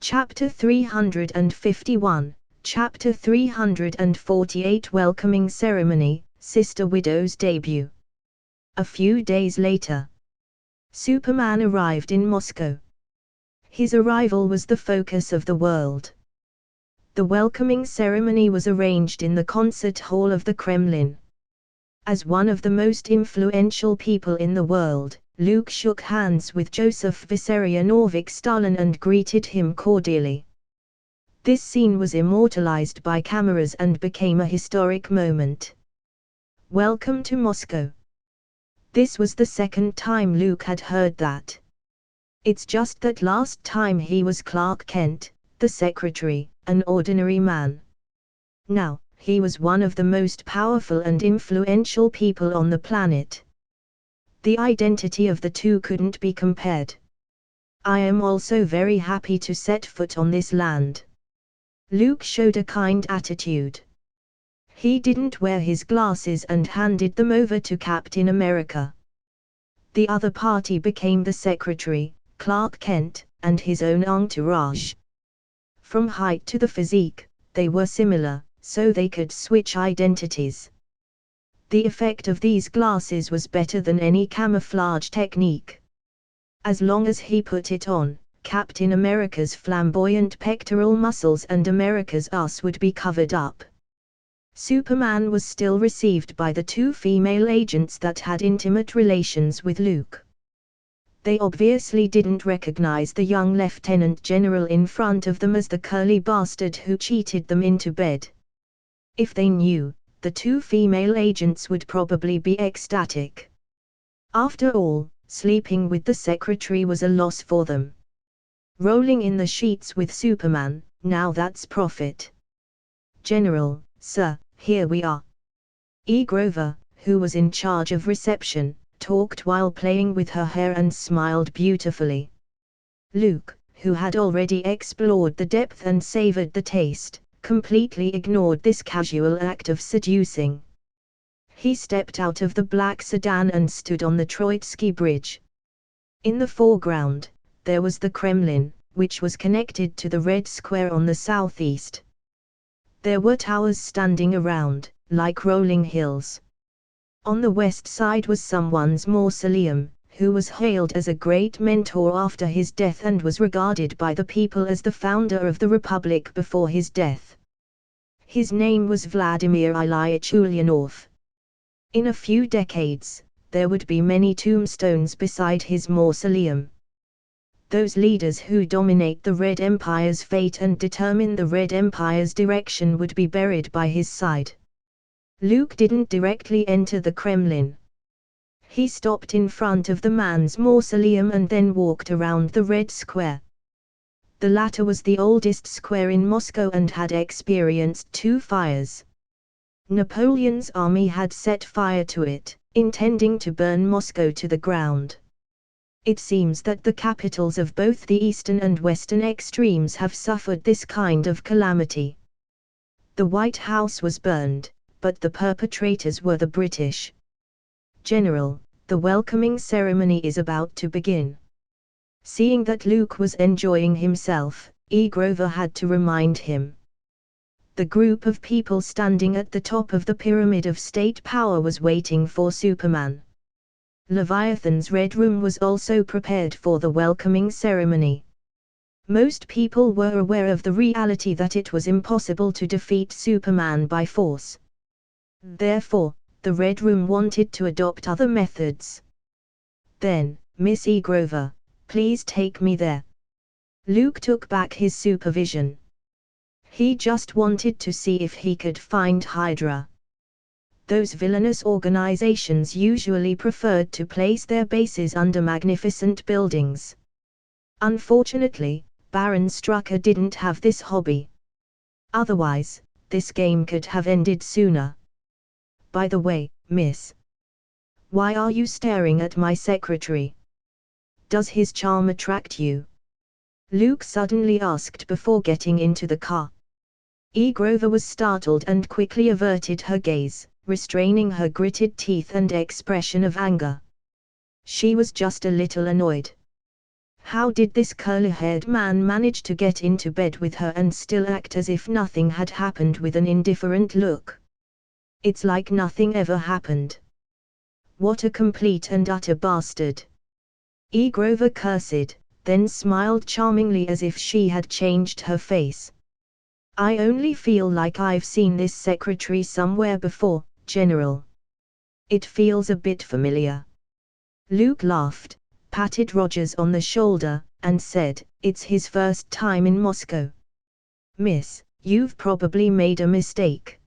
Chapter 351, Chapter 348 Welcoming Ceremony, Sister Widow's Debut. A few days later, Superman arrived in Moscow. His arrival was the focus of the world. The welcoming ceremony was arranged in the concert hall of the Kremlin. As one of the most influential people in the world, Luke shook hands with Joseph Vissarionovich Stalin and greeted him cordially. This scene was immortalized by cameras and became a historic moment. Welcome to Moscow. This was the second time Luke had heard that. It's just that last time he was Clark Kent, the secretary, an ordinary man. Now, he was one of the most powerful and influential people on the planet. The identity of the two couldn't be compared. I am also very happy to set foot on this land. Luke showed a kind attitude. He didn't wear his glasses and handed them over to Captain America. The other party became the secretary, Clark Kent, and his own entourage. From height to the physique, they were similar, so they could switch identities. The effect of these glasses was better than any camouflage technique. As long as he put it on, Captain America's flamboyant pectoral muscles and America's ass would be covered up. Superman was still received by the two female agents that had intimate relations with Luke. They obviously didn't recognize the young lieutenant general in front of them as the curly bastard who cheated them into bed. If they knew, the two female agents would probably be ecstatic. After all, sleeping with the secretary was a loss for them. Rolling in the sheets with Superman, now that's profit. General, sir, here we are. E. Grover, who was in charge of reception, talked while playing with her hair and smiled beautifully. Luke, who had already explored the depth and savored the taste, completely ignored this casual act of seducing. He stepped out of the black sedan and stood on the Troitsky Bridge. In the foreground, there was the Kremlin, which was connected to the Red Square on the southeast. There were towers standing around, like rolling hills. On the west side was someone's mausoleum, who was hailed as a great mentor after his death and was regarded by the people as the founder of the Republic before his death. His name was Vladimir Ilyich Ulyanov. In a few decades, there would be many tombstones beside his mausoleum. Those leaders who dominate the Red Empire's fate and determine the Red Empire's direction would be buried by his side. Luke didn't directly enter the Kremlin. He stopped in front of the man's mausoleum and then walked around the Red Square. The latter was the oldest square in Moscow and had experienced two fires. Napoleon's army had set fire to it, intending to burn Moscow to the ground. It seems that the capitals of both the eastern and western extremes have suffered this kind of calamity. The White House was burned, but the perpetrators were the British. General, the welcoming ceremony is about to begin. Seeing that Luke was enjoying himself, E. Grover had to remind him. The group of people standing at the top of the pyramid of state power was waiting for Superman. Leviathan's Red Room was also prepared for the welcoming ceremony. Most people were aware of the reality that it was impossible to defeat Superman by force. Therefore, the Red Room wanted to adopt other methods. Then, Miss E. Grover, please take me there. Luke took back his supervision. He just wanted to see if he could find Hydra. Those villainous organizations usually preferred to place their bases under magnificent buildings. Unfortunately, Baron Strucker didn't have this hobby. Otherwise, this game could have ended sooner. By the way, miss. Why are you staring at my secretary? Does his charm attract you? Luke suddenly asked before getting into the car. E. Grover was startled and quickly averted her gaze, restraining her gritted teeth and expression of anger. She was just a little annoyed. How did this curly-haired man manage to get into bed with her and still act as if nothing had happened with an indifferent look? It's like nothing ever happened. What a complete and utter bastard. E. Grover cursed, then smiled charmingly as if she had changed her face. I only feel like I've seen this secretary somewhere before, General. It feels a bit familiar. Luke laughed, patted Rogers on the shoulder, and said, "It's his first time in Moscow. Miss, you've probably made a mistake."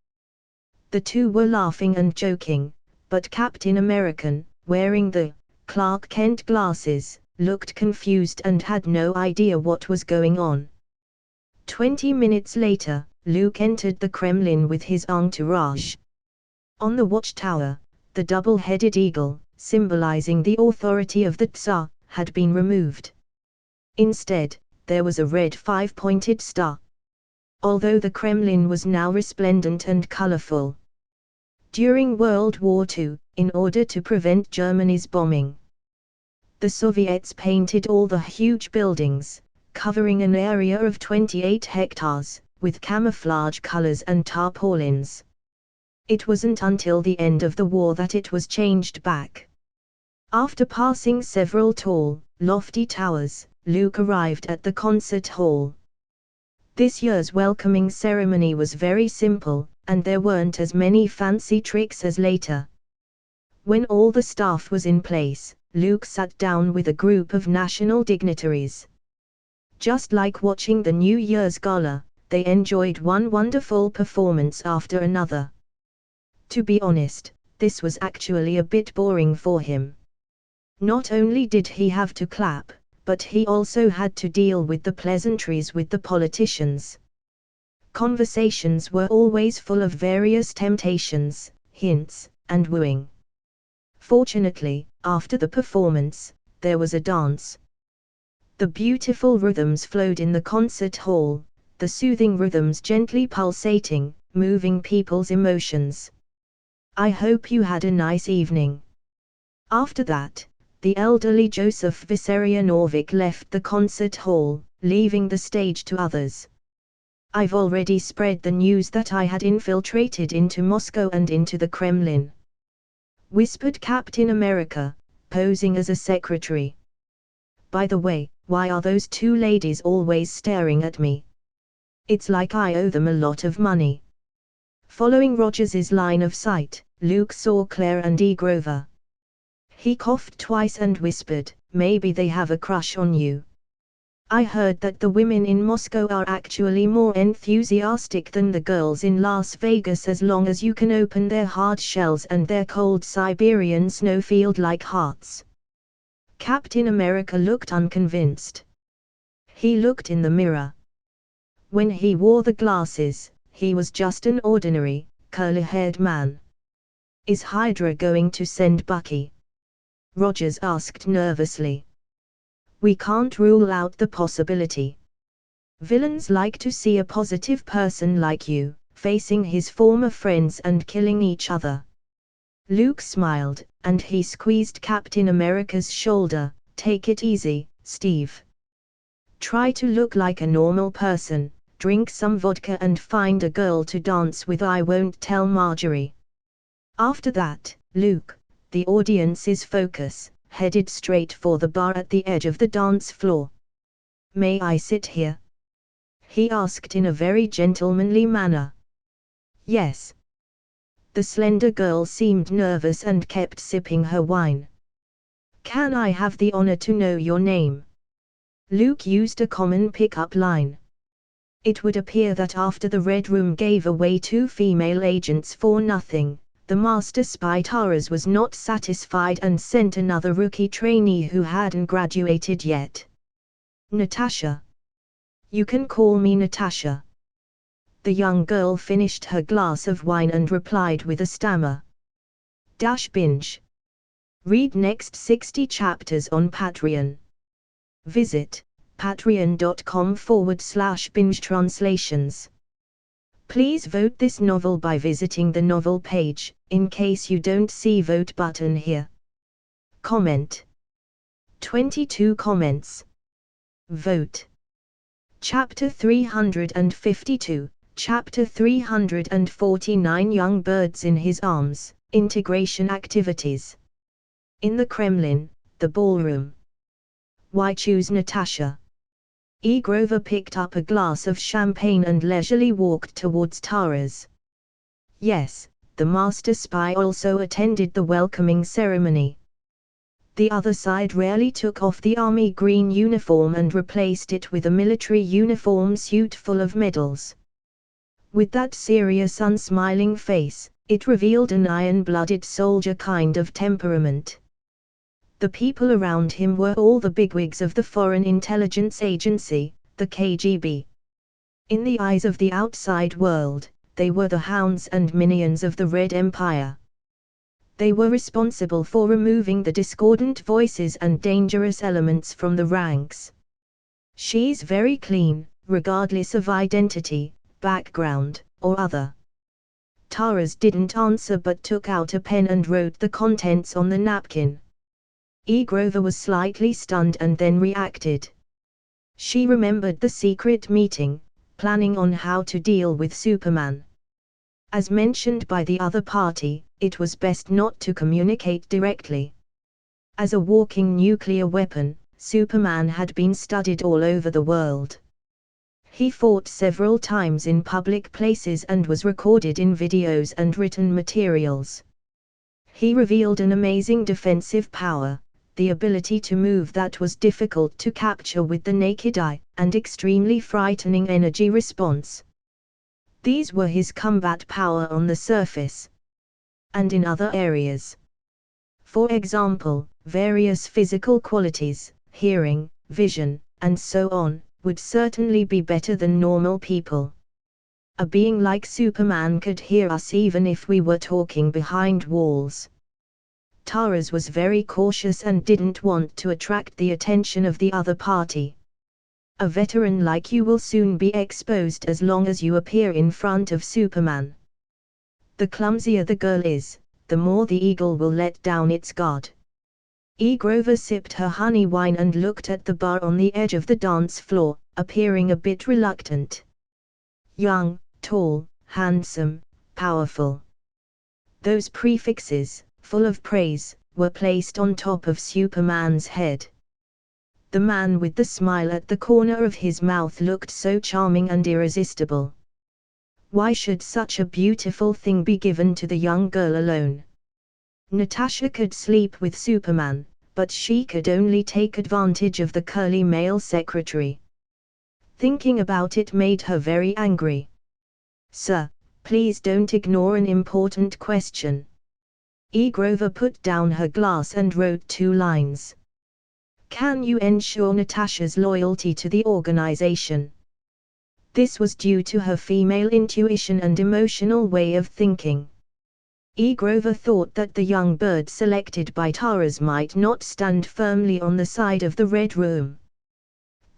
The two were laughing and joking, but Captain American, wearing the Clark Kent glasses, looked confused and had no idea what was going on. 20 minutes later, Luke entered the Kremlin with his entourage. On the watchtower, the double-headed eagle, symbolizing the authority of the Tsar, had been removed. Instead, there was a red five-pointed star. Although the Kremlin was now resplendent and colorful. During World War II, in order to prevent Germany's bombing, the Soviets painted all the huge buildings, covering an area of 28 hectares, with camouflage colors and tarpaulins. It wasn't until the end of the war that it was changed back. After passing several tall, lofty towers, Luke arrived at the concert hall. This year's welcoming ceremony was very simple, and there weren't as many fancy tricks as later. When all the staff was in place, Luke sat down with a group of national dignitaries. Just like watching the New Year's Gala, they enjoyed one wonderful performance after another. To be honest, this was actually a bit boring for him. Not only did he have to clap, but he also had to deal with the pleasantries with the politicians. Conversations were always full of various temptations, hints, and wooing. Fortunately, after the performance, there was a dance. The beautiful rhythms flowed in the concert hall, the soothing rhythms gently pulsating, moving people's emotions. I hope you had a nice evening. After that, the elderly Joseph Vissarionovic left the concert hall, leaving the stage to others. I've already spread the news that I had infiltrated into Moscow and into the Kremlin, whispered Captain America, posing as a secretary. By the way, why are those two ladies always staring at me? It's like I owe them a lot of money. Following Rogers's line of sight, Luke saw Claire and E. Grover. He coughed twice and whispered, "Maybe they have a crush on you. I heard that the women in Moscow are actually more enthusiastic than the girls in Las Vegas as long as you can open their hard shells and their cold Siberian snowfield-like hearts." Captain America looked unconvinced. He looked in the mirror. When he wore the glasses, he was just an ordinary, curly-haired man. "Is Hydra going to send Bucky?" Rogers asked nervously. "We can't rule out the possibility. Villains like to see a positive person like you, facing his former friends and killing each other." Luke smiled, and he squeezed Captain America's shoulder. "Take it easy, Steve. Try to look like a normal person, drink some vodka and find a girl to dance with. I won't tell Marjorie." After that, Luke, the audience's focus, headed straight for the bar at the edge of the dance floor. "May I sit here?" he asked in a very gentlemanly manner. "Yes." The slender girl seemed nervous and kept sipping her wine. "Can I have the honor to know your name?" Luke used a common pick-up line. It would appear that after the Red Room gave away 2 female agents for nothing, the master spy Taras was not satisfied and sent another rookie trainee who hadn't graduated yet. "Natasha. You can call me Natasha." The young girl finished her glass of wine and replied with a stammer. Binge. Read next 60 chapters on Patreon. Visit patreon.com/binge translations. Please vote this novel by visiting the novel page, in case you don't see vote button here. Comment. 22 comments. Vote. Chapter 352, Chapter 349 Young Birds in His Arms, Integration Activities. In the Kremlin, the ballroom. Why choose Natasha? E. Grover picked up a glass of champagne and leisurely walked towards Tara's. Yes, the master spy also attended the welcoming ceremony. The other side rarely took off the army green uniform and replaced it with a military uniform suit full of medals. With that serious unsmiling face, it revealed an iron-blooded soldier kind of temperament. The people around him were all the bigwigs of the Foreign Intelligence Agency, the KGB. In the eyes of the outside world, they were the hounds and minions of the Red Empire. They were responsible for removing the discordant voices and dangerous elements from the ranks. She's very clean, regardless of identity, background, or other. Taras didn't answer but took out a pen and wrote the contents on the napkin. E. Grover was slightly stunned and then reacted. She remembered the secret meeting, planning on how to deal with Superman. As mentioned by the other party, it was best not to communicate directly. As a walking nuclear weapon, Superman had been studied all over the world. He fought several times in public places and was recorded in videos and written materials. He revealed an amazing defensive power, the ability to move that was difficult to capture with the naked eye, and extremely frightening energy response. These were his combat power on the surface. And in other areas. For example, various physical qualities, hearing, vision, and so on, would certainly be better than normal people. A being like Superman could hear us even if we were talking behind walls. Taras was very cautious and didn't want to attract the attention of the other party. A veteran like you will soon be exposed as long as you appear in front of Superman. The clumsier the girl is, the more the eagle will let down its guard. E. Grover sipped her honey wine and looked at the bar on the edge of the dance floor, appearing a bit reluctant. Young, tall, handsome, powerful. Those prefixes, full of praise, were placed on top of Superman's head. The man with the smile at the corner of his mouth looked so charming and irresistible. Why should such a beautiful thing be given to the young girl alone? Natasha could sleep with Superman, but she could only take advantage of the curly male secretary. Thinking about it made her very angry. Sir, please don't ignore an important question. E. Grover put down her glass and wrote 2 lines. Can you ensure Natasha's loyalty to the organization? This was due to her female intuition and emotional way of thinking. E. Grover thought that the young bird selected by Taras might not stand firmly on the side of the Red Room.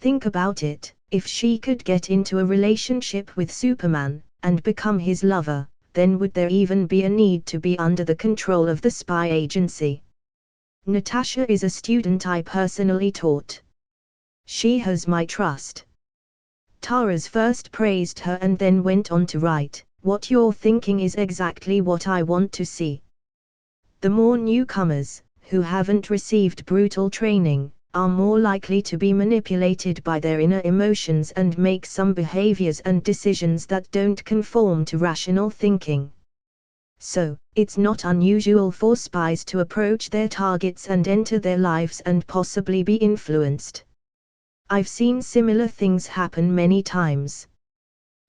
Think about it, if she could get into a relationship with Superman, and become his lover, then would there even be a need to be under the control of the spy agency? Natasha is a student I personally taught. She has my trust. Taras first praised her and then went on to write, what you're thinking is exactly what I want to see. The more newcomers, who haven't received brutal training, are more likely to be manipulated by their inner emotions and make some behaviors and decisions that don't conform to rational thinking. So, it's not unusual for spies to approach their targets and enter their lives and possibly be influenced. I've seen similar things happen many times.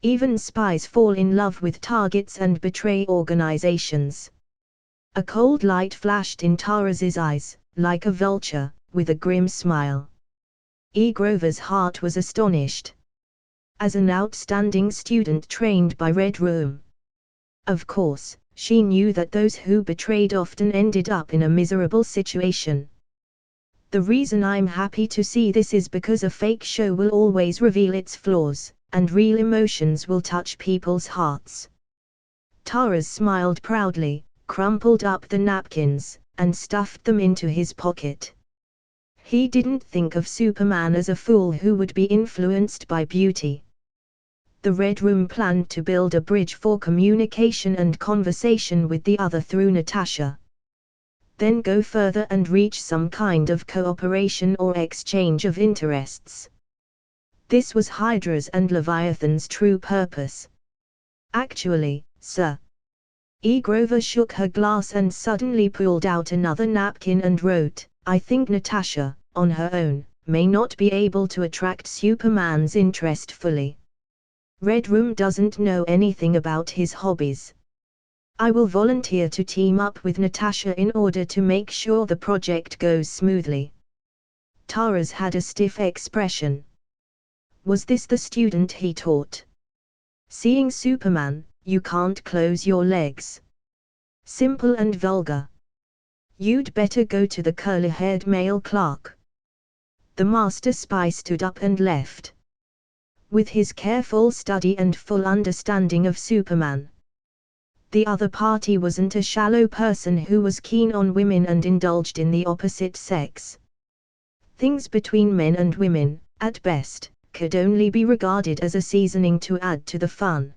Even spies fall in love with targets and betray organizations. A cold light flashed in Taras's eyes, like a vulture, with a grim smile. E. Grover's heart was astonished. As an outstanding student trained by Red Room. Of course, she knew that those who betrayed often ended up in a miserable situation. The reason I'm happy to see this is because a fake show will always reveal its flaws, and real emotions will touch people's hearts. Taras smiled proudly, crumpled up the napkins, and stuffed them into his pocket. He didn't think of Superman as a fool who would be influenced by beauty. The Red Room planned to build a bridge for communication and conversation with the other through Natasha. Then go further and reach some kind of cooperation or exchange of interests. This was Hydra's and Leviathan's true purpose. Actually, sir. E. Grover shook her glass and suddenly pulled out another napkin and wrote, I think Natasha, on her own, may not be able to attract Superman's interest fully. Red Room doesn't know anything about his hobbies. I will volunteer to team up with Natasha in order to make sure the project goes smoothly. Tara's had a stiff expression. Was this the student he taught? Seeing Superman, you can't close your legs. Simple and vulgar. You'd better go to the curly-haired male clerk. The master spy stood up and left. With his careful study and full understanding of Superman. The other party wasn't a shallow person who was keen on women and indulged in the opposite sex. Things between men and women, at best, could only be regarded as a seasoning to add to the fun.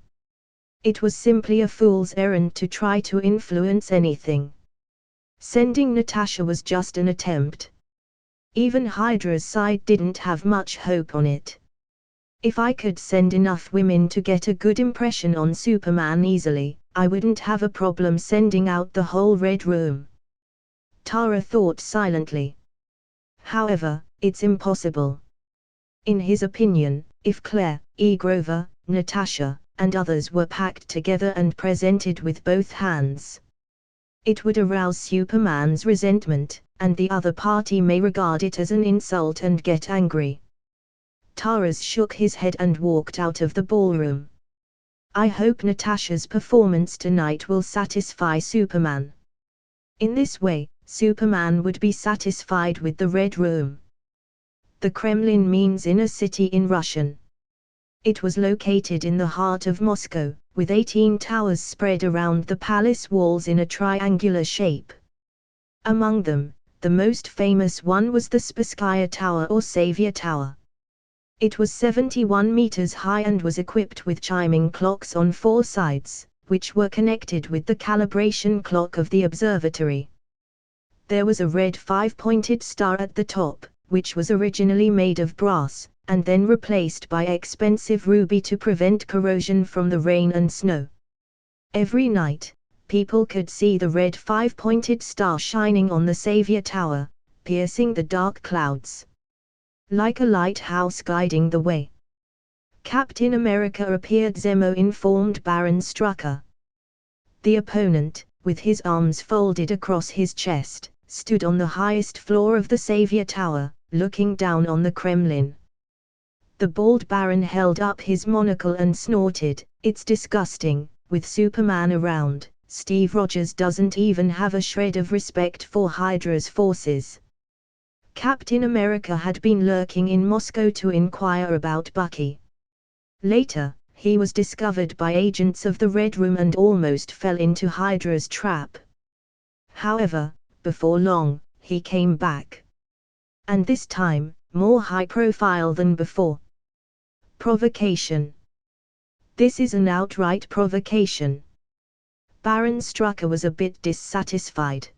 It was simply a fool's errand to try to influence anything. Sending Natasha was just an attempt. Even Hydra's side didn't have much hope on it. If I could send enough women to get a good impression on Superman easily, I wouldn't have a problem sending out the whole Red Room. Tara thought silently. However, it's impossible. In his opinion, if Claire, E. Grover, Natasha, and others were packed together and presented with both hands, it would arouse Superman's resentment, and the other party may regard it as an insult and get angry. Taras shook his head and walked out of the ballroom. I hope Natasha's performance tonight will satisfy Superman. In this way, Superman would be satisfied with the Red Room. The Kremlin means inner city in Russian. It was located in the heart of Moscow, with 18 towers spread around the palace walls in a triangular shape. Among them, the most famous one was the Spasskaya Tower or Savior Tower. It was 71 meters high and was equipped with chiming clocks on 4 sides, which were connected with the calibration clock of the observatory. There was a red 5-pointed star at the top, which was originally made of brass, and then replaced by expensive ruby to prevent corrosion from the rain and snow. Every night, people could see the red 5-pointed star shining on the Savior Tower, piercing the dark clouds. Like a lighthouse guiding the way. Captain America appeared, Zemo informed Baron Strucker. The opponent, with his arms folded across his chest, stood on the highest floor of the Savior Tower, looking down on the Kremlin. The bald Baron held up his monocle and snorted, "It's disgusting, with Superman around, Steve Rogers doesn't even have a shred of respect for Hydra's forces." Captain America had been lurking in Moscow to inquire about Bucky. Later, he was discovered by agents of the Red Room and almost fell into Hydra's trap. However, before long, he came back. And this time, more high profile than before. Provocation. This is an outright provocation. Baron Strucker was a bit dissatisfied.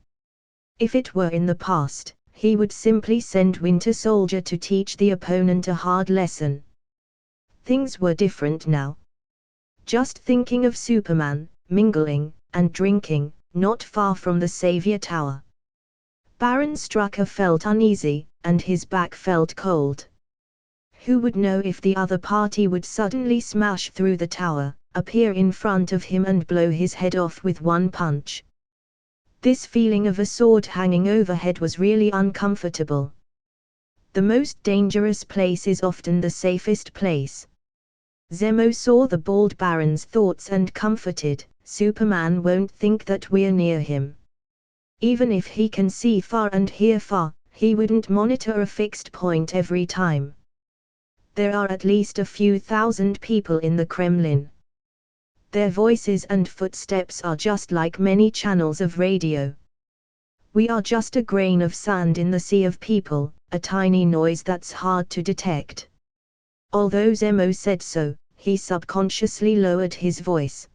If it were in the past, he would simply send Winter Soldier to teach the opponent a hard lesson. Things were different now. Just thinking of Superman, mingling, and drinking, not far from the Savior Tower. Baron Strucker felt uneasy, and his back felt cold. Who would know if the other party would suddenly smash through the tower, appear in front of him and blow his head off with one punch? This feeling of a sword hanging overhead was really uncomfortable. The most dangerous place is often the safest place. Zemo saw the bald Baron's thoughts and comforted, Superman won't think that we're near him. Even if he can see far and hear far, he wouldn't monitor a fixed point every time. There are at least a few thousand people in the Kremlin. Their voices and footsteps are just like many channels of radio. We are just a grain of sand in the sea of people, a tiny noise that's hard to detect. Although Zemo said so, he subconsciously lowered his voice.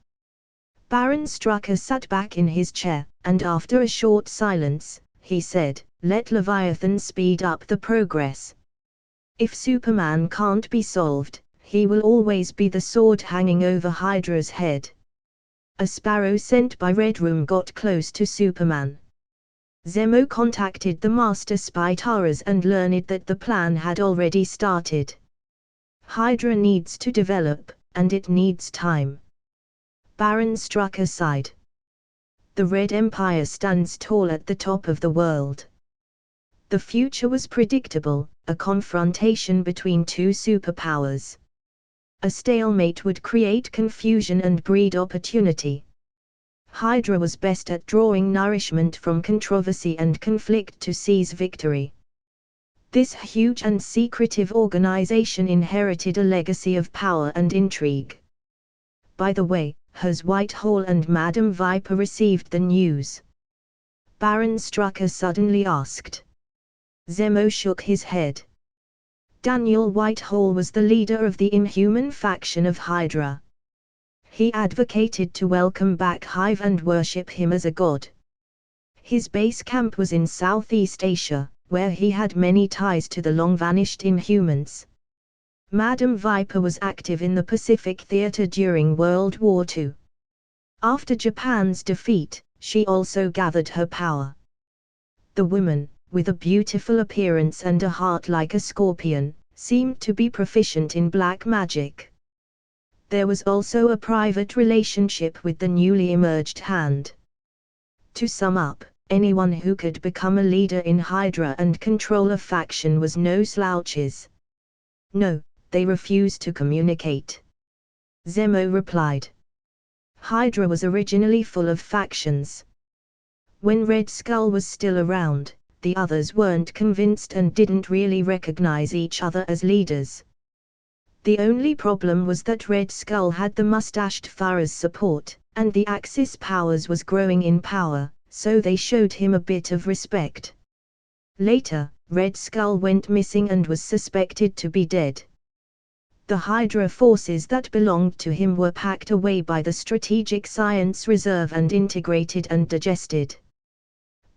Baron Strucker sat back in his chair, and after a short silence, he said, "Let Leviathan speed up the progress. If Superman can't be solved, he will always be the sword hanging over Hydra's head." A sparrow sent by Red Room got close to Superman. Zemo contacted the Master Spy Taras and learned that the plan had already started. Hydra needs to develop, and it needs time. Baron Strucker sighed. The Red Empire stands tall at the top of the world. The future was predictable, a confrontation between two superpowers. A stalemate would create confusion and breed opportunity. Hydra was best at drawing nourishment from controversy and conflict to seize victory. This huge and secretive organization inherited a legacy of power and intrigue. By the way, has Whitehall and Madame Viper received the news? Baron Strucker suddenly asked. Zemo shook his head. Daniel Whitehall was the leader of the Inhuman faction of Hydra. He advocated to welcome back Hive and worship him as a god. His base camp was in Southeast Asia, where he had many ties to the long-vanished Inhumans. Madame Viper was active in the Pacific Theater during World War II. After Japan's defeat, she also gathered her power. The woman, with a beautiful appearance and a heart like a scorpion, seemed to be proficient in black magic. There was also a private relationship with the newly emerged Hand. To sum up, anyone who could become a leader in Hydra and control a faction was no slouches. No, they refused to communicate. Zemo replied. Hydra was originally full of factions. When Red Skull was still around, the others weren't convinced and didn't really recognize each other as leaders. The only problem was that Red Skull had the mustached Farah's support, and the Axis powers was growing in power, so they showed him a bit of respect. Later, Red Skull went missing and was suspected to be dead. The Hydra forces that belonged to him were packed away by the Strategic Science Reserve and integrated and digested.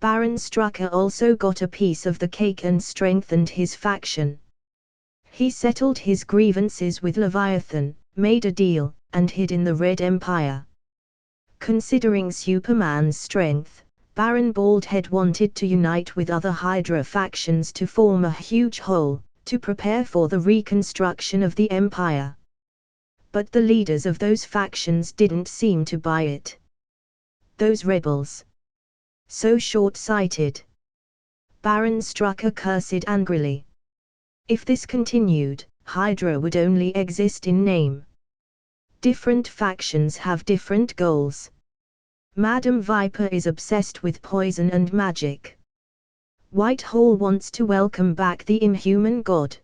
Baron Strucker also got a piece of the cake and strengthened his faction. He settled his grievances with Leviathan, made a deal, and hid in the Red Empire. Considering Superman's strength, Baron Baldhead wanted to unite with other Hydra factions to form a huge whole, to prepare for the reconstruction of the Empire. But the leaders of those factions didn't seem to buy it. Those rebels. So short-sighted. Baron Strucker cursed angrily. If this continued, Hydra would only exist in name. Different factions have different goals. Madame Viper is obsessed with poison and magic. Whitehall wants to welcome back the Inhuman god.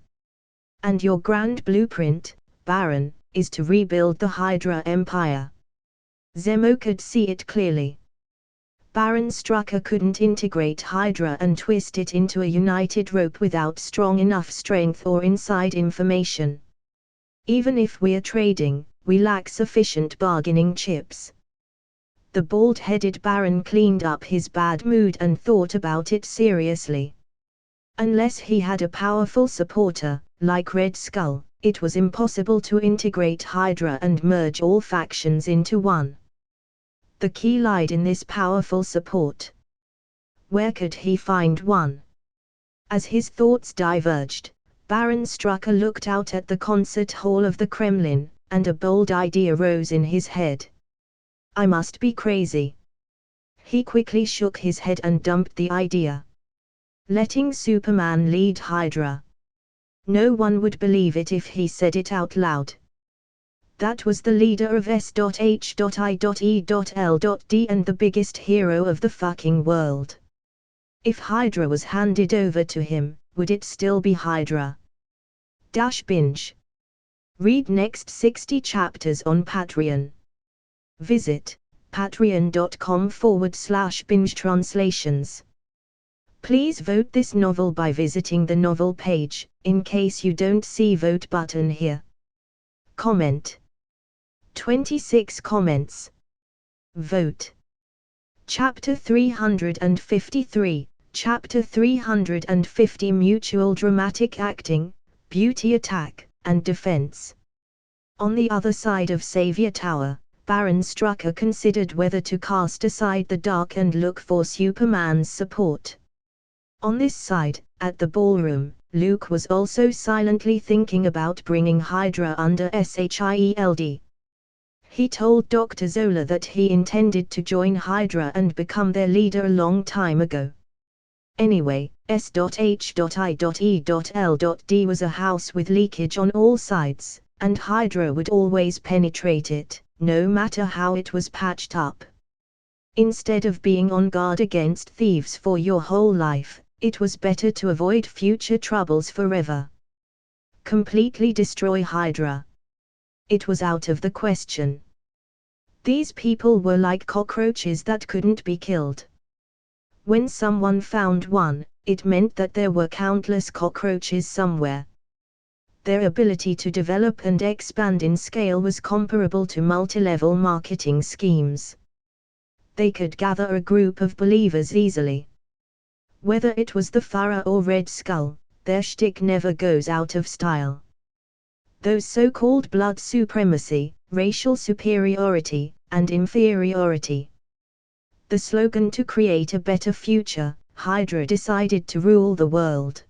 And your grand blueprint, Baron, is to rebuild the Hydra Empire. Zemo could see it clearly. Baron Strucker couldn't integrate Hydra and twist it into a united rope without strong enough strength or inside information. Even if we're trading, we lack sufficient bargaining chips. The bald-headed Baron cleaned up his bad mood and thought about it seriously. Unless he had a powerful supporter, like Red Skull, it was impossible to integrate Hydra and merge all factions into one. The key lied in this powerful support. Where could he find one? As his thoughts diverged, Baron Strucker looked out at the concert hall of the Kremlin, and a bold idea rose in his head. I must be crazy. He quickly shook his head and dumped the idea. Letting Superman lead Hydra. No one would believe it if he said it out loud. That was the leader of S.H.I.E.L.D. and the biggest hero of the fucking world. If Hydra was handed over to him, would it still be Hydra? Binge. Read next 60 chapters on Patreon. Visit patreon.com/binge translations. Please vote this novel by visiting the novel page, in case you don't see vote button here. Comment. 26 comments. Vote. Chapter 353, Chapter 350 Mutual Dramatic Acting, Beauty Attack, and Defense. On the other side of Savior Tower, Baron Strucker considered whether to cast aside the dark and look for Superman's support. On this side, at the ballroom, Luke was also silently thinking about bringing Hydra under SHIELD. He told Dr. Zola that he intended to join Hydra and become their leader a long time ago. Anyway, S.H.I.E.L.D was a house with leakage on all sides, and Hydra would always penetrate it, no matter how it was patched up. Instead of being on guard against thieves for your whole life, it was better to avoid future troubles forever. Completely destroy Hydra. It was out of the question. These people were like cockroaches that couldn't be killed. When someone found one, it meant that there were countless cockroaches somewhere. Their ability to develop and expand in scale was comparable to multi-level marketing schemes. They could gather a group of believers easily. Whether it was the Furrow or Red Skull, their shtick never goes out of style. Those so-called blood supremacy, racial superiority, and inferiority. The slogan to create a better future, Hydra decided to rule the world.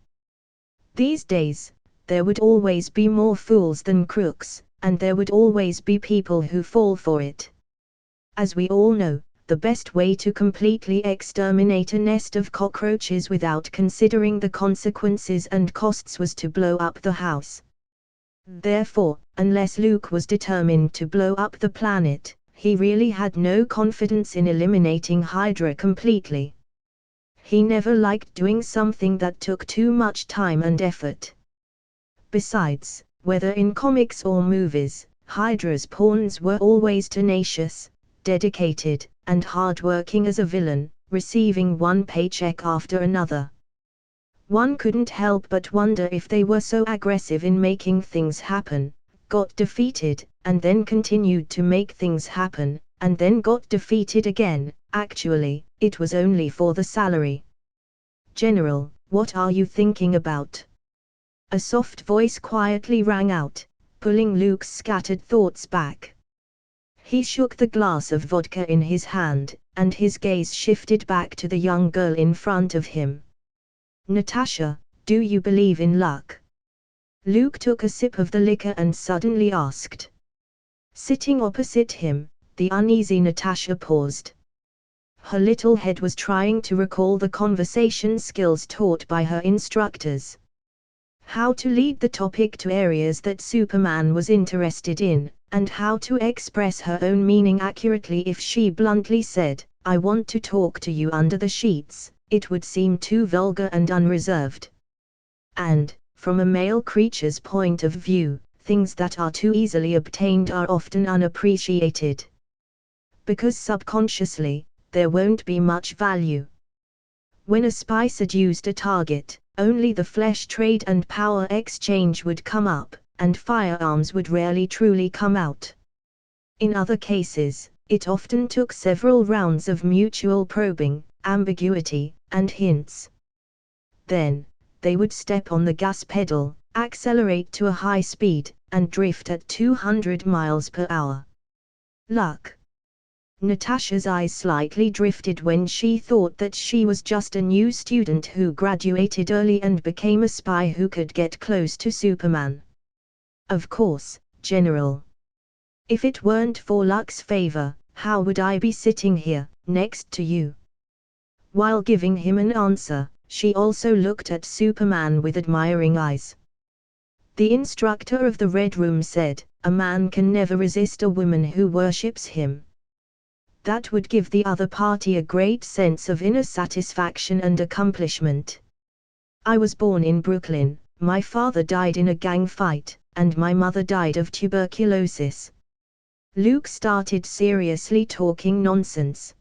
These days, there would always be more fools than crooks, and there would always be people who fall for it. As we all know, the best way to completely exterminate a nest of cockroaches without considering the consequences and costs was to blow up the house. Therefore, unless Luke was determined to blow up the planet, he really had no confidence in eliminating Hydra completely. He never liked doing something that took too much time and effort. Besides, whether in comics or movies, Hydra's pawns were always tenacious, dedicated, and hardworking as a villain, receiving one paycheck after another. One couldn't help but wonder if they were so aggressive in making things happen, got defeated, and then continued to make things happen, and then got defeated again. Actually, it was only for the salary. General, what are you thinking about? A soft voice quietly rang out, pulling Luke's scattered thoughts back. He shook the glass of vodka in his hand, and his gaze shifted back to the young girl in front of him. Natasha, do you believe in luck? Luke took a sip of the liquor and suddenly asked. Sitting opposite him, the uneasy Natasha paused. Her little head was trying to recall the conversation skills taught by her instructors. How to lead the topic to areas that Superman was interested in, and how to express her own meaning accurately. If she bluntly said, "I want to talk to you under the sheets," it would seem too vulgar and unreserved. And, from a male creature's point of view, things that are too easily obtained are often unappreciated. Because subconsciously, there won't be much value. When a spy seduced a target, only the flesh trade and power exchange would come up, and firearms would rarely truly come out. In other cases, it often took several rounds of mutual probing, ambiguity, and hints. Then, they would step on the gas pedal, accelerate to a high speed, and drift at 200 miles per hour. Luck. Natasha's eyes slightly drifted when she thought that she was just a new student who graduated early and became a spy who could get close to Superman. Of course, General. If it weren't for luck's favor, how would I be sitting here, next to you? While giving him an answer, she also looked at Superman with admiring eyes. The instructor of the Red Room said, "A man can never resist a woman who worships him." That would give the other party a great sense of inner satisfaction and accomplishment. I was born in Brooklyn, my father died in a gang fight, and my mother died of tuberculosis. Luke started seriously talking nonsense.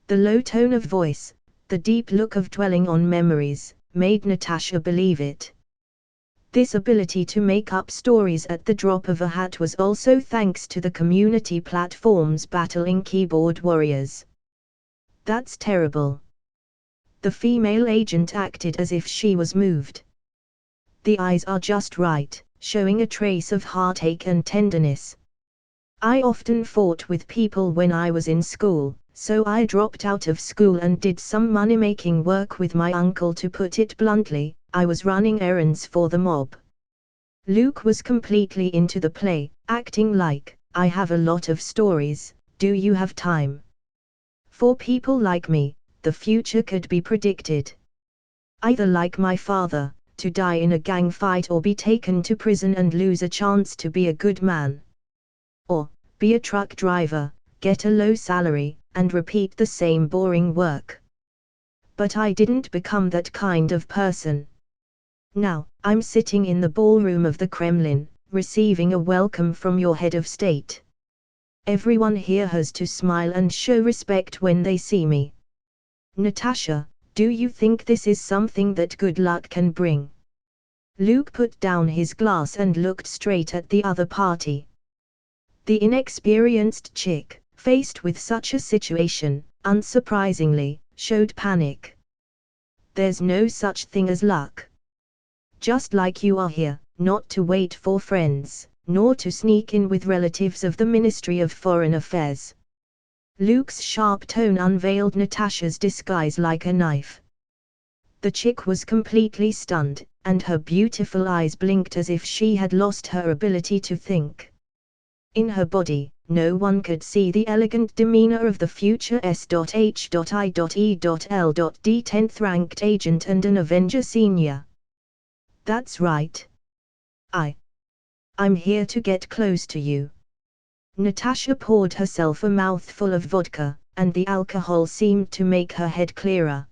The low tone of voice, the deep look of dwelling on memories, made Natasha believe it. This ability to make up stories at the drop of a hat was also thanks to the community platforms battling keyboard warriors. That's terrible. The female agent acted as if she was moved. The eyes are just right, showing a trace of heartache and tenderness. I often fought with people when I was in school, so I dropped out of school and did some money-making work with my uncle. To put it bluntly, I was running errands for the mob. Luke was completely into the play, acting like, I have a lot of stories, do you have time? For people like me, the future could be predicted. Either like my father, to die in a gang fight, or be taken to prison and lose a chance to be a good man. Or, be a truck driver, get a low salary, and repeat the same boring work. But I didn't become that kind of person. Now, I'm sitting in the ballroom of the Kremlin, receiving a welcome from your head of state. Everyone here has to smile and show respect when they see me. Natasha, do you think this is something that good luck can bring? Luke put down his glass and looked straight at the other party. The inexperienced chick, faced with such a situation, unsurprisingly, showed panic. There's no such thing as luck. Just like you are here, not to wait for friends, nor to sneak in with relatives of the Ministry of Foreign Affairs. Luke's sharp tone unveiled Natasha's disguise like a knife. The chick was completely stunned, and her beautiful eyes blinked as if she had lost her ability to think. In her body, no one could see the elegant demeanor of the future S.H.I.E.L.D. 10th ranked agent and an Avenger Senior. That's right. I'm here to get close to you. Natasha poured herself a mouthful of vodka, and the alcohol seemed to make her head clearer.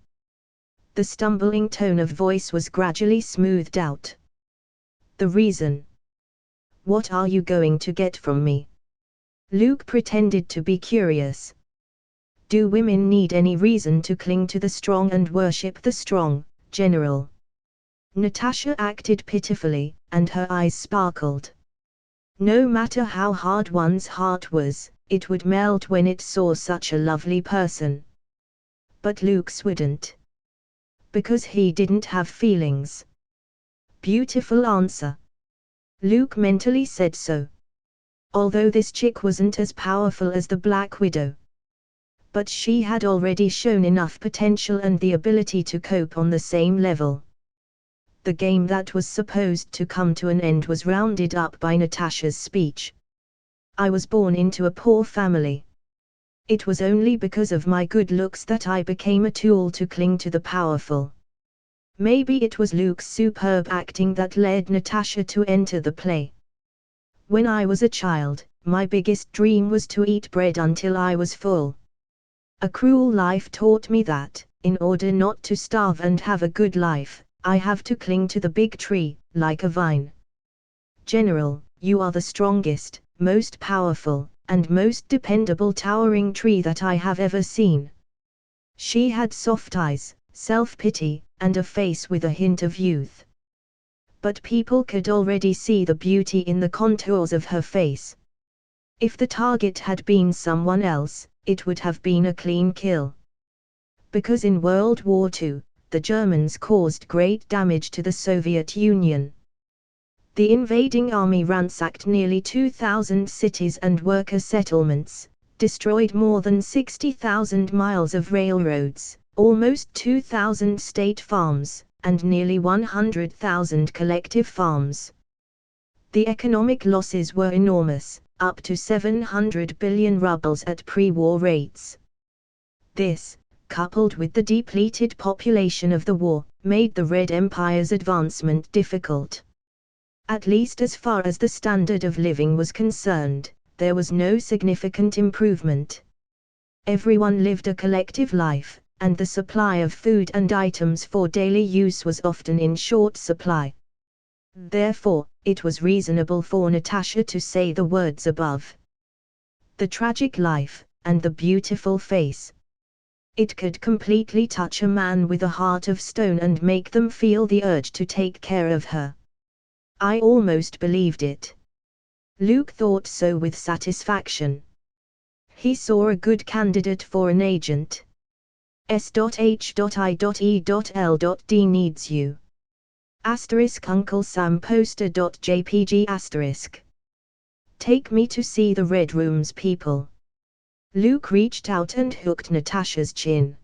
The stumbling tone of voice was gradually smoothed out. The reason? What are you going to get from me? Luke pretended to be curious. Do women need any reason to cling to the strong and worship the strong, General? Natasha acted pitifully, and her eyes sparkled. No matter how hard one's heart was, it would melt when it saw such a lovely person. But Luke's wouldn't. Because he didn't have feelings. Beautiful answer. Luke mentally said so. Although this chick wasn't as powerful as the Black Widow. But she had already shown enough potential and the ability to cope on the same level. The game that was supposed to come to an end was rounded up by Natasha's speech. I was born into a poor family. It was only because of my good looks that I became a tool to cling to the powerful. Maybe it was Luke's superb acting that led Natasha to enter the play. When I was a child, my biggest dream was to eat bread until I was full. A cruel life taught me that, in order not to starve and have a good life, I have to cling to the big tree, like a vine. General, you are the strongest, most powerful, and most dependable towering tree that I have ever seen. She had soft eyes, self-pity, and a face with a hint of youth. But people could already see the beauty in the contours of her face. If the target had been someone else, it would have been a clean kill. Because in World War II, the Germans caused great damage to the Soviet Union. The invading army ransacked nearly 2,000 cities and worker settlements, destroyed more than 60,000 miles of railroads, almost 2,000 state farms, and nearly 100,000 collective farms. The economic losses were enormous, up to 700 billion rubles at pre-war rates. This, coupled with the depleted population of the war, made the Red Empire's advancement difficult. At least as far as the standard of living was concerned, there was no significant improvement. Everyone lived a collective life, and the supply of food and items for daily use was often in short supply. Therefore, it was reasonable for Natasha to say the words above. The tragic life, and the beautiful face. It could completely touch a man with a heart of stone and make them feel the urge to take care of her. I almost believed it. Luke thought so with satisfaction. He saw a good candidate for an agent. S.H.I.E.L.D needs you. Uncle Sam poster.jpg*. Take me to see the Red Room's people. Luke reached out and hooked Natasha's chin.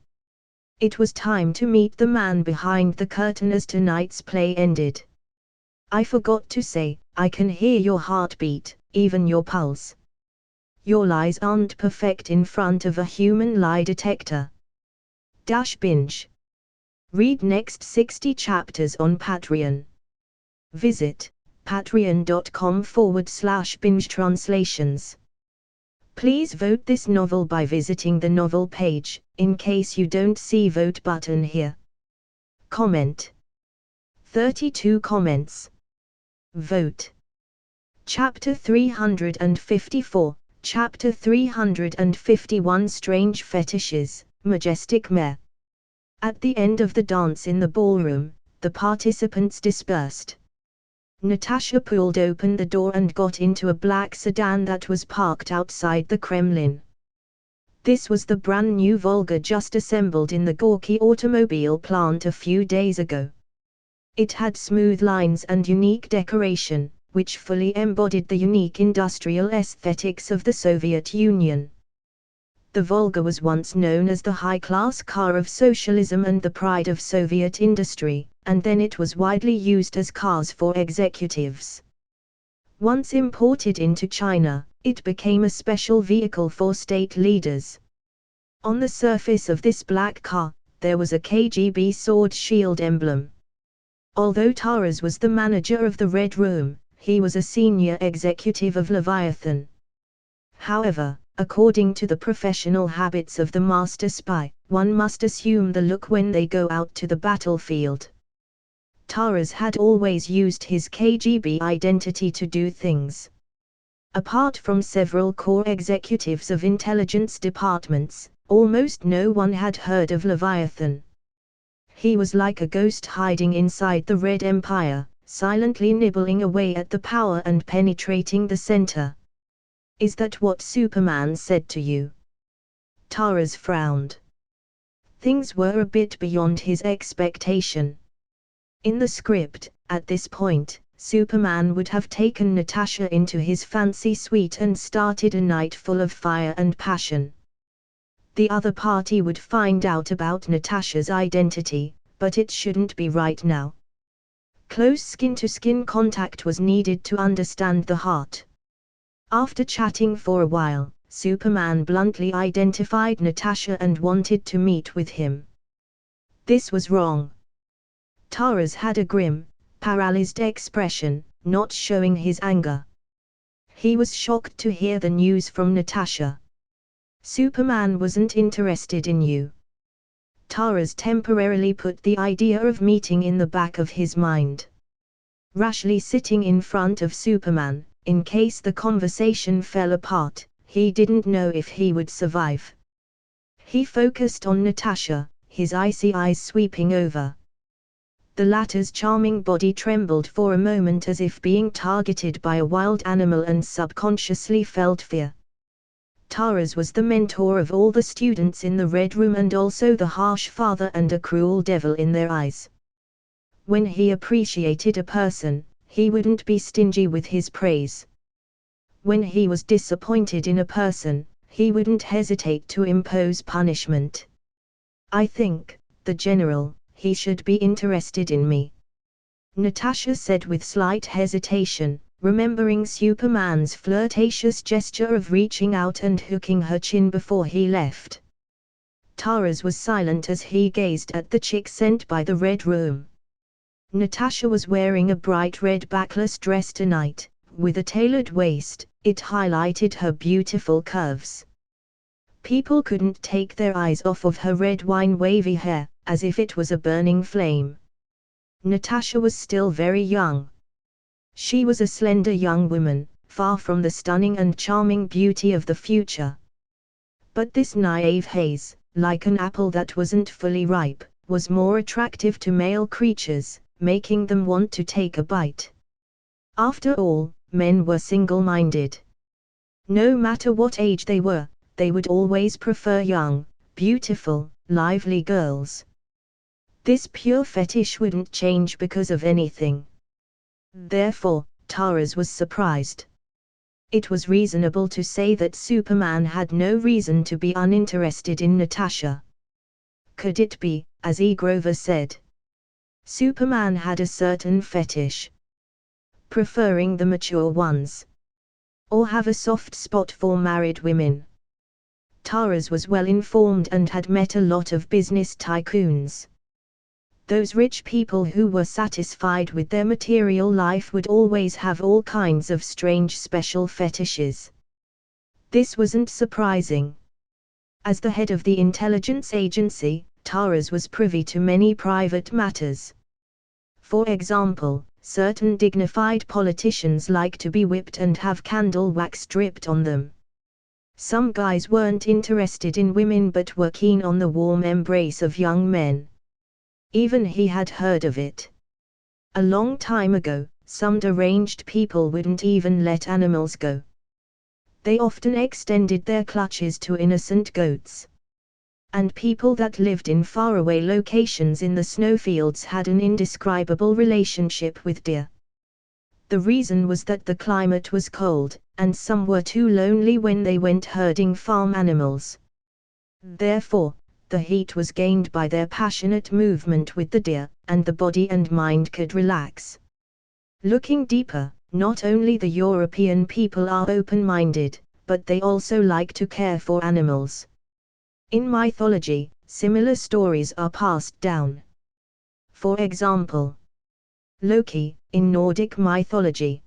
It was time to meet the man behind the curtain as tonight's play ended. I forgot to say, I can hear your heartbeat, even your pulse. Your lies aren't perfect in front of a human lie detector. Binge. Read next 60 chapters on Patreon. Visit patreon.com/binge translations. Please vote this novel by visiting the novel page, in case you don't see vote button here. Comment. 32 comments. Vote. Chapter 354, Chapter 351 Strange Fetishes, Majestic Mare. At the end of the dance in the ballroom, the participants dispersed. Natasha pulled open the door and got into a black sedan that was parked outside the Kremlin. This was the brand new Volga just assembled in the Gorky automobile plant a few days ago. It had smooth lines and unique decoration, which fully embodied the unique industrial aesthetics of the Soviet Union. The Volga was once known as the high-class car of socialism and the pride of Soviet industry, and then it was widely used as cars for executives. Once imported into China, it became a special vehicle for state leaders. On the surface of this black car, there was a KGB sword shield emblem. Although Taras was the manager of the Red Room, he was a senior executive of Leviathan. However, according to the professional habits of the master spy, one must assume the look when they go out to the battlefield. Taras had always used his KGB identity to do things. Apart from several core executives of intelligence departments, almost no one had heard of Leviathan. He was like a ghost hiding inside the Red Empire, silently nibbling away at the power and penetrating the center. Is that what Superman said to you? Taras frowned. Things were a bit beyond his expectation. In the script, at this point, Superman would have taken Natasha into his fancy suite and started a night full of fire and passion. The other party would find out about Natasha's identity, but it shouldn't be right now. Close skin-to-skin contact was needed to understand the heart. After chatting for a while, Superman bluntly identified Natasha and wanted to meet with him. This was wrong. Taras had a grim, paralyzed expression, not showing his anger. He was shocked to hear the news from Natasha. Superman wasn't interested in you. Taras temporarily put the idea of meeting in the back of his mind. Rashly sitting in front of Superman, in case the conversation fell apart, he didn't know if he would survive. He focused on Natasha, his icy eyes sweeping over. The latter's charming body trembled for a moment as if being targeted by a wild animal and subconsciously felt fear. Taras was the mentor of all the students in the Red Room and also the harsh father and a cruel devil in their eyes. When he appreciated a person, he wouldn't be stingy with his praise. When he was disappointed in a person, he wouldn't hesitate to impose punishment. I think, the general, he should be interested in me. Natasha said with slight hesitation, remembering Superman's flirtatious gesture of reaching out and hooking her chin before he left. Taras was silent as he gazed at the chick sent by the Red Room. Natasha was wearing a bright red backless dress tonight, with a tailored waist. It highlighted her beautiful curves. People couldn't take their eyes off of her red wine wavy hair, as if it was a burning flame. Natasha was still very young. She was a slender young woman, far from the stunning and charming beauty of the future. But this naive haze, like an apple that wasn't fully ripe, was more attractive to male creatures, making them want to take a bite. After all, men were single-minded. No matter what age they were, they would always prefer young, beautiful, lively girls. This pure fetish wouldn't change because of anything. Therefore, Taras was surprised. It was reasonable to say that Superman had no reason to be uninterested in Natasha. Could it be, as E. Grover said, Superman had a certain fetish, preferring the mature ones, or have a soft spot for married women? Taras was well informed and had met a lot of business tycoons. Those rich people who were satisfied with their material life would always have all kinds of strange special fetishes. This wasn't surprising. As the head of the intelligence agency, Taras was privy to many private matters. For example, certain dignified politicians like to be whipped and have candle wax dripped on them. Some guys weren't interested in women but were keen on the warm embrace of young men. Even he had heard of it. A long time ago, some deranged people wouldn't even let animals go. They often extended their clutches to innocent goats. And people that lived in faraway locations in the snowfields had an indescribable relationship with deer. The reason was that the climate was cold, and some were too lonely when they went herding farm animals. Therefore, the heat was gained by their passionate movement with the deer, and the body and mind could relax. Looking deeper, not only the European people are open-minded, but they also like to care for animals. In mythology, similar stories are passed down. For example, Loki, in Nordic mythology.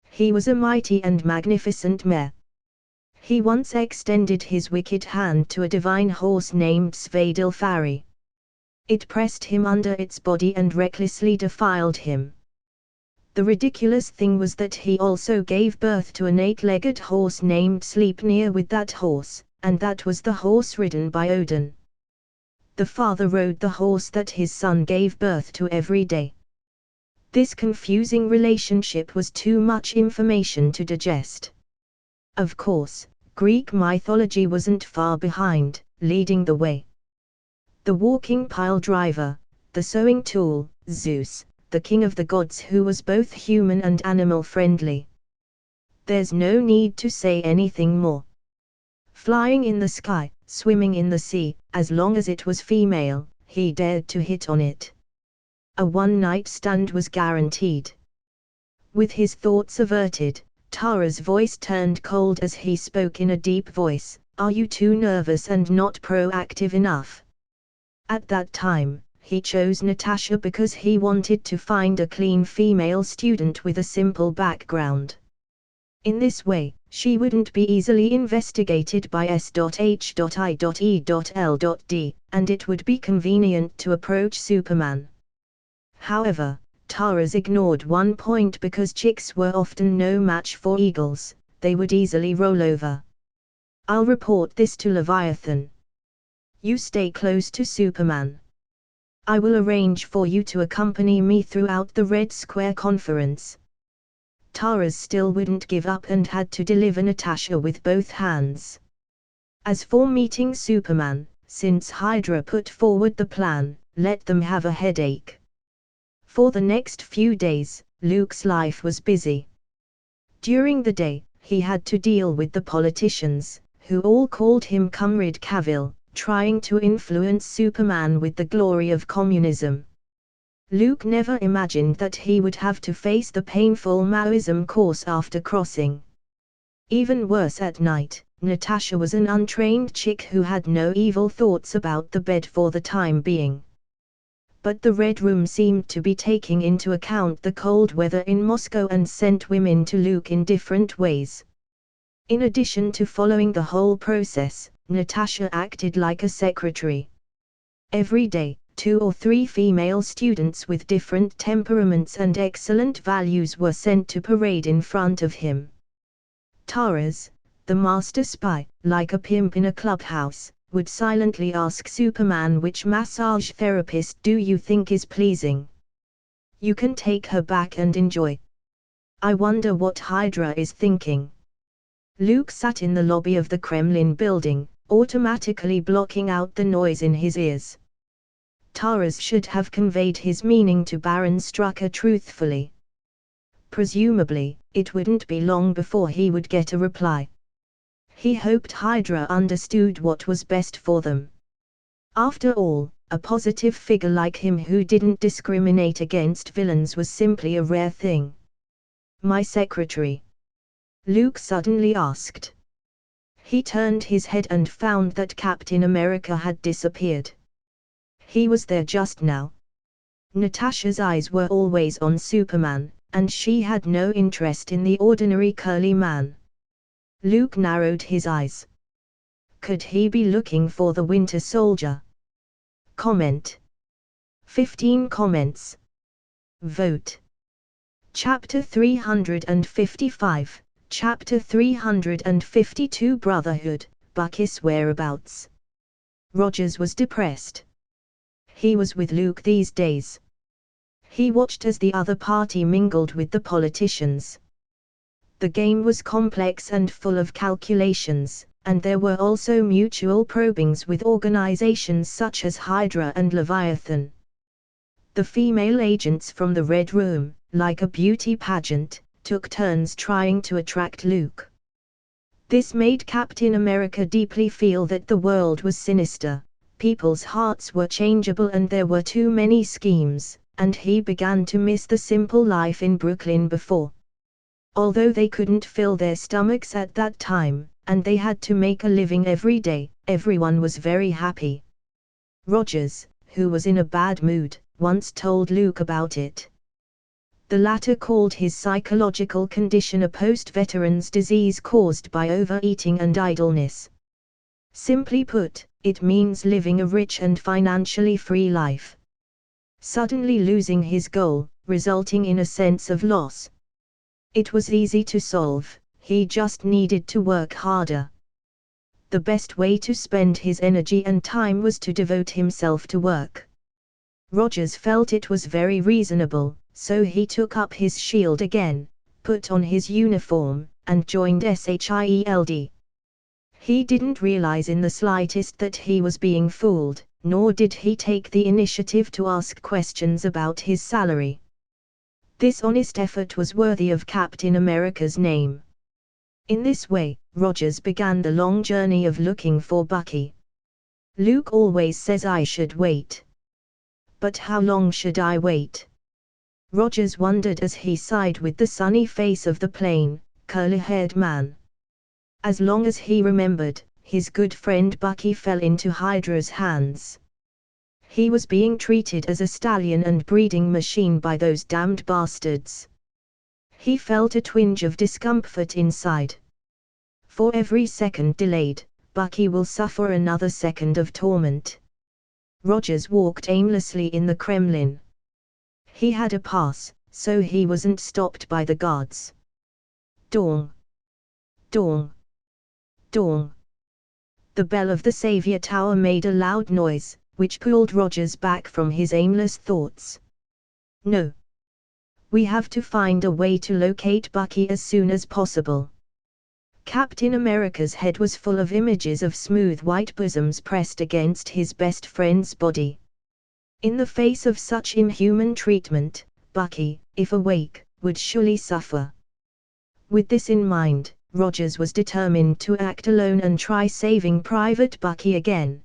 He was a mighty and magnificent mare. He once extended his wicked hand to a divine horse named Svadilfari. It pressed him under its body and recklessly defiled him. The ridiculous thing was that he also gave birth to an 8-legged horse named Sleipnir with that horse, and that was the horse ridden by Odin. The father rode the horse that his son gave birth to every day. This confusing relationship was too much information to digest. Of course, Greek mythology wasn't far behind, leading the way. The walking pile driver, the sewing tool, Zeus, the king of the gods who was both human and animal friendly. There's no need to say anything more. Flying in the sky, swimming in the sea, as long as it was female, he dared to hit on it. A one-night stand was guaranteed. With his thoughts averted, Tara's voice turned cold as he spoke in a deep voice, "Are you too nervous and not proactive enough?" At that time, he chose Natasha because he wanted to find a clean female student with a simple background. In this way, she wouldn't be easily investigated by S.H.I.E.L.D, and it would be convenient to approach Superman. However, Taras ignored one point because chicks were often no match for eagles, they would easily roll over. "I'll report this to Leviathan. You stay close to Superman. I will arrange for you to accompany me throughout the Red Square conference." Taras still wouldn't give up and had to deliver Natasha with both hands. As for meeting Superman, since Hydra put forward the plan, let them have a headache. For the next few days, Luke's life was busy. During the day, he had to deal with the politicians, who all called him Comrade Cavill, trying to influence Superman with the glory of communism. Luke never imagined that he would have to face the painful Maoism course after crossing. Even worse at night, Natasha was an untrained chick who had no evil thoughts about the bed for the time being. But the Red Room seemed to be taking into account the cold weather in Moscow and sent women to Luke in different ways. In addition to following the whole process, Natasha acted like a secretary. Every day, 2 or 3 female students with different temperaments and excellent values were sent to parade in front of him. Taras, the master spy, like a pimp in a clubhouse, would silently ask Superman, which massage therapist do you think is pleasing? You can take her back and enjoy. I wonder what Hydra is thinking. Luke sat in the lobby of the Kremlin building, automatically blocking out the noise in his ears. Taras should have conveyed his meaning to Baron Strucker truthfully. Presumably, it wouldn't be long before he would get a reply. He hoped Hydra understood what was best for them. After all, a positive figure like him who didn't discriminate against villains was simply a rare thing. My secretary? Luke suddenly asked. He turned his head and found that Captain America had disappeared. He was there just now. Natasha's eyes were always on Superman, and she had no interest in the ordinary curly man. Luke narrowed his eyes. Could he be looking for the Winter Soldier? Comment. 15 comments. Vote. Chapter 355, Chapter 352 Brotherhood, Bucky's whereabouts. Rogers was depressed. He was with Luke these days. He watched as the other party mingled with the politicians. The game was complex and full of calculations, and there were also mutual probings with organizations such as Hydra and Leviathan. The female agents from the Red Room, like a beauty pageant, took turns trying to attract Luke. This made Captain America deeply feel that the world was sinister, people's hearts were changeable and there were too many schemes, and he began to miss the simple life in Brooklyn before. Although they couldn't fill their stomachs at that time, and they had to make a living every day, everyone was very happy. Rogers, who was in a bad mood, once told Luke about it. The latter called his psychological condition a post-veteran's disease caused by overeating and idleness. Simply put, it means living a rich and financially free life. Suddenly losing his goal, resulting in a sense of loss. It was easy to solve, he just needed to work harder. The best way to spend his energy and time was to devote himself to work. Rogers felt it was very reasonable, so he took up his shield again, put on his uniform, and joined SHIELD. He didn't realize in the slightest that he was being fooled, nor did he take the initiative to ask questions about his salary. This honest effort was worthy of Captain America's name. In this way, Rogers began the long journey of looking for Bucky. Luke always says I should wait. But how long should I wait? Rogers wondered as he sighed with the sunny face of the plain, curly-haired man. As long as he remembered, his good friend Bucky fell into Hydra's hands. He was being treated as a stallion and breeding machine by those damned bastards. He felt a twinge of discomfort inside. For every second delayed, Bucky will suffer another second of torment. Rogers walked aimlessly in the Kremlin. He had a pass, so he wasn't stopped by the guards. Dong! Dong! Dong! The bell of the Savior Tower made a loud noise, which pulled Rogers back from his aimless thoughts. No. We have to find a way to locate Bucky as soon as possible. Captain America's head was full of images of smooth white bosoms pressed against his best friend's body. In the face of such inhuman treatment, Bucky, if awake, would surely suffer. With this in mind, Rogers was determined to act alone and try saving Private Bucky again.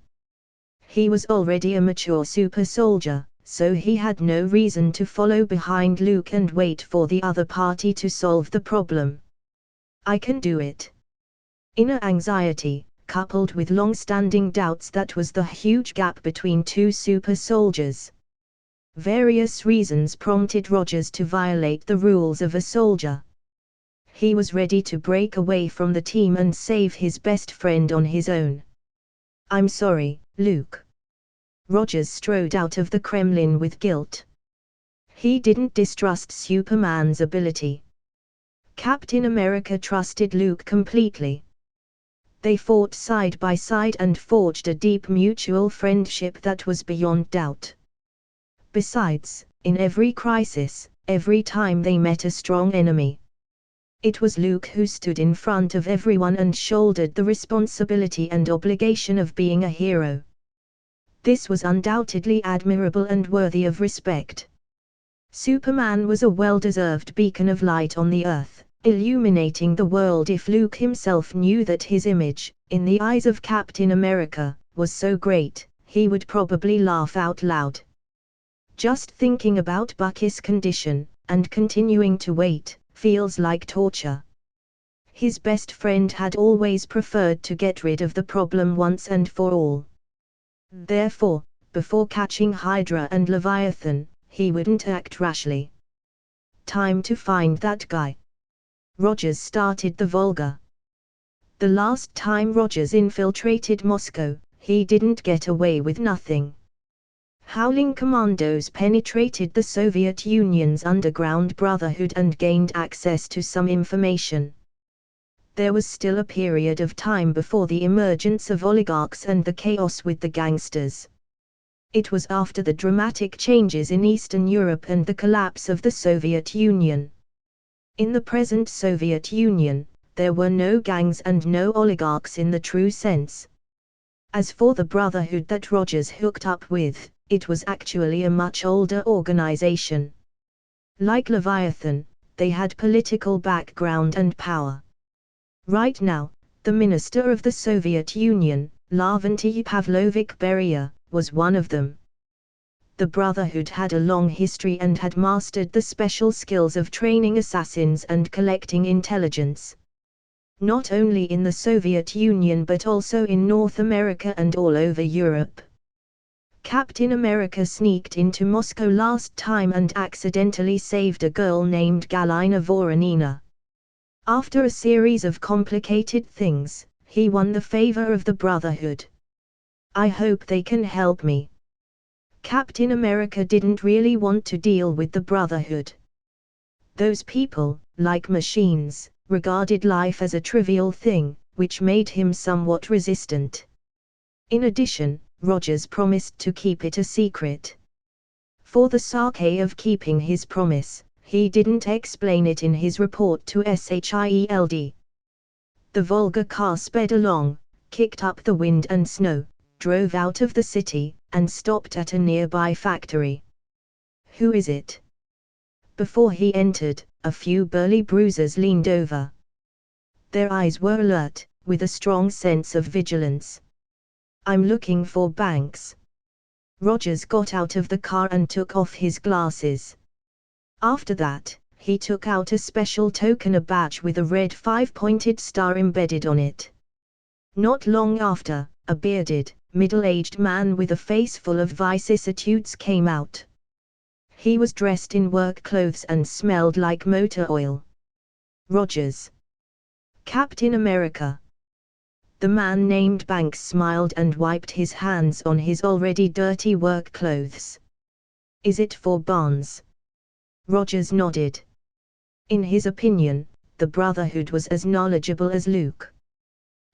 He was already a mature super soldier, so he had no reason to follow behind Luke and wait for the other party to solve the problem. I can do it. Inner anxiety, coupled with long-standing doubts that was the huge gap between two super soldiers. Various reasons prompted Rogers to violate the rules of a soldier. He was ready to break away from the team and save his best friend on his own. I'm sorry, Luke. Rogers strode out of the Kremlin with guilt. He didn't distrust Superman's ability. Captain America trusted Luke completely. They fought side by side and forged a deep mutual friendship that was beyond doubt. Besides, in every crisis, every time they met a strong enemy, it was Luke who stood in front of everyone and shouldered the responsibility and obligation of being a hero. This was undoubtedly admirable and worthy of respect. Superman was a well-deserved beacon of light on the Earth, illuminating the world. If Luke himself knew that his image, in the eyes of Captain America, was so great, he would probably laugh out loud. Just thinking about Bucky's condition, and continuing to wait, feels like torture. His best friend had always preferred to get rid of the problem once and for all. Therefore, before catching Hydra and Leviathan, he wouldn't act rashly. Time to find that guy. Rogers started the Volga. The last time Rogers infiltrated Moscow, he didn't get away with nothing. Howling commandos penetrated the Soviet Union's underground brotherhood and gained access to some information. There was still a period of time before the emergence of oligarchs and the chaos with the gangsters. It was after the dramatic changes in Eastern Europe and the collapse of the Soviet Union. In the present Soviet Union, there were no gangs and no oligarchs in the true sense. As for the brotherhood that Rogers hooked up with, it was actually a much older organization. Like Leviathan, they had political background and power. Right now, the minister of the Soviet Union, Lavrentiy Pavlovich Beria, was one of them. The Brotherhood had a long history and had mastered the special skills of training assassins and collecting intelligence. Not only in the Soviet Union but also in North America and all over Europe. Captain America sneaked into Moscow last time and accidentally saved a girl named Galina Voronina. After a series of complicated things, he won the favor of the Brotherhood. I hope they can help me. Captain America didn't really want to deal with the Brotherhood. Those people, like machines, regarded life as a trivial thing, which made him somewhat resistant. In addition, Rogers promised to keep it a secret. For the sake of keeping his promise, he didn't explain it in his report to SHIELD. The Volga car sped along, kicked up the wind and snow, drove out of the city, and stopped at a nearby factory. "Who is it?" Before he entered, a few burly bruisers leaned over. Their eyes were alert, with a strong sense of vigilance. "I'm looking for Banks." Rogers got out of the car and took off his glasses. After that, he took out a special token, a badge with a red 5-pointed star embedded on it. Not long after, a bearded, middle-aged man with a face full of vicissitudes came out. He was dressed in work clothes and smelled like motor oil. "Rogers." "Captain America." The man named Banks smiled and wiped his hands on his already dirty work clothes. "Is it for Barnes?" Rogers nodded. In his opinion, the Brotherhood was as knowledgeable as Luke.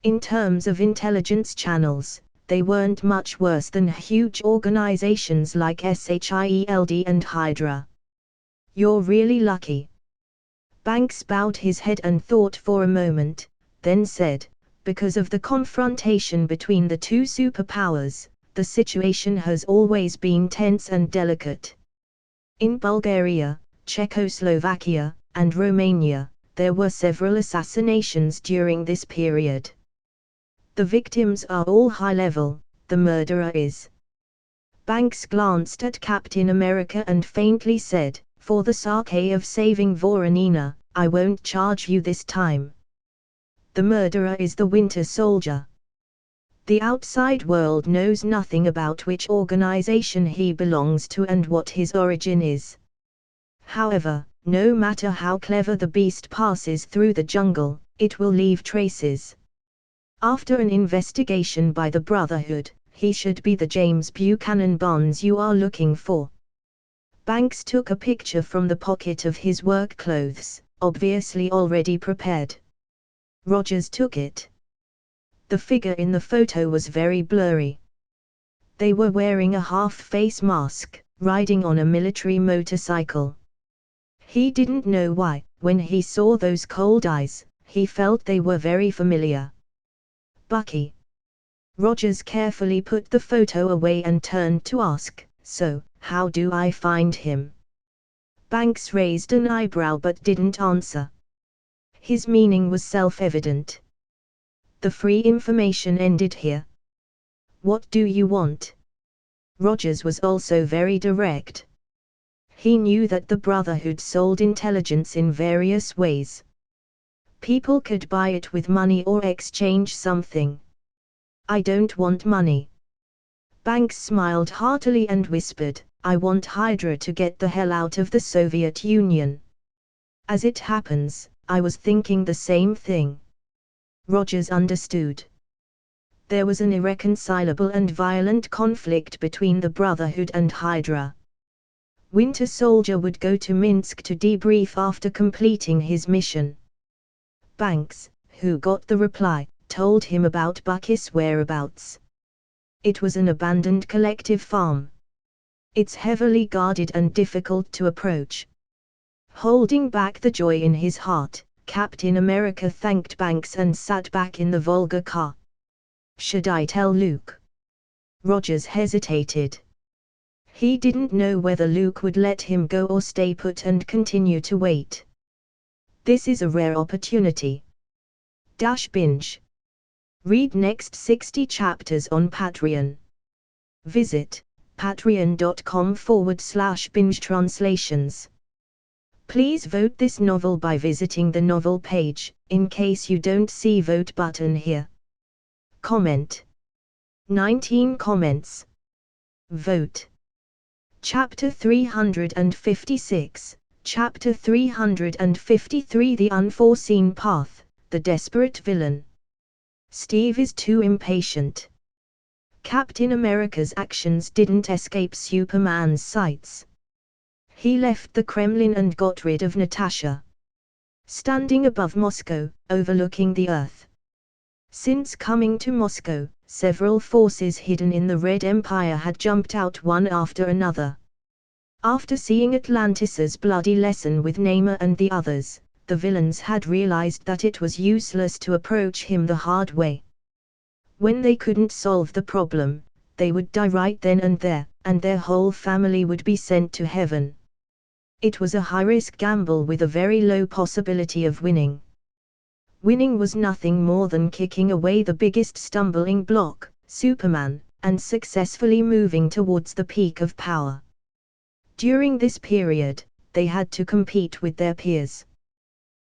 In terms of intelligence channels, they weren't much worse than huge organizations like SHIELD and Hydra. "You're really lucky." Banks bowed his head and thought for a moment, then said, "Because of the confrontation between the two superpowers, the situation has always been tense and delicate. In Bulgaria, Czechoslovakia, and Romania, there were several assassinations during this period. The victims are all high-level, the murderer is." Banks glanced at Captain America and faintly said, "For the sake of saving Voronina, I won't charge you this time. The murderer is the Winter Soldier. The outside world knows nothing about which organization he belongs to and what his origin is. However, no matter how clever the beast passes through the jungle, it will leave traces. After an investigation by the Brotherhood, he should be the James Buchanan Barnes you are looking for." Banks took a picture from the pocket of his work clothes, obviously already prepared. Rogers took it. The figure in the photo was very blurry. They were wearing a half-face mask, riding on a military motorcycle. He didn't know why, when he saw those cold eyes, he felt they were very familiar. Bucky. Rogers carefully put the photo away and turned to ask, "So, how do I find him?" Banks raised an eyebrow but didn't answer. His meaning was self-evident. The free information ended here. "What do you want?" Rogers was also very direct. He knew that the Brotherhood sold intelligence in various ways. People could buy it with money or exchange something. "I don't want money." Banks smiled heartily and whispered, "I want Hydra to get the hell out of the Soviet Union." "As it happens, I was thinking the same thing." Rogers understood. There was an irreconcilable and violent conflict between the Brotherhood and Hydra. Winter Soldier would go to Minsk to debrief after completing his mission. Banks, who got the reply, told him about Bucky's whereabouts. It was an abandoned collective farm. It's heavily guarded and difficult to approach. Holding back the joy in his heart, Captain America thanked Banks and sat back in the Volga car. "Should I tell Luke?" Rogers hesitated. He didn't know whether Luke would let him go or stay put and continue to wait. This is a rare opportunity. Binge. Read next 60 chapters on Patreon. Visit patreon.com/binge translations. Please vote this novel by visiting the novel page, in case you don't see vote button here. Comment. 19 comments. Vote. Chapter 356, Chapter 353 The Unforeseen Path, The Desperate Villain. Steve is too impatient. Captain America's actions didn't escape Superman's sights. He left the Kremlin and got rid of Natasha. Standing above Moscow, overlooking the Earth. Since coming to Moscow, several forces hidden in the Red Empire had jumped out one after another. After seeing Atlantis' bloody lesson with Namor and the others, the villains had realized that it was useless to approach him the hard way. When they couldn't solve the problem, they would die right then and there, and their whole family would be sent to heaven. It was a high-risk gamble with a very low possibility of winning. Winning was nothing more than kicking away the biggest stumbling block, Superman, and successfully moving towards the peak of power. During this period, they had to compete with their peers.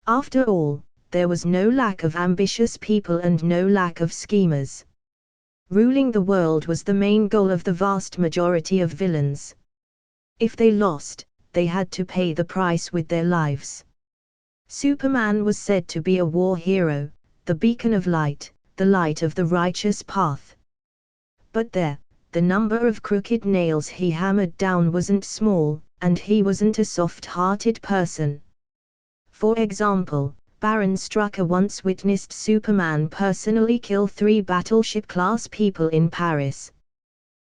After all, there was no lack of ambitious people and no lack of schemers. Ruling the world was the main goal of the vast majority of villains. If they lost, they had to pay the price with their lives. Superman was said to be a war hero, the beacon of light, the light of the righteous path. But the number of crooked nails he hammered down wasn't small, and he wasn't a soft-hearted person. For example, Baron Strucker once witnessed Superman personally kill 3 battleship-class people in Paris.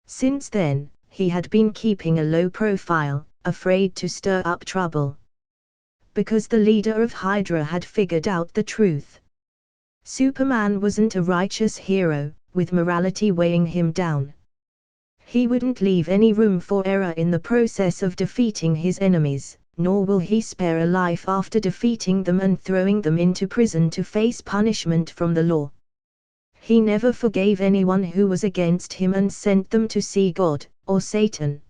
Since then, he had been keeping a low profile, afraid to stir up trouble. Because the leader of Hydra had figured out the truth. Superman wasn't a righteous hero, with morality weighing him down. He wouldn't leave any room for error in the process of defeating his enemies, nor will he spare a life after defeating them and throwing them into prison to face punishment from the law. He never forgave anyone who was against him and sent them to see God, or Satan.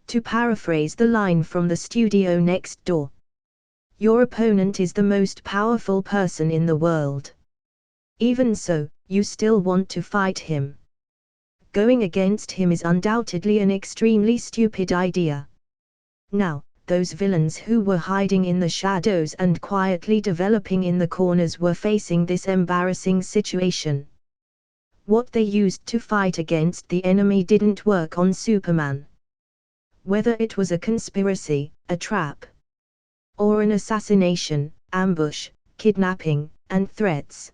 To paraphrase the line from the studio next door. Your opponent is the most powerful person in the world. Even so, you still want to fight him. Going against him is undoubtedly an extremely stupid idea. Now, those villains who were hiding in the shadows and quietly developing in the corners were facing this embarrassing situation. What they used to fight against the enemy didn't work on Superman. Whether it was a conspiracy, a trap, or an assassination, ambush, kidnapping, and threats.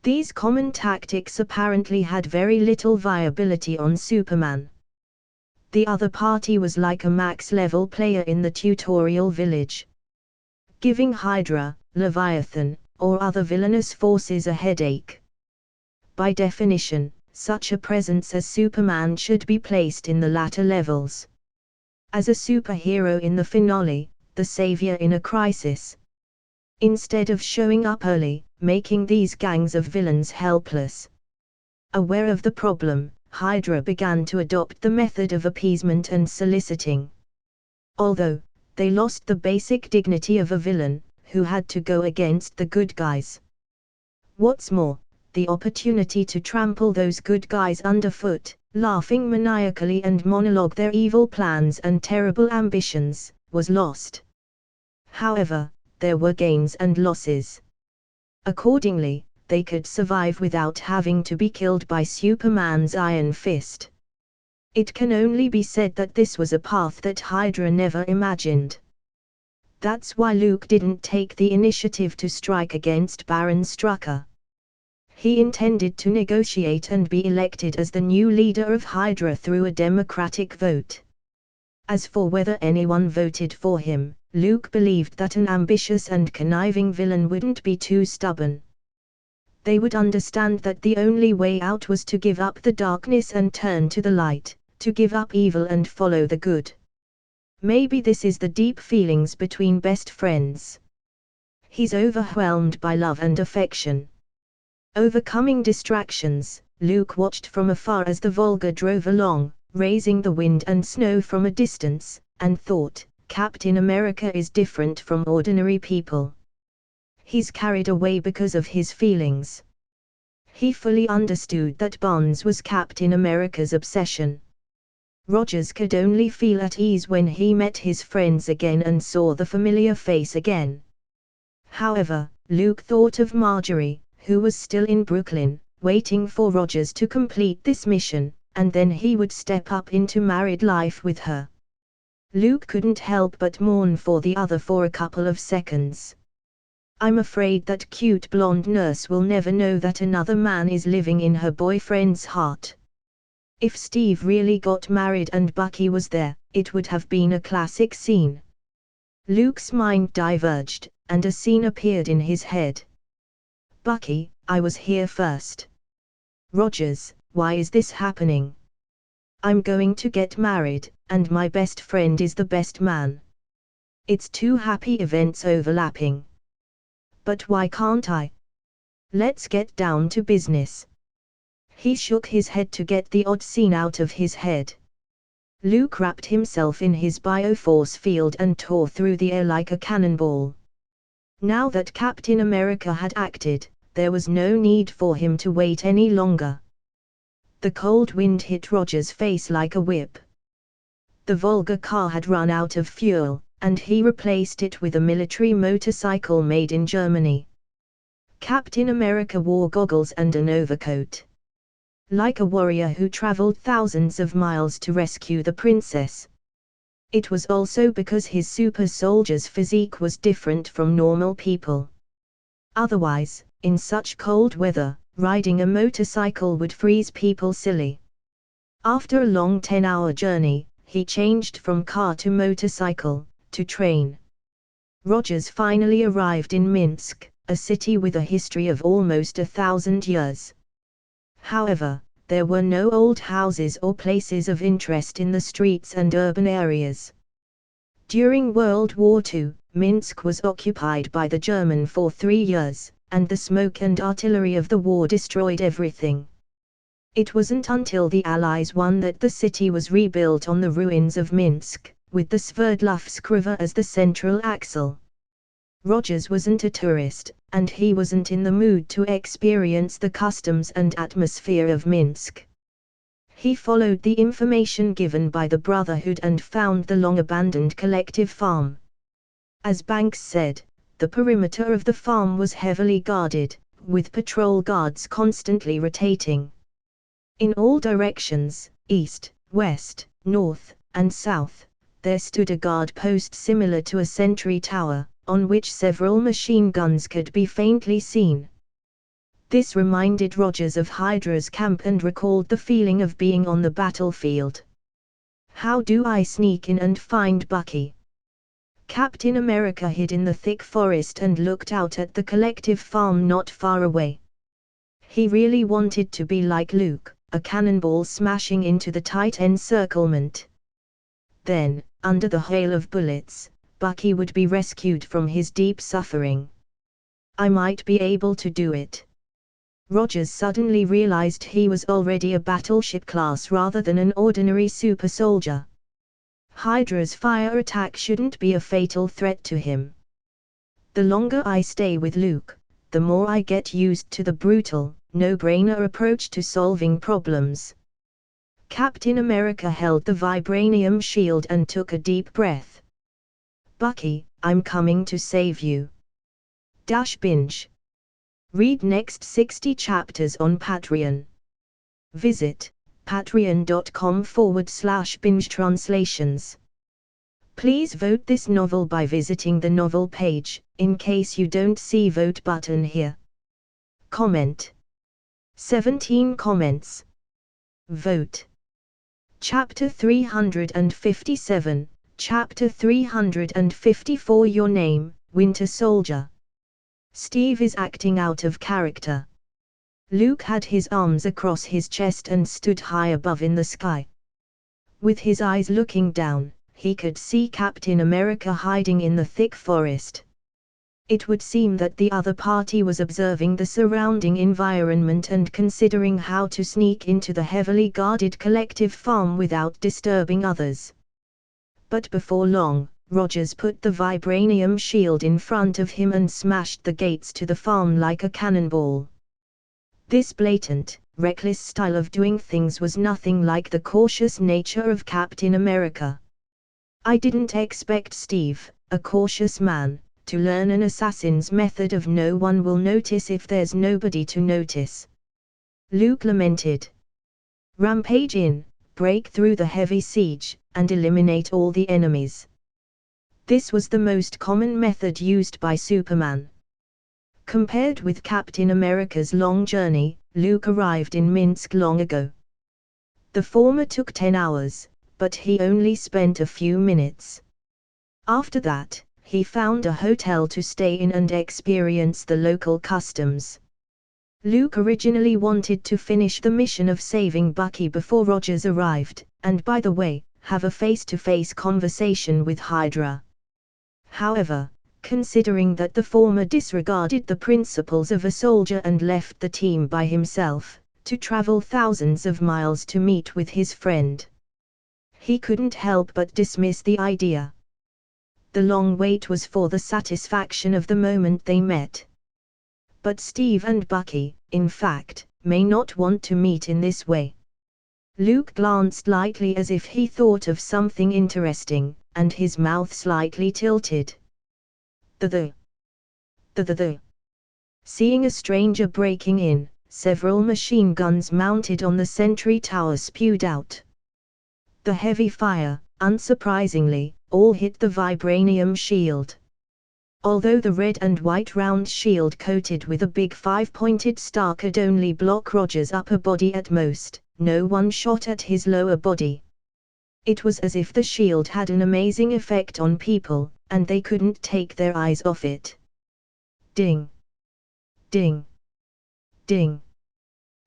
These common tactics apparently had very little viability on Superman. The other party was like a max-level player in the tutorial village, giving Hydra, Leviathan, or other villainous forces a headache. By definition, such a presence as Superman should be placed in the latter levels. As a superhero in the finale, the savior in a crisis. Instead of showing up early, making these gangs of villains helpless. Aware of the problem, Hydra began to adopt the method of appeasement and soliciting. Although, they lost the basic dignity of a villain, who had to go against the good guys. What's more, the opportunity to trample those good guys underfoot, laughing maniacally and monologue their evil plans and terrible ambitions, was lost. However, there were gains and losses. Accordingly, they could survive without having to be killed by Superman's iron fist. It can only be said that this was a path that Hydra never imagined. That's why Luke didn't take the initiative to strike against Baron Strucker. He intended to negotiate and be elected as the new leader of Hydra through a democratic vote. As for whether anyone voted for him, Luke believed that an ambitious and conniving villain wouldn't be too stubborn. They would understand that the only way out was to give up the darkness and turn to the light, to give up evil and follow the good. Maybe this is the deep feelings between best friends. He's overwhelmed by love and affection. Overcoming distractions, Luke watched from afar as the Volga drove along, raising the wind and snow from a distance, and thought, Captain America is different from ordinary people. He's carried away because of his feelings. He fully understood that Bonds was Captain America's obsession. Rogers could only feel at ease when he met his friends again and saw the familiar face again. However, Luke thought of Marjorie, who was still in Brooklyn, waiting for Rogers to complete this mission, and then he would step up into married life with her. Luke couldn't help but mourn for the other for a couple of seconds. I'm afraid that cute blonde nurse will never know that another man is living in her boyfriend's heart. If Steve really got married and Bucky was there, it would have been a classic scene. Luke's mind diverged, and a scene appeared in his head. Bucky, I was here first. Rogers, why is this happening? I'm going to get married, and my best friend is the best man. It's two happy events overlapping. But why can't I? Let's get down to business. He shook his head to get the odd scene out of his head. Luke wrapped himself in his bioforce field and tore through the air like a cannonball. Now that Captain America had acted, there was no need for him to wait any longer. The cold wind hit Rogers' face like a whip. The Volga car had run out of fuel, and he replaced it with a military motorcycle made in Germany. Captain America wore goggles and an overcoat. Like a warrior who traveled thousands of miles to rescue the princess. It was also because his super soldier's physique was different from normal people. Otherwise, in such cold weather, riding a motorcycle would freeze people silly. After a long 10-hour journey, he changed from car to motorcycle, to train. Rogers finally arrived in Minsk, a city with a history of almost 1,000 years. However, there were no old houses or places of interest in the streets and urban areas. During World War II, Minsk was occupied by the Germans for 3 years, and the smoke and artillery of the war destroyed everything. It wasn't until the Allies won that the city was rebuilt on the ruins of Minsk, with the Sverdlovsk River as the central axle. Rogers wasn't a tourist, and he wasn't in the mood to experience the customs and atmosphere of Minsk. He followed the information given by the Brotherhood and found the long-abandoned collective farm. As Banks said, the perimeter of the farm was heavily guarded, with patrol guards constantly rotating. In all directions, east, west, north, and south, there stood a guard post similar to a sentry tower, on which several machine guns could be faintly seen. This reminded Rogers of Hydra's camp and recalled the feeling of being on the battlefield. How do I sneak in and find Bucky? Captain America hid in the thick forest and looked out at the collective farm not far away. He really wanted to be like Luke, a cannonball smashing into the tight encirclement. Then, under the hail of bullets, Bucky would be rescued from his deep suffering. I might be able to do it. Rogers suddenly realized he was already a battleship class rather than an ordinary super soldier. Hydra's fire attack shouldn't be a fatal threat to him. The longer I stay with Luke, the more I get used to the brutal, no-brainer approach to solving problems. Captain America held the vibranium shield and took a deep breath. Bucky, I'm coming to save you. Binge. Read next 60 chapters on Patreon. Visit patreon.com/binge translations. Please vote this novel by visiting the novel page, in case you don't see vote button here. Comment. 17 comments. Vote. Chapter 357, Chapter 354 Your Name, Winter Soldier. Steve is acting out of character. Luke had his arms across his chest and stood high above in the sky. With his eyes looking down, he could see Captain America hiding in the thick forest. It would seem that the other party was observing the surrounding environment and considering how to sneak into the heavily guarded collective farm without disturbing others. But before long, Rogers put the vibranium shield in front of him and smashed the gates to the farm like a cannonball. This blatant, reckless style of doing things was nothing like the cautious nature of Captain America. I didn't expect Steve, a cautious man, to learn an assassin's method of no one will notice if there's nobody to notice. Luke lamented. Rampage in, break through the heavy siege, and eliminate all the enemies. This was the most common method used by Superman. Compared with Captain America's long journey, Luke arrived in Minsk long ago. The former took 10 hours, but he only spent a few minutes. After that, he found a hotel to stay in and experience the local customs. Luke originally wanted to finish the mission of saving Bucky before Rogers arrived, and by the way, have a face-to-face conversation with Hydra. However, considering that the former disregarded the principles of a soldier and left the team by himself, to travel thousands of miles to meet with his friend, he couldn't help but dismiss the idea. The long wait was for the satisfaction of the moment they met. But Steve and Bucky, in fact, may not want to meet in this way. Luke glanced lightly as if he thought of something interesting, and his mouth slightly tilted. Seeing a stranger breaking in, several machine guns mounted on the sentry tower spewed out. The heavy fire, unsurprisingly, all hit the vibranium shield. Although the red and white round shield coated with a big 5-pointed star could only block Rogers' upper body at most, no one shot at his lower body. It was as if the shield had an amazing effect on people, and they couldn't take their eyes off it. Ding! Ding! Ding!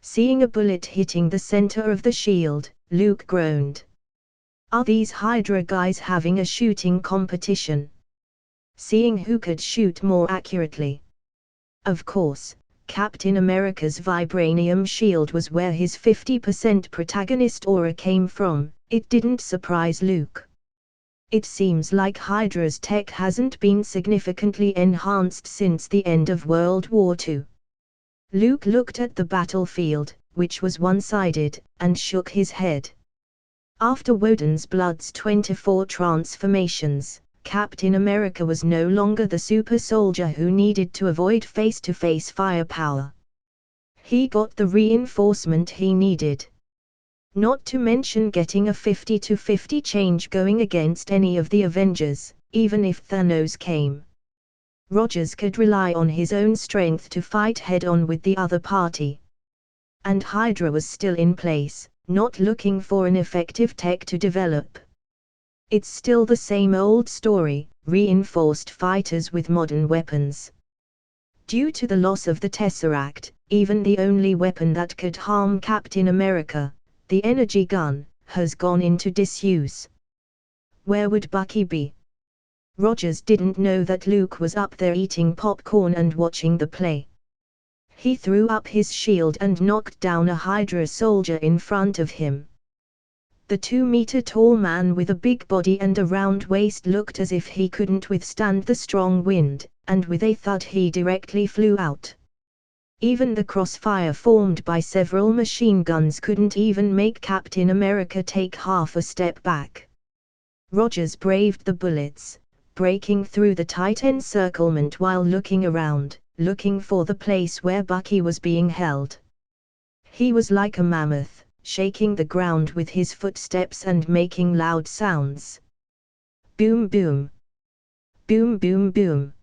Seeing a bullet hitting the center of the shield, Luke groaned. Are these Hydra guys having a shooting competition? Seeing who could shoot more accurately? Of course, Captain America's vibranium shield was where his 50% protagonist aura came from. It didn't surprise Luke. It seems like Hydra's tech hasn't been significantly enhanced since the end of World War II. Luke looked at the battlefield, which was one-sided, and shook his head. After Woden's Blood's 24 transformations, Captain America was no longer the super soldier who needed to avoid face-to-face firepower. He got the reinforcement he needed. Not to mention getting a 50-50 change going against any of the Avengers, even if Thanos came. Rogers could rely on his own strength to fight head-on with the other party. And Hydra was still in place, not looking for an effective tech to develop. It's still the same old story, reinforced fighters with modern weapons. Due to the loss of the Tesseract, even the only weapon that could harm Captain America, the energy gun, has gone into disuse. Where would Bucky be? Rogers didn't know that Luke was up there eating popcorn and watching the play. He threw up his shield and knocked down a Hydra soldier in front of him. The 2-meter-tall man with a big body and a round waist looked as if he couldn't withstand the strong wind, and with a thud he directly flew out. Even the crossfire formed by several machine guns couldn't even make Captain America take half a step back. Rogers braved the bullets, breaking through the tight encirclement while looking around, looking for the place where Bucky was being held. He was like a mammoth, shaking the ground with his footsteps and making loud sounds. Boom boom. Boom boom boom.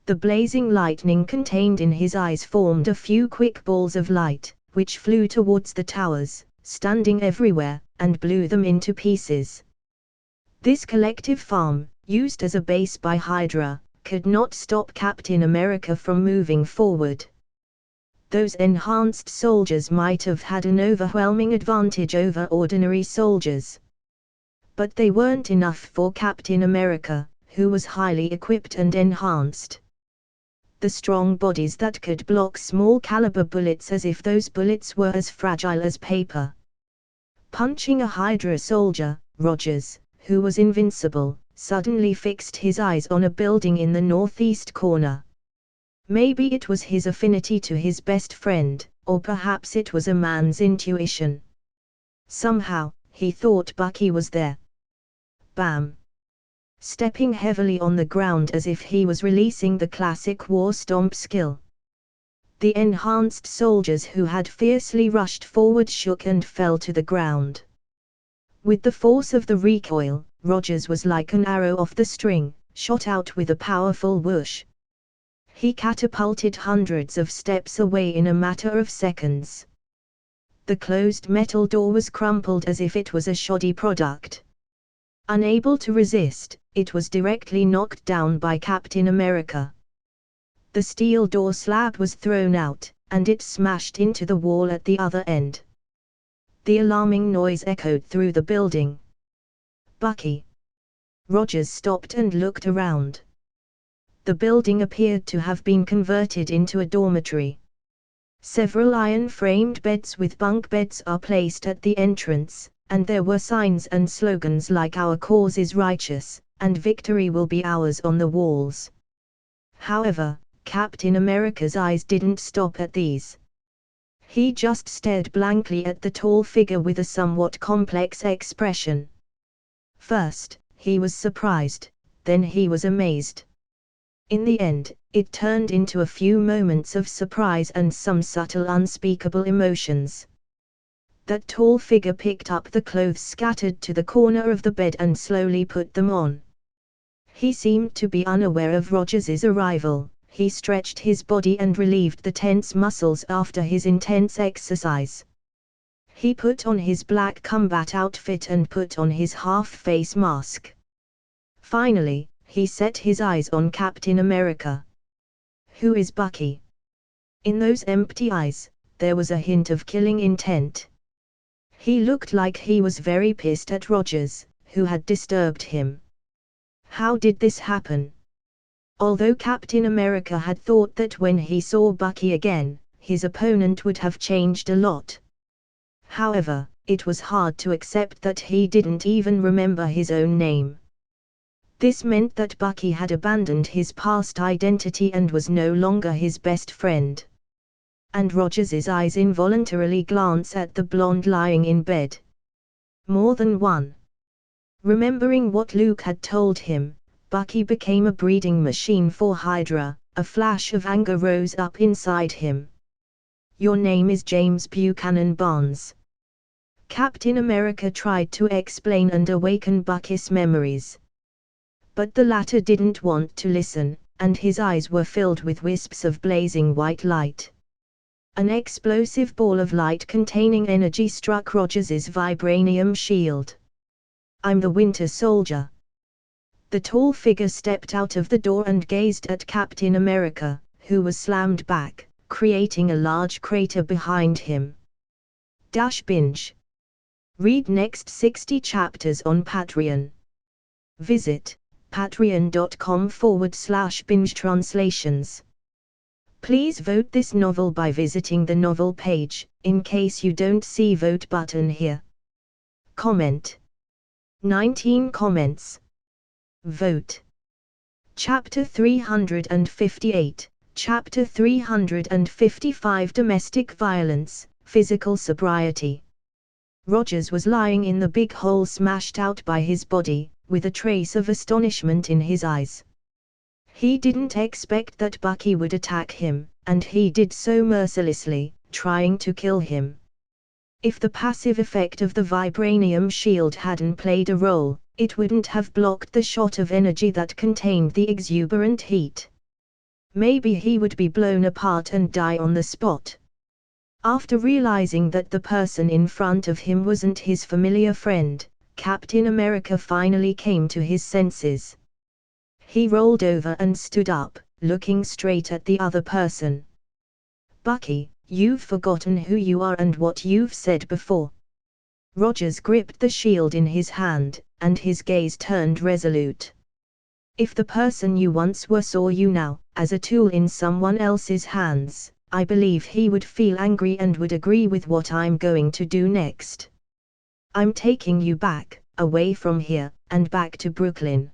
The blazing lightning contained in his eyes formed a few quick balls of light, which flew towards the towers, standing everywhere, and blew them into pieces. This collective farm, used as a base by Hydra, could not stop Captain America from moving forward. Those enhanced soldiers might have had an overwhelming advantage over ordinary soldiers. But they weren't enough for Captain America, who was highly equipped and enhanced. The strong bodies that could block small caliber bullets as if those bullets were as fragile as paper. Punching a Hydra soldier, Rogers, who was invincible, suddenly fixed his eyes on a building in the northeast corner. Maybe it was his affinity to his best friend, or perhaps it was a man's intuition. Somehow, he thought Bucky was there. Bam! Stepping heavily on the ground as if he was releasing the classic war stomp skill. The enhanced soldiers who had fiercely rushed forward shook and fell to the ground. With the force of the recoil, Rogers was like an arrow off the string, shot out with a powerful whoosh. He catapulted hundreds of steps away in a matter of seconds. The closed metal door was crumpled as if it was a shoddy product. Unable to resist, it was directly knocked down by Captain America. The steel door slab was thrown out, and it smashed into the wall at the other end. The alarming noise echoed through the building. Bucky. Rogers stopped and looked around. The building appeared to have been converted into a dormitory. Several iron-framed beds with bunk beds are placed at the entrance, and there were signs and slogans like "Our cause is righteous," and "Victory will be ours" on the walls. However, Captain America's eyes didn't stop at these. He just stared blankly at the tall figure with a somewhat complex expression. First, he was surprised, then he was amazed. In the end, it turned into a few moments of surprise and some subtle unspeakable emotions. That tall figure picked up the clothes scattered to the corner of the bed and slowly put them on. He seemed to be unaware of Rogers's arrival. He stretched his body and relieved the tense muscles after his intense exercise. He put on his black combat outfit and put on his half-face mask. Finally, he set his eyes on Captain America. Who is Bucky? In those empty eyes, there was a hint of killing intent. He looked like he was very pissed at Rogers, who had disturbed him. How did this happen? Although Captain America had thought that when he saw Bucky again, his opponent would have changed a lot. However, it was hard to accept that he didn't even remember his own name. This meant that Bucky had abandoned his past identity and was no longer his best friend. And Rogers's eyes involuntarily glanced at the blonde lying in bed. More than one. Remembering what Luke had told him, Bucky became a breeding machine for Hydra. A flash of anger rose up inside him. Your name is James Buchanan Barnes. Captain America tried to explain and awaken Bucky's memories. But the latter didn't want to listen, and his eyes were filled with wisps of blazing white light. An explosive ball of light containing energy struck Rogers's vibranium shield. "I'm the Winter Soldier." The tall figure stepped out of the door and gazed at Captain America, who was slammed back, creating a large crater behind him. Binge. Read next 60 chapters on Patreon. Visit patreon.com/binge translations. Please vote this novel by visiting the novel page, in case you don't see vote button here. Comment. 19 comments. Vote. Chapter 358, Chapter 355 Domestic Violence, Physical Sobriety. Rogers was lying in the big hole smashed out by his body, with a trace of astonishment in his eyes. He didn't expect that Bucky would attack him, and he did so mercilessly, trying to kill him. If the passive effect of the vibranium shield hadn't played a role, it wouldn't have blocked the shot of energy that contained the exuberant heat. Maybe he would be blown apart and die on the spot. After realizing that the person in front of him wasn't his familiar friend, Captain America finally came to his senses. He rolled over and stood up, looking straight at the other person. "Bucky, you've forgotten who you are and what you've said before." Rogers gripped the shield in his hand, and his gaze turned resolute. "If the person you once were saw you now, as a tool in someone else's hands, I believe he would feel angry and would agree with what I'm going to do next. I'm taking you back, away from here, and back to Brooklyn.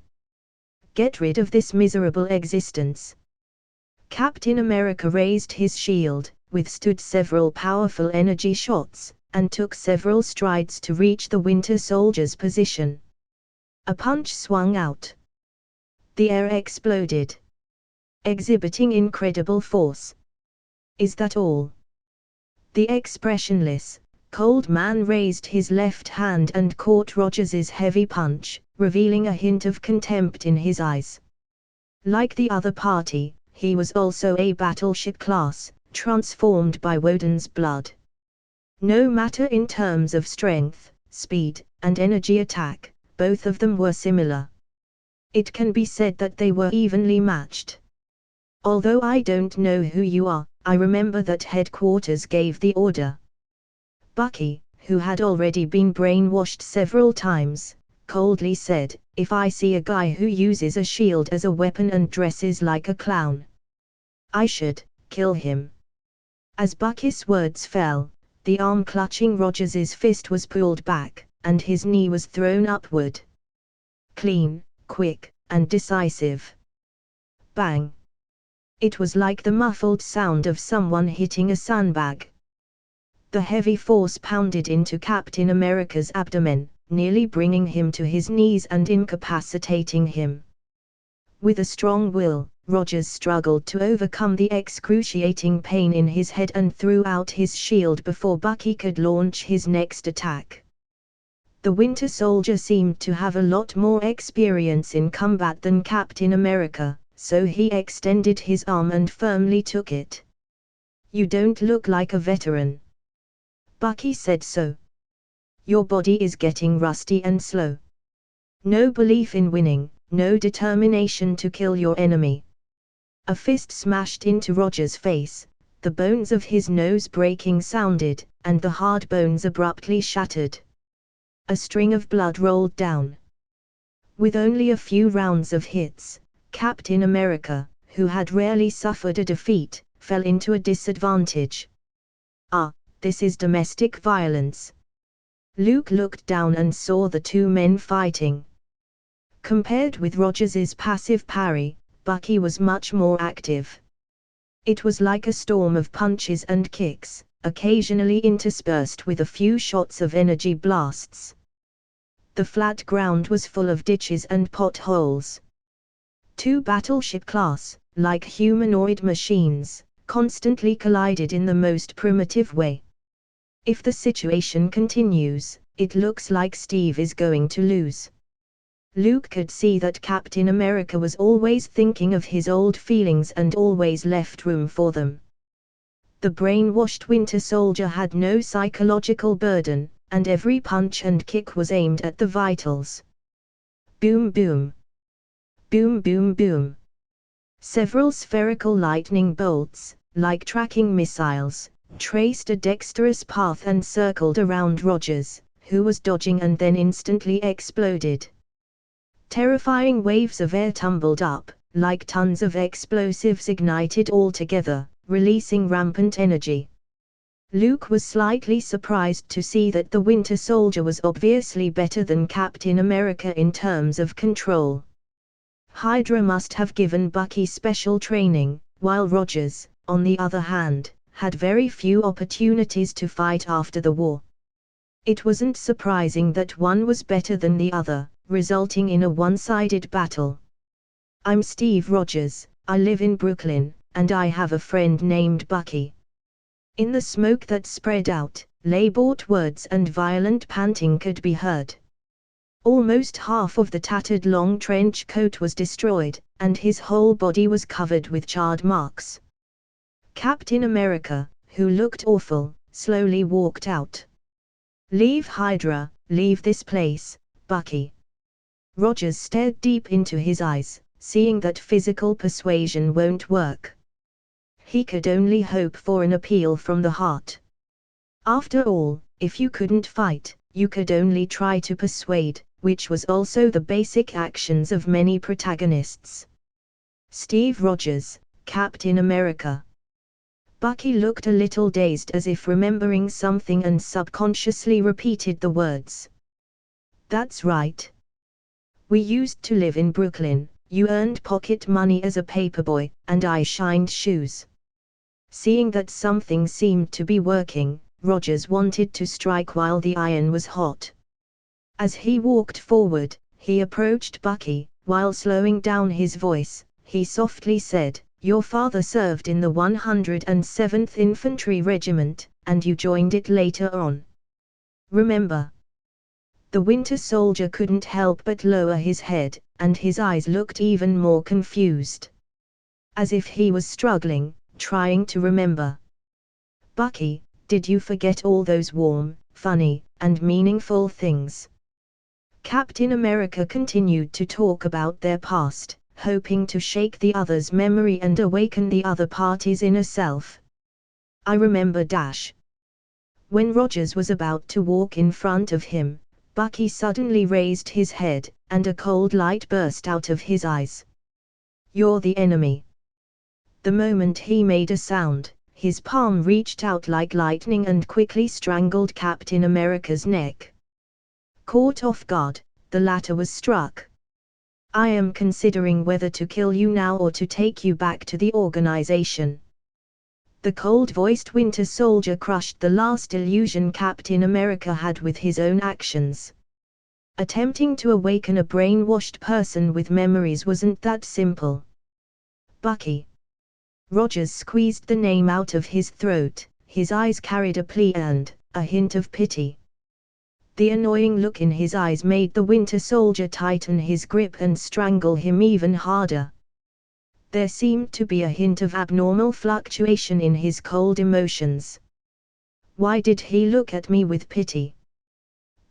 Get rid of this miserable existence." Captain America raised his shield, withstood several powerful energy shots, and took several strides to reach the Winter Soldier's position. A punch swung out. The air exploded, exhibiting incredible force. "Is that all?" The expressionless, cold man raised his left hand and caught Rogers's heavy punch, revealing a hint of contempt in his eyes. Like the other party, he was also a battleship class, transformed by Woden's blood. No matter in terms of strength, speed, and energy attack, both of them were similar. It can be said that they were evenly matched. "Although I don't know who you are, I remember that headquarters gave the order." Bucky, who had already been brainwashed several times, coldly said, "If I see a guy who uses a shield as a weapon and dresses like a clown, I should kill him." As Bucky's words fell, the arm clutching Rogers's fist was pulled back, and his knee was thrown upward. Clean, quick, and decisive. Bang! It was like the muffled sound of someone hitting a sandbag. The heavy force pounded into Captain America's abdomen, nearly bringing him to his knees and incapacitating him. With a strong will, Rogers struggled to overcome the excruciating pain in his head and threw out his shield before Bucky could launch his next attack. The Winter Soldier seemed to have a lot more experience in combat than Captain America, so he extended his arm and firmly took it. "You don't look like a veteran." Bucky said so. "Your body is getting rusty and slow. No belief in winning, no determination to kill your enemy." A fist smashed into Rogers' face, the bones of his nose breaking sounded, and the hard bones abruptly shattered. A string of blood rolled down. With only a few rounds of hits, Captain America, who had rarely suffered a defeat, fell into a disadvantage. "Ah, this is domestic violence." Luke looked down and saw the two men fighting. Compared with Rogers's passive parry, Bucky was much more active. It was like a storm of punches and kicks, occasionally interspersed with a few shots of energy blasts. The flat ground was full of ditches and potholes. Two battleship class, like humanoid machines, constantly collided in the most primitive way. If the situation continues, it looks like Steve is going to lose. Luke could see that Captain America was always thinking of his old feelings and always left room for them. The brainwashed Winter Soldier had no psychological burden, and every punch and kick was aimed at the vitals. Boom boom. Boom boom boom. Several spherical lightning bolts, like tracking missiles, traced a dexterous path and circled around Rogers, who was dodging and then instantly exploded. Terrifying waves of air tumbled up, like tons of explosives ignited all together, releasing rampant energy. Luke was slightly surprised to see that the Winter Soldier was obviously better than Captain America in terms of control. Hydra must have given Bucky special training, while Rogers, on the other hand, had very few opportunities to fight after the war. It wasn't surprising that one was better than the other, resulting in a one-sided battle. I'm Steve Rogers, I live in Brooklyn, and I have a friend named Bucky. In the smoke that spread out, laboured words and violent panting could be heard. Almost half of the tattered long trench coat was destroyed, and his whole body was covered with charred marks. Captain America, who looked awful, slowly walked out. Leave Hydra, leave this place, Bucky. Rogers stared deep into his eyes, seeing that physical persuasion won't work. He could only hope for an appeal from the heart. After all, if you couldn't fight, you could only try to persuade, which was also the basic actions of many protagonists. Steve Rogers, Captain America. Bucky looked a little dazed, as if remembering something, and subconsciously repeated the words. That's right. We used to live in Brooklyn, you earned pocket money as a paperboy, and I shined shoes. Seeing that something seemed to be working, Rogers wanted to strike while the iron was hot. As he walked forward, he approached Bucky, while slowing down his voice, he softly said, "Your father served in the 107th Infantry Regiment, and you joined it later on. Remember?" The Winter Soldier couldn't help but lower his head, and his eyes looked even more confused. As if he was struggling, trying to remember. "Bucky, did you forget all those warm, funny, and meaningful things?" Captain America continued to talk about their past, hoping to shake the other's memory and awaken the other party's inner self. "I remember dash." When Rogers was about to walk in front of him, Bucky suddenly raised his head, and a cold light burst out of his eyes. "You're the enemy." The moment he made a sound, his palm reached out like lightning and quickly strangled Captain America's neck. Caught off guard, the latter was struck. "I am considering whether to kill you now or to take you back to the organization." The cold-voiced Winter Soldier crushed the last illusion Captain America had with his own actions. Attempting to awaken a brainwashed person with memories wasn't that simple. "Bucky." Rogers squeezed the name out of his throat, his eyes carried a plea and a hint of pity. The annoying look in his eyes made the Winter Soldier tighten his grip and strangle him even harder. There seemed to be a hint of abnormal fluctuation in his cold emotions. Why did he look at me with pity?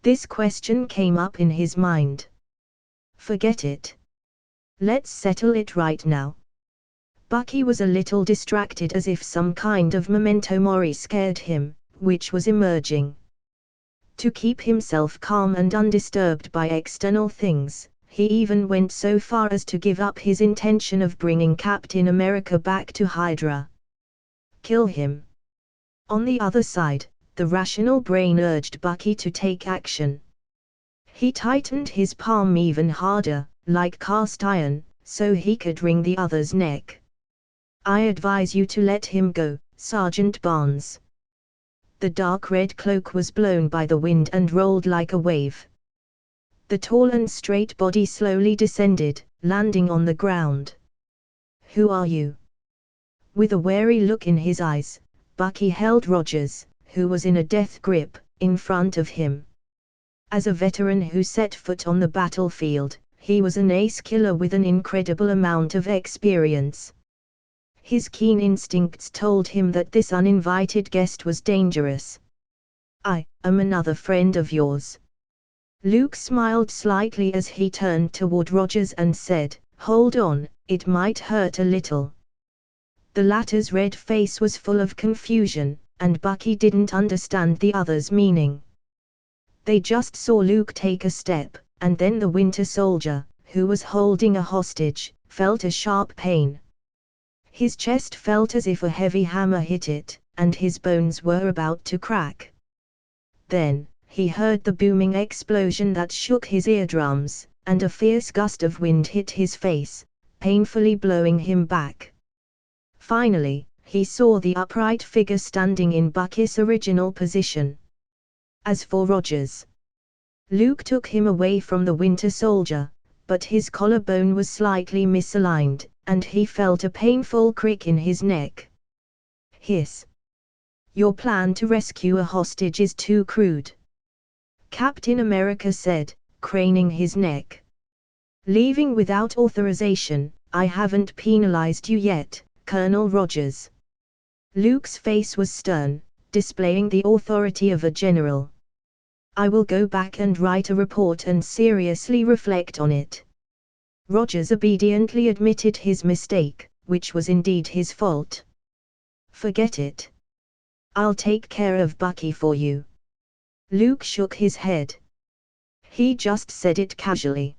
This question came up in his mind. Forget it. Let's settle it right now. Bucky was a little distracted, as if some kind of memento mori scared him, which was emerging. To keep himself calm and undisturbed by external things, he even went so far as to give up his intention of bringing Captain America back to Hydra. Kill him. On the other side, the rational brain urged Bucky to take action. He tightened his palm even harder, like cast iron, so he could wring the other's neck. "I advise you to let him go, Sergeant Barnes." The dark red cloak was blown by the wind and rolled like a wave. The tall and straight body slowly descended, landing on the ground. "Who are you?" With a wary look in his eyes, Bucky held Rogers, who was in a death grip, in front of him. As a veteran who set foot on the battlefield, he was an ace killer with an incredible amount of experience. His keen instincts told him that this uninvited guest was dangerous. "I am another friend of yours." Luke smiled slightly as he turned toward Rogers and said, "Hold on, it might hurt a little." The latter's red face was full of confusion, and Bucky didn't understand the other's meaning. They just saw Luke take a step, and then the Winter Soldier, who was holding a hostage, felt a sharp pain. His chest felt as if a heavy hammer hit it, and his bones were about to crack. Then, he heard the booming explosion that shook his eardrums, and a fierce gust of wind hit his face, painfully blowing him back. Finally, he saw the upright figure standing in Bucky's original position. As for Rogers, Luke took him away from the Winter Soldier, but his collarbone was slightly misaligned, and he felt a painful crick in his neck. Hiss. "Your plan to rescue a hostage is too crude," Captain America said, craning his neck. "Leaving without authorization, I haven't penalized you yet, Colonel Rogers." Luke's face was stern, displaying the authority of a general. "I will go back and write a report and seriously reflect on it." Rogers obediently admitted his mistake, which was indeed his fault. "Forget it. I'll take care of Bucky for you." Luke shook his head. He just said it casually.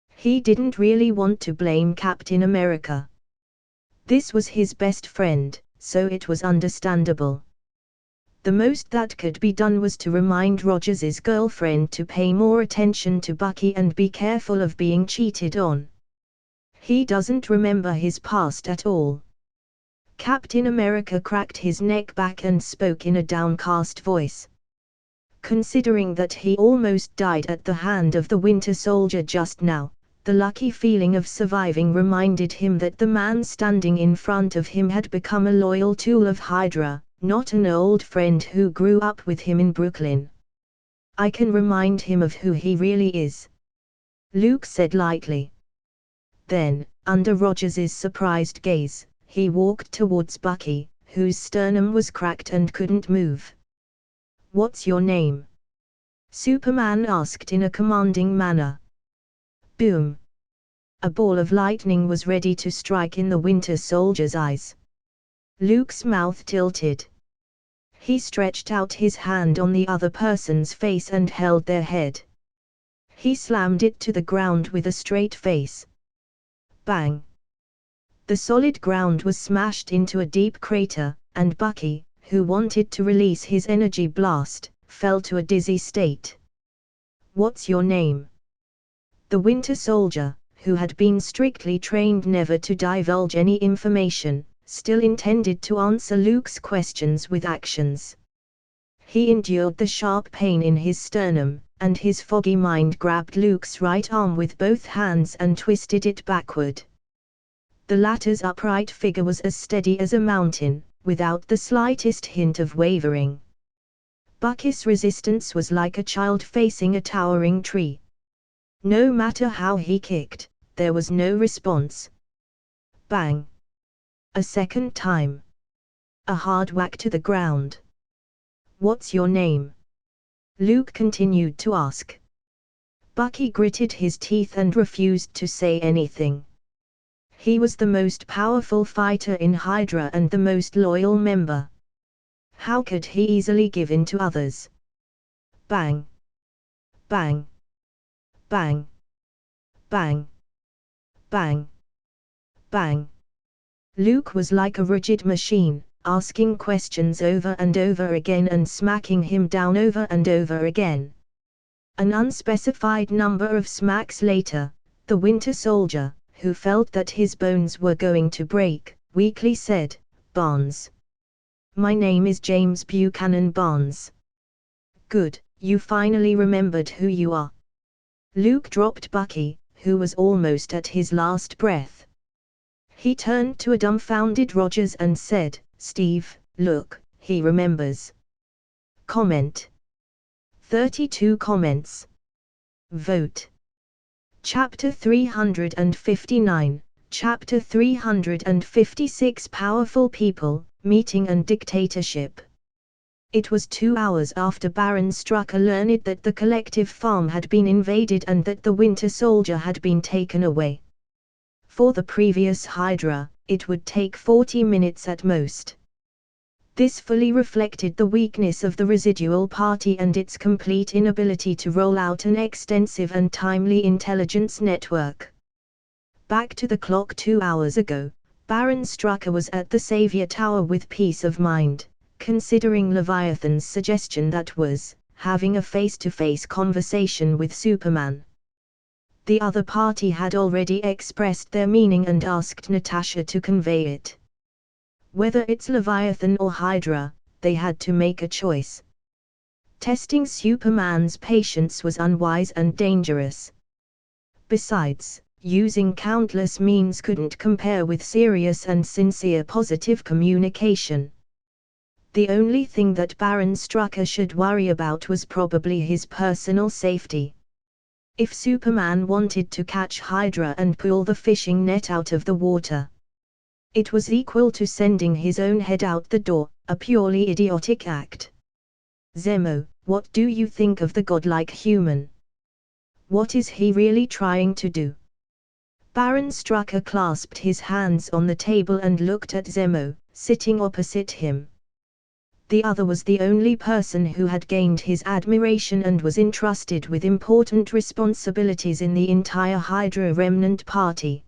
He didn't really want to blame Captain America. This was his best friend, so it was understandable. The most that could be done was to remind Rogers's girlfriend to pay more attention to Bucky and be careful of being cheated on. He doesn't remember his past at all. Captain America cracked his neck back and spoke in a downcast voice. Considering that he almost died at the hand of the Winter Soldier just now, the lucky feeling of surviving reminded him that the man standing in front of him had become a loyal tool of Hydra, not an old friend who grew up with him in Brooklyn. "I can remind him of who he really is," Luke said lightly. Then, under Rogers's surprised gaze, he walked towards Bucky, whose sternum was cracked and couldn't move. "What's your name?" Superman asked in a commanding manner. Boom! A ball of lightning was ready to strike in the Winter Soldier's eyes. Luke's mouth tilted. He stretched out his hand on the other person's face and held their head. He slammed it to the ground with a straight face. Bang! The solid ground was smashed into a deep crater, and Bucky, who wanted to release his energy blast, fell to a dizzy state. "What's your name?" The Winter Soldier, who had been strictly trained never to divulge any information, still intended to answer Luke's questions with actions. He endured the sharp pain in his sternum, and his foggy mind grabbed Luke's right arm with both hands and twisted it backward. The latter's upright figure was as steady as a mountain, without the slightest hint of wavering. Bucky's resistance was like a child facing a towering tree. No matter how he kicked, there was no response. Bang! A second time. A hard whack to the ground. "What's your name?" Luke continued to ask. Bucky gritted his teeth and refused to say anything. He was the most powerful fighter in Hydra and the most loyal member. How could he easily give in to others? Bang! Bang! Bang! Bang! Bang! Bang! Luke was like a rigid machine, asking questions over and over again and smacking him down over and over again. An unspecified number of smacks later, the Winter Soldier, who felt that his bones were going to break, weakly said, "Barnes. My name is James Buchanan Barnes." "Good, you finally remembered who you are." Luke dropped Bucky, who was almost at his last breath. He turned to a dumbfounded Rogers and said, "Steve, look, he remembers." Comment. 32 comments. Vote. Chapter 359, Chapter 356 Powerful People, Meeting and Dictatorship. It was 2 hours after Baron Strucker learned that the collective farm had been invaded and that the Winter Soldier had been taken away. For the previous Hydra, it would take 40 minutes at most. This fully reflected the weakness of the residual party and its complete inability to roll out an extensive and timely intelligence network. Back to the clock 2 hours ago, Baron Strucker was at the Savior Tower with peace of mind, considering Leviathan's suggestion that was, having a face-to-face conversation with Superman. The other party had already expressed their meaning and asked Natasha to convey it. Whether it's Leviathan or Hydra, they had to make a choice. Testing Superman's patience was unwise and dangerous. Besides, using countless means couldn't compare with serious and sincere positive communication. The only thing that Baron Strucker should worry about was probably his personal safety. If Superman wanted to catch Hydra and pull the fishing net out of the water, it was equal to sending his own head out the door, a purely idiotic act. Zemo, what do you think of the godlike human? What is he really trying to do? Baron Strucker clasped his hands on the table and looked at Zemo, sitting opposite him. The other was the only person who had gained his admiration and was entrusted with important responsibilities in the entire Hydra Remnant Party.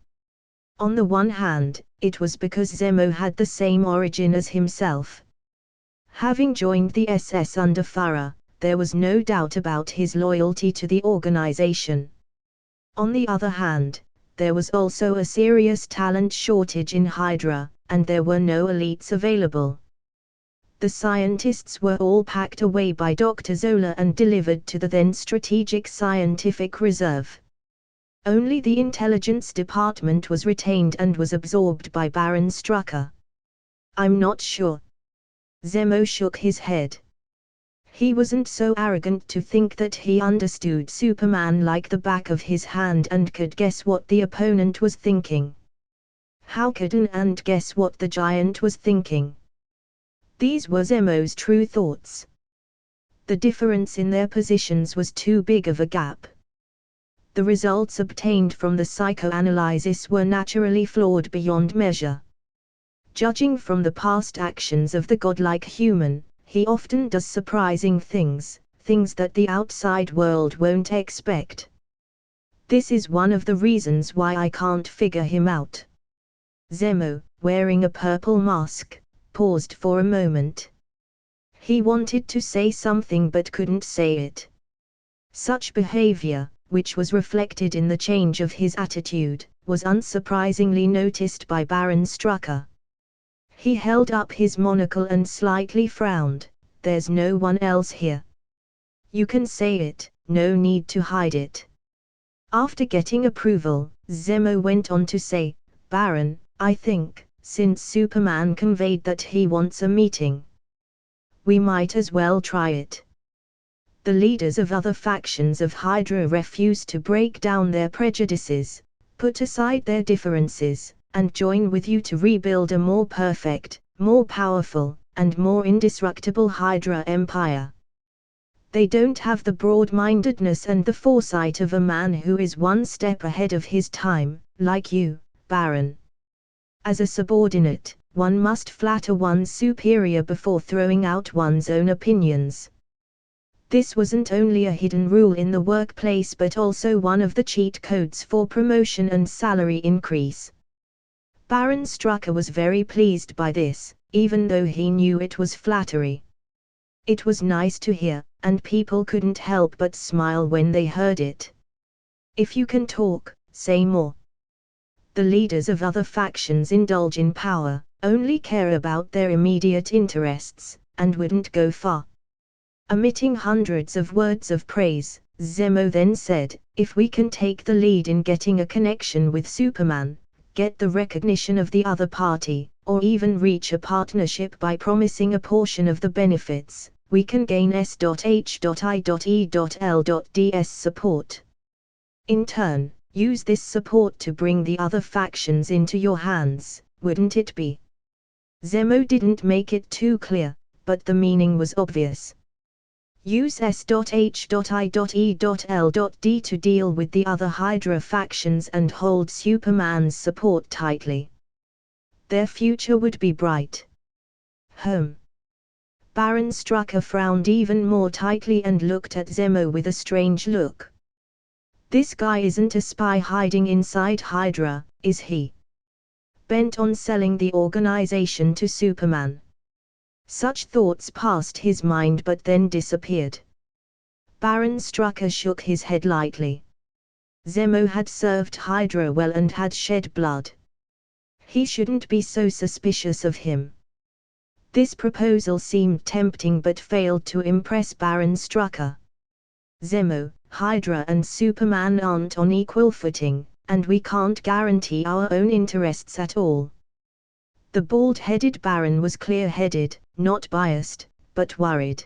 On the one hand, it was because Zemo had the same origin as himself. Having joined the SS under Farah, there was no doubt about his loyalty to the organization. On the other hand, there was also a serious talent shortage in Hydra, and there were no elites available. The scientists were all packed away by Dr. Zola and delivered to the then Strategic Scientific Reserve. Only the Intelligence Department was retained and was absorbed by Baron Strucker. I'm not sure. Zemo shook his head. He wasn't so arrogant to think that he understood Superman like the back of his hand and could guess what the opponent was thinking. How could an ant guess what the giant was thinking? These were Zemo's true thoughts. The difference in their positions was too big of a gap. The results obtained from the psychoanalysis were naturally flawed beyond measure. Judging from the past actions of the godlike human, he often does surprising things, things that the outside world won't expect. This is one of the reasons why I can't figure him out. Zemo, wearing a purple mask, paused for a moment. He wanted to say something but couldn't say it. Such behavior, which was reflected in the change of his attitude, was unsurprisingly noticed by Baron Strucker. He held up his monocle and slightly frowned. There's no one else here. You can say it, no need to hide it. After getting approval, Zemo went on to say, Baron, I think, since Superman conveyed that he wants a meeting, we might as well try it. The leaders of other factions of Hydra refused to break down their prejudices, put aside their differences, and join with you to rebuild a more perfect, more powerful, and more indestructible Hydra empire. They don't have the broad-mindedness and the foresight of a man who is one step ahead of his time, like you, Baron. As a subordinate, one must flatter one's superior before throwing out one's own opinions. This wasn't only a hidden rule in the workplace but also one of the cheat codes for promotion and salary increase. Baron Strucker was very pleased by this, even though he knew it was flattery. It was nice to hear, and people couldn't help but smile when they heard it. If you can talk, say more. The leaders of other factions indulge in power, only care about their immediate interests, and wouldn't go far. Emitting hundreds of words of praise, Zemo then said, if we can take the lead in getting a connection with Superman, get the recognition of the other party, or even reach a partnership by promising a portion of the benefits, we can gain S.H.I.E.L.ds support. In turn, Use this support to bring the other factions into your hands, wouldn't it be? Zemo didn't make it too clear, but the meaning was obvious. Use S.H.I.E.L.D to deal with the other Hydra factions and hold Superman's support tightly. Their future would be bright. Baron Strucker frowned even more tightly and looked at Zemo with a strange look. This guy isn't a spy hiding inside Hydra, is he? Bent on selling the organization to Superman. Such thoughts passed his mind but then disappeared. Baron Strucker shook his head lightly. Zemo had served Hydra well and had shed blood. He shouldn't be so suspicious of him. This proposal seemed tempting but failed to impress Baron Strucker. Zemo, Hydra and Superman aren't on equal footing, and we can't guarantee our own interests at all. The bald-headed Baron was clear-headed, not biased, but worried.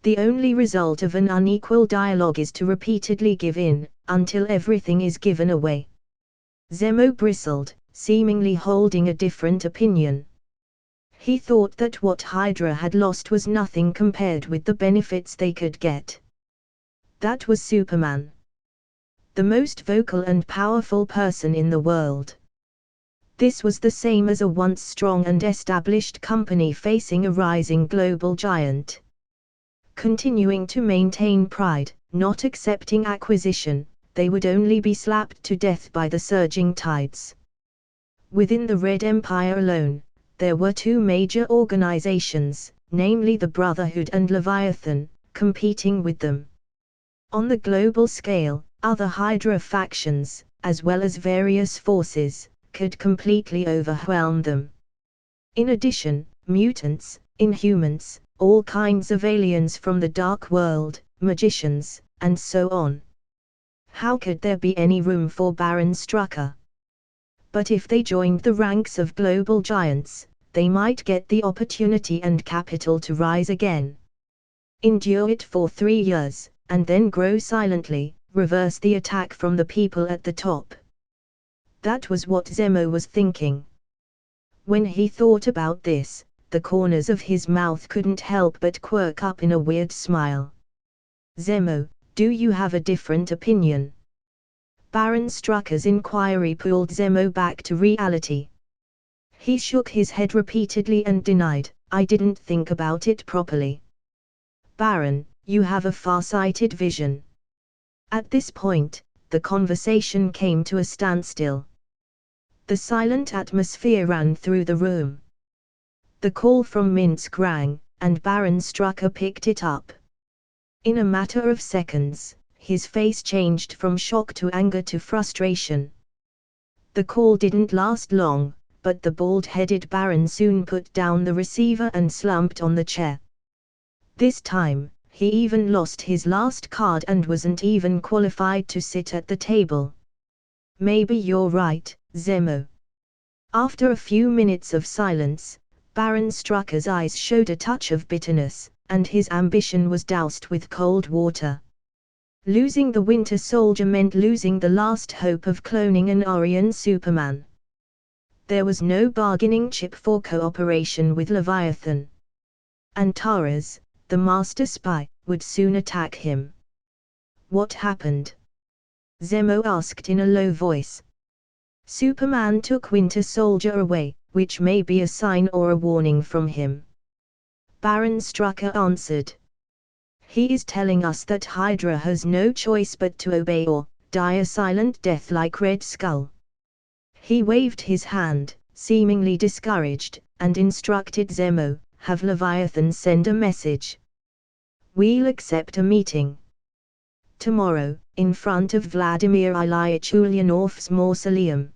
The only result of an unequal dialogue is to repeatedly give in, until everything is given away. Zemo bristled, seemingly holding a different opinion. He thought that what Hydra had lost was nothing compared with the benefits they could get. That was Superman. The most vocal and powerful person in the world. This was the same as a once strong and established company facing a rising global giant. Continuing to maintain pride, not accepting acquisition, they would only be slapped to death by the surging tides. Within the Red Empire alone, there were two major organizations, namely the Brotherhood and Leviathan, competing with them. On the global scale, other Hydra factions, as well as various forces, could completely overwhelm them. In addition, mutants, inhumans, all kinds of aliens from the dark world, magicians, and so on. How could there be any room for Baron Strucker? But if they joined the ranks of global giants, they might get the opportunity and capital to rise again. Endure it for 3 years, and then grow silently, reverse the attack from the people at the top. That was what Zemo was thinking. When he thought about this, the corners of his mouth couldn't help but quirk up in a weird smile. Zemo, do you have a different opinion? Baron Strucker's inquiry pulled Zemo back to reality. He shook his head repeatedly and denied, I didn't think about it properly. Baron, you have a far-sighted vision. At this point, the conversation came to a standstill. The silent atmosphere ran through the room. The call from Minsk rang, and Baron Strucker picked it up. In a matter of seconds, his face changed from shock to anger to frustration. The call didn't last long, but the bald-headed Baron soon put down the receiver and slumped on the chair. This time, he even lost his last card and wasn't even qualified to sit at the table. Maybe you're right, Zemo. After a few minutes of silence, Baron Strucker's eyes showed a touch of bitterness, and his ambition was doused with cold water. Losing the Winter Soldier meant losing the last hope of cloning an Aryan Superman. There was no bargaining chip for cooperation with Leviathan. Antares, the master spy, would soon attack him. What happened? Zemo asked in a low voice. Superman took Winter Soldier away, which may be a sign or a warning from him. Baron Strucker answered. He is telling us that Hydra has no choice but to obey or die a silent death like Red Skull. He waved his hand, seemingly discouraged, and instructed Zemo, have Leviathan send a message. We'll accept a meeting. Tomorrow, in front of Vladimir Ilyich Ulyanov's mausoleum.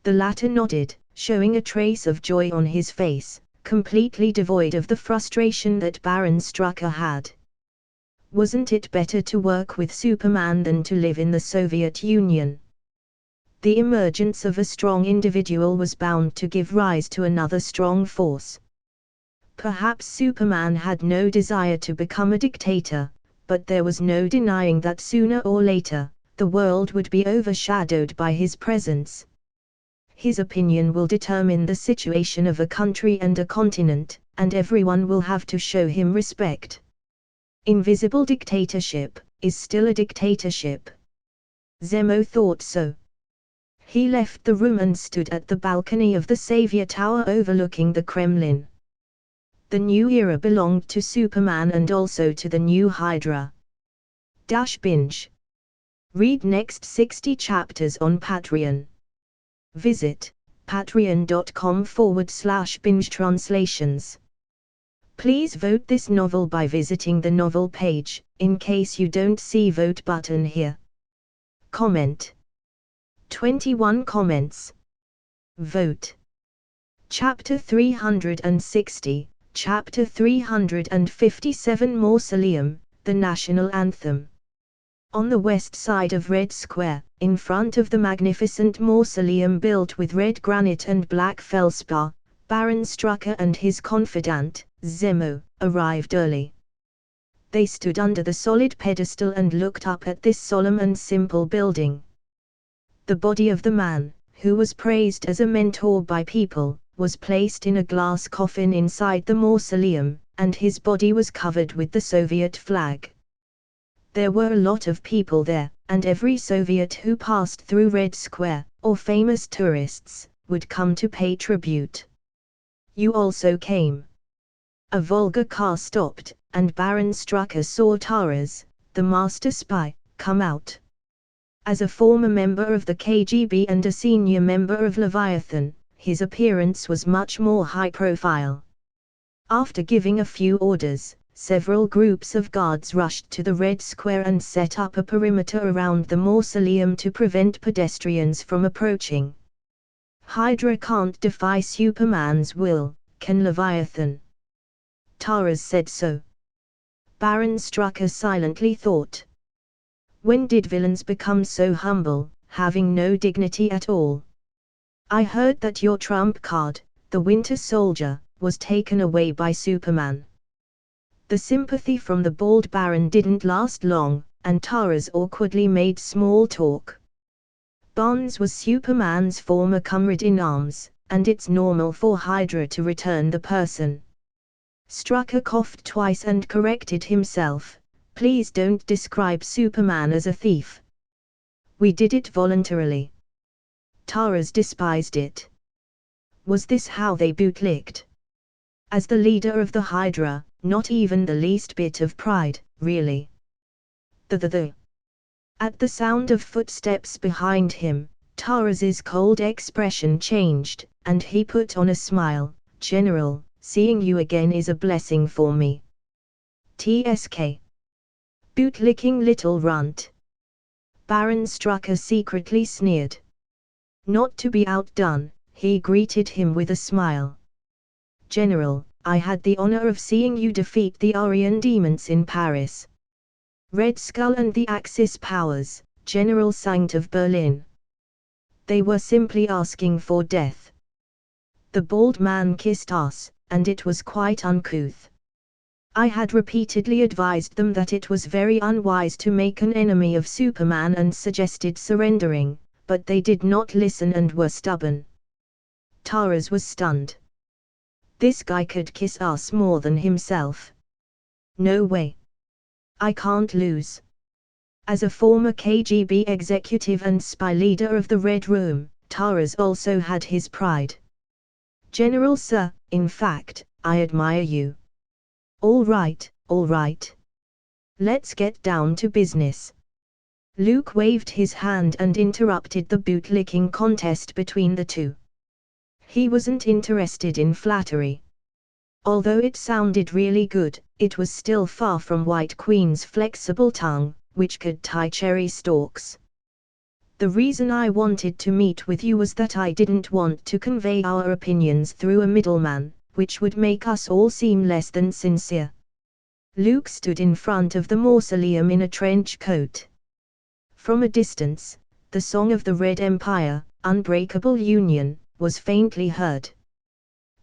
The latter nodded, showing a trace of joy on his face, completely devoid of the frustration that Baron Strucker had. Wasn't it better to work with Superman than to live in the Soviet Union? The emergence of a strong individual was bound to give rise to another strong force. Perhaps Superman had no desire to become a dictator, but there was no denying that sooner or later, the world would be overshadowed by his presence. His opinion will determine the situation of a country and a continent, and everyone will have to show him respect. Invisible dictatorship is still a dictatorship. Zemo thought so. He left the room and stood at the balcony of the Savior Tower overlooking the Kremlin. The new era belonged to Superman and also to the new Hydra. Binge. Read next 60 chapters on Patreon. Visit patreon.com/binge translations. Please vote this novel by visiting the novel page, in case you don't see vote button here. Comment. 21 comments. Vote. Chapter 360, Chapter 357 Mausoleum, the National Anthem. On the west side of Red Square, in front of the magnificent mausoleum built with red granite and black feldspar, Baron Strucker and his confidant, Zemo, arrived early. They stood under the solid pedestal and looked up at this solemn and simple building. The body of the man, who was praised as a mentor by people, was placed in a glass coffin inside the mausoleum, and his body was covered with the Soviet flag. There were a lot of people there, and every Soviet who passed through Red Square, or famous tourists, would come to pay tribute. You also came. A Volga car stopped, and Baron Strucker saw Taras, the master spy, come out. As a former member of the KGB and a senior member of Leviathan, his appearance was much more high-profile. After giving a few orders, several groups of guards rushed to the Red Square and set up a perimeter around the mausoleum to prevent pedestrians from approaching. Hydra can't defy Superman's will, can Leviathan? Taras said so. Baron Strucker silently thought. When did villains become so humble, having no dignity at all? I heard that your trump card, the Winter Soldier, was taken away by Superman. The sympathy from the bald Baron didn't last long, and Taras awkwardly made small talk. Barnes was Superman's former comrade-in-arms, and it's normal for Hydra to return the person. Strucker coughed twice and corrected himself. Please don't describe Superman as a thief. We did it voluntarily. Taras despised it. Was this how they bootlicked? As the leader of the Hydra, not even the least bit of pride, really. At the sound of footsteps behind him, Taras's cold expression changed, and he put on a smile. General, seeing you again is a blessing for me. TSK. Bootlicking little runt. Baron Strucker secretly sneered. Not to be outdone, he greeted him with a smile. General, I had the honor of seeing you defeat the Aryan demons in Paris. Red Skull and the Axis powers, General Saint of Berlin. They were simply asking for death. The bald man kissed ass, and it was quite uncouth. I had repeatedly advised them that it was very unwise to make an enemy of Superman and suggested surrendering, but they did not listen and were stubborn. Taras was stunned. This guy could kiss ass more than himself. No way. I can't lose. As a former KGB executive and spy leader of the Red Room, Taras also had his pride. General sir, in fact, I admire you. All right. Let's get down to business. Luke waved his hand and interrupted the bootlicking contest between the two. He wasn't interested in flattery. Although it sounded really good, it was still far from White Queen's flexible tongue, which could tie cherry stalks. The reason I wanted to meet with you was that I didn't want to convey our opinions through a middleman, which would make us all seem less than sincere. Luke stood in front of the mausoleum in a trench coat. From a distance, the song of the Red Empire, Unbreakable Union, was faintly heard.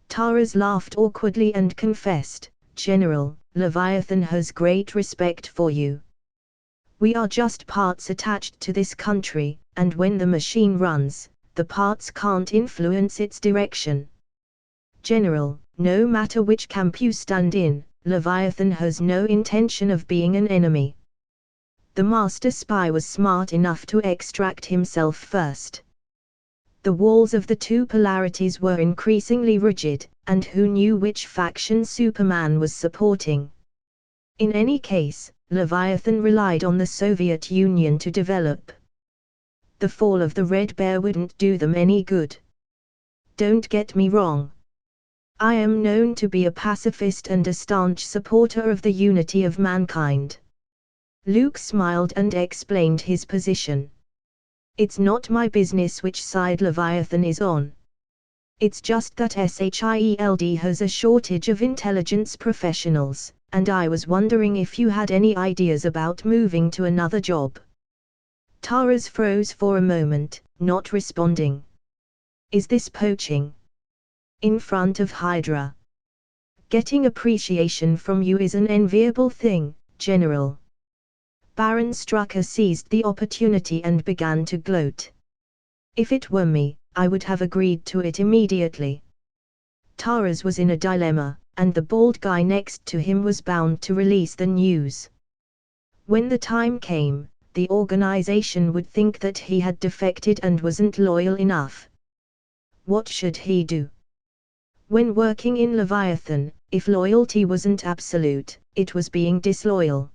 Taras laughed awkwardly and confessed, General, Leviathan has great respect for you. We are just parts attached to this country, and when the machine runs, the parts can't influence its direction. General, no matter which camp you stand in, Leviathan has no intention of being an enemy. The master spy was smart enough to extract himself first. The walls of the two polarities were increasingly rigid, and who knew which faction Superman was supporting? In any case, Leviathan relied on the Soviet Union to develop. The fall of the Red Bear wouldn't do them any good. Don't get me wrong. I am known to be a pacifist and a staunch supporter of the unity of mankind. Luke smiled and explained his position. It's not my business which side Leviathan is on. It's just that SHIELD has a shortage of intelligence professionals, and I was wondering if you had any ideas about moving to another job. Taras froze for a moment, not responding. Is this poaching? In front of Hydra. Getting appreciation from you is an enviable thing, General. Baron Strucker seized the opportunity and began to gloat. If it were me, I would have agreed to it immediately. Taras was in a dilemma, and the bald guy next to him was bound to release the news. When the time came, the organization would think that he had defected and wasn't loyal enough. What should he do? When working in Leviathan, if loyalty wasn't absolute, it was being disloyal.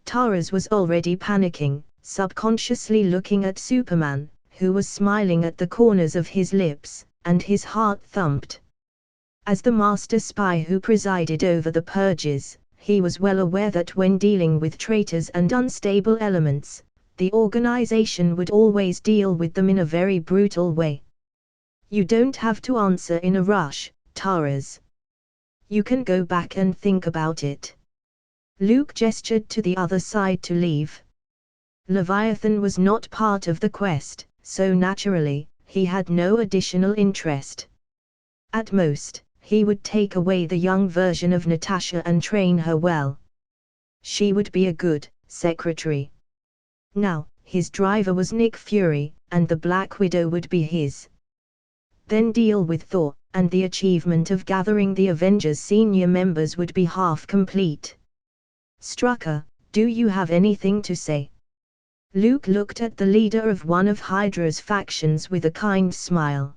Taras was already panicking, subconsciously looking at Superman, who was smiling at the corners of his lips, and his heart thumped. As the master spy who presided over the purges, he was well aware that when dealing with traitors and unstable elements, the organization would always deal with them in a very brutal way. You don't have to answer in a rush, Taras. You can go back and think about it. Luke gestured to the other side to leave. Leviathan was not part of the quest, so naturally, he had no additional interest. At most, he would take away the young version of Natasha and train her well. She would be a good secretary. Now, his driver was Nick Fury, and the Black Widow would be his. Then deal with Thor, and the achievement of gathering the Avengers senior members would be half complete. Strucker, do you have anything to say? Luke looked at the leader of one of Hydra's factions with a kind smile.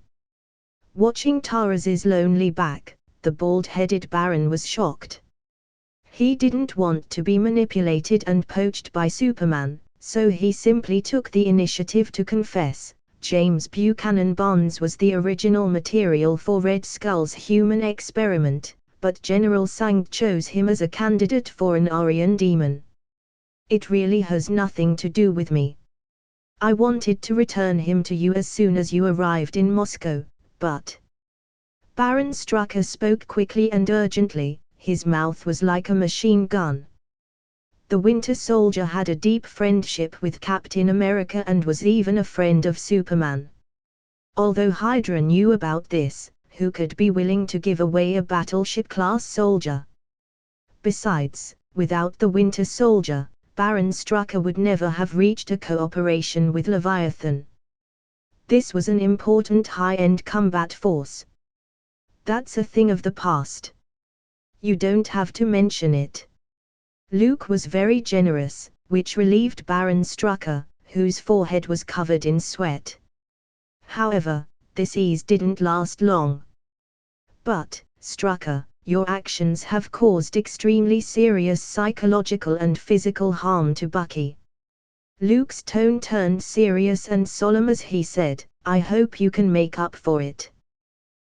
Watching Taras's lonely back, the bald-headed Baron was shocked. He didn't want to be manipulated and poached by Superman, so he simply took the initiative to confess. James Buchanan Barnes was the original material for Red Skull's human experiment, but General Sang chose him as a candidate for an Aryan demon. It really has nothing to do with me. I wanted to return him to you as soon as you arrived in Moscow, but... Baron Strucker spoke quickly and urgently, his mouth was like a machine gun. The Winter Soldier had a deep friendship with Captain America and was even a friend of Superman. Although Hydra knew about this, who could be willing to give away a battleship-class soldier? Besides, without the Winter Soldier, Baron Strucker would never have reached a cooperation with Leviathan. This was an important high-end combat force. That's a thing of the past. You don't have to mention it. Luke was very generous, which relieved Baron Strucker, whose forehead was covered in sweat. However, this ease didn't last long. But, Strucker, your actions have caused extremely serious psychological and physical harm to Bucky. Luke's tone turned serious and solemn as he said, I hope you can make up for it.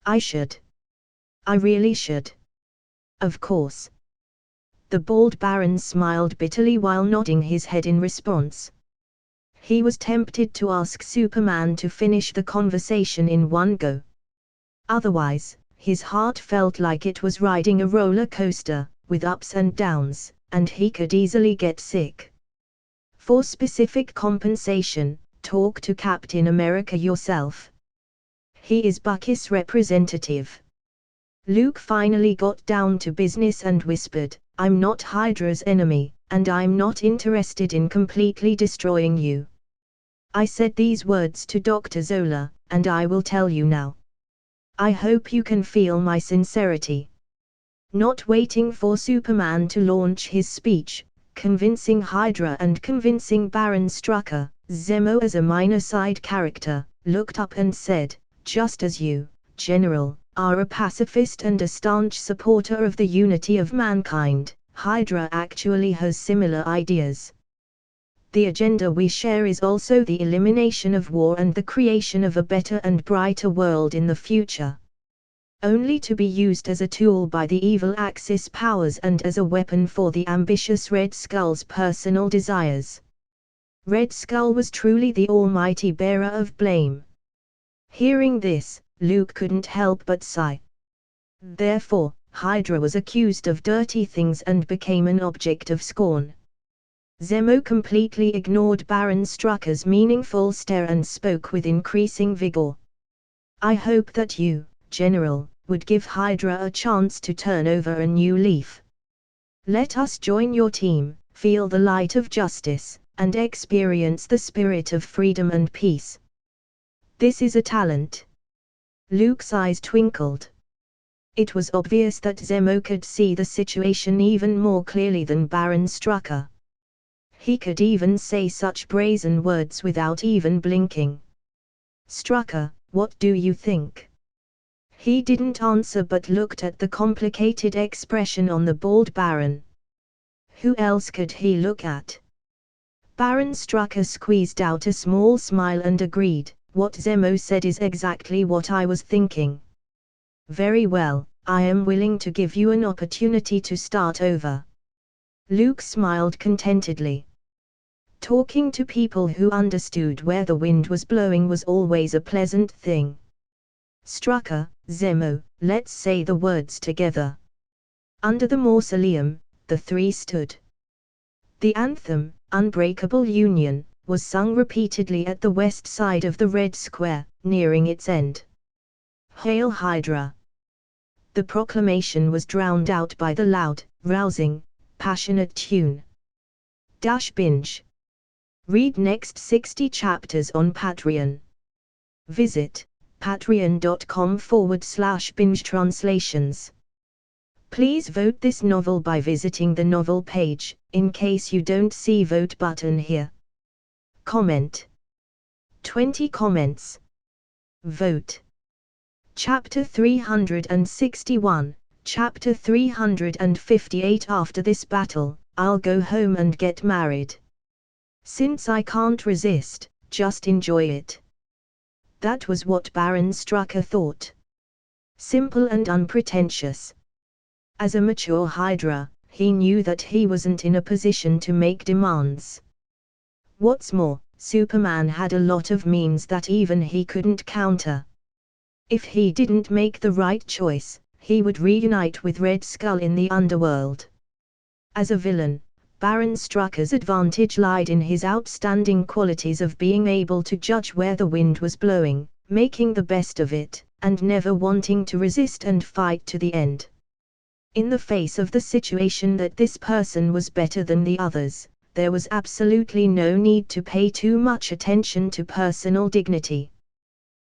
I should. I really should. Of course. The bald Baron smiled bitterly while nodding his head in response. He was tempted to ask Superman to finish the conversation in one go. Otherwise, his heart felt like it was riding a roller coaster, with ups and downs, and he could easily get sick. For specific compensation, talk to Captain America yourself. He is Bucky's representative. Luke finally got down to business and whispered, I'm not Hydra's enemy, and I'm not interested in completely destroying you. I said these words to Dr. Zola, and I will tell you now. I hope you can feel my sincerity. Not waiting for Superman to launch his speech, convincing Hydra and convincing Baron Strucker, Zemo as a minor side character, looked up and said, "Just as you, General, are a pacifist and a staunch supporter of the unity of mankind, Hydra actually has similar ideas. The agenda we share is also the elimination of war and the creation of a better and brighter world in the future. Only to be used as a tool by the evil Axis powers and as a weapon for the ambitious Red Skull's personal desires." Red Skull was truly the almighty bearer of blame. Hearing this, Luke couldn't help but sigh. Therefore, Hydra was accused of dirty things and became an object of scorn. Zemo completely ignored Baron Strucker's meaningful stare and spoke with increasing vigor. "I hope that you, General, would give Hydra a chance to turn over a new leaf. Let us join your team, feel the light of justice, and experience the spirit of freedom and peace. This is a talent." Luke's eyes twinkled. It was obvious that Zemo could see the situation even more clearly than Baron Strucker. He could even say such brazen words without even blinking. "Strucker, what do you think?" He didn't answer but looked at the complicated expression on the bald Baron. Who else could he look at? Baron Strucker squeezed out a small smile and agreed, "What Zemo said is exactly what I was thinking." "Very well, I am willing to give you an opportunity to start over." Luke smiled contentedly. Talking to people who understood where the wind was blowing was always a pleasant thing. "Strucker, Zemo, let's say the words together." Under the mausoleum, the three stood. The anthem, "Unbreakable Union," was sung repeatedly at the west side of the Red Square, nearing its end. "Hail Hydra!" The proclamation was drowned out by the loud, rousing, passionate tune. Binge. Read next 60 chapters on Patreon. Visit patreon.com/binge translations. Please vote this novel by visiting the novel page, in case you don't see vote button here. Comment. 20 comments. Vote. Chapter 361, Chapter 358. After this battle, I'll go home and get married. Since I can't resist, just enjoy it. That was what Baron Strucker thought. Simple and unpretentious. As a mature Hydra, he knew that he wasn't in a position to make demands. What's more, Superman had a lot of means that even he couldn't counter. If he didn't make the right choice, he would reunite with Red Skull in the underworld. As a villain, Baron Strucker's advantage lied in his outstanding qualities of being able to judge where the wind was blowing, making the best of it, and never wanting to resist and fight to the end. In the face of the situation that this person was better than the others, there was absolutely no need to pay too much attention to personal dignity.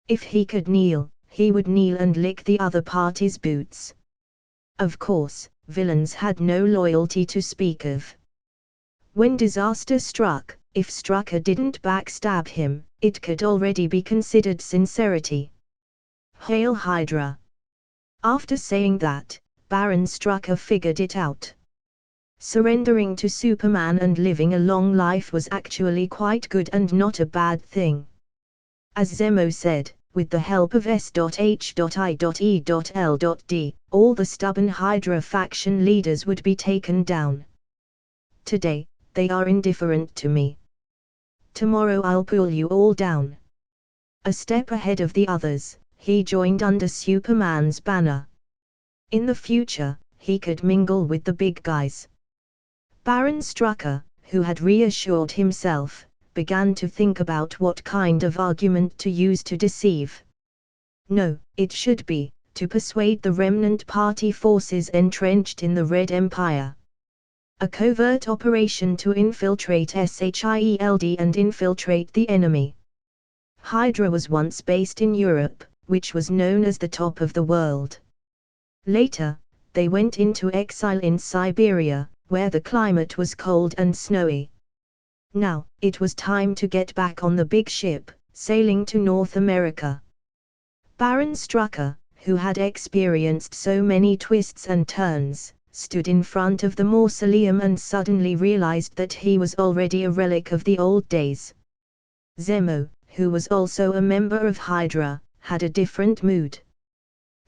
If he could kneel, he would kneel and lick the other party's boots. Of course, villains had no loyalty to speak of. When disaster struck, if Strucker didn't backstab him, it could already be considered sincerity. Hail Hydra! After saying that, Baron Strucker figured it out. Surrendering to Superman and living a long life was actually quite good and not a bad thing. As Zemo said, with the help of S.H.I.E.L.D., all the stubborn Hydra faction leaders would be taken down. Today, they are indifferent to me. Tomorrow I'll pull you all down. A step ahead of the others, he joined under Superman's banner. In the future, he could mingle with the big guys. Baron Strucker, who had reassured himself, began to think about what kind of argument to use to deceive. No, it should be, to persuade the remnant party forces entrenched in the Red Empire. A covert operation to infiltrate SHIELD and infiltrate the enemy. Hydra was once based in Europe, which was known as the top of the world. Later, they went into exile in Siberia, where the climate was cold and snowy. Now, it was time to get back on the big ship, sailing to North America. Baron Strucker, who had experienced so many twists and turns, stood in front of the mausoleum and suddenly realized that he was already a relic of the old days. Zemo, who was also a member of Hydra, had a different mood.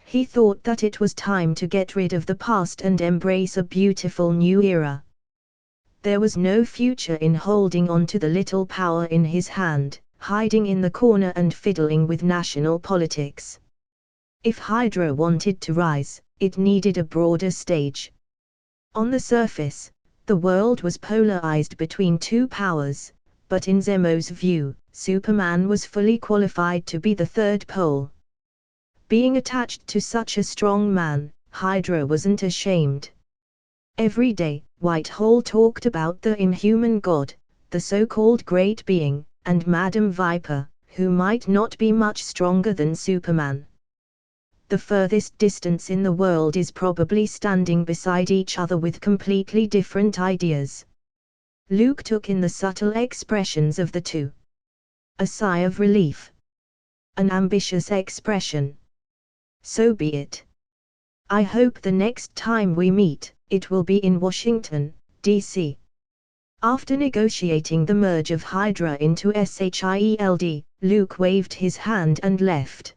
He thought that it was time to get rid of the past and embrace a beautiful new era. There was no future in holding on to the little power in his hand, hiding in the corner and fiddling with national politics. If Hydra wanted to rise, it needed a broader stage. On the surface, the world was polarized between two powers, but in Zemo's view, Superman was fully qualified to be the third pole. Being attached to such a strong man, Hydra wasn't ashamed. Every day, Whitehall talked about the inhuman god, the so-called Great Being, and Madam Viper, who might not be much stronger than Superman. The furthest distance in the world is probably standing beside each other with completely different ideas. Luke took in the subtle expressions of the two. A sigh of relief. An ambitious expression. So be it. I hope the next time we meet, it will be in Washington, D.C. After negotiating the merge of Hydra into SHIELD, Luke waved his hand and left.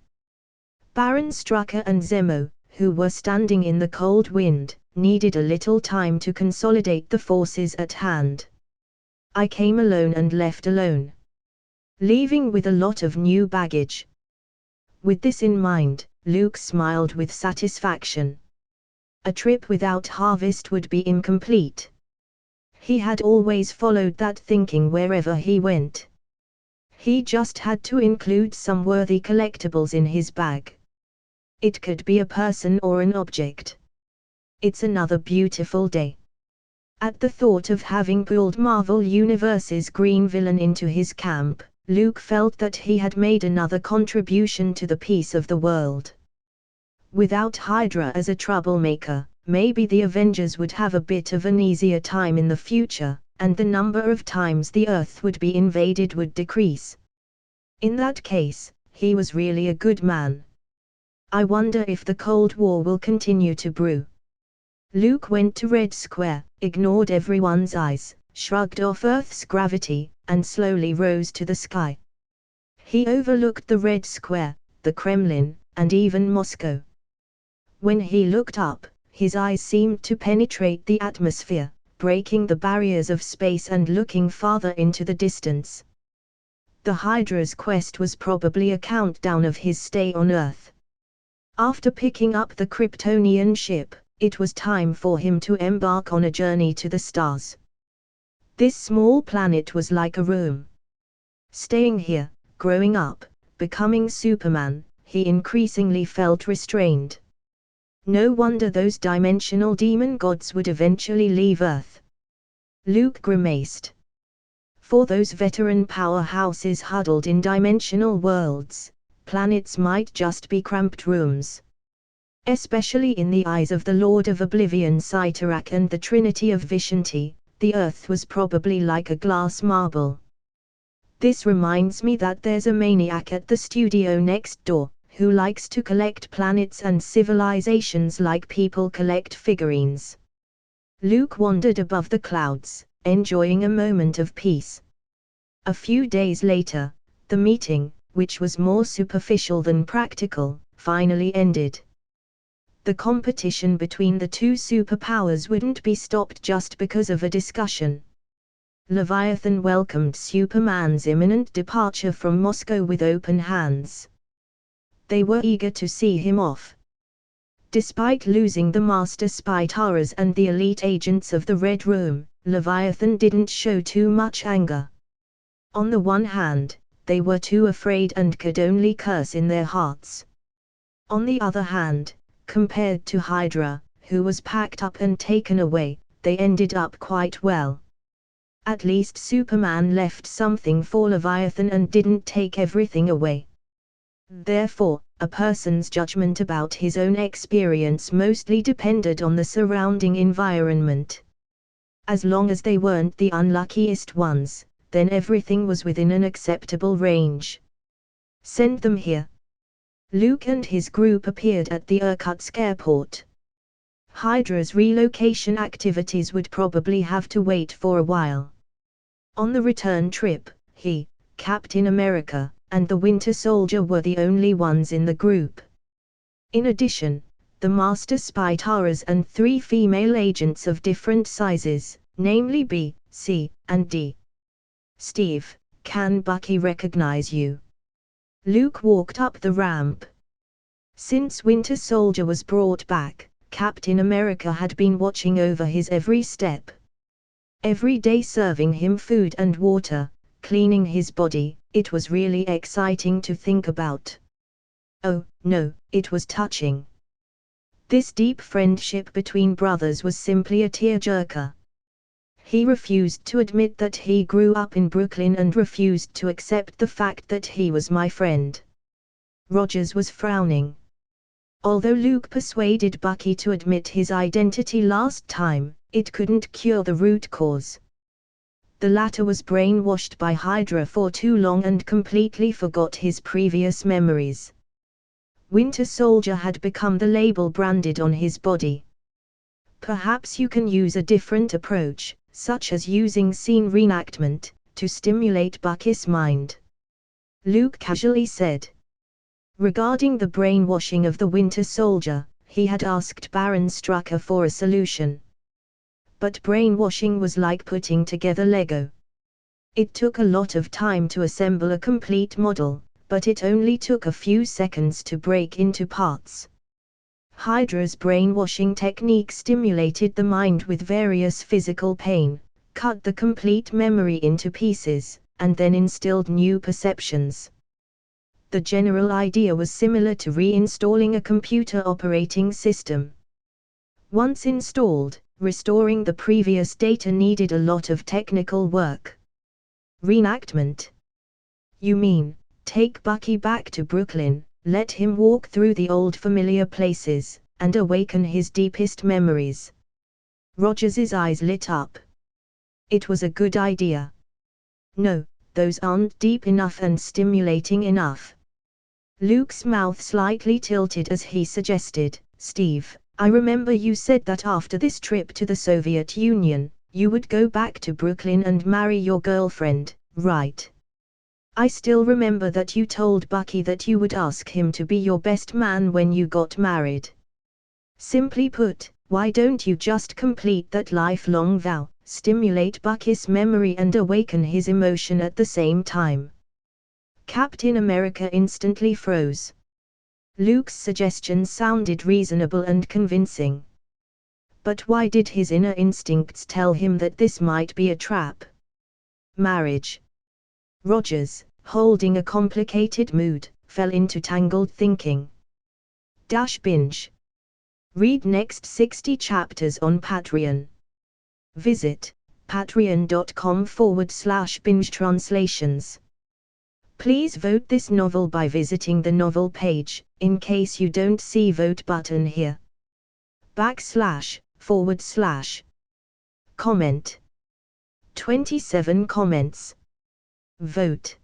Baron Strucker and Zemo, who were standing in the cold wind, needed a little time to consolidate the forces at hand. I came alone and left alone. Leaving with a lot of new baggage. With this in mind, Luke smiled with satisfaction. A trip without Harvest would be incomplete. He had always followed that thinking wherever he went. He just had to include some worthy collectibles in his bag. It could be a person or an object. It's another beautiful day. At the thought of having pulled Marvel Universe's Green Villain into his camp, Luke felt that he had made another contribution to the peace of the world. Without Hydra as a troublemaker, maybe the Avengers would have a bit of an easier time in the future, and the number of times the Earth would be invaded would decrease. In that case, he was really a good man. I wonder if the Cold War will continue to brew. Luke went to Red Square, ignored everyone's eyes, shrugged off Earth's gravity, and slowly rose to the sky. He overlooked the Red Square, the Kremlin, and even Moscow. When he looked up, his eyes seemed to penetrate the atmosphere, breaking the barriers of space and looking farther into the distance. The Hydra's quest was probably a countdown of his stay on Earth. After picking up the Kryptonian ship, it was time for him to embark on a journey to the stars. This small planet was like a room. Staying here, growing up, becoming Superman, he increasingly felt restrained. No wonder those dimensional demon gods would eventually leave Earth. Luke grimaced. For those veteran powerhouses huddled in dimensional worlds, planets might just be cramped rooms. Especially in the eyes of the Lord of Oblivion Cyttorak and the Trinity of Vishanti, the Earth was probably like a glass marble. This reminds me that there's a maniac at the studio next door, who likes to collect planets and civilizations like people collect figurines. Luke wandered above the clouds, enjoying a moment of peace. A few days later, the meeting, which was more superficial than practical, finally ended. The competition between the two superpowers wouldn't be stopped just because of a discussion. Leviathan welcomed Superman's imminent departure from Moscow with open hands. They were eager to see him off. Despite losing the Master Spy Taras and the elite agents of the Red Room, Leviathan didn't show too much anger. On the one hand, they were too afraid and could only curse in their hearts. On the other hand, compared to Hydra, who was packed up and taken away, they ended up quite well. At least Superman left something for Leviathan and didn't take everything away. Therefore, a person's judgment about his own experience mostly depended on the surrounding environment. As long as they weren't the unluckiest ones, then everything was within an acceptable range. Send them here. Luke and his group appeared at the Irkutsk airport. Hydra's relocation activities would probably have to wait for a while. On the return trip, he, Captain America, and the Winter Soldier were the only ones in the group. In addition, the Master Spy Taras and 3 female agents of different sizes, namely B, C, and D. "Steve, can Bucky recognize you?" Luke walked up the ramp. Since Winter Soldier was brought back, Captain America had been watching over his every step. Every day serving him food and water, cleaning his body. It was really exciting to think about. Oh, no, it was touching. This deep friendship between brothers was simply a tearjerker. He refused to admit that he grew up in Brooklyn and refused to accept the fact that he was my friend. Rogers was frowning. Although Luke persuaded Bucky to admit his identity last time, it couldn't cure the root cause. The latter was brainwashed by Hydra for too long and completely forgot his previous memories. Winter Soldier had become the label branded on his body. Perhaps you can use a different approach, such as using scene reenactment, to stimulate Bucky's mind. Luke casually said. Regarding the brainwashing of the Winter Soldier, he had asked Baron Strucker for a solution. But brainwashing was like putting together Lego. It took a lot of time to assemble a complete model, but it only took a few seconds to break into parts. Hydra's brainwashing technique stimulated the mind with various physical pain, cut the complete memory into pieces, and then instilled new perceptions. The general idea was similar to reinstalling a computer operating system. Once installed, restoring the previous data needed a lot of technical work. Reenactment. You mean, take Bucky back to Brooklyn, let him walk through the old familiar places, and awaken his deepest memories. Rogers's eyes lit up. It was a good idea. No, those aren't deep enough and stimulating enough. Luke's mouth slightly tilted as he suggested, Steve, I remember you said that after this trip to the Soviet Union, you would go back to Brooklyn and marry your girlfriend, right? I still remember that you told Bucky that you would ask him to be your best man when you got married. Simply put, why don't you just complete that lifelong vow, stimulate Bucky's memory and awaken his emotion at the same time? Captain America instantly froze. Luke's suggestion sounded reasonable and convincing. But why did his inner instincts tell him that this might be a trap? Marriage. Rogers, holding a complicated mood, fell into tangled thinking. Binge. Read next 60 chapters on Patreon. Visit patreon.com/binge translations. Please vote this novel by visiting the novel page, in case you don't see vote button here. // Comment. 27 comments. Vote.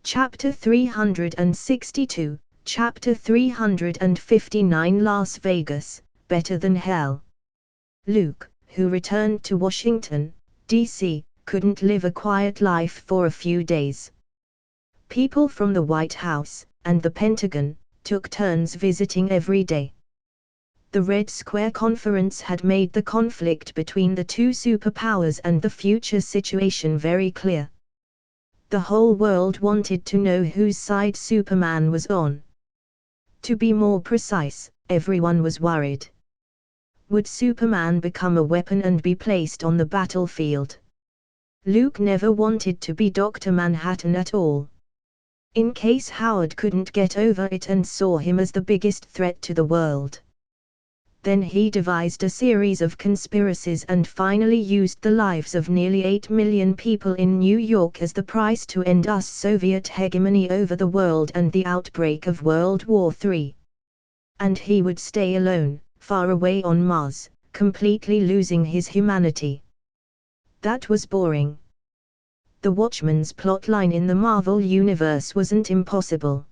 Chapter 362, Chapter 359 Las Vegas, Better Than Hell. Luke, who returned to Washington, D.C., couldn't live a quiet life for a few days. People from the White House, and the Pentagon, took turns visiting every day. The Red Square Conference had made the conflict between the two superpowers and the future situation very clear. The whole world wanted to know whose side Superman was on. To be more precise, everyone was worried. Would Superman become a weapon and be placed on the battlefield? Luke never wanted to be Dr. Manhattan at all. In case Howard couldn't get over it and saw him as the biggest threat to the world. Then he devised a series of conspiracies and finally used the lives of nearly 8 million people in New York as the price to end US Soviet hegemony over the world and the outbreak of World War III. And he would stay alone, far away on Mars, completely losing his humanity. That was boring. The Watchmen's plotline in the Marvel Universe wasn't impossible.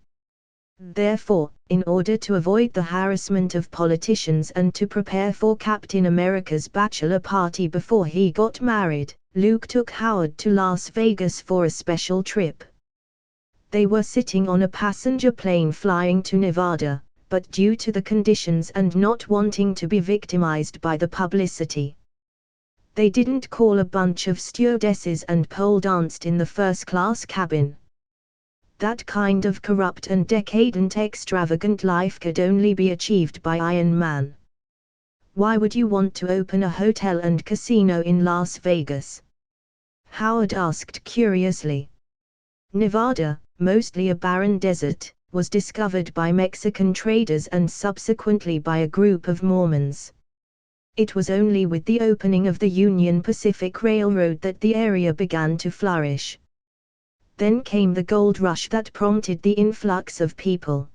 Therefore, in order to avoid the harassment of politicians and to prepare for Captain America's bachelor party before he got married, Luke took Howard to Las Vegas for a special trip. They were sitting on a passenger plane flying to Nevada, but due to the conditions and not wanting to be victimized by the publicity, they didn't call a bunch of stewardesses and pole danced in the first-class cabin. That kind of corrupt and decadent extravagant life could only be achieved by Iron Man. Why would you want to open a hotel and casino in Las Vegas? Howard asked curiously. Nevada, mostly a barren desert, was discovered by Mexican traders and subsequently by a group of Mormons. It was only with the opening of the Union Pacific Railroad that the area began to flourish. Then came the gold rush that prompted the influx of people.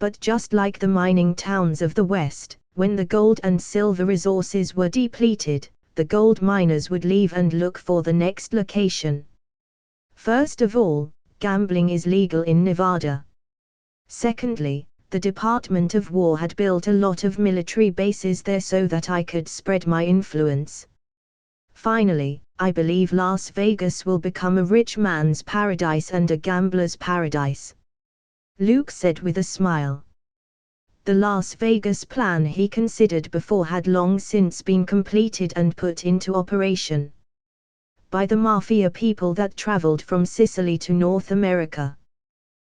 But just like the mining towns of the West, when the gold and silver resources were depleted, the gold miners would leave and look for the next location. First of all, gambling is legal in Nevada. Secondly, the Department of War had built a lot of military bases there so that I could spread my influence. Finally, I believe Las Vegas will become a rich man's paradise and a gambler's paradise. Luke said with a smile. The Las Vegas plan he considered before had long since been completed and put into operation by the mafia people that traveled from Sicily to North America.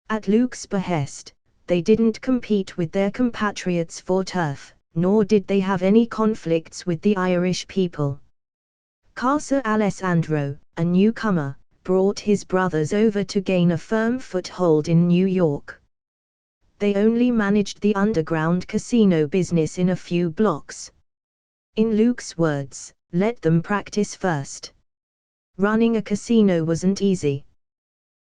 At Luke's behest, they didn't compete with their compatriots for turf, nor did they have any conflicts with the Irish people. Casa Alessandro, a newcomer, brought his brothers over to gain a firm foothold in New York. They only managed the underground casino business in a few blocks. In Luke's words, let them practice first. Running a casino wasn't easy.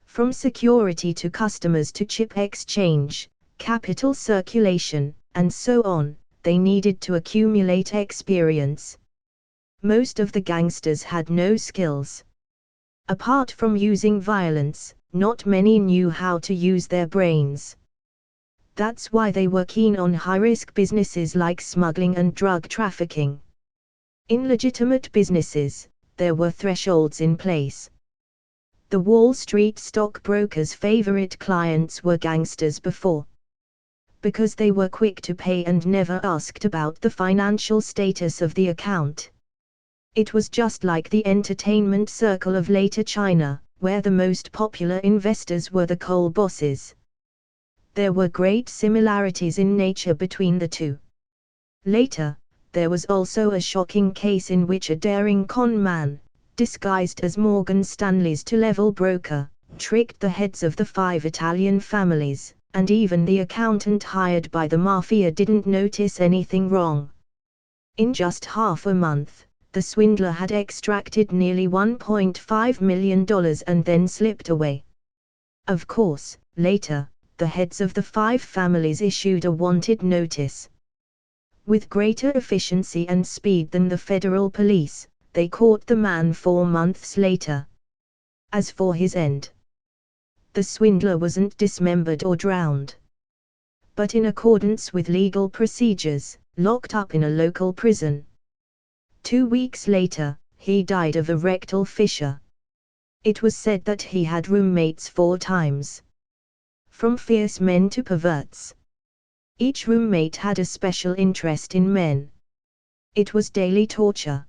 From security to customers to chip exchange, capital circulation, and so on, they needed to accumulate experience. Most of the gangsters had no skills. Apart from using violence, not many knew how to use their brains. That's why they were keen on high-risk businesses like smuggling and drug trafficking. In legitimate businesses, there were thresholds in place. The Wall Street stockbrokers' favorite clients were gangsters because they were quick to pay and never asked about the financial status of the account. It was just like the entertainment circle of later China, where the most popular investors were the coal bosses. There were great similarities in nature between the two. Later, there was also a shocking case in which a daring con man, disguised as Morgan Stanley's two-level broker, tricked the heads of the 5 Italian families, and even the accountant hired by the mafia didn't notice anything wrong. In just half a month, the swindler had extracted nearly $1.5 million and then slipped away. Of course, later, the heads of the 5 families issued a wanted notice. With greater efficiency and speed than the federal police, they caught the man 4 months later. As for his end, the swindler wasn't dismembered or drowned, but in accordance with legal procedures, locked up in a local prison. 2 weeks later, he died of a rectal fissure. It was said that he had roommates 4 times. From fierce men to perverts. Each roommate had a special interest in men. It was daily torture.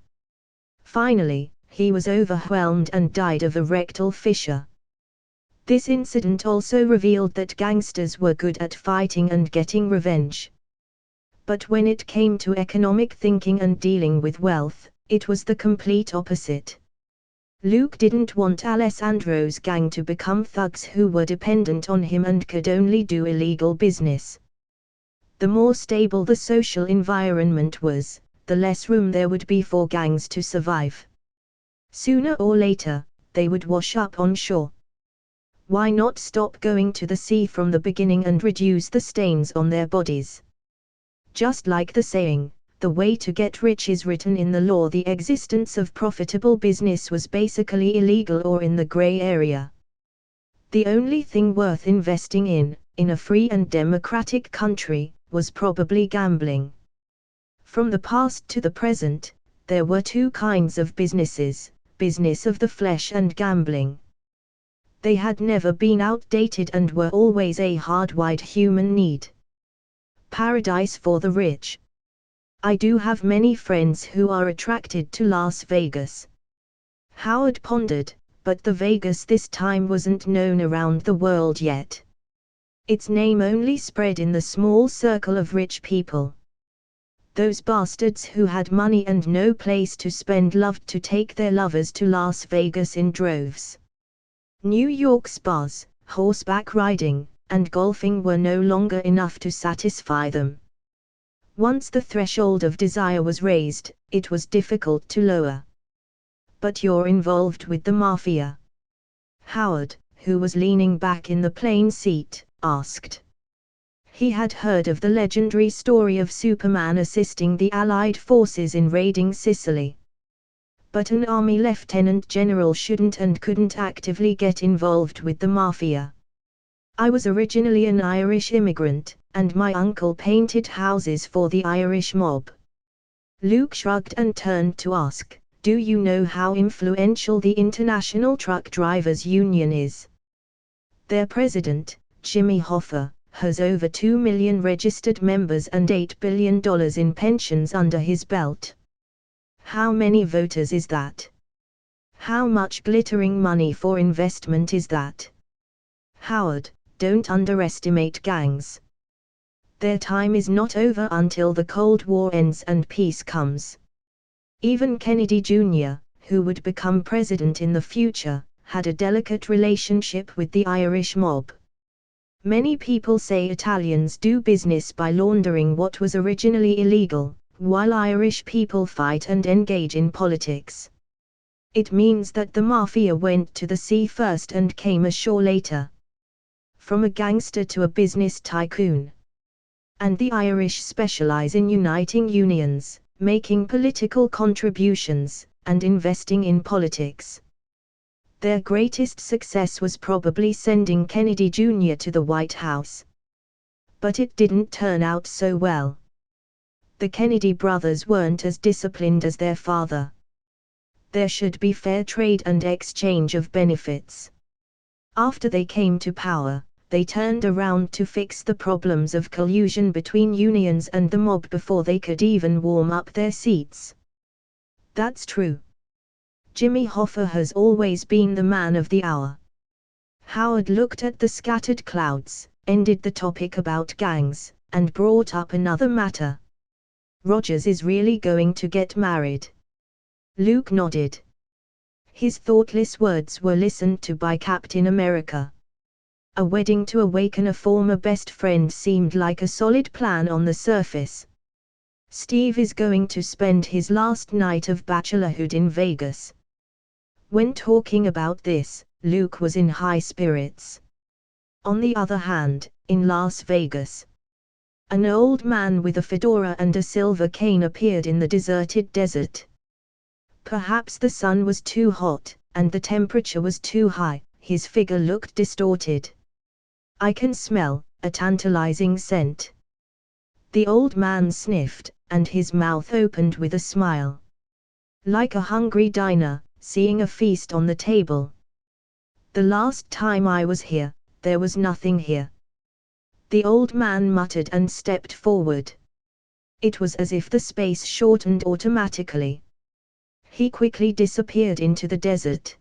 Finally, he was overwhelmed and died of a rectal fissure. This incident also revealed that gangsters were good at fighting and getting revenge. But when it came to economic thinking and dealing with wealth, it was the complete opposite. Luke didn't want Alessandro's gang to become thugs who were dependent on him and could only do illegal business. The more stable the social environment was, the less room there would be for gangs to survive. Sooner or later, they would wash up on shore. Why not stop going to the sea from the beginning and reduce the stains on their bodies? Just like the saying, the way to get rich is written in the law, the existence of profitable business was basically illegal or in the gray area. The only thing worth investing in a free and democratic country, was probably gambling. From the past to the present, there were two kinds of businesses, business of the flesh and gambling. They had never been outdated and were always a hardwired human need. Paradise for the rich. I do have many friends who are attracted to Las Vegas. Howard pondered, but the Vegas this time wasn't known around the world yet. Its name only spread in the small circle of rich people. Those bastards who had money and no place to spend loved to take their lovers to Las Vegas in droves. New York's bars, horseback riding, and golfing were no longer enough to satisfy them. Once the threshold of desire was raised, it was difficult to lower. But you're involved with the mafia? Howard, who was leaning back in the plane seat, asked. He had heard of the legendary story of Superman assisting the Allied forces in raiding Sicily. But an army lieutenant general shouldn't and couldn't actively get involved with the mafia. I was originally an Irish immigrant, and my uncle painted houses for the Irish mob. Luke shrugged and turned to ask, do you know how influential the International Truck Drivers Union is? Their president, Jimmy Hoffa, has over 2 million registered members and $8 billion in pensions under his belt. How many voters is that? How much glittering money for investment is that? Howard, don't underestimate gangs. Their time is not over until the Cold War ends and peace comes. Even Kennedy Jr., who would become president in the future, had a delicate relationship with the Irish mob. Many people say Italians do business by laundering what was originally illegal, while Irish people fight and engage in politics. It means that the mafia went to the sea first and came ashore later. From a gangster to a business tycoon. And the Irish specialize in uniting unions, making political contributions, and investing in politics. Their greatest success was probably sending Kennedy Jr. to the White House. But it didn't turn out so well. The Kennedy brothers weren't as disciplined as their father. There should be fair trade and exchange of benefits. After they came to power, they turned around to fix the problems of collusion between unions and the mob before they could even warm up their seats. That's true. Jimmy Hoffa has always been the man of the hour. Howard looked at the scattered clouds, ended the topic about gangs, and brought up another matter. Rogers is really going to get married. Luke nodded. His thoughtless words were listened to by Captain America. A wedding to awaken a former best friend seemed like a solid plan on the surface. Steve is going to spend his last night of bachelorhood in Vegas. When talking about this, Luke was in high spirits. On the other hand, in Las Vegas, an old man with a fedora and a silver cane appeared in the deserted desert. Perhaps the sun was too hot, and the temperature was too high, his figure looked distorted. I can smell a tantalizing scent. The old man sniffed, and his mouth opened with a smile. Like a hungry diner, seeing a feast on the table. The last time I was here, there was nothing here. The old man muttered and stepped forward. It was as if the space shortened automatically. He quickly disappeared into the desert.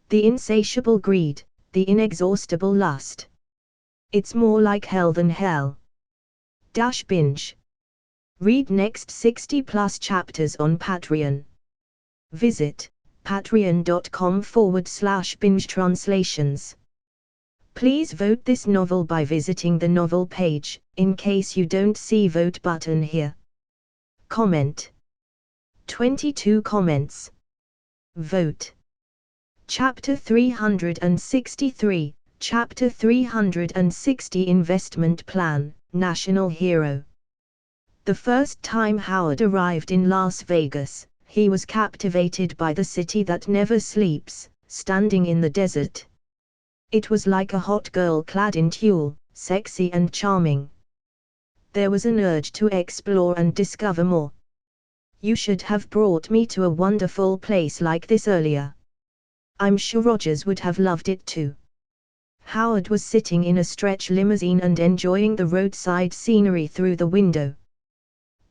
The insatiable greed, the inexhaustible lust. It's more like hell than hell. Binge. Read next 60+ chapters on Patreon. Visit patreon.com/binge translations. Please vote this novel by visiting the novel page, in case you don't see vote button here. Comment. 22 comments. Vote. Chapter 363, Chapter 360 Investment Plan, National Hero. The first time Howard arrived in Las Vegas, he was captivated by the city that never sleeps, standing in the desert. It was like a hot girl clad in tulle, sexy and charming. There was an urge to explore and discover more. You should have brought me to a wonderful place like this earlier. I'm sure Rogers would have loved it too. Howard was sitting in a stretch limousine and enjoying the roadside scenery through the window.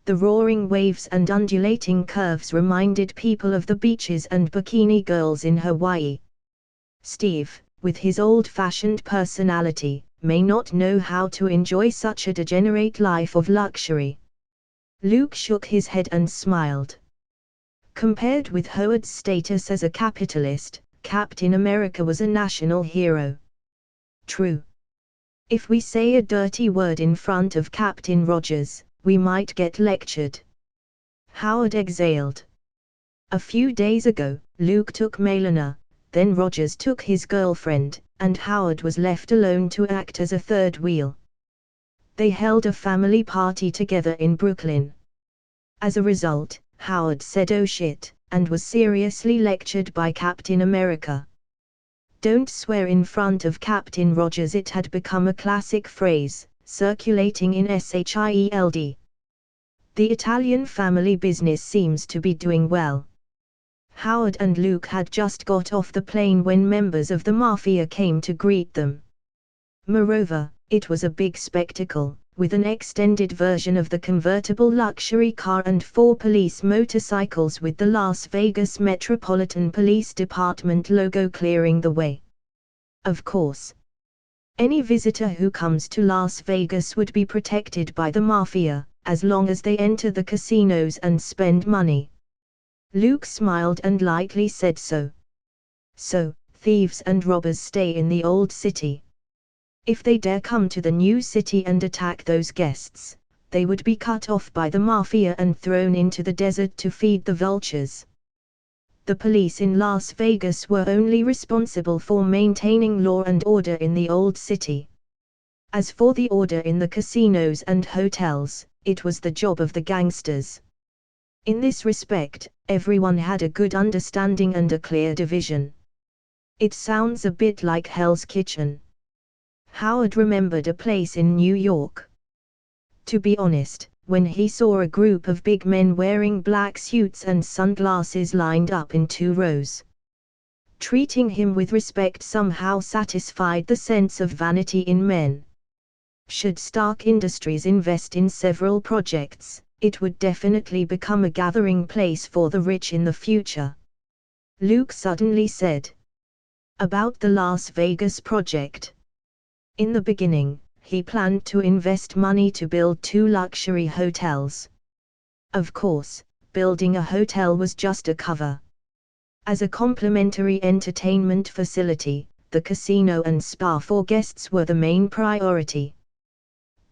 The roaring waves and undulating curves reminded people of the beaches and bikini girls in Hawaii. Steve, with his old-fashioned personality, may not know how to enjoy such a degenerate life of luxury. Luke shook his head and smiled. Compared with Howard's status as a capitalist, Captain America was a national hero. True. If we say a dirty word in front of Captain Rogers, we might get lectured. Howard exhaled. A few days ago, Luke took Melina, then Rogers took his girlfriend, and Howard was left alone to act as a third wheel. They held a family party together in Brooklyn. As a result, Howard said "oh shit," and was seriously lectured by Captain America. Don't swear in front of Captain Rogers. It had become a classic phrase, circulating in SHIELD. The Italian family business seems to be doing well. Howard and Luke had just got off the plane when members of the mafia came to greet them. Moreover, it was a big spectacle, with an extended version of the convertible luxury car and 4 police motorcycles with the Las Vegas Metropolitan Police Department logo clearing the way. Of course, any visitor who comes to Las Vegas would be protected by the mafia, as long as they enter the casinos and spend money. Luke smiled and lightly said so. So, thieves and robbers stay in the old city. If they dare come to the new city and attack those guests, they would be cut off by the mafia and thrown into the desert to feed the vultures. The police in Las Vegas were only responsible for maintaining law and order in the old city. As for the order in the casinos and hotels, it was the job of the gangsters. In this respect, everyone had a good understanding and a clear division. It sounds a bit like Hell's Kitchen. Howard remembered a place in New York. To be honest, when he saw a group of big men wearing black suits and sunglasses lined up in 2 rows, treating him with respect somehow satisfied the sense of vanity in men. Should Stark Industries invest in several projects, it would definitely become a gathering place for the rich in the future. Luke suddenly said. About the Las Vegas project. In the beginning, he planned to invest money to build 2 luxury hotels. Of course, building a hotel was just a cover. As a complimentary entertainment facility, the casino and spa for guests were the main priority.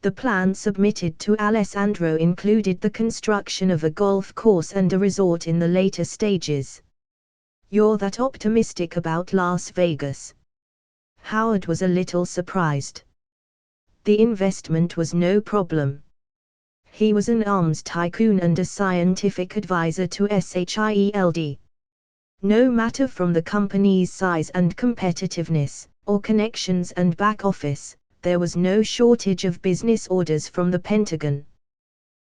The plan submitted to Alessandro included the construction of a golf course and a resort in the later stages. You're that optimistic about Las Vegas? Howard was a little surprised. The investment was no problem. He was an arms tycoon and a scientific advisor to SHIELD. No matter from the company's size and competitiveness, or connections and back office, there was no shortage of business orders from the Pentagon.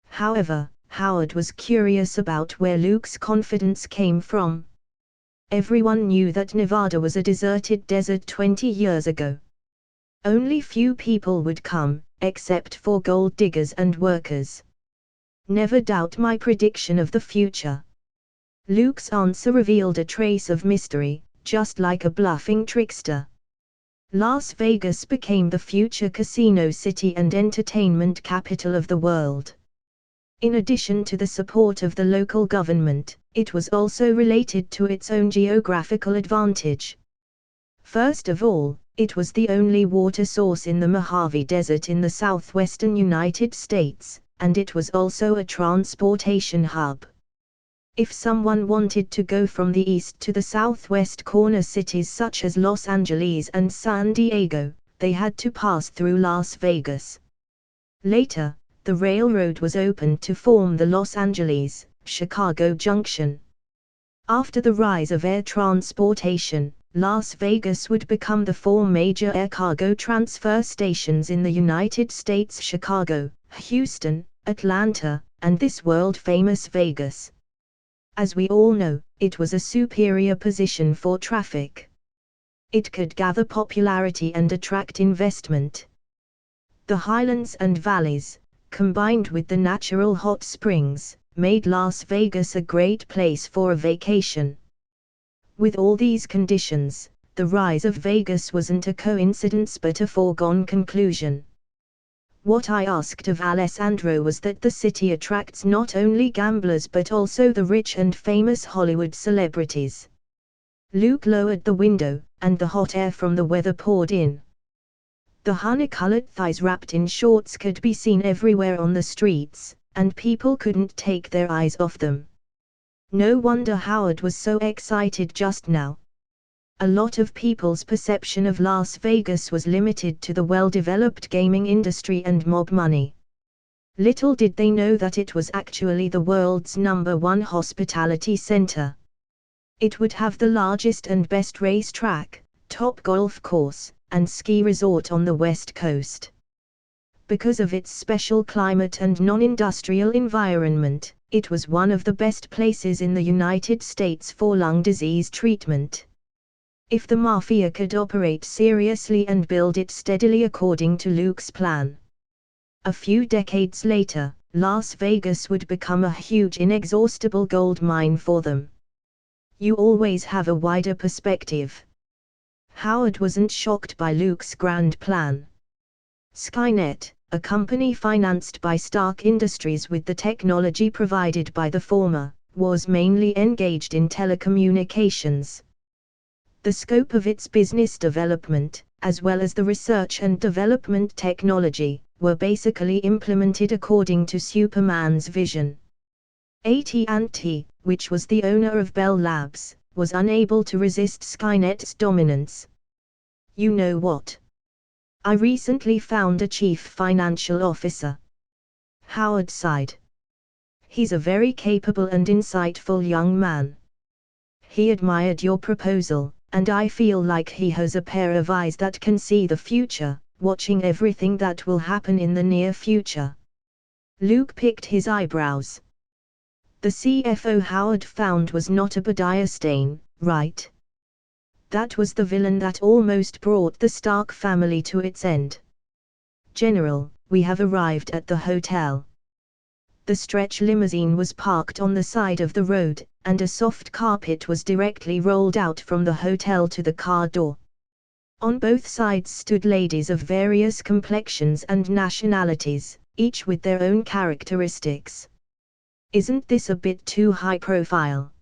However, Howard was curious about where Luke's confidence came from. Everyone knew that Nevada was a deserted desert 20 years ago. Only few people would come, except for gold diggers and workers. Never doubt my prediction of the future. Luke's answer revealed a trace of mystery, just like a bluffing trickster. Las Vegas became the future casino city and entertainment capital of the world. In addition to the support of the local government, it was also related to its own geographical advantage. First of all, It was the only water source in the Mojave Desert in the southwestern United States, and it was also a transportation hub. If someone wanted to go from the east to the southwest corner cities such as Los Angeles and San Diego, they had to pass through Las Vegas. Later, the railroad was opened to form the Los Angeles-Chicago Junction. After the rise of air transportation, Las Vegas would become the 4 major air cargo transfer stations in the United States: Chicago, Houston, Atlanta, and this world-famous Vegas. As we all know, it was a superior position for traffic. It could gather popularity and attract investment. The highlands and valleys, combined with the natural hot springs, made Las Vegas a great place for a vacation. With all these conditions, the rise of Vegas wasn't a coincidence but a foregone conclusion. What I asked of Alessandro was that the city attracts not only gamblers but also the rich and famous Hollywood celebrities. Luke lowered the window, and the hot air from the weather poured in. The honey-colored thighs wrapped in shorts could be seen everywhere on the streets, and people couldn't take their eyes off them. No wonder Howard was so excited just now. A lot of people's perception of Las Vegas was limited to the well-developed gaming industry and mob money. Little did they know that it was actually the world's #1 hospitality center. It would have the largest and best racetrack, top golf course, and ski resort on the West Coast. Because of its special climate and non-industrial environment, it was one of the best places in the United States for lung disease treatment. If the mafia could operate seriously and build it steadily according to Luke's plan. A few decades later, Las Vegas would become a huge inexhaustible gold mine for them. You always have a wider perspective. Howard wasn't shocked by Luke's grand plan. Skynet, a company financed by Stark Industries with the technology provided by the former, was mainly engaged in telecommunications. The scope of its business development, as well as the research and development technology, were basically implemented according to Superman's vision. AT&T, which was the owner of Bell Labs, was unable to resist Skynet's dominance. You know what? I recently found a chief financial officer. Howard sighed. He's a very capable and insightful young man. He admired your proposal, and I feel like he has a pair of eyes that can see the future, watching everything that will happen in the near future. Luke picked his eyebrows. The CFO Howard found was not Obadiah Stane, right? That was the villain that almost brought the Stark family to its end. General, we have arrived at the hotel. The stretch limousine was parked on the side of the road, and a soft carpet was directly rolled out from the hotel to the car door. On both sides stood ladies of various complexions and nationalities, each with their own characteristics. Isn't this a bit too high profile?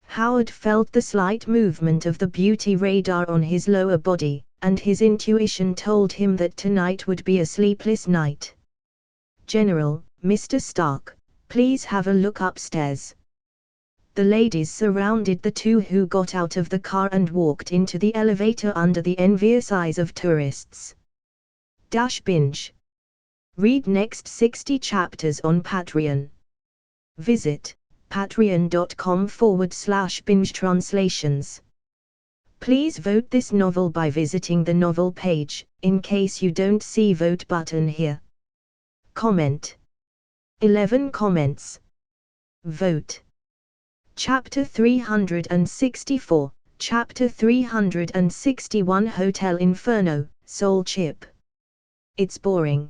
Howard felt the slight movement of the beauty radar on his lower body, and his intuition told him that tonight would be a sleepless night. General, Mr. Stark, please have a look upstairs. The ladies surrounded the two who got out of the car and walked into the elevator under the envious eyes of tourists. Binge. Read next 60 chapters on Patreon. Visit patreon.com/binge translations. Please vote this novel by visiting the novel page, in case you don't see vote button here. Comment. 11 comments. Vote. Chapter 364, Chapter 361 Hotel Inferno, Soul Chip. It's boring.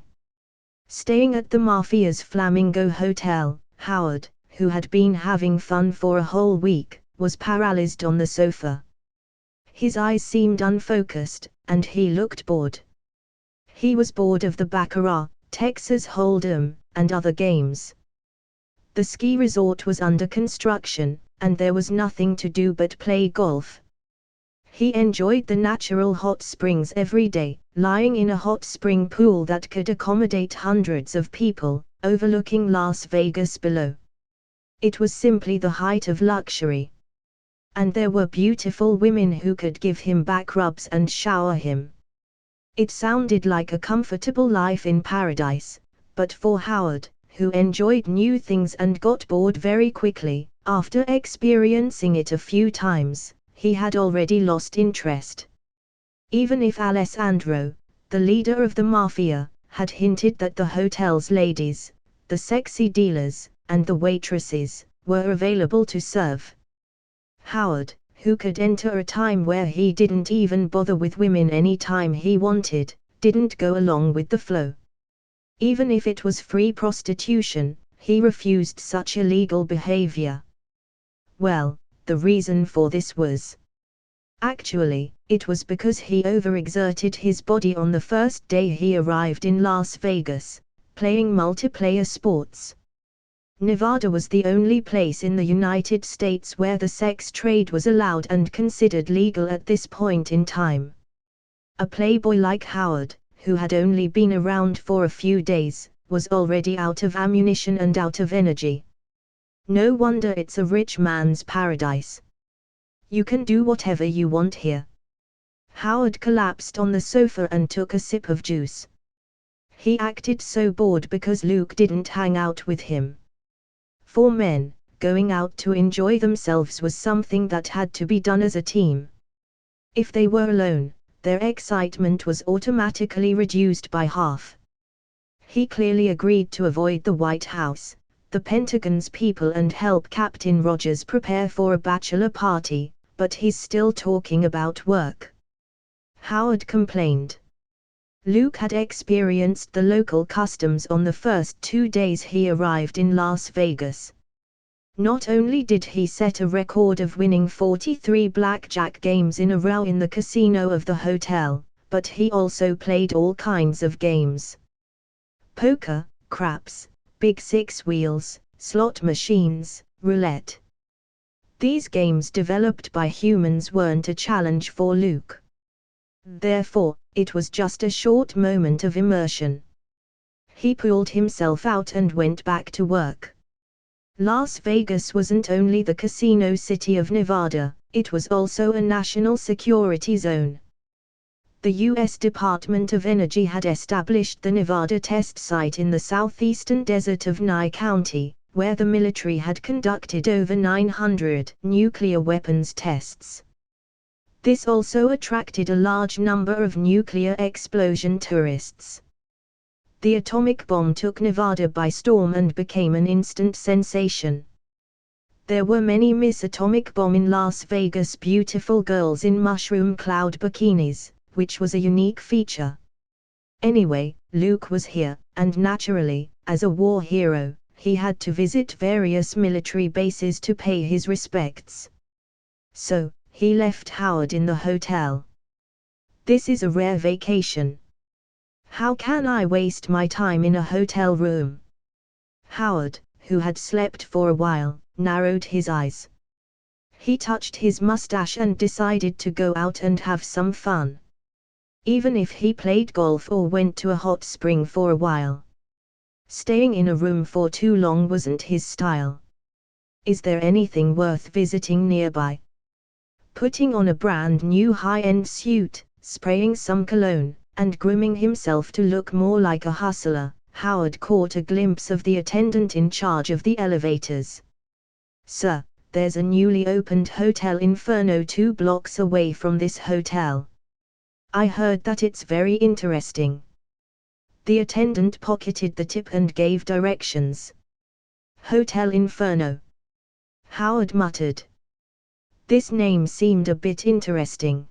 Staying at the Mafia's Flamingo Hotel, Howard, who had been having fun for a whole week, was paralyzed on the sofa. His eyes seemed unfocused, and he looked bored. He was bored of the Baccarat, Texas Hold'em, and other games. The ski resort was under construction, and there was nothing to do but play golf. He enjoyed the natural hot springs every day, lying in a hot spring pool that could accommodate hundreds of people, overlooking Las Vegas below. It was simply the height of luxury. And there were beautiful women who could give him back rubs and shower him. It sounded like a comfortable life in paradise, but for Howard, who enjoyed new things and got bored very quickly, after experiencing it a few times, he had already lost interest. Even if Alessandro, the leader of the mafia, had hinted that the hotel's ladies, the sexy dealers, and the waitresses, were available to serve. Howard, who could enter a time where he didn't even bother with women any time he wanted, didn't go along with the flow. Even if it was free prostitution, he refused such illegal behavior. Well, the reason for this was. Actually, it was because he overexerted his body on the first day he arrived in Las Vegas, playing multiplayer sports. Nevada was the only place in the United States where the sex trade was allowed and considered legal at this point in time. A playboy like Howard, who had only been around for a few days, was already out of ammunition and out of energy. No wonder it's a rich man's paradise. You can do whatever you want here. Howard collapsed on the sofa and took a sip of juice. He acted so bored because Luke didn't hang out with him. For men, going out to enjoy themselves was something that had to be done as a team. If they were alone, their excitement was automatically reduced by half. He clearly agreed to avoid the White House, the Pentagon's people, and help Captain Rogers prepare for a bachelor party, but he's still talking about work. Howard complained. Luke had experienced the local customs on the first 2 days he arrived in Las Vegas. Not only did he set a record of winning 43 blackjack games in a row in the casino of the hotel, but he also played all kinds of games. Poker, craps, big six wheels, slot machines, roulette. These games developed by humans weren't a challenge for Luke. Therefore, it was just a short moment of immersion. He pulled himself out and went back to work. Las Vegas wasn't only the casino city of Nevada, it was also a national security zone. The U.S. Department of Energy had established the Nevada test site in the southeastern desert of Nye County, where the military had conducted over 900 nuclear weapons tests. This also attracted a large number of nuclear explosion tourists. The atomic bomb took Nevada by storm and became an instant sensation. There were many Miss Atomic Bomb in Las Vegas beautiful girls in mushroom cloud bikinis, which was a unique feature. Anyway, Luke was here, and naturally, as a war hero, he had to visit various military bases to pay his respects. So, he left Howard in the hotel. This is a rare vacation. How can I waste my time in a hotel room? Howard, who had slept for a while, narrowed his eyes. He touched his mustache and decided to go out and have some fun. Even if he played golf or went to a hot spring for a while. Staying in a room for too long wasn't his style. Is there anything worth visiting nearby? Putting on a brand new high-end suit, spraying some cologne, and grooming himself to look more like a hustler, Howard caught a glimpse of the attendant in charge of the elevators. "Sir, there's a newly opened Hotel Inferno 2 blocks away from this hotel. I heard that it's very interesting." The attendant pocketed the tip and gave directions. Hotel Inferno. Howard muttered. This name seemed a bit interesting.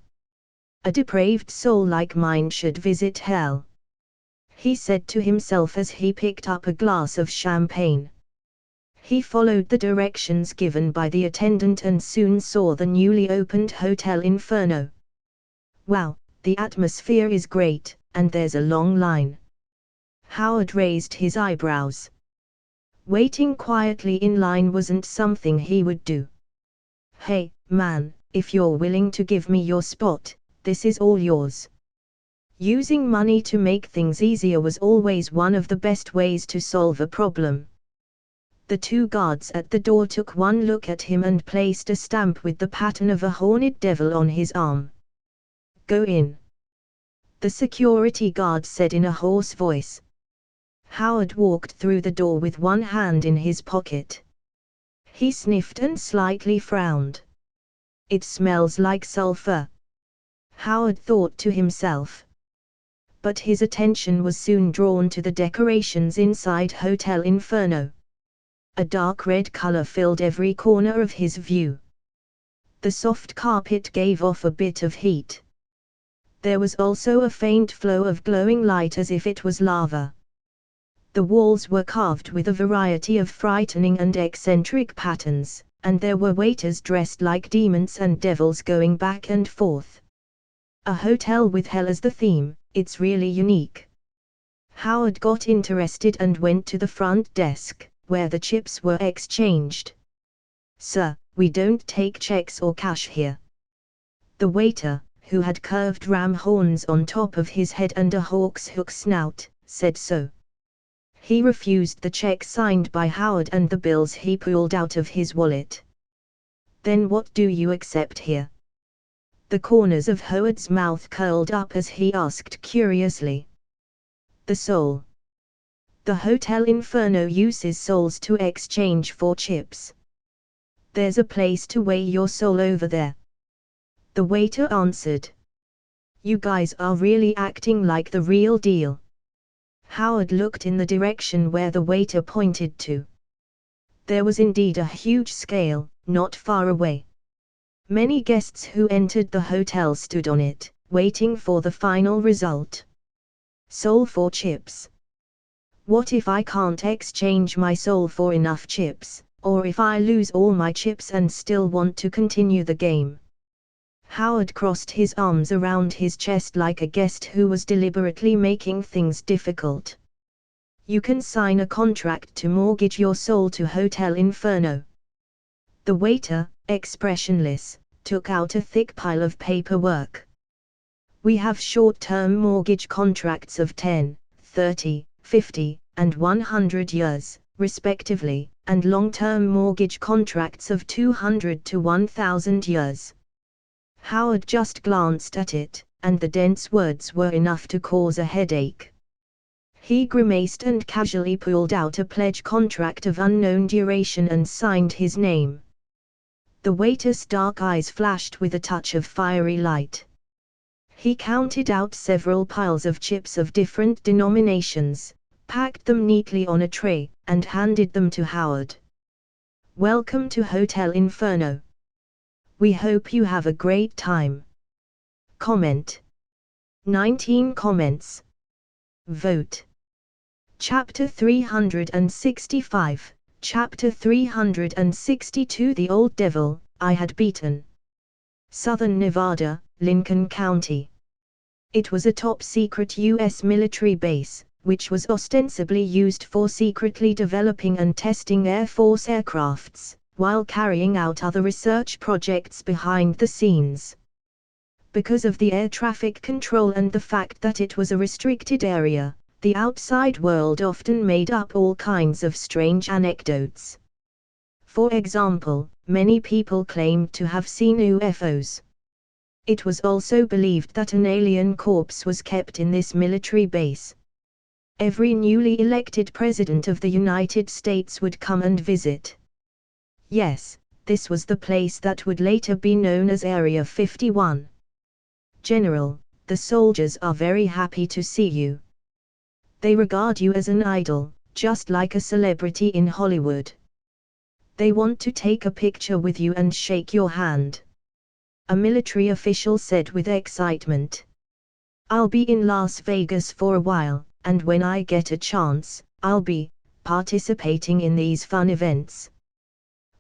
A depraved soul like mine should visit hell, he said to himself as he picked up a glass of champagne. He followed the directions given by the attendant and soon saw the newly opened Hotel Inferno. Wow, the atmosphere is great, and there's a long line. Howard raised his eyebrows. Waiting quietly in line wasn't something he would do. "Hey, man, if you're willing to give me your spot, this is all yours. Using money to make things easier was always one of the best ways to solve a problem. The two guards at the door took one look at him and placed a stamp with the pattern of a horned devil on his arm. Go in, the security guard said in a hoarse voice. Howard walked through the door with one hand in his pocket. He sniffed and slightly frowned. It smells like sulfur, Howard thought to himself. But his attention was soon drawn to the decorations inside Hotel Inferno. A dark red color filled every corner of his view. The soft carpet gave off a bit of heat. There was also a faint flow of glowing light as if it was lava. The walls were carved with a variety of frightening and eccentric patterns, and there were waiters dressed like demons and devils going back and forth. A hotel with hell as the theme, it's really unique. Howard got interested and went to the front desk, where the chips were exchanged. Sir, we don't take checks or cash here. The waiter, who had curved ram horns on top of his head and a hawk's hook snout, said so. He refused the check signed by Howard and the bills he pulled out of his wallet. Then what do you accept here? The corners of Howard's mouth curled up as he asked curiously. The soul. The Hotel Inferno uses souls to exchange for chips. There's a place to weigh your soul over there. The waiter answered. You guys are really acting like the real deal. Howard looked in the direction where the waiter pointed to. There was indeed a huge scale, not far away. Many guests who entered the hotel stood on it, waiting for the final result. Soul for chips. What if I can't exchange my soul for enough chips, or if I lose all my chips and still want to continue the game? Howard crossed his arms around his chest like a guest who was deliberately making things difficult. You can sign a contract to mortgage your soul to Hotel Inferno. The waiter, expressionless, took out a thick pile of paperwork. We have short-term mortgage contracts of 10, 30, 50, and 100 years, respectively, and long-term mortgage contracts of 200 to 1,000 years. Howard just glanced at it, and the dense words were enough to cause a headache. He grimaced and casually pulled out a pledge contract of unknown duration and signed his name. The waiter's dark eyes flashed with a touch of fiery light. He counted out several piles of chips of different denominations, packed them neatly on a tray, and handed them to Howard. Welcome to Hotel Inferno. We hope you have a great time. Comment. 19 comments. Vote. Chapter 365, Chapter 362 The Old Devil, I Had Beaten. Southern Nevada, Lincoln County. It was a top-secret U.S. military base, which was ostensibly used for secretly developing and testing Air Force aircrafts, while carrying out other research projects behind the scenes. Because of the air traffic control and the fact that it was a restricted area, the outside world often made up all kinds of strange anecdotes. For example, many people claimed to have seen UFOs. It was also believed that an alien corpse was kept in this military base. Every newly elected president of the United States would come and visit. Yes, this was the place that would later be known as Area 51. General, the soldiers are very happy to see you. They regard you as an idol, just like a celebrity in Hollywood. They want to take a picture with you and shake your hand. A military official said with excitement. I'll be in Las Vegas for a while, and when I get a chance, I'll be participating in these fun events.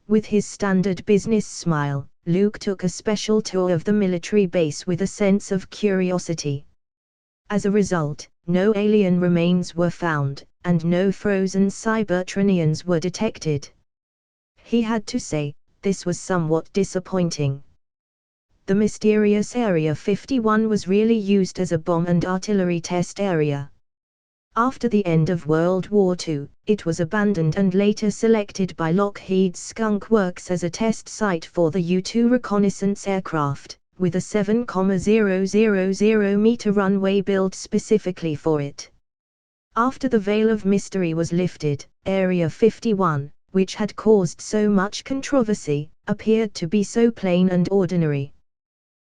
With his standard business smile, Luke took a special tour of the military base with a sense of curiosity. As a result, no alien remains were found, and no frozen Cybertronians were detected. He had to say, this was somewhat disappointing. The mysterious Area 51 was really used as a bomb and artillery test area. After the end of World War II, it was abandoned and later selected by Lockheed's Skunk Works as a test site for the U-2 reconnaissance aircraft, with a 7,000-meter runway built specifically for it. After the veil of mystery was lifted, Area 51, which had caused so much controversy, appeared to be so plain and ordinary.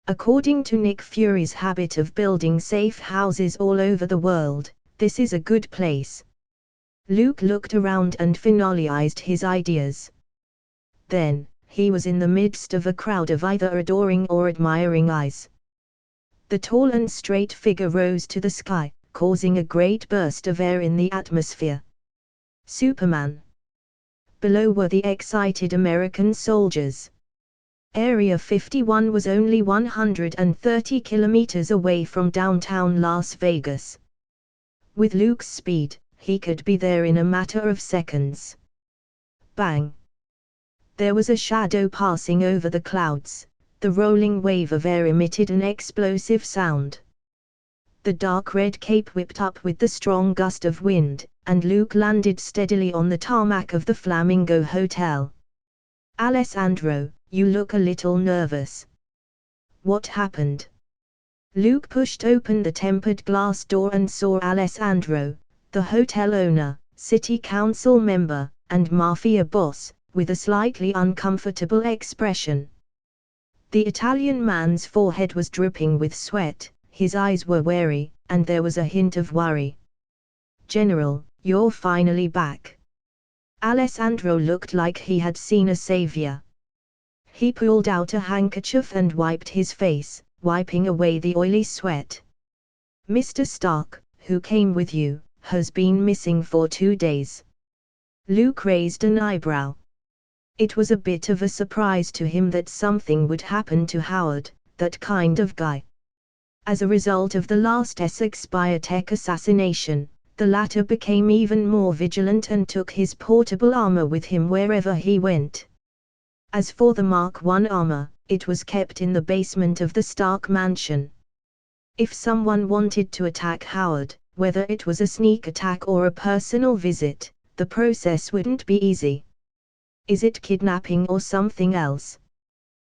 According to Nick Fury's habit of building safe houses all over the world, this is a good place. Luke looked around and finalized his ideas. Then, he was in the midst of a crowd of either adoring or admiring eyes. The tall and straight figure rose to the sky, causing a great burst of air in the atmosphere. Superman. Below were the excited American soldiers. Area 51 was only 130 kilometers away from downtown Las Vegas. With Luke's speed, he could be there in a matter of seconds. Bang! There was a shadow passing over the clouds. The rolling wave of air emitted an explosive sound. The dark red cape whipped up with the strong gust of wind, and Luke landed steadily on the tarmac of the Flamingo Hotel. Alessandro, you look a little nervous. What happened? Luke pushed open the tempered glass door and saw Alessandro, the hotel owner, city council member, and mafia boss, with a slightly uncomfortable expression. The Italian man's forehead was dripping with sweat, his eyes were wary, and there was a hint of worry. General, you're finally back. Alessandro looked like he had seen a savior. He pulled out a handkerchief and wiped his face, wiping away the oily sweat. Mr. Stark, who came with you, has been missing for 2 days. Luke raised an eyebrow. It was a bit of a surprise to him that something would happen to Howard, that kind of guy. As a result of the last Essex biotech assassination, the latter became even more vigilant and took his portable armor with him wherever he went. As for the Mark I armor, it was kept in the basement of the Stark mansion. If someone wanted to attack Howard, whether it was a sneak attack or a personal visit, the process wouldn't be easy. Is it kidnapping or something else?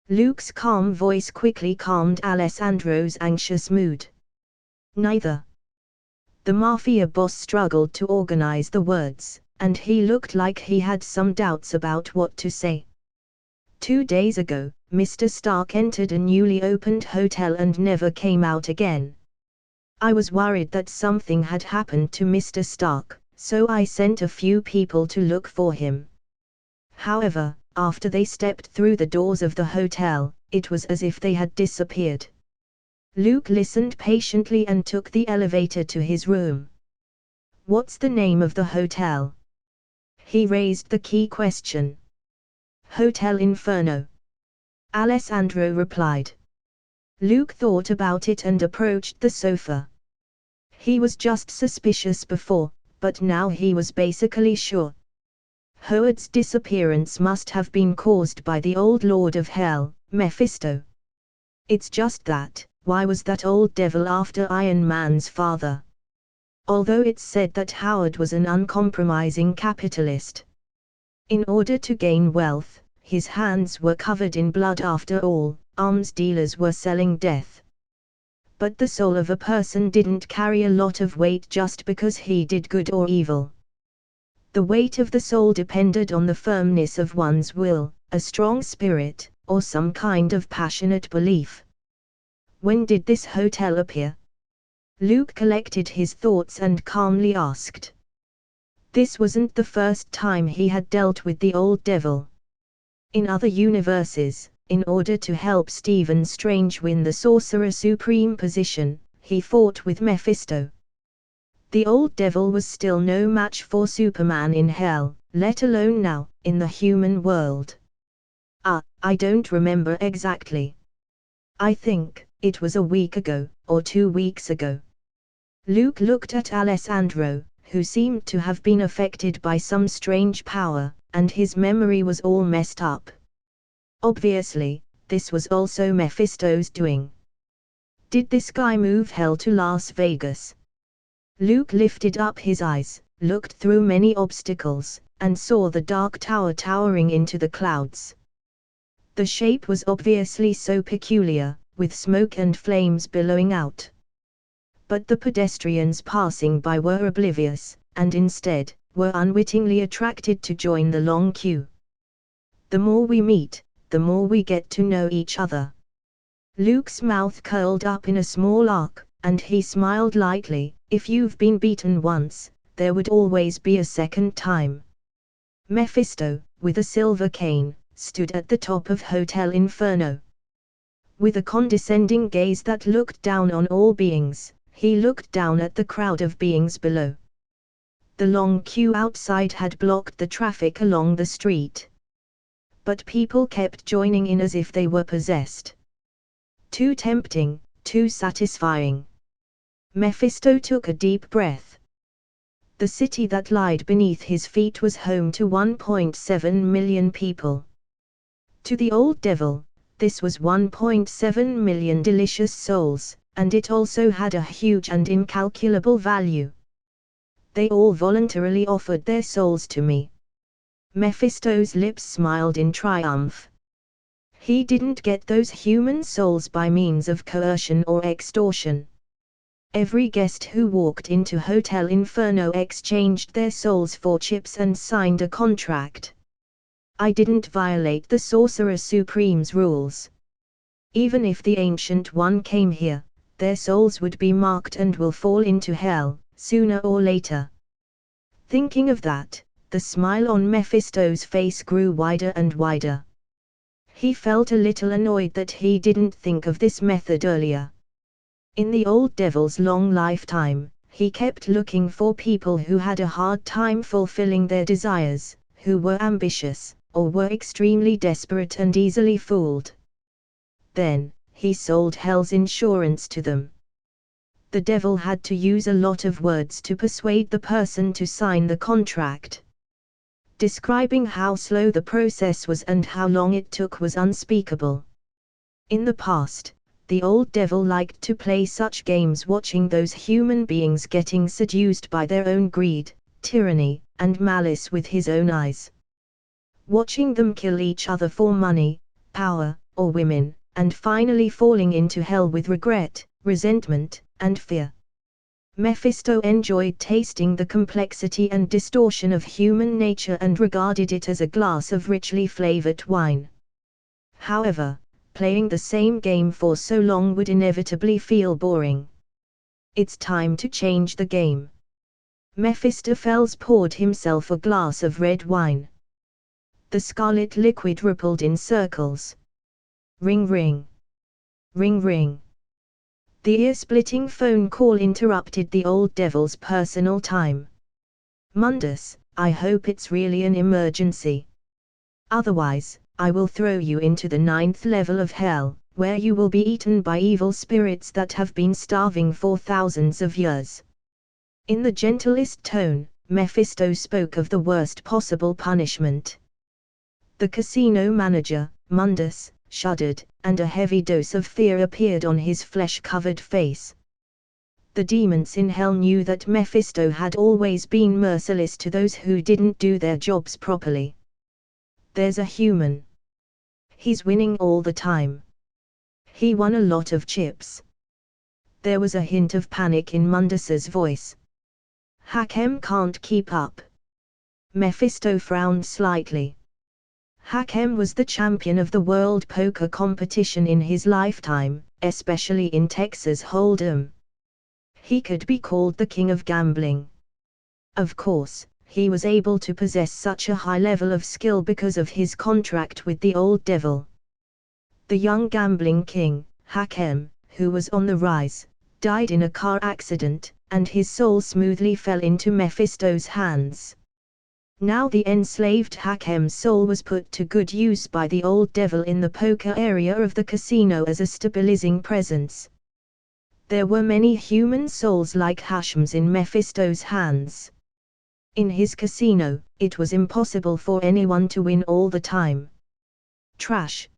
Luke's calm voice quickly calmed Alessandro's anxious mood. Neither. The mafia boss struggled to organize the words, and he looked like he had some doubts about what to say. 2 days ago, Mr. Stark entered a newly opened hotel and never came out again. I was worried that something had happened to Mr. Stark, so I sent a few people to look for him. However, after they stepped through the doors of the hotel, it was as if they had disappeared. Luke listened patiently and took the elevator to his room. What's the name of the hotel? He raised the key question. Hotel Inferno. Alessandro replied. Luke thought about it and approached the sofa. He was just suspicious before, but now he was basically sure. Howard's disappearance must have been caused by the old Lord of Hell, Mephisto. It's just that, why was that old devil after Iron Man's father? Although it's said that Howard was an uncompromising capitalist. In order to gain wealth, his hands were covered in blood after all, arms dealers were selling death. But the soul of a person didn't carry a lot of weight just because he did good or evil. The weight of the soul depended on the firmness of one's will, a strong spirit, or some kind of passionate belief. When did this hotel appear? Luke collected his thoughts and calmly asked. This wasn't the first time he had dealt with the old devil. In other universes, in order to help Stephen Strange win the Sorcerer Supreme position, he fought with Mephisto. The old devil was still no match for Superman in hell, let alone now, in the human world. I don't remember exactly. I think, it was a week ago, or 2 weeks ago. Luke looked at Alessandro, who seemed to have been affected by some strange power, and his memory was all messed up. Obviously, this was also Mephisto's doing. Did this guy move hell to Las Vegas? Luke lifted up his eyes, looked through many obstacles, and saw the dark tower towering into the clouds. The shape was obviously so peculiar, with smoke and flames billowing out. But the pedestrians passing by were oblivious, and instead, were unwittingly attracted to join the long queue. The more we meet, the more we get to know each other. Luke's mouth curled up in a small arc, and he smiled lightly. If you've been beaten once, there would always be a second time. Mephisto, with a silver cane, stood at the top of Hotel Inferno. With a condescending gaze that looked down on all beings, he looked down at the crowd of beings below. The long queue outside had blocked the traffic along the street. But people kept joining in as if they were possessed. Too tempting, too satisfying. Mephisto took a deep breath. The city that lied beneath his feet was home to 1.7 million people. To the old devil, this was 1.7 million delicious souls, and it also had a huge and incalculable value. They all voluntarily offered their souls to me. Mephisto's lips smiled in triumph. He didn't get those human souls by means of coercion or extortion. Every guest who walked into Hotel Inferno exchanged their souls for chips and signed a contract. I didn't violate the Sorcerer Supreme's rules. Even if the Ancient One came here, their souls would be marked and will fall into hell, sooner or later. Thinking of that, the smile on Mephisto's face grew wider and wider. He felt a little annoyed that he didn't think of this method earlier. In the old devil's long lifetime, he kept looking for people who had a hard time fulfilling their desires, who were ambitious, or were extremely desperate and easily fooled. Then, he sold hell's insurance to them. The devil had to use a lot of words to persuade the person to sign the contract. Describing how slow the process was and how long it took was unspeakable. In the past, the old devil liked to play such games, watching those human beings getting seduced by their own greed, tyranny, and malice with his own eyes. Watching them kill each other for money, power, or women, and finally falling into hell with regret, resentment, and fear. Mephisto enjoyed tasting the complexity and distortion of human nature and regarded it as a glass of richly flavored wine. However, playing the same game for so long would inevitably feel boring. It's time to change the game. Mephistopheles poured himself a glass of red wine. The scarlet liquid rippled in circles. Ring ring. Ring ring. The ear-splitting phone call interrupted the old devil's personal time. Mundus, I hope it's really an emergency. Otherwise, I will throw you into the 9th level of hell, where you will be eaten by evil spirits that have been starving for thousands of years. In the gentlest tone, Mephisto spoke of the worst possible punishment. The casino manager, Mundus, shuddered, and a heavy dose of fear appeared on his flesh-covered face. The demons in hell knew that Mephisto had always been merciless to those who didn't do their jobs properly. There's a human. He's winning all the time. He won a lot of chips. There was a hint of panic in Mundus's voice. Hakem can't keep up. Mephisto frowned slightly. Hakem was the champion of the World Poker competition in his lifetime, especially in Texas Hold'em. He could be called the king of gambling. Of course, he was able to possess such a high level of skill because of his contract with the old devil. The young gambling king, Hakem, who was on the rise, died in a car accident, and his soul smoothly fell into Mephisto's hands. Now the enslaved Hakem's soul was put to good use by the old devil in the poker area of the casino as a stabilizing presence. There were many human souls like Hashem's in Mephisto's hands. In his casino, it was impossible for anyone to win all the time. Trash.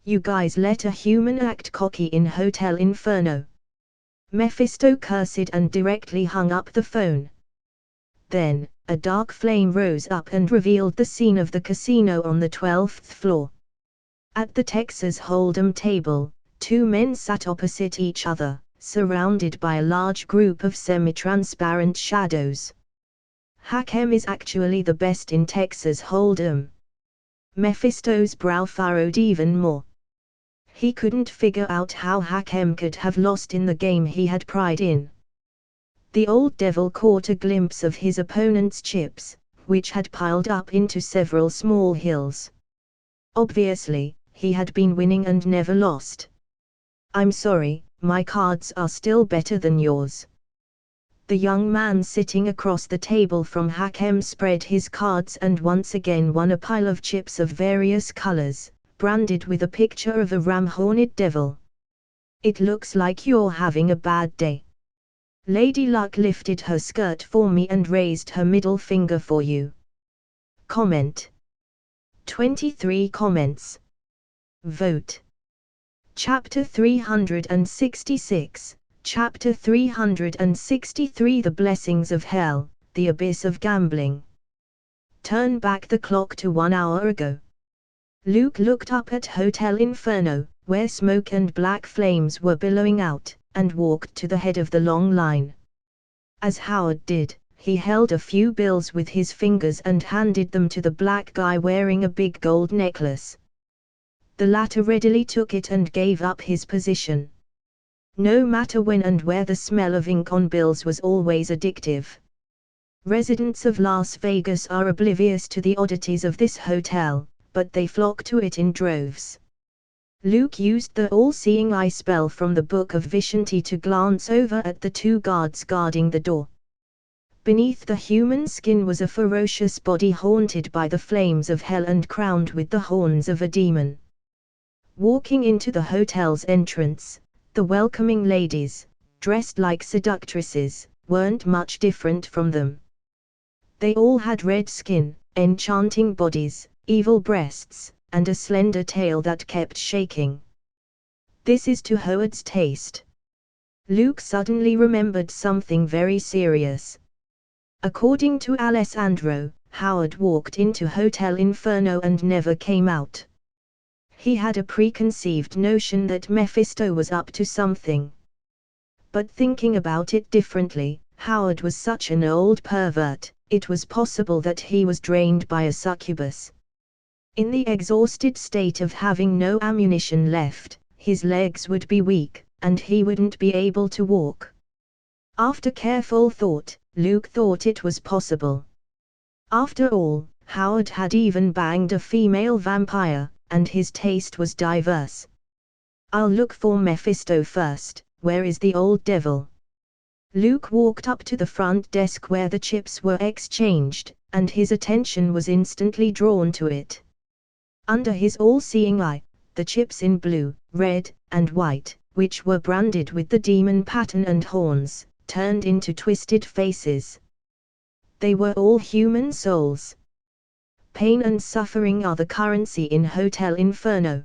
You guys let a human act cocky in Hotel Inferno. Mephisto cursed and directly hung up the phone. Then, a dark flame rose up and revealed the scene of the casino on the 12th floor. At the Texas Hold'em table, two men sat opposite each other, surrounded by a large group of semi-transparent shadows. Hakem is actually the best in Texas Hold'em. Mephisto's brow furrowed even more. He couldn't figure out how Hakem could have lost in the game he had pride in. The old devil caught a glimpse of his opponent's chips, which had piled up into several small hills. Obviously, he had been winning and never lost. I'm sorry, my cards are still better than yours. The young man sitting across the table from Hakem spread his cards and once again won a pile of chips of various colors, branded with a picture of a ram-horned devil. It looks like you're having a bad day. Lady Luck lifted her skirt for me and raised her middle finger for you. Comment. 23 comments. Vote. Chapter 366, Chapter 363 The Blessings of Hell, The Abyss of Gambling. Turn back the clock to 1 hour ago. Luke looked up at Hotel Inferno, where smoke and black flames were billowing out, and walked to the head of the long line. As Howard did, he held a few bills with his fingers and handed them to the black guy wearing a big gold necklace. The latter readily took it and gave up his position. No matter when and where, the smell of ink on bills was always addictive. Residents of Las Vegas are oblivious to the oddities of this hotel, but they flock to it in droves. Luke used the all-seeing eye spell from the Book of Vishanti to glance over at the two guards guarding the door. Beneath the human skin was a ferocious body haunted by the flames of hell and crowned with the horns of a demon. Walking into the hotel's entrance, the welcoming ladies, dressed like seductresses, weren't much different from them. They all had red skin, enchanting bodies, evil breasts, and a slender tail that kept shaking. This is to Howard's taste. Luke suddenly remembered something very serious. According to Alessandro, Howard walked into Hotel Inferno and never came out. He had a preconceived notion that Mephisto was up to something. But thinking about it differently, Howard was such an old pervert, it was possible that he was drained by a succubus. In the exhausted state of having no ammunition left, his legs would be weak, and he wouldn't be able to walk. After careful thought, Luke thought it was possible. After all, Howard had even banged a female vampire, and his taste was diverse. I'll look for Mephisto first. Where is the old devil? Luke walked up to the front desk where the chips were exchanged, and his attention was instantly drawn to it. Under his all-seeing eye, the chips in blue, red, and white, which were branded with the demon pattern and horns, turned into twisted faces. They were all human souls. Pain and suffering are the currency in Hotel Inferno.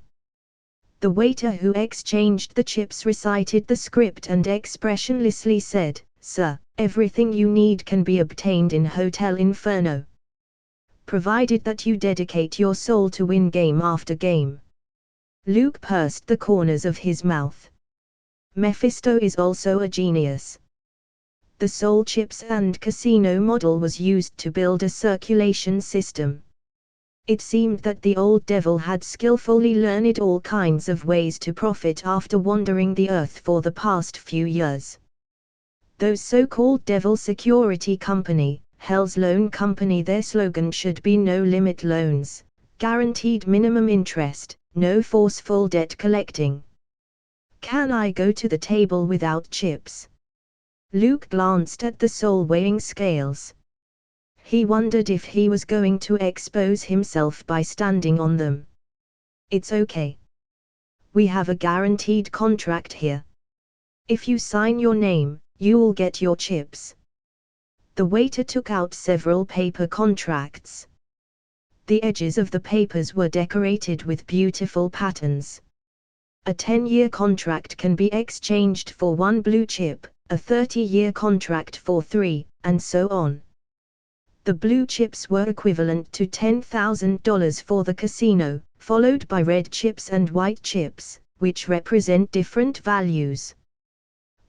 The waiter who exchanged the chips recited the script and expressionlessly said, "Sir, everything you need can be obtained in Hotel Inferno. Provided that you dedicate your soul to win game after game." Luke pursed the corners of his mouth. Mephisto is also a genius. The soul chips and casino model was used to build a circulation system. It seemed that the old devil had skillfully learned all kinds of ways to profit after wandering the earth for the past few years. Those so-called devil security company, Hell's Loan Company, their slogan should be no limit loans, guaranteed minimum interest, no forceful debt collecting. Can I go to the table without chips? Luke glanced at the soul weighing scales. He wondered if he was going to expose himself by standing on them. It's okay. We have a guaranteed contract here. If you sign your name, you'll get your chips. The waiter took out several paper contracts. The edges of the papers were decorated with beautiful patterns, A 10-year contract can be exchanged for 1 blue chip, a 30-year contract for 3, and so on. The blue chips were equivalent to $10,000 for the casino, followed by red chips and white chips, which represent different values.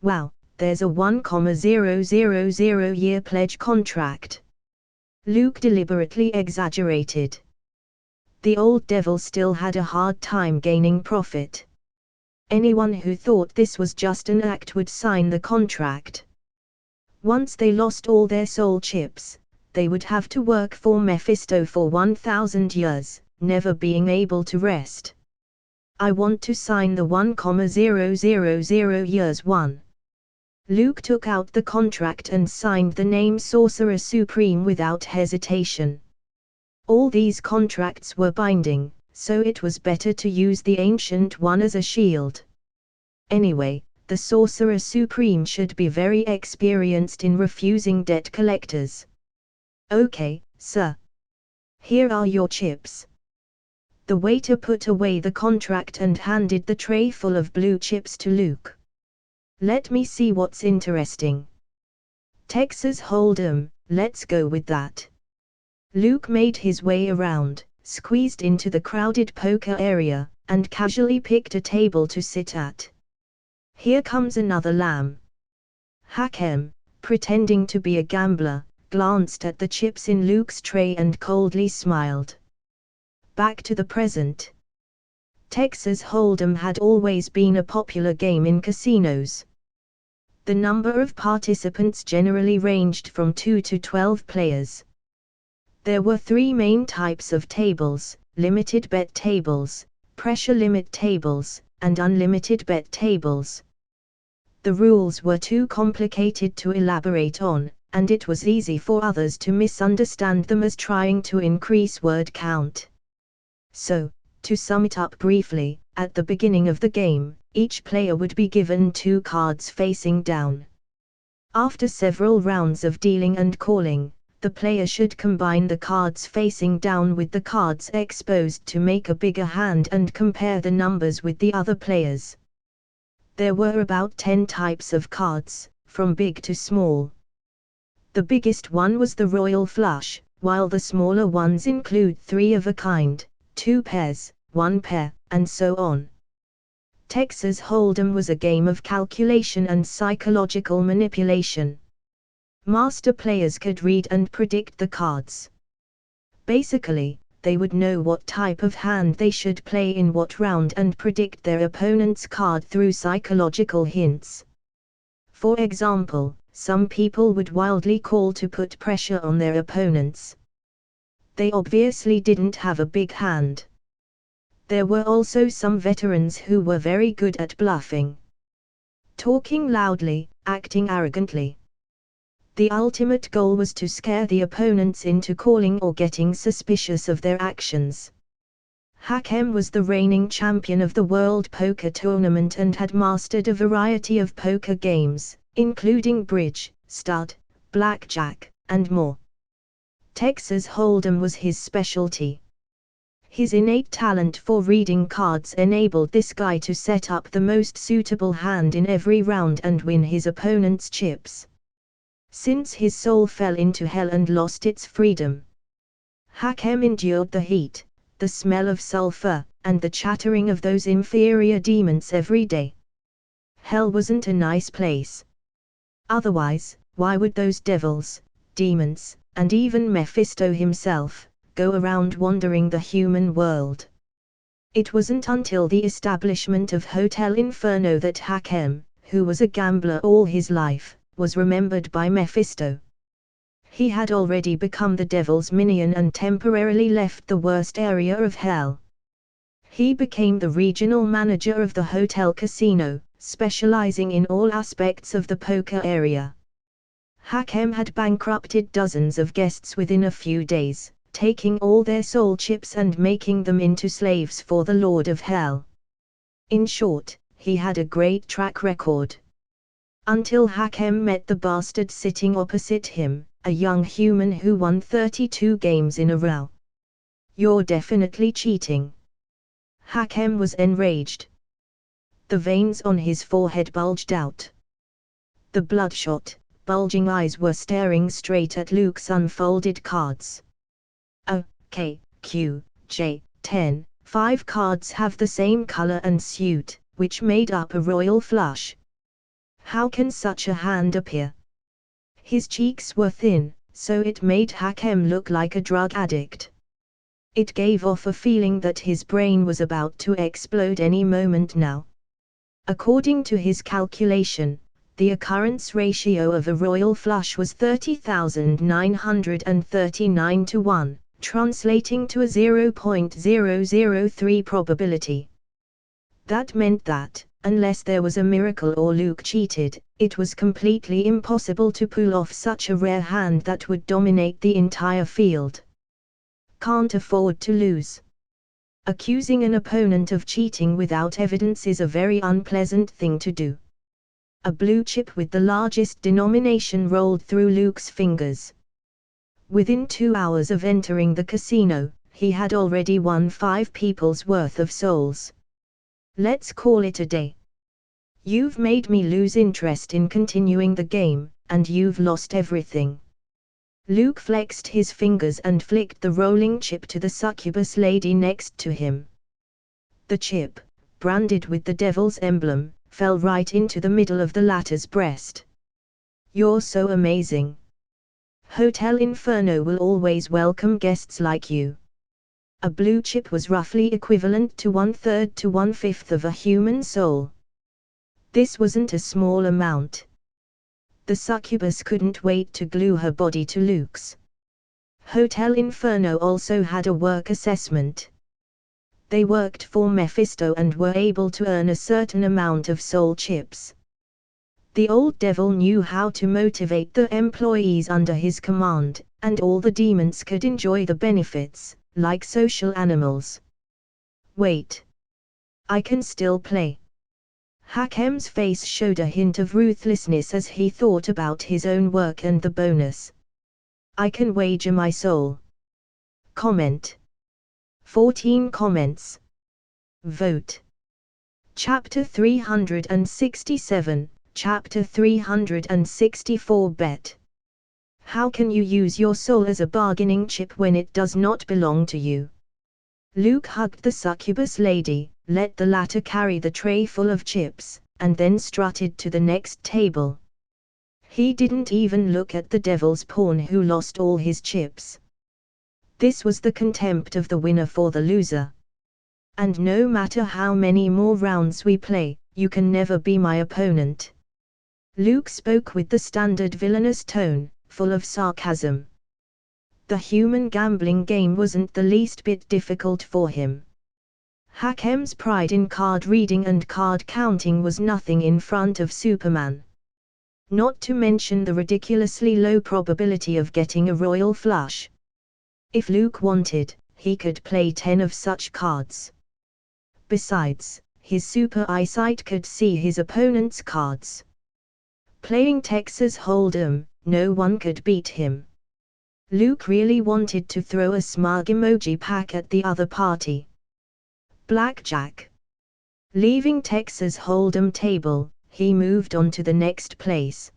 Wow, there's a 1,000-year pledge contract. Luke deliberately exaggerated. The old devil still had a hard time gaining profit. Anyone who thought this was just an act would sign the contract. Once they lost all their soul chips, they would have to work for Mephisto for 1,000 years, never being able to rest. I want to sign the 1,000 years one. Luke took out the contract and signed the name Sorcerer Supreme without hesitation. All these contracts were binding, so it was better to use the ancient one as a shield. Anyway, the Sorcerer Supreme should be very experienced in refusing debt collectors. Okay, sir. Here are your chips. The waiter put away the contract and handed the tray full of blue chips to Luke. Let me see what's interesting. Texas Hold'em, let's go with that. Luke made his way around, squeezed into the crowded poker area, and casually picked a table to sit at. Here comes another lamb. Hakem, pretending to be a gambler, glanced at the chips in Luke's tray and coldly smiled. Back to the present. Texas Hold'em had always been a popular game in casinos. The number of participants generally ranged from 2 to 12 players. There were 3 main types of tables: limited bet tables, pressure limit tables, and unlimited bet tables. The rules were too complicated to elaborate on, and it was easy for others to misunderstand them as trying to increase word count. So, to sum it up briefly, at the beginning of the game, each player would be given 2 cards facing down. After several rounds of dealing and calling, the player should combine the cards facing down with the cards exposed to make a bigger hand and compare the numbers with the other players. There were about 10 types of cards, from big to small. The biggest one was the royal flush, while the smaller ones include 3 of a kind, 2 pairs, 1 pair, and so on. Texas Hold'em was a game of calculation and psychological manipulation. Master players could read and predict the cards. Basically, they would know what type of hand they should play in what round and predict their opponent's card through psychological hints. For example, some people would wildly call to put pressure on their opponents. They obviously didn't have a big hand. There were also some veterans who were very good at bluffing. Talking loudly, acting arrogantly. The ultimate goal was to scare the opponents into calling or getting suspicious of their actions. Hakem was the reigning champion of the World Poker Tournament and had mastered a variety of poker games, including bridge, stud, blackjack, and more. Texas Hold'em was his specialty. His innate talent for reading cards enabled this guy to set up the most suitable hand in every round and win his opponent's chips. Since his soul fell into hell and lost its freedom, Hakem endured the heat, the smell of sulfur, and the chattering of those inferior demons every day. Hell wasn't a nice place. Otherwise, why would those devils, demons, and even Mephisto himself, go around wandering the human world? It wasn't until the establishment of Hotel Inferno that Hakem, who was a gambler all his life, was remembered by Mephisto. He had already become the devil's minion and temporarily left the worst area of hell. He became the regional manager of the hotel casino, specializing in all aspects of the poker area. Hakem had bankrupted dozens of guests within a few days, taking all their soul chips and making them into slaves for the Lord of Hell. In short, he had a great track record. Until Hakem met the bastard sitting opposite him, a young human who won 32 games in a row. "You're definitely cheating." Hakem was enraged. The veins on his forehead bulged out. The bloodshot, bulging eyes were staring straight at Luke's unfolded cards. O, K, Q, J, 10, 5 cards have the same color and suit, which made up a royal flush. How can such a hand appear? His cheeks were thin, so it made Hakem look like a drug addict. It gave off a feeling that his brain was about to explode any moment now. According to his calculation, the occurrence ratio of a royal flush was 30,939 to 1, translating to a 0.003 probability. That meant that, unless there was a miracle or Luke cheated, it was completely impossible to pull off such a rare hand that would dominate the entire field. Can't afford to lose. Accusing an opponent of cheating without evidence is a very unpleasant thing to do. A blue chip with the largest denomination rolled through Luke's fingers. Within 2 hours of entering the casino, he had already won 5 people's worth of souls. Let's call it a day. You've made me lose interest in continuing the game, and you've lost everything. Luke flexed his fingers and flicked the rolling chip to the succubus lady next to him. The chip, branded with the devil's emblem, fell right into the middle of the latter's breast. You're so amazing. Hotel Inferno will always welcome guests like you. A blue chip was roughly equivalent to 1/3 to 1/5 of a human soul. This wasn't a small amount. The succubus couldn't wait to glue her body to Luke's. Hotel Inferno also had a work assessment. They worked for Mephisto and were able to earn a certain amount of soul chips. The old devil knew how to motivate the employees under his command, and all the demons could enjoy the benefits, like social animals. Wait. I can still play. Hakem's face showed a hint of ruthlessness as he thought about his own work and the bonus. I can wager my soul. Comment. 14 comments. Vote. Chapter 367, Chapter 364 Bet. How can you use your soul as a bargaining chip when it does not belong to you? Luke hugged the succubus lady, let the latter carry the tray full of chips, and then strutted to the next table. He didn't even look at the devil's pawn who lost all his chips. This was the contempt of the winner for the loser. And no matter how many more rounds we play, you can never be my opponent. Luke spoke with the standard villainous tone, full of sarcasm. The human gambling game wasn't the least bit difficult for him. Hakem's pride in card reading and card counting was nothing in front of Superman. Not to mention the ridiculously low probability of getting a royal flush. If Luke wanted, he could play 10 of such cards. Besides, his super eyesight could see his opponent's cards. Playing Texas Hold'em, no one could beat him. Luke really wanted to throw a smug emoji pack at the other party. Blackjack. Leaving Texas Hold'em table, he moved on to the next place.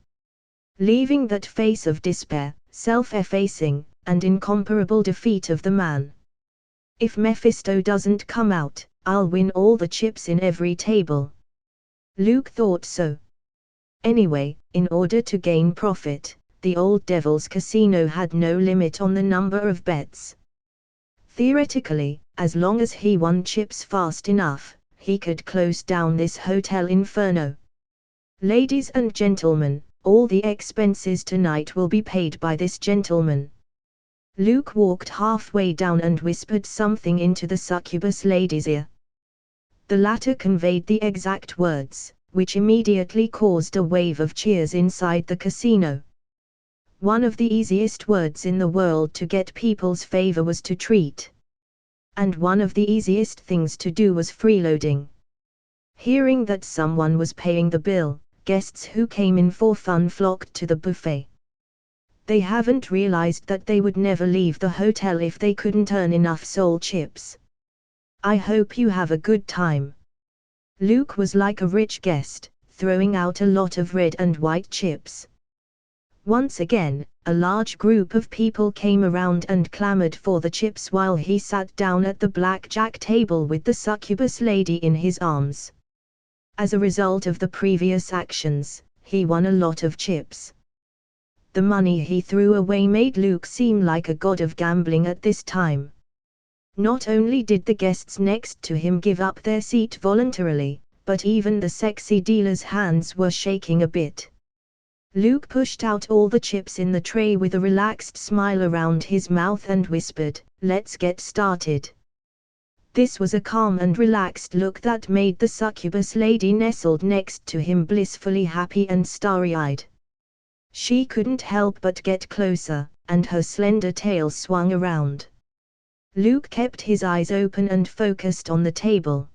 Leaving that face of despair, self-effacing, and incomparable defeat of the man. If Mephisto doesn't come out, I'll win all the chips in every table. Luke thought so. Anyway, in order to gain profit, the old devil's casino had no limit on the number of bets. Theoretically, as long as he won chips fast enough, he could close down this Hotel Inferno. Ladies and gentlemen, all the expenses tonight will be paid by this gentleman. Luke walked halfway down and whispered something into the succubus lady's ear. The latter conveyed the exact words, which immediately caused a wave of cheers inside the casino. One of the easiest words in the world to get people's favor was to treat. And one of the easiest things to do was freeloading. Hearing that someone was paying the bill, guests who came in for fun flocked to the buffet. They haven't realized that they would never leave the hotel if they couldn't earn enough soul chips. I hope you have a good time. Luke was like a rich guest, throwing out a lot of red and white chips. Once again, a large group of people came around and clamored for the chips while he sat down at the blackjack table with the succubus lady in his arms. As a result of the previous actions, he won a lot of chips. The money he threw away made Luke seem like a god of gambling at this time. Not only did the guests next to him give up their seat voluntarily, but even the sexy dealer's hands were shaking a bit. Luke pushed out all the chips in the tray with a relaxed smile around his mouth and whispered, "Let's get started." This was a calm and relaxed look that made the succubus lady nestled next to him blissfully happy and starry-eyed. She couldn't help but get closer, and her slender tail swung around. Luke kept his eyes open and focused on the table.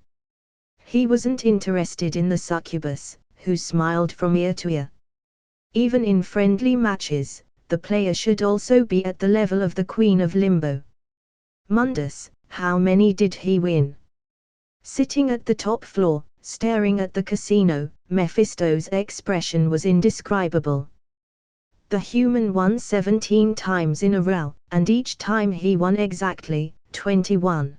He wasn't interested in the succubus, who smiled from ear to ear. Even in friendly matches, the player should also be at the level of the Queen of Limbo. Mundus, how many did he win? Sitting at the top floor, staring at the casino, Mephisto's expression was indescribable. The human won 17 times in a row, and each time he won exactly 21.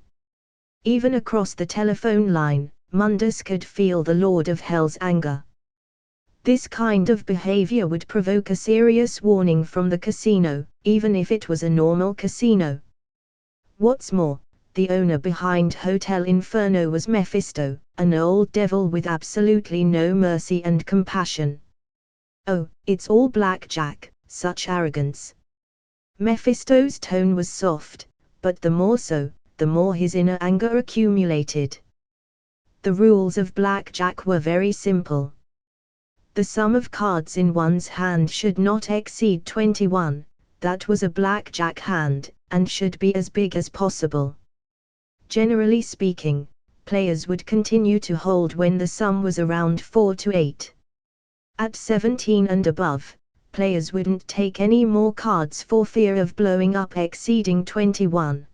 Even across the telephone line, Mundus could feel the Lord of Hell's anger. This kind of behavior would provoke a serious warning from the casino, even if it was a normal casino. What's more, the owner behind Hotel Inferno was Mephisto, an old devil with absolutely no mercy and compassion. "Oh, it's all blackjack, such arrogance." Mephisto's tone was soft, but the more so, the more his inner anger accumulated. The rules of blackjack were very simple. The sum of cards in one's hand should not exceed 21, that was a blackjack hand, and should be as big as possible. Generally speaking, players would continue to hold when the sum was around 4 to 8. At 17 and above, players wouldn't take any more cards for fear of blowing up exceeding 21.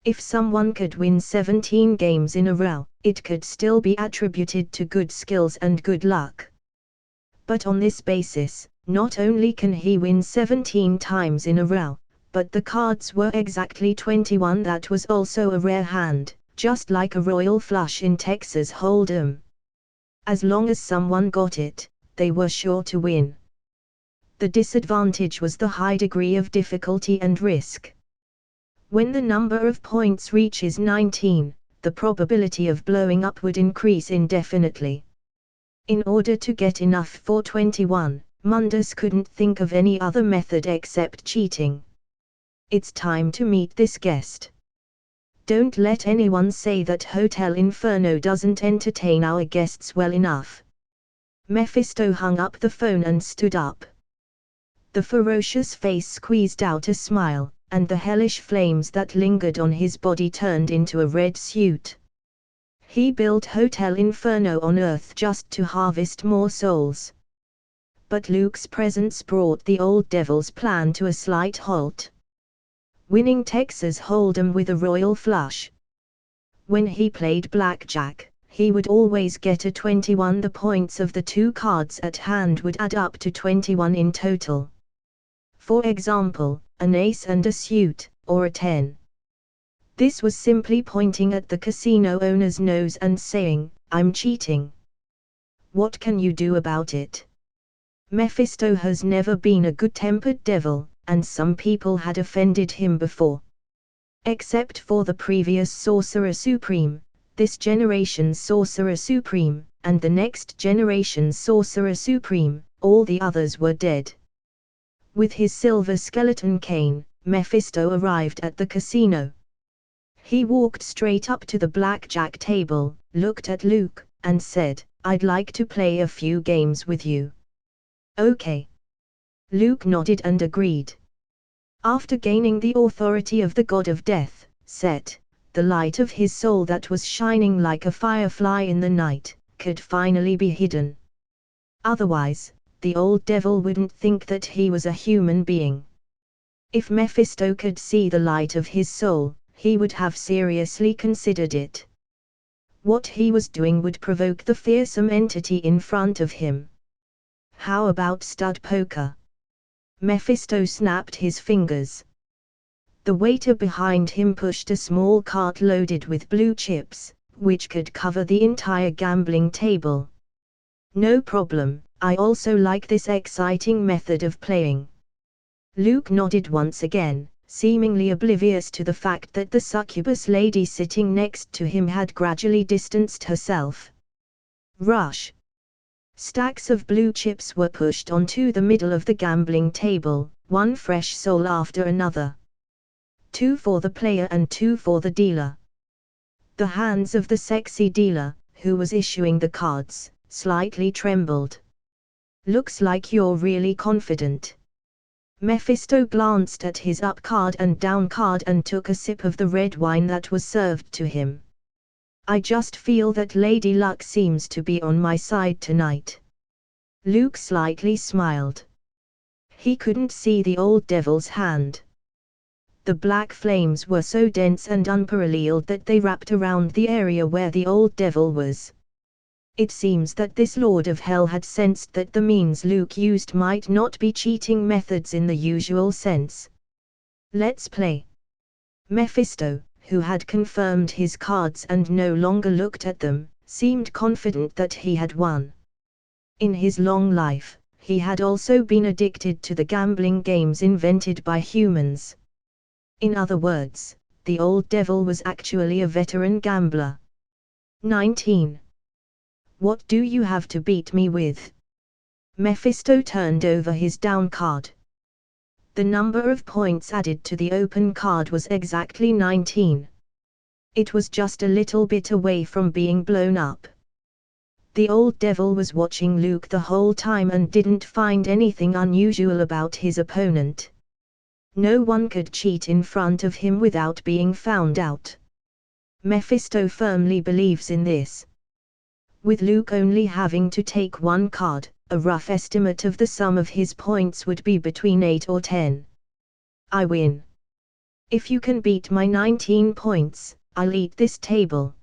If someone could win 17 games in a row, it could still be attributed to good skills and good luck. But on this basis, not only can he win 17 times in a row, but the cards were exactly 21. That was also a rare hand, just like a royal flush in Texas Hold'em. As long as someone got it, they were sure to win. The disadvantage was the high degree of difficulty and risk. When the number of points reaches 19, the probability of blowing up would increase indefinitely. In order to get enough for 21, Mundus couldn't think of any other method except cheating. "It's time to meet this guest. Don't let anyone say that Hotel Inferno doesn't entertain our guests well enough." Mephisto hung up the phone and stood up. The ferocious face squeezed out a smile, and the hellish flames that lingered on his body turned into a red suit. He built Hotel Inferno on Earth just to harvest more souls. But Luke's presence brought the old devil's plan to a slight halt. Winning Texas Hold'em with a royal flush. When he played blackjack, he would always get a 21. The points of the two cards at hand would add up to 21 in total. For example, an ace and a suit, or a 10. This was simply pointing at the casino owner's nose and saying, "I'm cheating. What can you do about it?" Mephisto has never been a good-tempered devil, and some people had offended him before. Except for the previous Sorcerer Supreme, this generation's Sorcerer Supreme, and the next generation's Sorcerer Supreme, all the others were dead. With his silver skeleton cane, Mephisto arrived at the casino. He walked straight up to the blackjack table, looked at Luke, and said, "I'd like to play a few games with you." "Okay." Luke nodded and agreed. After gaining the authority of the god of death, Set, the light of his soul that was shining like a firefly in the night, could finally be hidden. Otherwise, the old devil wouldn't think that he was a human being. If Mephisto could see the light of his soul, he would have seriously considered it. What he was doing would provoke the fearsome entity in front of him. How about stud poker? Mephisto snapped his fingers. The waiter behind him pushed a small cart loaded with blue chips, which could cover the entire gambling table. No problem, I also like this exciting method of playing. Luke nodded once again, seemingly oblivious to the fact that the succubus lady sitting next to him had gradually distanced herself. Rush. Stacks of blue chips were pushed onto the middle of the gambling table, one fresh soul after another. 2 for the player and 2 for the dealer. The hands of the sexy dealer, who was issuing the cards, slightly trembled. Looks like you're really confident. Mephisto glanced at his up card and down card and took a sip of the red wine that was served to him. I just feel that Lady Luck seems to be on my side tonight. Luke slightly smiled. He couldn't see the old devil's hand. The black flames were so dense and unparalleled that they wrapped around the area where the old devil was. It seems that this Lord of Hell had sensed that the means Luke used might not be cheating methods in the usual sense. Let's play. Mephisto, who had confirmed his cards and no longer looked at them, seemed confident that he had won. In his long life, he had also been addicted to the gambling games invented by humans. In other words, the old devil was actually a veteran gambler. 19. What do you have to beat me with? Mephisto turned over his down card. The number of points added to the open card was exactly 19. It was just a little bit away from being blown up. The old devil was watching Luke the whole time and didn't find anything unusual about his opponent. No one could cheat in front of him without being found out. Mephisto firmly believes in this. With Luke only having to take one card, a rough estimate of the sum of his points would be between 8 or 10. I win. If you can beat my 19 points, I'll eat this table.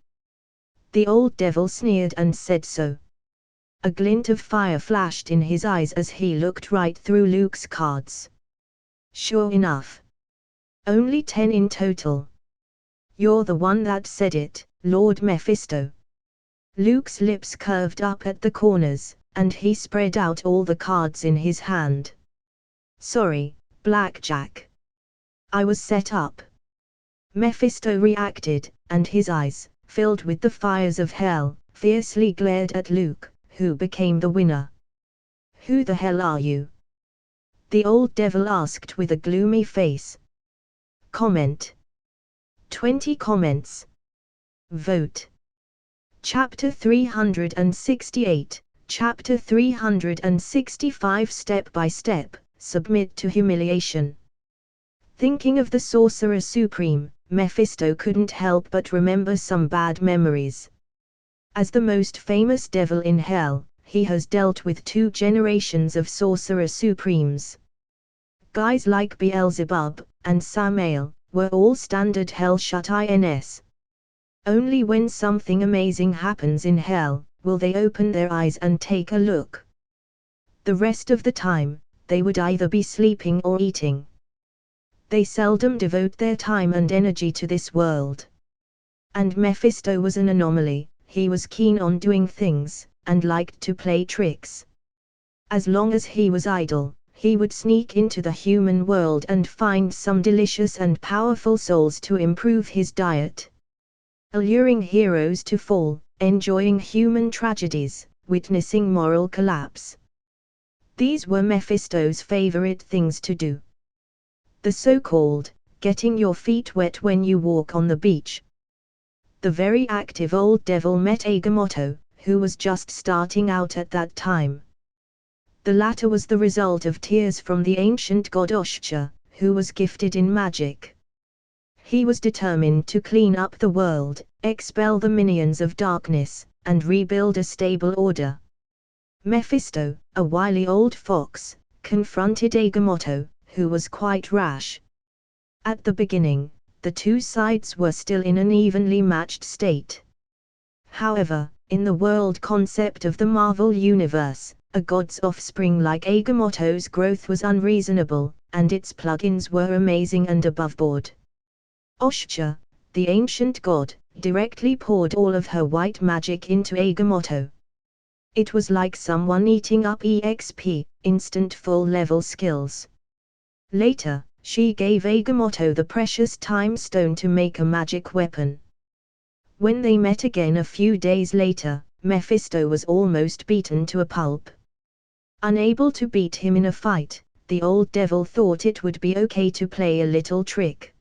The old devil sneered and said so. A glint of fire flashed in his eyes as he looked right through Luke's cards. Sure enough. Only 10 in total. You're the one that said it, Lord Mephisto. Luke's lips curved up at the corners, and he spread out all the cards in his hand. Sorry, Blackjack. I was set up. Mephisto reacted, and his eyes, filled with the fires of hell, fiercely glared at Luke, who became the winner. Who the hell are you? The old devil asked with a gloomy face. Comment. 20 comments. Vote. Chapter 368, Chapter 365 Step by Step, Submit to Humiliation. Thinking of the Sorcerer Supreme, Mephisto couldn't help but remember some bad memories. As the most famous devil in hell, he has dealt with 2 generations of Sorcerer Supremes. Guys like Beelzebub and Samael were all standard hell shut-ins. Only when something amazing happens in hell, will they open their eyes and take a look. The rest of the time, they would either be sleeping or eating. They seldom devote their time and energy to this world. And Mephisto was an anomaly. He was keen on doing things, and liked to play tricks. As long as he was idle, he would sneak into the human world and find some delicious and powerful souls to improve his diet. Alluring heroes to fall, enjoying human tragedies, witnessing moral collapse. These were Mephisto's favorite things to do. The so-called, getting your feet wet when you walk on the beach. The very active old devil met Agamotto, who was just starting out at that time. The latter was the result of tears from the ancient god Oshcha, who was gifted in magic. He was determined to clean up the world, expel the minions of darkness, and rebuild a stable order. Mephisto, a wily old fox, confronted Agamotto, who was quite rash. At the beginning, the 2 sides were still in an evenly matched state. However, in the world concept of the Marvel Universe, a god's offspring like Agamotto's growth was unreasonable, and its plugins were amazing and aboveboard. Oshcha, the ancient god, directly poured all of her white magic into Agamotto. It was like someone eating up EXP, instant full-level skills. Later, she gave Agamotto the precious time stone to make a magic weapon. When they met again a few days later, Mephisto was almost beaten to a pulp. Unable to beat him in a fight, the old devil thought it would be okay to play a little trick.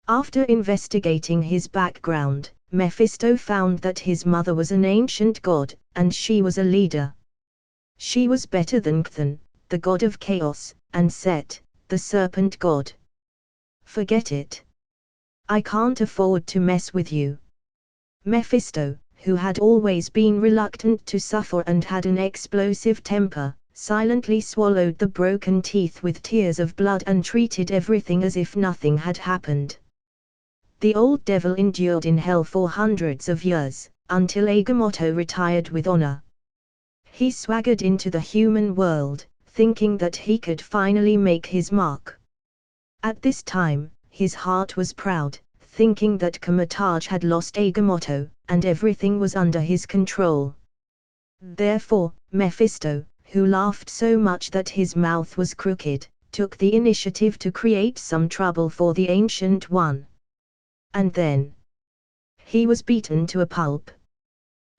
After investigating his background, Mephisto found that his mother was an ancient god, and she was a leader. She was better than Cthon, the god of chaos, and Set, the serpent god. Forget it. I can't afford to mess with you. Mephisto, who had always been reluctant to suffer and had an explosive temper, silently swallowed the broken teeth with tears of blood and treated everything as if nothing had happened. The old devil endured in hell for hundreds of years, until Agamotto retired with honor. He swaggered into the human world, thinking that he could finally make his mark. At this time, his heart was proud, thinking that Kamatage had lost Agamotto, and everything was under his control. Therefore, Mephisto, who laughed so much that his mouth was crooked, took the initiative to create some trouble for the Ancient One. And then he was beaten to a pulp.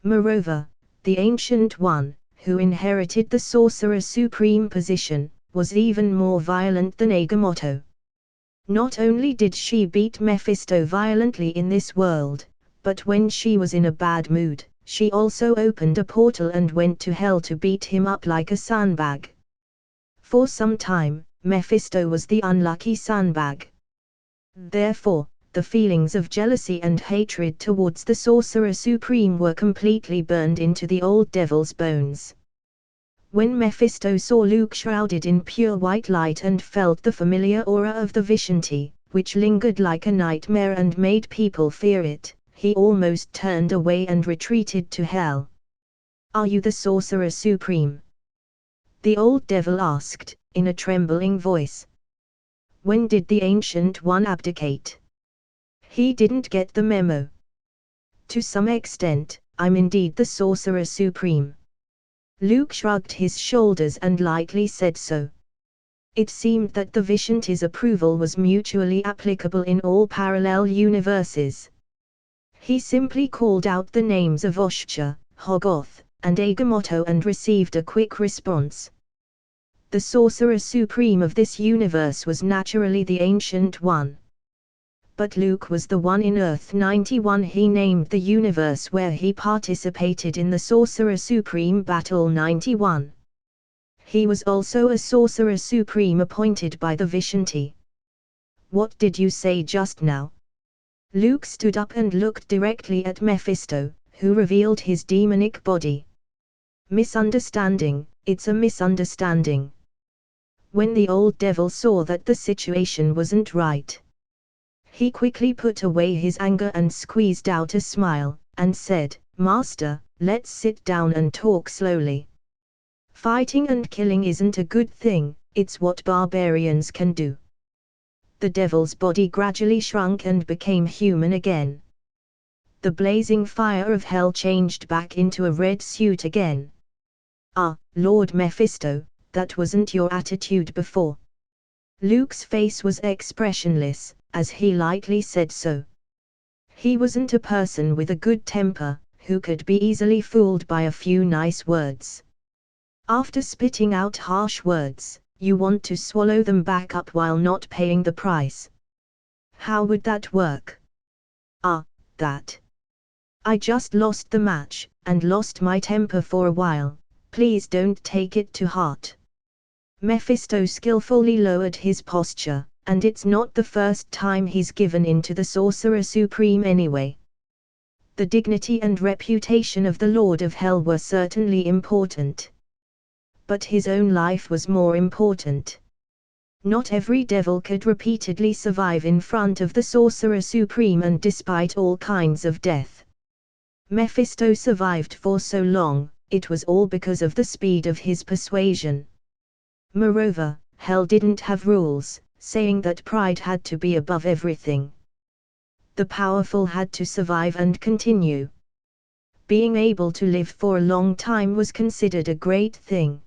Moreover, the Ancient One, who inherited the Sorcerer Supreme position, was even more violent than Agamotto. Not only did she beat Mephisto violently in this world, but when she was in a bad mood, she also opened a portal and went to hell to beat him up like a sandbag. For some time, Mephisto was the unlucky sandbag. Therefore, the feelings of jealousy and hatred towards the Sorcerer Supreme were completely burned into the old devil's bones. When Mephisto saw Luke shrouded in pure white light and felt the familiar aura of the Vishanti, which lingered like a nightmare and made people fear it, he almost turned away and retreated to hell. "Are you the Sorcerer Supreme?" the old devil asked, in a trembling voice. "When did the Ancient One abdicate?" He didn't get the memo. "To some extent, I'm indeed the Sorcerer Supreme." Luke shrugged his shoulders and lightly said so. It seemed that the Vishanti's approval was mutually applicable in all parallel universes. He simply called out the names of Oshcha, Hogoth, and Agamotto and received a quick response. The Sorcerer Supreme of this universe was naturally the Ancient One. But Luke was the one in Earth 91. He named the universe where he participated in the Sorcerer Supreme Battle 91. He was also a Sorcerer Supreme appointed by the Vishanti. "What did you say just now?" Luke stood up and looked directly at Mephisto, who revealed his demonic body. "Misunderstanding, it's a misunderstanding." When the old devil saw that the situation wasn't right, he quickly put away his anger and squeezed out a smile, and said, "Master, let's sit down and talk slowly. Fighting and killing isn't a good thing, it's what barbarians can do." The devil's body gradually shrunk and became human again. The blazing fire of hell changed back into a red suit again. "Ah, Lord Mephisto, that wasn't your attitude before." Luke's face was expressionless, as he lightly said so. He wasn't a person with a good temper, who could be easily fooled by a few nice words. After spitting out harsh words, you want to swallow them back up while not paying the price. How would that work? That. I just lost the match, and lost my temper for a while, please don't take it to heart. Mephisto skillfully lowered his posture, and it's not the first time he's given in to the Sorcerer Supreme anyway. The dignity and reputation of the Lord of Hell were certainly important. But his own life was more important. Not every devil could repeatedly survive in front of the Sorcerer Supreme and despite all kinds of death. Mephisto survived for so long, it was all because of the speed of his persuasion. Moreover, hell didn't have rules, saying that pride had to be above everything. The powerful had to survive and continue. Being able to live for a long time was considered a great thing.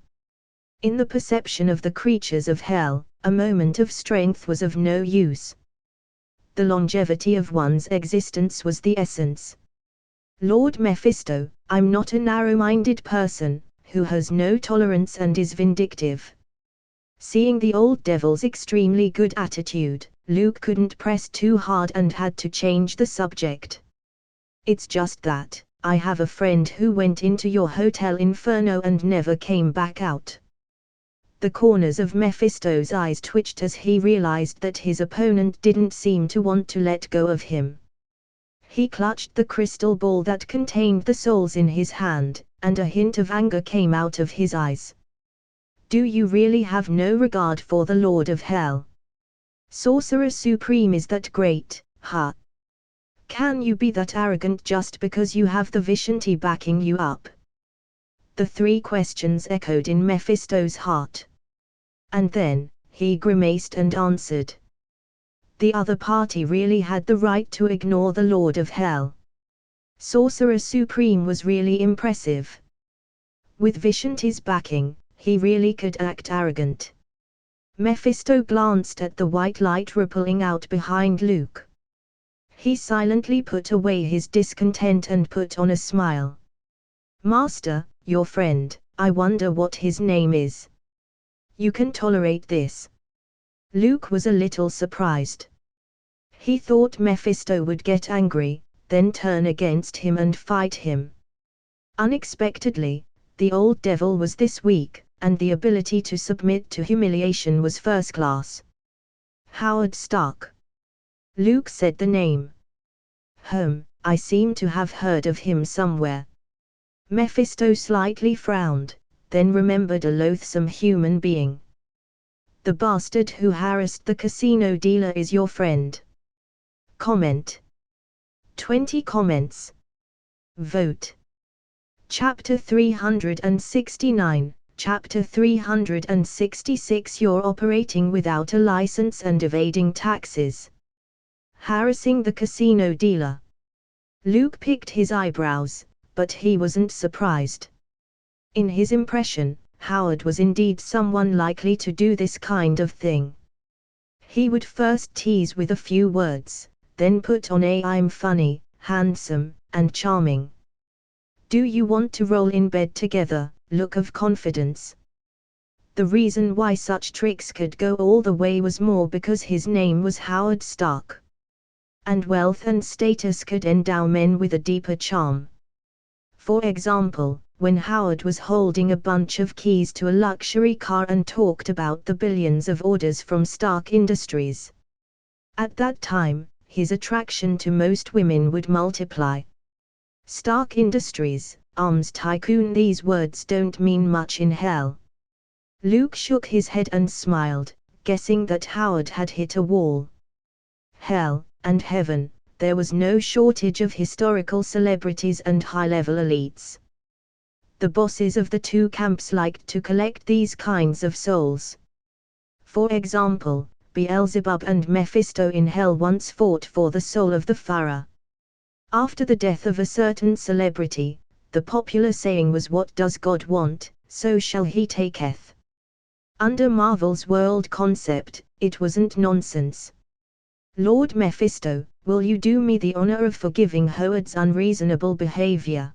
In the perception of the creatures of hell, a moment of strength was of no use. The longevity of one's existence was the essence. Lord Mephisto, I'm not a narrow-minded person, who has no tolerance and is vindictive. Seeing the old devil's extremely good attitude, Luke couldn't press too hard and had to change the subject. It's just that, I have a friend who went into your Hotel Inferno and never came back out. The corners of Mephisto's eyes twitched as he realized that his opponent didn't seem to want to let go of him. He clutched the crystal ball that contained the souls in his hand, and a hint of anger came out of his eyes. Do you really have no regard for the Lord of Hell? Sorcerer Supreme is that great, huh? Can you be that arrogant just because you have the Vishanti backing you up? The three questions echoed in Mephisto's heart. And then, he grimaced and answered. The other party really had the right to ignore the Lord of Hell. Sorcerer Supreme was really impressive. With Vishanti's backing, he really could act arrogant. Mephisto glanced at the white light rippling out behind Luke. He silently put away his discontent and put on a smile. Master, your friend, I wonder what his name is. You can tolerate this. Luke was a little surprised. He thought Mephisto would get angry, then turn against him and fight him. Unexpectedly, the old devil was this weak, and the ability to submit to humiliation was first class. Howard Stark. Luke said the name. I seem to have heard of him somewhere. Mephisto slightly frowned, then remembered a loathsome human being. The bastard who harassed the casino dealer is your friend. Comment. 20 comments. Vote. Chapter 369, Chapter 366. You're operating without a license and evading taxes. Harassing the casino dealer. Luke picked his eyebrows, but he wasn't surprised. In his impression, Howard was indeed someone likely to do this kind of thing. He would first tease with a few words, then put on a "I'm funny, handsome, and charming. Do you want to roll in bed together" look of confidence. The reason why such tricks could go all the way was more because his name was Howard Stark. And wealth and status could endow men with a deeper charm. For example, when Howard was holding a bunch of keys to a luxury car and talked about the billions of orders from Stark Industries. At that time, his attraction to most women would multiply. Stark Industries, arms tycoon. These words don't mean much in hell. Luke shook his head and smiled, guessing that Howard had hit a wall. Hell, and heaven, there was no shortage of historical celebrities and high-level elites. The bosses of the two camps liked to collect these kinds of souls. For example, Beelzebub and Mephisto in hell once fought for the soul of the Pharaoh. After the death of a certain celebrity, the popular saying was, "What does God want, so shall he taketh." Under Marvel's world concept, it wasn't nonsense. Lord Mephisto, will you do me the honor of forgiving Howard's unreasonable behavior?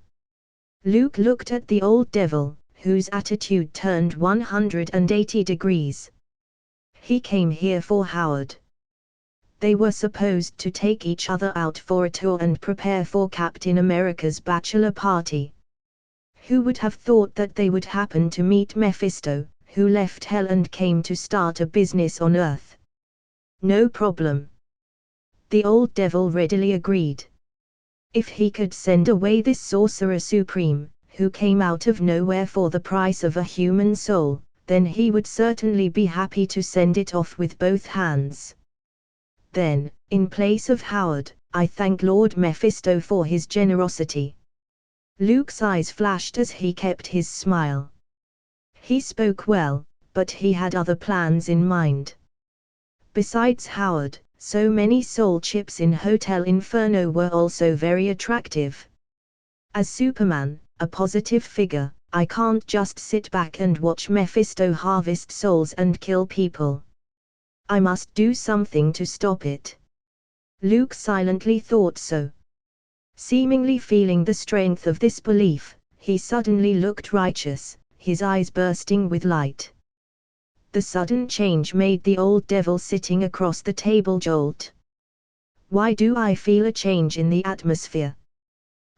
Luke looked at the old devil, whose attitude turned 180 degrees. He came here for Howard. They were supposed to take each other out for a tour and prepare for Captain America's bachelor party. Who would have thought that they would happen to meet Mephisto, who left hell and came to start a business on Earth? No problem. The old devil readily agreed. If he could send away this sorcerer supreme, who came out of nowhere for the price of a human soul, then he would certainly be happy to send it off with both hands. Then, in place of Howard, I thank Lord Mephisto for his generosity. Luke's eyes flashed as he kept his smile. He spoke well, but he had other plans in mind. Besides Howard, so many soul chips in Hotel Inferno were also very attractive. As Superman, a positive figure, I can't just sit back and watch Mephisto harvest souls and kill people. I must do something to stop it. Luke silently thought so. Seemingly feeling the strength of this belief, he suddenly looked righteous, his eyes bursting with light. The sudden change made the old devil sitting across the table jolt. Why do I feel a change in the atmosphere?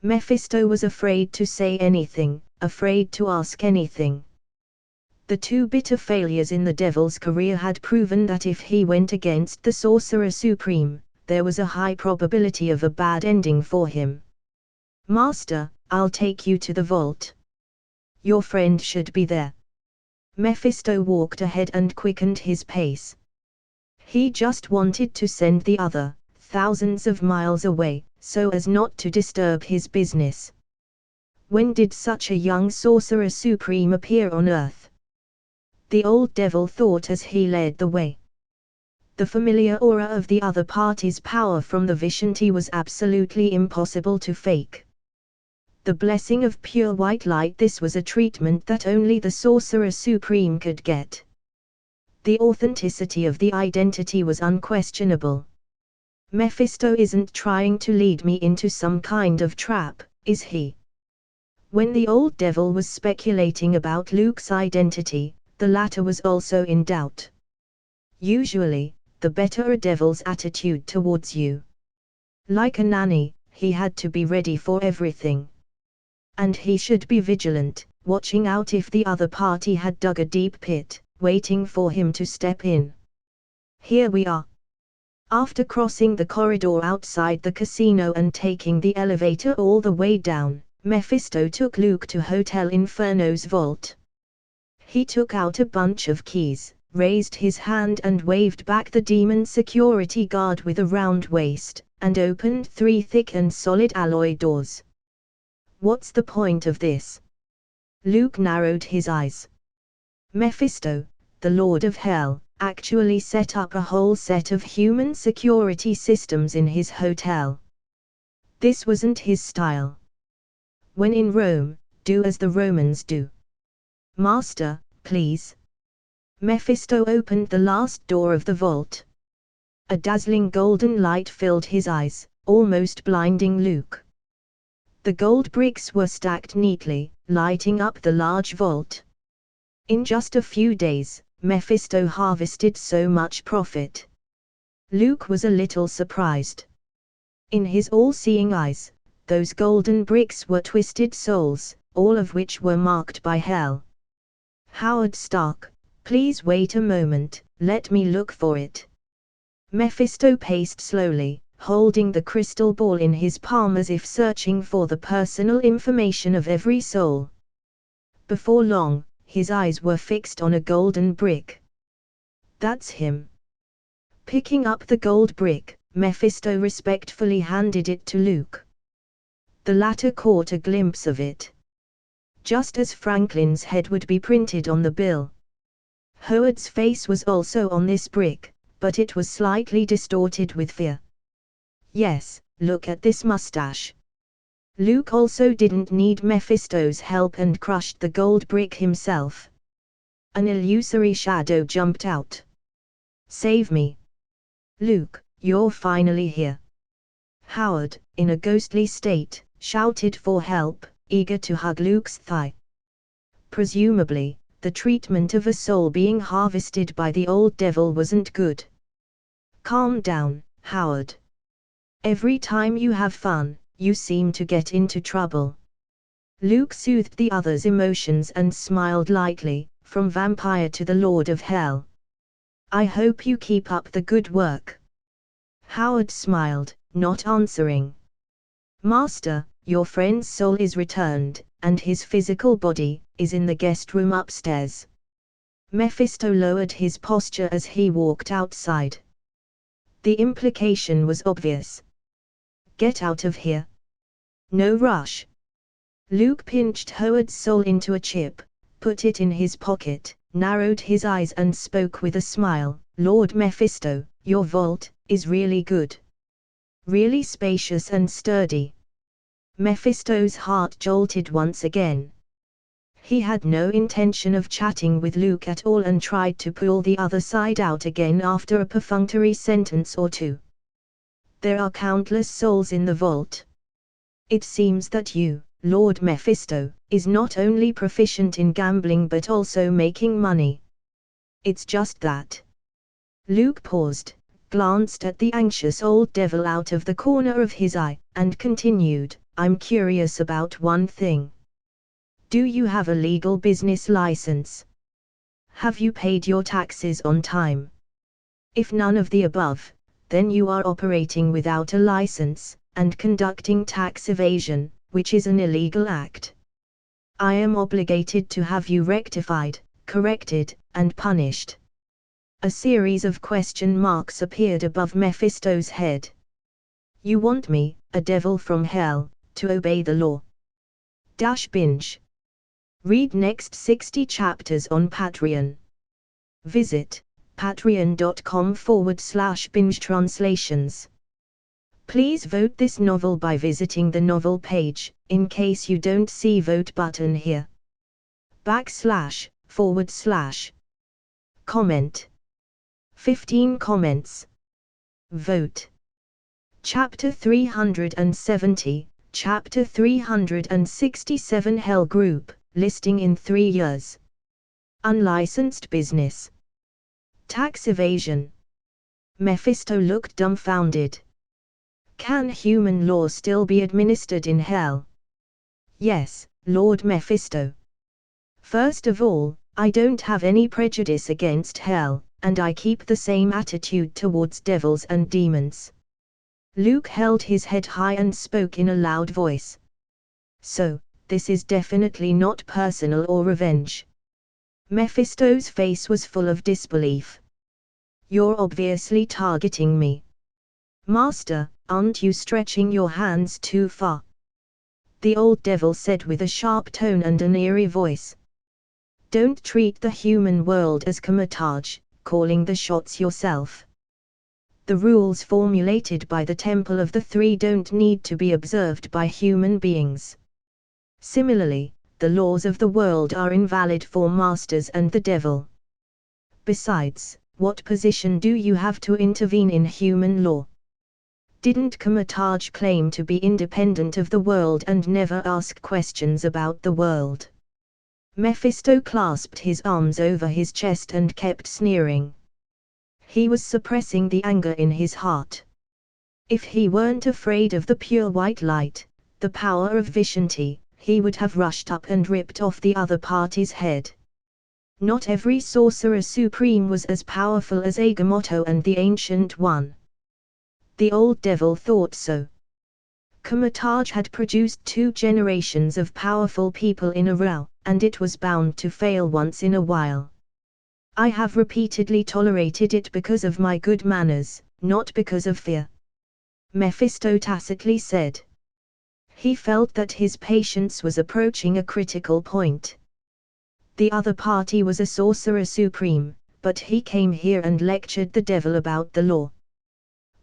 Mephisto was afraid to say anything, afraid to ask anything. The two bitter failures in the devil's career had proven that if he went against the Sorcerer Supreme, there was a high probability of a bad ending for him. Master, I'll take you to the vault. Your friend should be there. Mephisto walked ahead and quickened his pace. He just wanted to send the other, thousands of miles away, so as not to disturb his business. When did such a young Sorcerer Supreme appear on Earth? The old devil thought as he led the way. The familiar aura of the other party's power from the Vishanti was absolutely impossible to fake. The blessing of pure white light, this was a treatment that only the Sorcerer Supreme could get. The authenticity of the identity was unquestionable. Mephisto isn't trying to lead me into some kind of trap, is he? When the old devil was speculating about Luke's identity, the latter was also in doubt. Usually, the better a devil's attitude towards you. Like a nanny, he had to be ready for everything. And he should be vigilant, watching out if the other party had dug a deep pit, waiting for him to step in. Here we are. After crossing the corridor outside the casino and taking the elevator all the way down, Mephisto took Luke to Hotel Inferno's vault. He took out a bunch of keys, raised his hand and waved back the demon security guard with a round waist, and opened 3 thick and solid alloy doors. What's the point of this? Luke narrowed his eyes. Mephisto, the Lord of Hell, actually set up a whole set of human security systems in his hotel. This wasn't his style. When in Rome, do as the Romans do. Master, please. Mephisto opened the last door of the vault. A dazzling golden light filled his eyes, almost blinding Luke. The gold bricks were stacked neatly, lighting up the large vault. In just a few days, Mephisto harvested so much profit. Luke was a little surprised. In his all-seeing eyes, those golden bricks were twisted souls, all of which were marked by hell. Howard Stark, please wait a moment, let me look for it. Mephisto paced slowly, holding the crystal ball in his palm as if searching for the personal information of every soul. Before long, his eyes were fixed on a golden brick. That's him. Picking up the gold brick, Mephisto respectfully handed it to Luke. The latter caught a glimpse of it. Just as Franklin's head would be printed on the bill. Howard's face was also on this brick, but it was slightly distorted with fear. Yes, look at this mustache. Luke also didn't need Mephisto's help and crushed the gold brick himself. An illusory shadow jumped out. Save me. Luke, you're finally here. Howard, in a ghostly state, shouted for help, eager to hug Luke's thigh. Presumably, the treatment of a soul being harvested by the old devil wasn't good. Calm down, Howard. Every time you have fun, you seem to get into trouble. Luke soothed the other's emotions and smiled lightly, from vampire to the Lord of Hell. I hope you keep up the good work. Howard smiled, not answering. Master, your friend's soul is returned, and his physical body is in the guest room upstairs. Mephisto lowered his posture as he walked outside. The implication was obvious. Get out of here. No rush. Luke pinched Howard's soul into a chip, put it in his pocket, narrowed his eyes and spoke with a smile. Lord Mephisto, your vault is really good. Really spacious and sturdy. Mephisto's heart jolted once again. He had no intention of chatting with Luke at all and tried to pull the other side out again after a perfunctory sentence or two. There are countless souls in the vault. It seems that you, Lord Mephisto, is not only proficient in gambling but also making money. It's just that. Luke paused, glanced at the anxious old devil out of the corner of his eye, and continued, I'm curious about one thing. Do you have a legal business license? Have you paid your taxes on time? If none of the above, then you are operating without a license, and conducting tax evasion, which is an illegal act. I am obligated to have you rectified, corrected, and punished. A series of question marks appeared above Mephisto's head. You want me, a devil from hell, to obey the law? Binge. Read next 60 chapters on Patreon. Visit patreon.com/binge translations. Please vote this novel by visiting the novel page, in case you don't see vote button here. // Comment. 15 comments. Vote. Chapter 370, Chapter 367 Hell Group, listing in 3 years. Unlicensed business. Tax evasion. Mephisto looked dumbfounded. Can human law still be administered in hell? Yes, Lord Mephisto. First of all, I don't have any prejudice against hell, and I keep the same attitude towards devils and demons. Luke held his head high and spoke in a loud voice. So, this is definitely not personal or revenge. Mephisto's face was full of disbelief. You're obviously targeting me. Master, aren't you stretching your hands too far? The old devil said with a sharp tone and an eerie voice. Don't treat the human world as camouflage, calling the shots yourself. The rules formulated by the Temple of the Three don't need to be observed by human beings. Similarly, the laws of the world are invalid for masters and the devil. Besides, what position do you have to intervene in human law? Didn't Kamataj claim to be independent of the world and never ask questions about the world? Mephisto clasped his arms over his chest and kept sneering. He was suppressing the anger in his heart. If he weren't afraid of the pure white light, the power of Vishanti, he would have rushed up and ripped off the other party's head. Not every sorcerer supreme was as powerful as Agamotto and the Ancient One. The old devil thought so. Kamataj had produced 2 generations of powerful people in a row, and it was bound to fail once in a while. I have repeatedly tolerated it because of my good manners, not because of fear. Mephisto tacitly said. He felt that his patience was approaching a critical point. The other party was a sorcerer supreme, but he came here and lectured the devil about the law.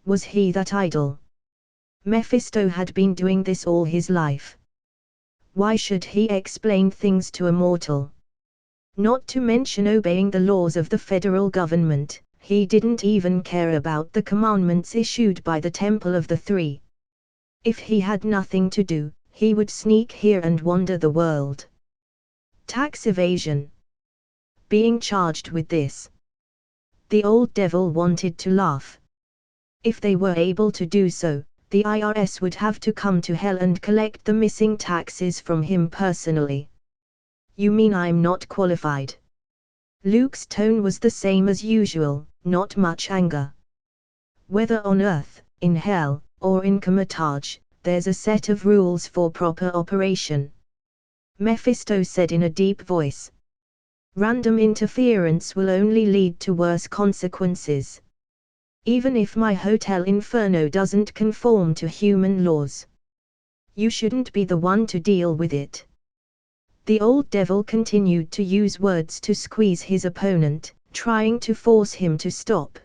Was he that idle? Mephisto had been doing this all his life. Why should he explain things to a mortal? Not to mention obeying the laws of the federal government, he didn't even care about the commandments issued by the Temple of the Three. If he had nothing to do, he would sneak here and wander the world. Tax evasion. Being charged with this. The old devil wanted to laugh. If they were able to do so, the IRS would have to come to hell and collect the missing taxes from him personally. You mean I'm not qualified? Luke's tone was the same as usual, not much anger. Whether on Earth, in hell, or in Kamataj, there's a set of rules for proper operation. Mephisto said in a deep voice. Random interference will only lead to worse consequences. Even if my Hotel Inferno doesn't conform to human laws. You shouldn't be the one to deal with it. The old devil continued to use words to squeeze his opponent, trying to force him to stop.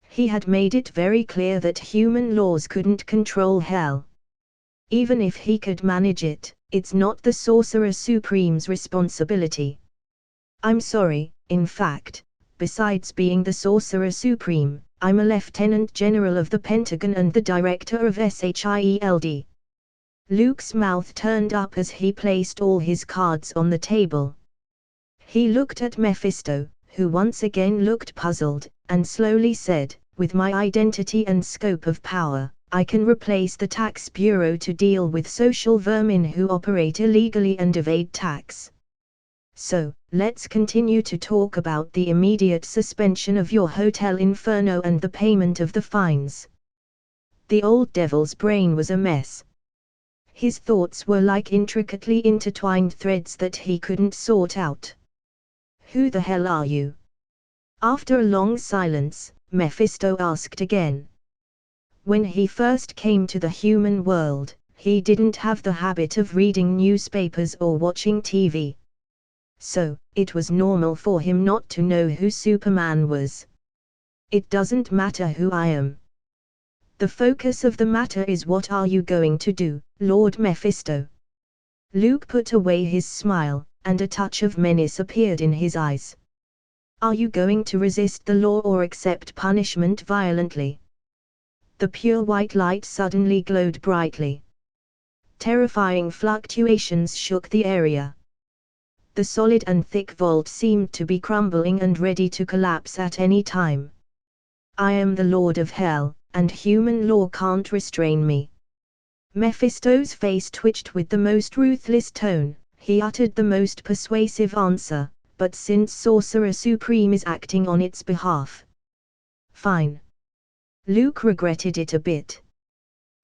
He had made it very clear that human laws couldn't control hell. Even if he could manage it, it's not the Sorcerer Supreme's responsibility. I'm sorry, in fact, besides being the Sorcerer Supreme, I'm a Lieutenant General of the Pentagon and the Director of SHIELD. Luke's mouth turned up as he placed all his cards on the table. He looked at Mephisto, who once again looked puzzled, and slowly said, with my identity and scope of power, I can replace the tax bureau to deal with social vermin who operate illegally and evade tax. So, let's continue to talk about the immediate suspension of your Hotel Inferno and the payment of the fines. The old devil's brain was a mess. His thoughts were like intricately intertwined threads that he couldn't sort out. Who the hell are you? After a long silence, Mephisto asked again. When he first came to the human world, he didn't have the habit of reading newspapers or watching TV. So, it was normal for him not to know who Superman was. It doesn't matter who I am. The focus of the matter is what are you going to do, Lord Mephisto? Luke put away his smile, and a touch of menace appeared in his eyes. Are you going to resist the law or accept punishment violently? The pure white light suddenly glowed brightly. Terrifying fluctuations shook the area. The solid and thick vault seemed to be crumbling and ready to collapse at any time. I am the Lord of Hell, and human law can't restrain me. Mephisto's face twitched with the most ruthless tone. He uttered the most persuasive answer, but since Sorcerer Supreme is acting on its behalf. Fine. Luke regretted it a bit.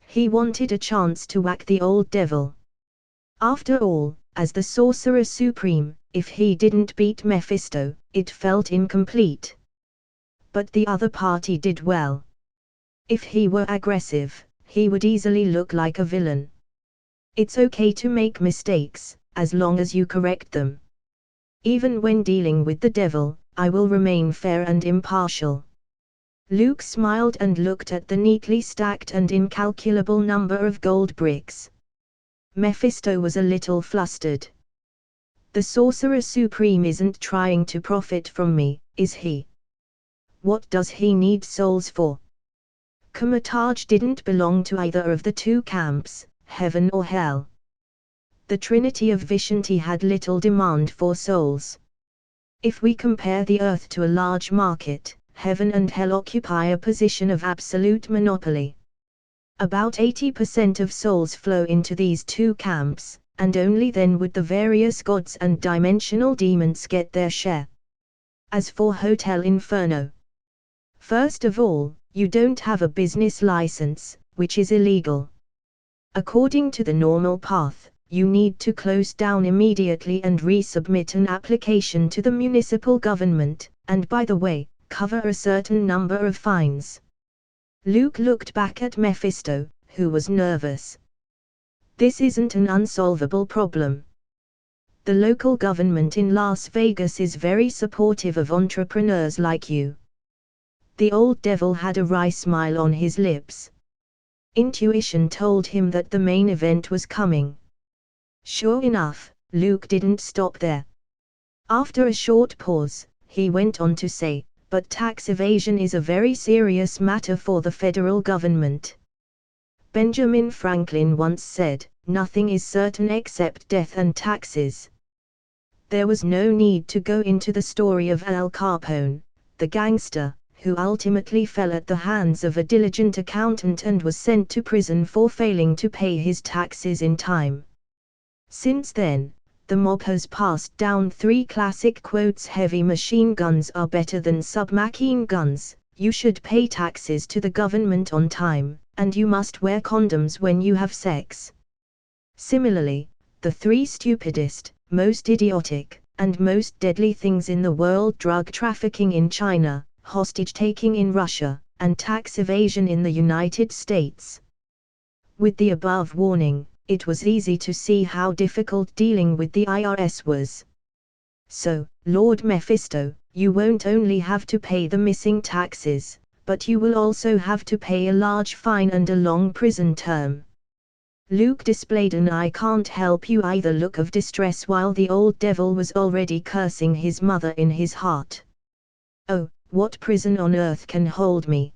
He wanted a chance to whack the old devil. After all, as the Sorcerer Supreme, if he didn't beat Mephisto, it felt incomplete. But the other party did well. If he were aggressive, he would easily look like a villain. It's okay to make mistakes, as long as you correct them. Even when dealing with the devil, I will remain fair and impartial. Luke smiled and looked at the neatly stacked and incalculable number of gold bricks. Mephisto was a little flustered. The Sorcerer Supreme isn't trying to profit from me, is he? What does he need souls for? Kamatage didn't belong to either of the two camps, heaven or hell. The Trinity of Vishanti had little demand for souls. If we compare the earth to a large market, heaven and hell occupy a position of absolute monopoly. About 80% of souls flow into these two camps, and only then would the various gods and dimensional demons get their share. As for Hotel Inferno, first of all, you don't have a business license, which is illegal. According to the normal path, you need to close down immediately and resubmit an application to the municipal government, and by the way, cover a certain number of fines. Luke looked back at Mephisto, who was nervous. This isn't an unsolvable problem. The local government in Las Vegas is very supportive of entrepreneurs like you. The old devil had a wry smile on his lips. Intuition told him that the main event was coming. Sure enough, Luke didn't stop there. After a short pause, he went on to say, but tax evasion is a very serious matter for the federal government. Benjamin Franklin once said, nothing is certain except death and taxes. There was no need to go into the story of Al Capone, the gangster, who ultimately fell at the hands of a diligent accountant and was sent to prison for failing to pay his taxes in time. Since then, the mob has passed down three classic quotes: heavy machine guns are better than submachine guns, you should pay taxes to the government on time, and you must wear condoms when you have sex. Similarly, the three stupidest, most idiotic, and most deadly things in the world: drug trafficking in China, hostage-taking in Russia, and tax evasion in the United States. With the above warning, it was easy to see how difficult dealing with the IRS was. So, Lord Mephisto, you won't only have to pay the missing taxes, but you will also have to pay a large fine and a long prison term. Luke displayed an "I can't help you either" look of distress while the old devil was already cursing his mother in his heart. Oh, what prison on earth can hold me?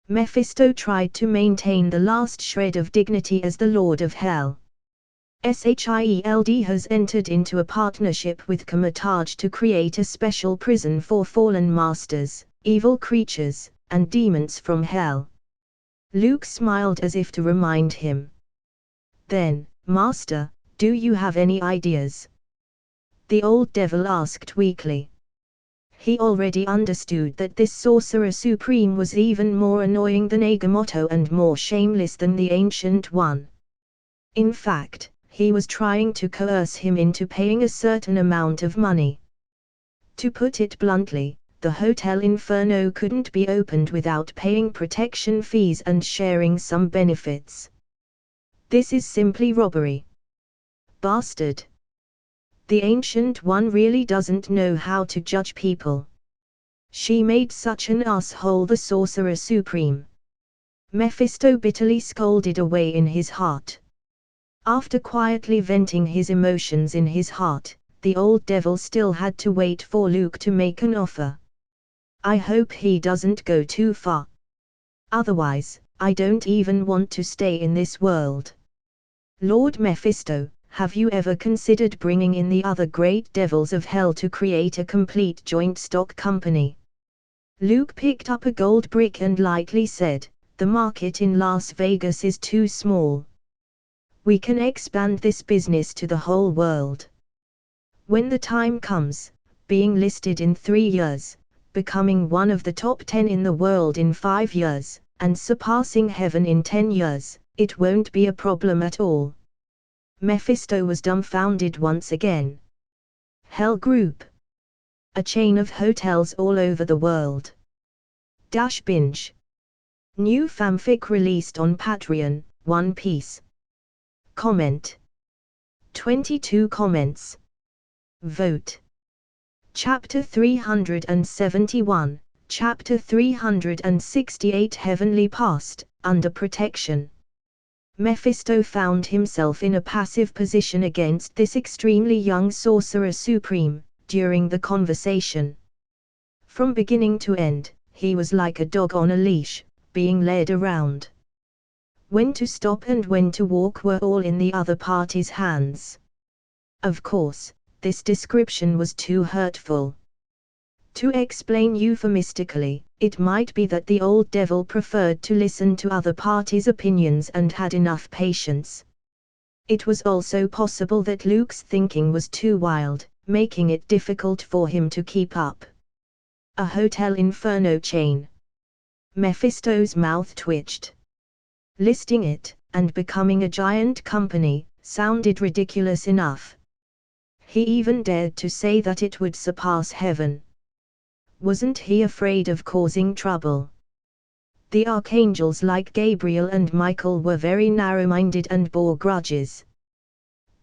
Mephisto tried to maintain the last shred of dignity as the Lord of Hell. SHIELD has entered into a partnership with Comatage to create a special prison for fallen masters, evil creatures, and demons from hell. Luke smiled as if to remind him. Then, Master, do you have any ideas? The old devil asked weakly. He already understood that this Sorcerer Supreme was even more annoying than Agamotto and more shameless than the Ancient One. In fact, he was trying to coerce him into paying a certain amount of money. To put it bluntly, the Hotel Inferno couldn't be opened without paying protection fees and sharing some benefits. This is simply robbery. Bastard. The Ancient One really doesn't know how to judge people. She made such an asshole, the Sorcerer Supreme. Mephisto bitterly scolded away in his heart. After quietly venting his emotions in his heart, the old devil still had to wait for Luke to make an offer. I hope he doesn't go too far. Otherwise, I don't even want to stay in this world. Lord Mephisto, have you ever considered bringing in the other great devils of hell to create a complete joint stock company? Luke picked up a gold brick and lightly said, the market in Las Vegas is too small. We can expand this business to the whole world. When the time comes, being listed in 3 years, becoming one of the top 10 in the world in 5 years, and surpassing heaven in 10 years, it won't be a problem at all. Mephisto was dumbfounded once again. Hell Group. A chain of hotels all over the world. Binge. New fanfic released on Patreon, One Piece. Comment. 22 comments. Vote. Chapter 371, Chapter 368 Heavenly Past, Under Protection. Mephisto found himself in a passive position against this extremely young Sorcerer Supreme, during the conversation. From beginning to end, he was like a dog on a leash, being led around. When to stop and when to walk were all in the other party's hands. Of course, this description was too hurtful. To explain euphemistically, it might be that the old devil preferred to listen to other parties' opinions and had enough patience. It was also possible that Luke's thinking was too wild, making it difficult for him to keep up. A Hotel Inferno chain. Mephisto's mouth twitched. Listing it, and becoming a giant company, sounded ridiculous enough. He even dared to say that it would surpass heaven. Wasn't he afraid of causing trouble? The archangels like Gabriel and Michael were very narrow-minded and bore grudges.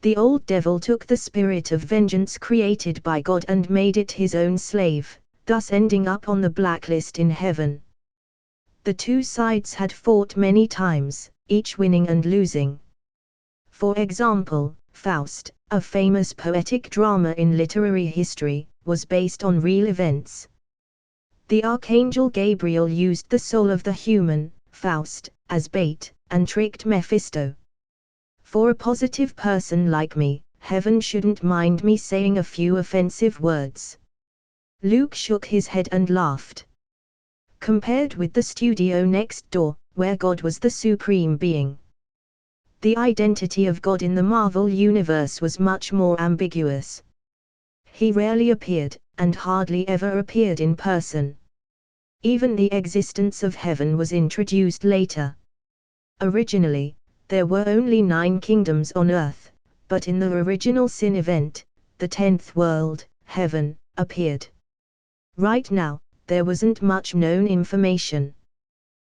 The old devil took the spirit of vengeance created by God and made it his own slave, thus ending up on the blacklist in heaven. The two sides had fought many times, each winning and losing. For example, Faust, a famous poetic drama in literary history, was based on real events. The archangel Gabriel used the soul of the human, Faust, as bait, and tricked Mephisto. For a positive person like me, heaven shouldn't mind me saying a few offensive words. Luke shook his head and laughed. Compared with the studio next door, where God was the supreme being. The identity of God in the Marvel Universe was much more ambiguous. He rarely appeared, and hardly ever appeared in person. Even the existence of heaven was introduced later. Originally, there were only 9 kingdoms on earth, but in the original sin event, the 10th world, heaven, appeared. Right now, there wasn't much known information.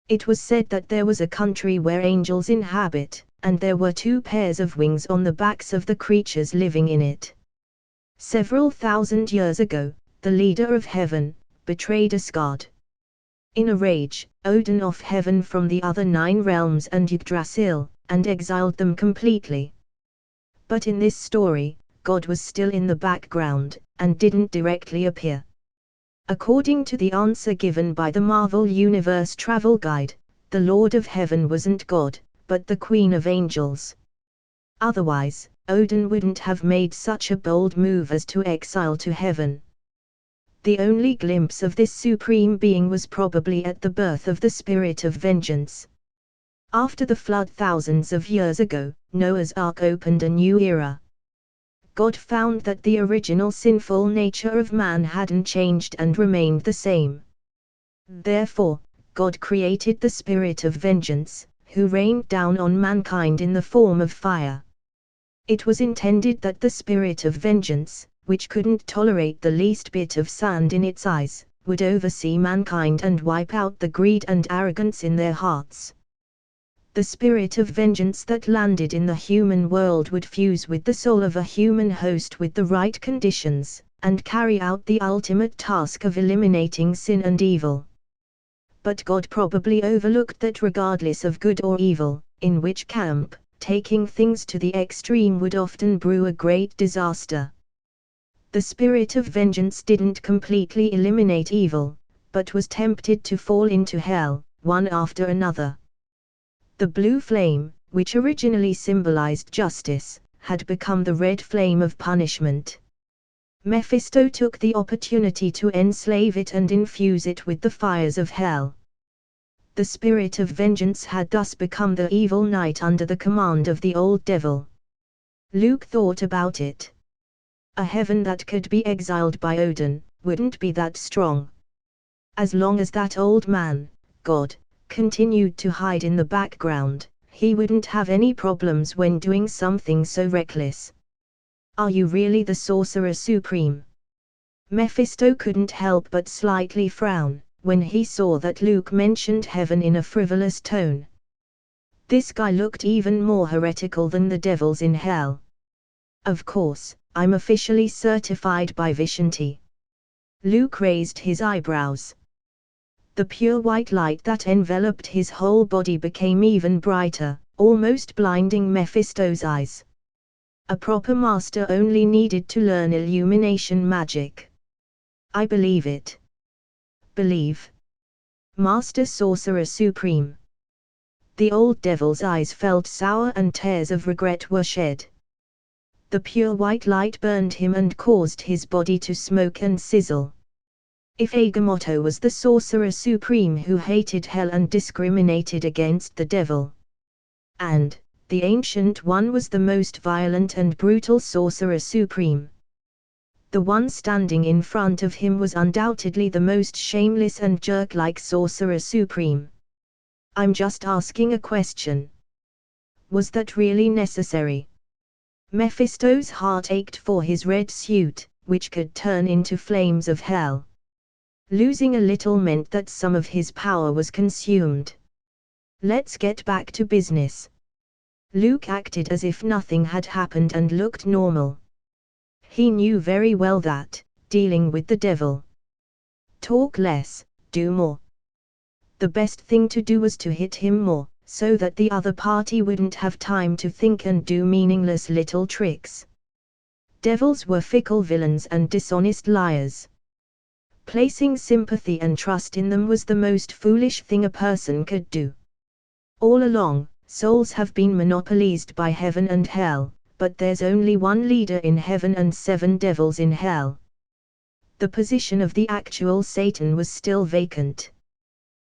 It was said that there was a country where angels inhabit, and there were 2 pairs of wings on the backs of the creatures living in it. Several thousand years ago, the leader of heaven betrayed Asgard. In a rage, Odin off heaven from the other 9 realms and Yggdrasil, and exiled them completely. But in this story, God was still in the background, and didn't directly appear. According to the answer given by the Marvel Universe Travel Guide, the Lord of Heaven wasn't God, but the Queen of Angels. Otherwise, Odin wouldn't have made such a bold move as to exile to heaven. The only glimpse of this supreme being was probably at the birth of the spirit of vengeance. After the flood thousands of years ago, Noah's Ark opened a new era. God found that the original sinful nature of man hadn't changed and remained the same. Therefore, God created the spirit of vengeance, who rained down on mankind in the form of fire. It was intended that the spirit of vengeance, which couldn't tolerate the least bit of sand in its eyes, would oversee mankind and wipe out the greed and arrogance in their hearts. The spirit of vengeance that landed in the human world would fuse with the soul of a human host with the right conditions, and carry out the ultimate task of eliminating sin and evil. But God probably overlooked that regardless of good or evil, in which camp, taking things to the extreme would often brew a great disaster. The spirit of vengeance didn't completely eliminate evil, but was tempted to fall into hell, one after another. The blue flame, which originally symbolized justice, had become the red flame of punishment. Mephisto took the opportunity to enslave it and infuse it with the fires of hell. The spirit of vengeance had thus become the evil knight under the command of the old devil. Luke thought about it. A heaven that could be exiled by Odin wouldn't be that strong. As long as that old man, God, continued to hide in the background, he wouldn't have any problems when doing something so reckless. Are you really the Sorcerer Supreme? Mephisto couldn't help but slightly frown when he saw that Luke mentioned heaven in a frivolous tone. This guy looked even more heretical than the devils in hell. Of course, I'm officially certified by Vishanti. Luke raised his eyebrows. The pure white light that enveloped his whole body became even brighter, almost blinding Mephisto's eyes. A proper master only needed to learn illumination magic. I believe it. Believe. Master Sorcerer Supreme. The old devil's eyes felt sour and tears of regret were shed. The pure white light burned him and caused his body to smoke and sizzle. If Agamotto was the Sorcerer Supreme who hated hell and discriminated against the devil, and the Ancient One was the most violent and brutal Sorcerer Supreme, the one standing in front of him was undoubtedly the most shameless and jerk-like Sorcerer Supreme. I'm just asking a question. Was that really necessary? Mephisto's heart ached for his red suit, which could turn into flames of hell. Losing a little meant that some of his power was consumed. Let's get back to business. Luke acted as if nothing had happened and looked normal. He knew very well that, dealing with the devil, talk less, do more. The best thing to do was to hit him more, so that the other party wouldn't have time to think and do meaningless little tricks. Devils were fickle villains and dishonest liars. Placing sympathy and trust in them was the most foolish thing a person could do. All along, souls have been monopolized by heaven and hell, but there's only one leader in heaven and 7 devils in hell. The position of the actual Satan was still vacant.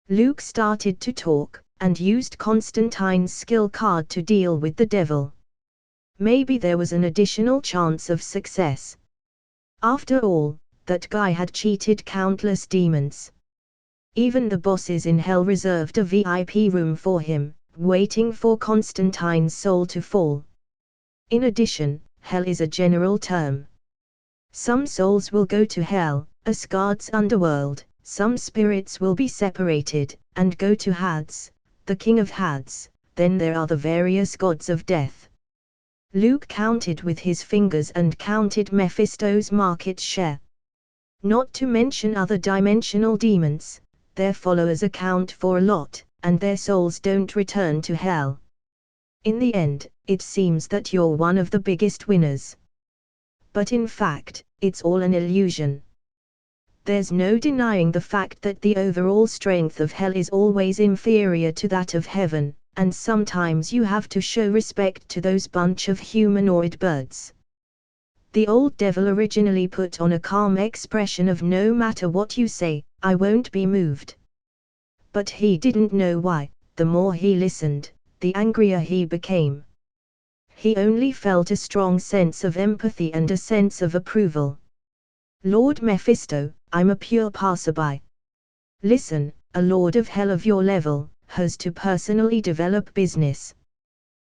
Luke started to talk, and used Constantine's skill card to deal with the devil. Maybe there was an additional chance of success. After all, that guy had cheated countless demons. Even the bosses in hell reserved a VIP room for him, waiting for Constantine's soul to fall. In addition, hell is a general term. Some souls will go to hell, Asgard's underworld, some spirits will be separated, and go to Hades, the king of Hades, then there are the various gods of death. Luke counted with his fingers and counted Mephisto's market share. Not to mention other dimensional demons, their followers account for a lot, and their souls don't return to hell. In the end, it seems that you're one of the biggest winners. But in fact, it's all an illusion. There's no denying the fact that the overall strength of hell is always inferior to that of heaven, and sometimes you have to show respect to those bunch of humanoid birds. The old devil originally put on a calm expression of no matter what you say, I won't be moved. But he didn't know why. The more he listened, the angrier he became. He only felt a strong sense of empathy and a sense of approval. Lord Mephisto, I'm a pure passerby. Listen, a lord of hell of your level has to personally develop business.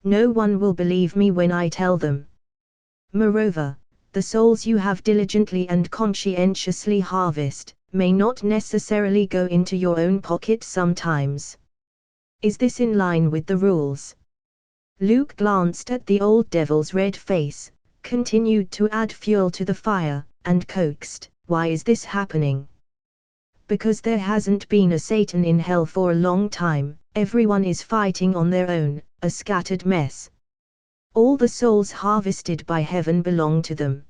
No one will believe me when I tell them. Moreover, the souls you have diligently and conscientiously harvested may not necessarily go into your own pocket sometimes. Is this in line with the rules? Luke glanced at the old devil's red face, continued to add fuel to the fire, and coaxed, why is this happening? Because there hasn't been a Satan in hell for a long time, everyone is fighting on their own, a scattered mess. All the souls harvested by heaven belong to them.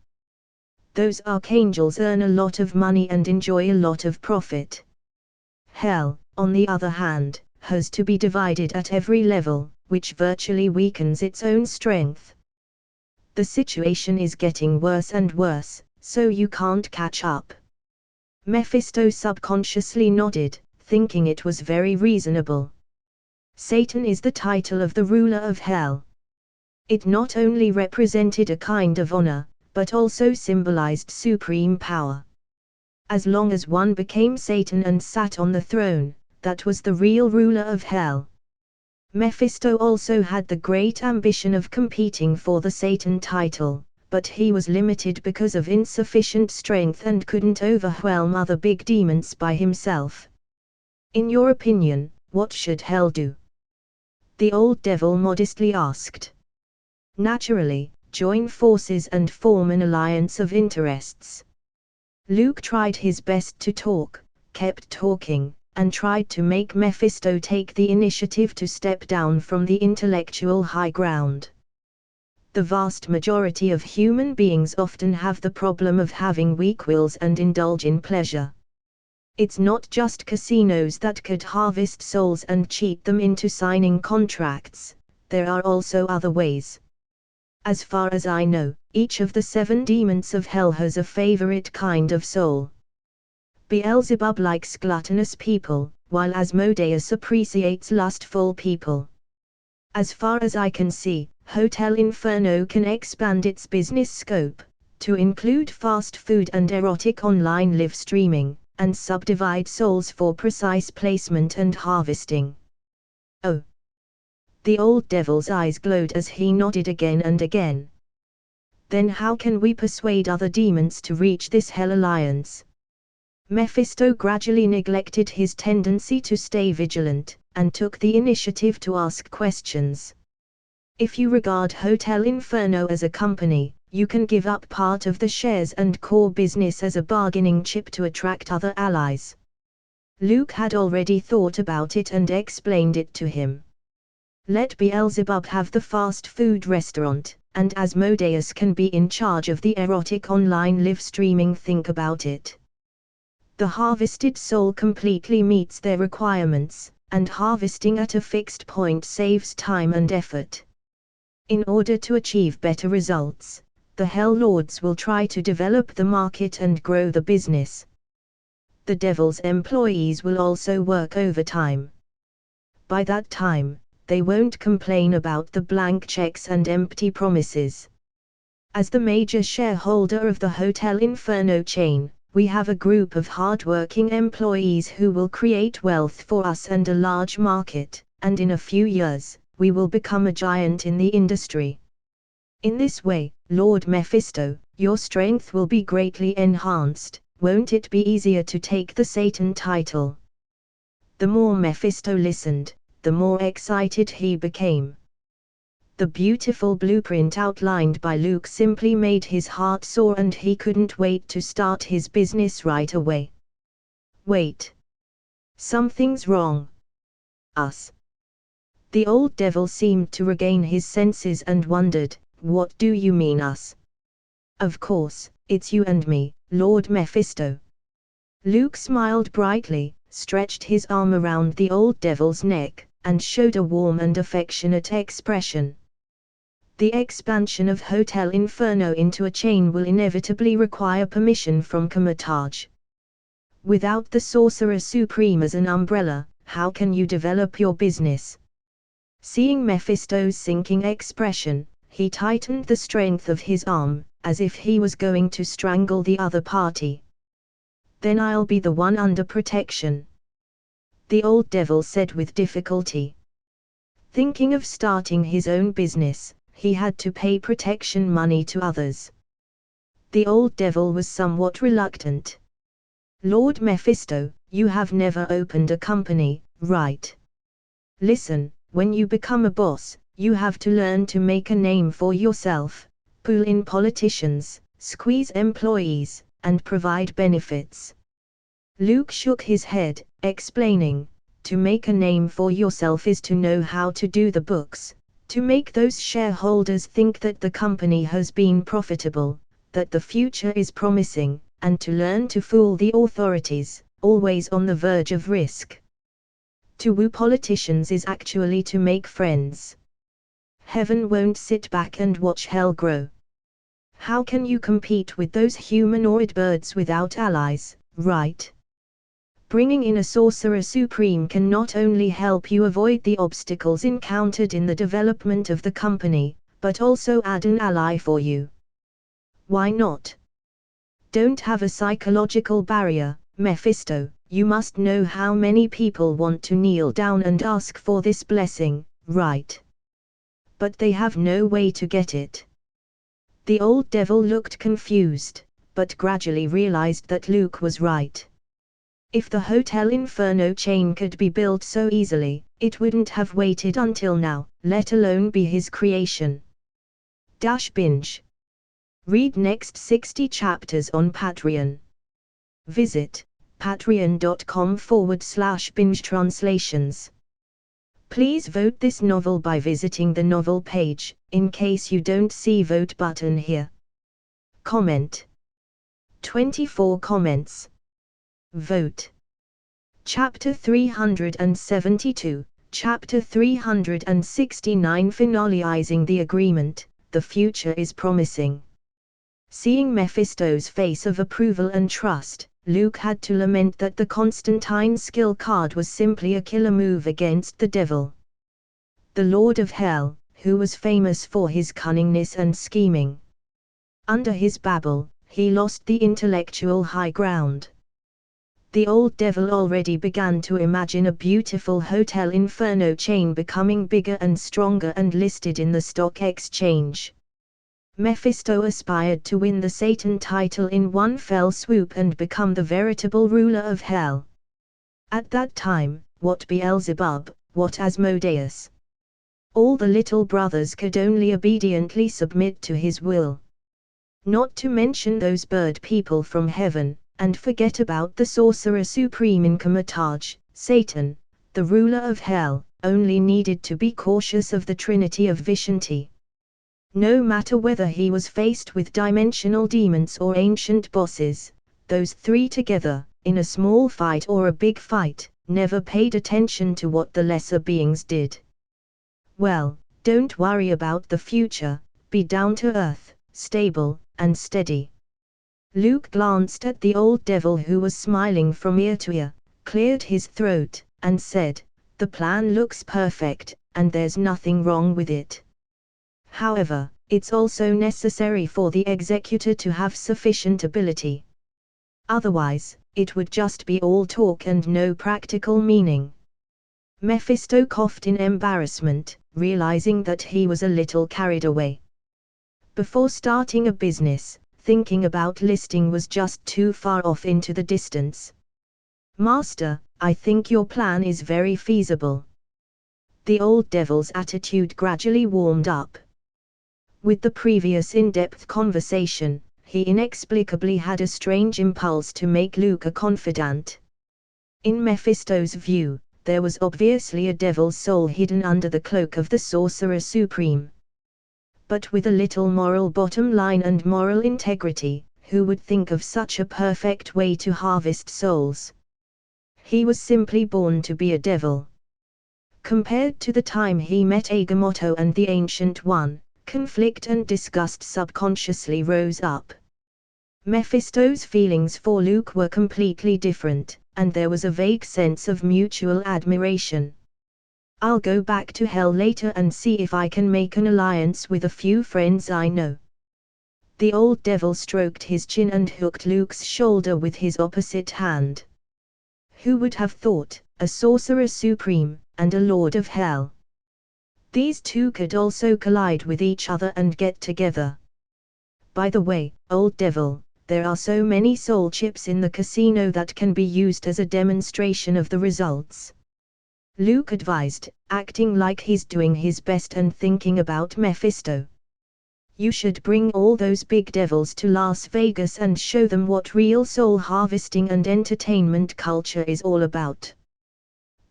Those archangels earn a lot of money and enjoy a lot of profit. Hell, on the other hand, has to be divided at every level, which virtually weakens its own strength. The situation is getting worse and worse, so you can't catch up. Mephisto subconsciously nodded, thinking it was very reasonable. Satan is the title of the ruler of hell. It not only represented a kind of honor, but also symbolized supreme power. As long as one became Satan and sat on the throne, that was the real ruler of hell. Mephisto also had the great ambition of competing for the Satan title, but he was limited because of insufficient strength and couldn't overwhelm other big demons by himself. In your opinion, what should hell do? The old devil modestly asked. Naturally, join forces and form an alliance of interests. Luke tried his best to talk, kept talking, and tried to make Mephisto take the initiative to step down from the intellectual high ground. The vast majority of human beings often have the problem of having weak wills and indulge in pleasure. It's not just casinos that could harvest souls and cheat them into signing contracts, there are also other ways. As far as I know, each of the 7 demons of hell has a favorite kind of soul. Beelzebub likes gluttonous people, while Asmodeus appreciates lustful people. As far as I can see, Hotel Inferno can expand its business scope to include fast food and erotic online live streaming, and subdivide souls for precise placement and harvesting. Oh! The old devil's eyes glowed as he nodded again and again. Then how can we persuade other demons to reach this hell alliance? Mephisto gradually neglected his tendency to stay vigilant, and took the initiative to ask questions. If you regard Hotel Inferno as a company, you can give up part of the shares and core business as a bargaining chip to attract other allies. Luke had already thought about it and explained it to him. Let Beelzebub have the fast food restaurant, and Asmodeus can be in charge of the erotic online live streaming. Think about it. The harvested soul completely meets their requirements, and harvesting at a fixed point saves time and effort. In order to achieve better results, the Hell Lords will try to develop the market and grow the business. The devil's employees will also work overtime. By that time, they won't complain about the blank checks and empty promises. As the major shareholder of the Hotel Inferno chain, we have a group of hard-working employees who will create wealth for us and a large market, and in a few years, we will become a giant in the industry. In this way, Lord Mephisto, your strength will be greatly enhanced. Won't it be easier to take the Satan title? The more Mephisto listened, the more excited he became. The beautiful blueprint outlined by Luke simply made his heart soar, and he couldn't wait to start his business right away. Wait. Something's wrong. Us. The old devil seemed to regain his senses and wondered, "What do you mean us?" "Of course, it's you and me, Lord Mephisto." Luke smiled brightly, stretched his arm around the old devil's neck, and showed a warm and affectionate expression. The expansion of Hotel Inferno into a chain will inevitably require permission from Comatage. Without the Sorcerer Supreme as an umbrella, how can you develop your business? Seeing Mephisto's sinking expression, he tightened the strength of his arm, as if he was going to strangle the other party. "Then I'll be the one under protection," the old devil said with difficulty. Thinking of starting his own business, he had to pay protection money to others. The old devil was somewhat reluctant. "Lord Mephisto, you have never opened a company, right? Listen, when you become a boss, you have to learn to make a name for yourself, pull in politicians, squeeze employees, and provide benefits." Luke shook his head, explaining, "To make a name for yourself is to know how to do the books, to make those shareholders think that the company has been profitable, that the future is promising, and to learn to fool the authorities, always on the verge of risk. To woo politicians is actually to make friends. Heaven won't sit back and watch hell grow. How can you compete with those humanoid birds without allies, right? Bringing in a Sorcerer Supreme can not only help you avoid the obstacles encountered in the development of the company, but also add an ally for you. Why not? Don't have a psychological barrier, Mephisto. You must know how many people want to kneel down and ask for this blessing, right? But they have no way to get it." The old devil looked confused, but gradually realized that Luke was right. If the Hotel Inferno chain could be built so easily, it wouldn't have waited until now, let alone be his creation. Binge. Read next 60 chapters on Patreon. Visit patreon.com/binge translations. Please vote this novel by visiting the novel page, in case you don't see vote button here. Comment. 24 comments. Vote. Chapter 372, Chapter 369 Finalizing the agreement, the future is promising. Seeing Mephisto's face of approval and trust, Luke had to lament that the Constantine skill card was simply a killer move against the devil. The Lord of Hell, who was famous for his cunningness and scheming. Under his babble, he lost the intellectual high ground. The old devil already began to imagine a beautiful Hotel Inferno chain becoming bigger and stronger and listed in the stock exchange. Mephisto aspired to win the Satan title in one fell swoop and become the veritable ruler of hell. At that time, what Beelzebub, what Asmodeus? All the little brothers could only obediently submit to his will. Not to mention those bird people from heaven, and forget about the Sorcerer Supreme in Comatage. Satan, the ruler of hell, only needed to be cautious of the Trinity of Vishanti. No matter whether he was faced with dimensional demons or ancient bosses, those three together, in a small fight or a big fight, never paid attention to what the lesser beings did. Well, don't worry about the future, be down to earth, stable, and steady. Luke glanced at the old devil who was smiling from ear to ear, cleared his throat, and said, "The plan looks perfect, and there's nothing wrong with it. However, it's also necessary for the executor to have sufficient ability. Otherwise, it would just be all talk and no practical meaning." Mephisto coughed in embarrassment, realizing that he was a little carried away. Before starting a business, thinking about listing was just too far off into the distance. "Master, I think your plan is very feasible. The old devil's attitude gradually warmed up. With the previous in-depth conversation, he inexplicably had a strange impulse to make Luke a confidant. In Mephisto's view, there was obviously a devil's soul hidden under the cloak of the Sorcerer Supreme. But with a little moral bottom line and moral integrity, who would think of such a perfect way to harvest souls? He was simply born to be a devil. Compared to the time he met Agamotto and the Ancient One, conflict and disgust subconsciously rose up. Mephisto's feelings for Luke were completely different, and there was a vague sense of mutual admiration. "I'll go back to hell later and see if I can make an alliance with a few friends I know." The old devil stroked his chin and hooked Luke's shoulder with his opposite hand. Who would have thought, a Sorcerer Supreme, and a Lord of Hell? These two could also collide with each other and get together. "By the way, old devil, there are so many soul chips in the casino that can be used as a demonstration of the results," Luke advised, acting like he's doing his best and thinking about Mephisto. "You should bring all those big devils to Las Vegas and show them what real soul harvesting and entertainment culture is all about.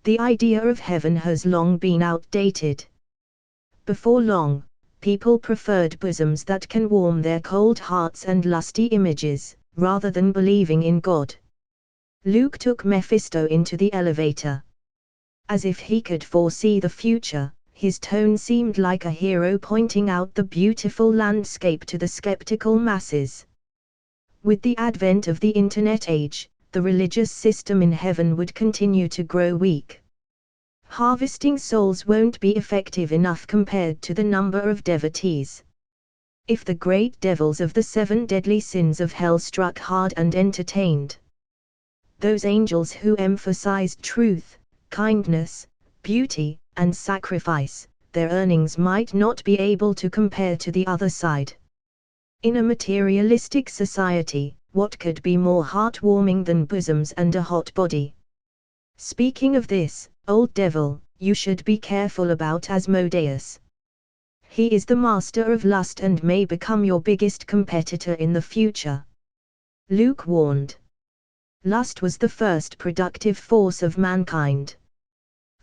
The idea of heaven has long been outdated. Before long, people preferred bosoms that can warm their cold hearts and lusty images, rather than believing in God." Luke took Mephisto into the elevator. As if he could foresee the future, his tone seemed like a hero pointing out the beautiful landscape to the skeptical masses. With the advent of the Internet age, the religious system in heaven would continue to grow weak. Harvesting souls won't be effective enough compared to the number of devotees. If the great devils of the 7 deadly sins of hell struck hard and entertained those angels who emphasized truth, kindness, beauty, and sacrifice, their earnings might not be able to compare to the other side. In a materialistic society, what could be more heartwarming than bosoms and a hot body? Speaking of this, old devil, you should be careful about Asmodeus. He is the master of lust and may become your biggest competitor in the future," Luke warned. "Lust was the first productive force of mankind."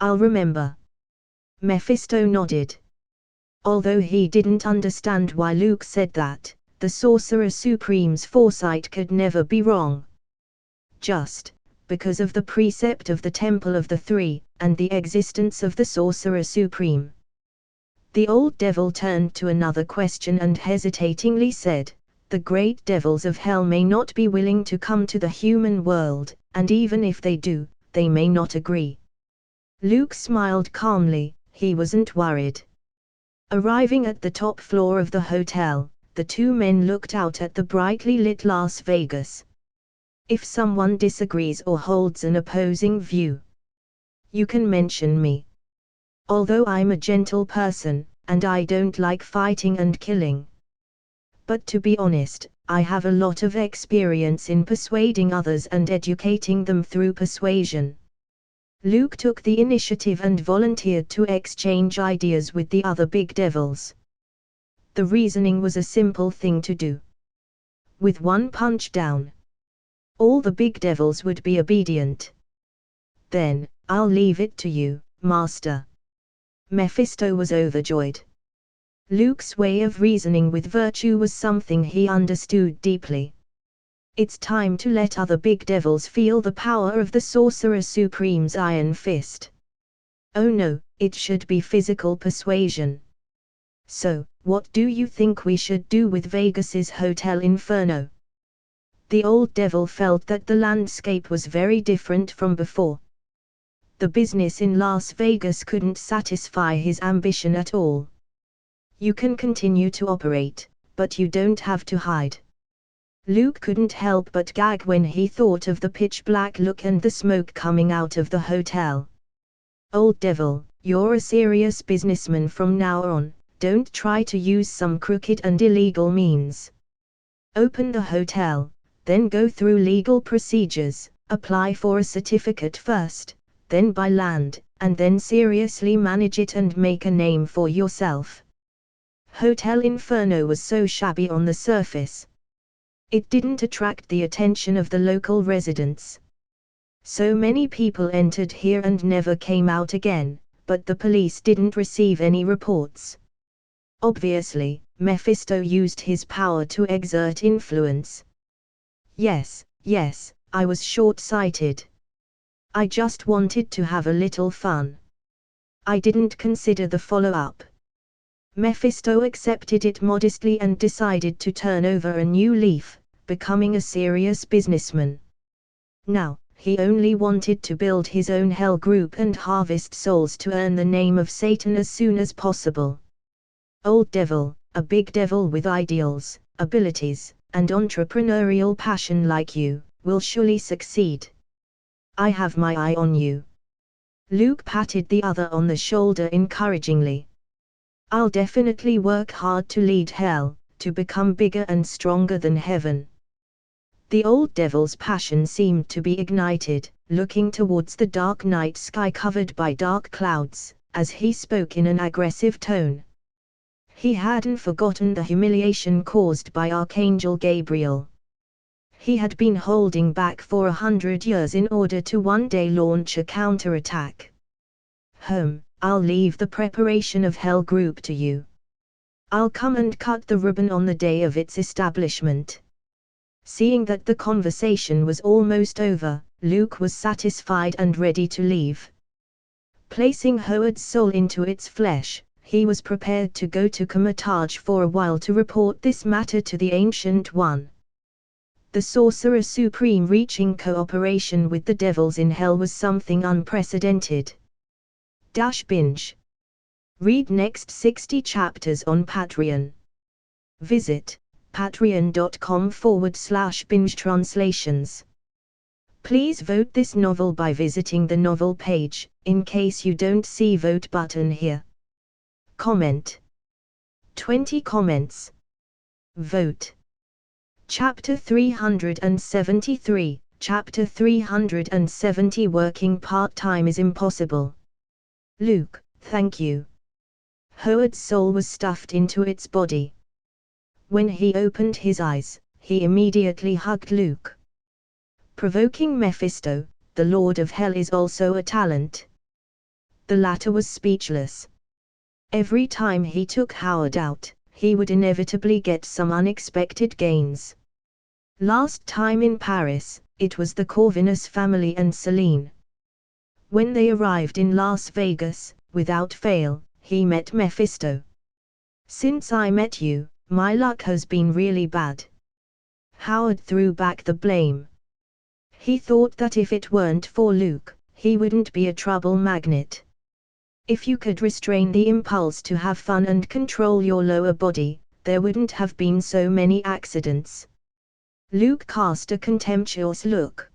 "I'll remember." Mephisto nodded. Although he didn't understand why Luke said that, the Sorcerer Supreme's foresight could never be wrong. Just because of the precept of the Temple of the Three, and the existence of the Sorcerer Supreme. The old devil turned to another question and hesitatingly said, "The great devils of hell may not be willing to come to the human world, and even if they do, they may not agree." Luke smiled calmly, he wasn't worried. Arriving at the top floor of the hotel, the two men looked out at the brightly lit Las Vegas. "If someone disagrees or holds an opposing view, you can mention me. Although I'm a gentle person, and I don't like fighting and killing. But to be honest, I have a lot of experience in persuading others and educating them through persuasion." Luke took the initiative and volunteered to exchange ideas with the other big devils. The reasoning was a simple thing to do. With one punch down, all the big devils would be obedient. "Then, I'll leave it to you, Master." Mephisto was overjoyed. Luke's way of reasoning with virtue was something he understood deeply. It's time to let other big devils feel the power of the Sorcerer Supreme's iron fist. Oh no, it should be physical persuasion. "So, what do you think we should do with Vegas's Hotel Inferno?" The old devil felt that the landscape was very different from before. The business in Las Vegas couldn't satisfy his ambition at all. "You can continue to operate, but you don't have to hide." Luke couldn't help but gag when he thought of the pitch-black look and the smoke coming out of the hotel. "Old devil, you're a serious businessman from now on, don't try to use some crooked and illegal means. Open the hotel, then go through legal procedures, apply for a certificate first, then buy land, and then seriously manage it and make a name for yourself. Hotel Inferno was so shabby on the surface. It didn't attract the attention of the local residents. So many people entered here and never came out again, but the police didn't receive any reports. Obviously, Mephisto used his power to exert influence. Yes, I was short-sighted. I just wanted to have a little fun. I didn't consider the follow-up. Mephisto accepted it modestly and decided to turn over a new leaf, becoming a serious businessman. Now, he only wanted to build his own hell group and harvest souls to earn the name of Satan as soon as possible. Old devil, a big devil with ideals, abilities, and entrepreneurial passion like you, will surely succeed. I have my eye on you. Luke patted the other on the shoulder encouragingly. I'll definitely work hard to lead hell, to become bigger and stronger than heaven. The old devil's passion seemed to be ignited, looking towards the dark night sky covered by dark clouds, as he spoke in an aggressive tone. He hadn't forgotten the humiliation caused by Archangel Gabriel. He had been holding back for 100 years in order to one day launch a counterattack. I'll leave the preparation of Hell Group to you. I'll come and cut the ribbon on the day of its establishment. Seeing that the conversation was almost over, Luke was satisfied and ready to leave. Placing Howard's soul into its flesh, he was prepared to go to Comatage for a while to report this matter to the Ancient One. The Sorcerer Supreme reaching cooperation with the devils in hell was something unprecedented. Binge. Read next 60 chapters on Patreon. Visit patreon.com/binge translations. Please vote this novel by visiting the novel page, in case you don't see vote button here. Comment. 20 comments. Vote. Chapter 373, Chapter 370 Working part-time is impossible. Luke, thank you. Howard's soul was stuffed into its body. When he opened his eyes, he immediately hugged Luke. Provoking Mephisto, the Lord of Hell is also a talent. The latter was speechless. Every time he took Howard out, he would inevitably get some unexpected gains. Last time in Paris, it was the Corvinus family and Celine. When they arrived in Las Vegas, without fail, he met Mephisto. Since I met you, my luck has been really bad. Howard threw back the blame. He thought that if it weren't for Luke, he wouldn't be a trouble magnet. If you could restrain the impulse to have fun and control your lower body, there wouldn't have been so many accidents. Luke cast a contemptuous look.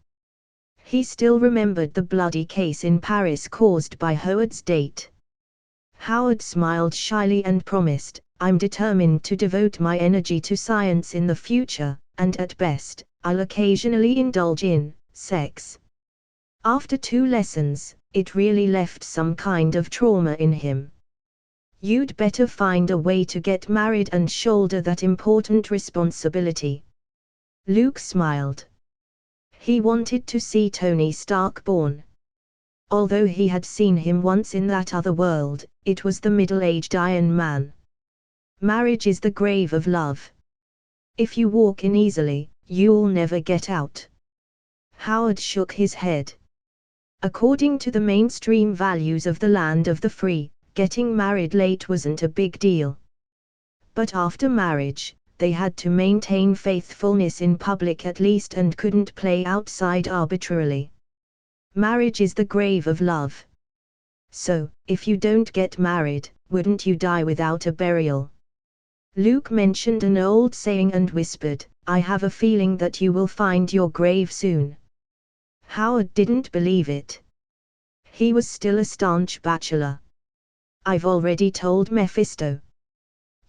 He still remembered the bloody case in Paris caused by Howard's date. Howard smiled shyly and promised, I'm determined to devote my energy to science in the future, and at best, I'll occasionally indulge in sex. After 2 lessons, it really left some kind of trauma in him. You'd better find a way to get married and shoulder that important responsibility. Luke smiled. He wanted to see Tony Stark born. Although he had seen him once in that other world, it was the middle-aged Iron Man. Marriage is the grave of love. If you walk in easily, you'll never get out. Howard shook his head. According to the mainstream values of the land of the free, getting married late wasn't a big deal. But after marriage, they had to maintain faithfulness in public at least and couldn't play outside arbitrarily. Marriage is the grave of love. So, if you don't get married, wouldn't you die without a burial? Luke mentioned an old saying and whispered, I have a feeling that you will find your grave soon. Howard didn't believe it. He was still a staunch bachelor. I've already told Mephisto.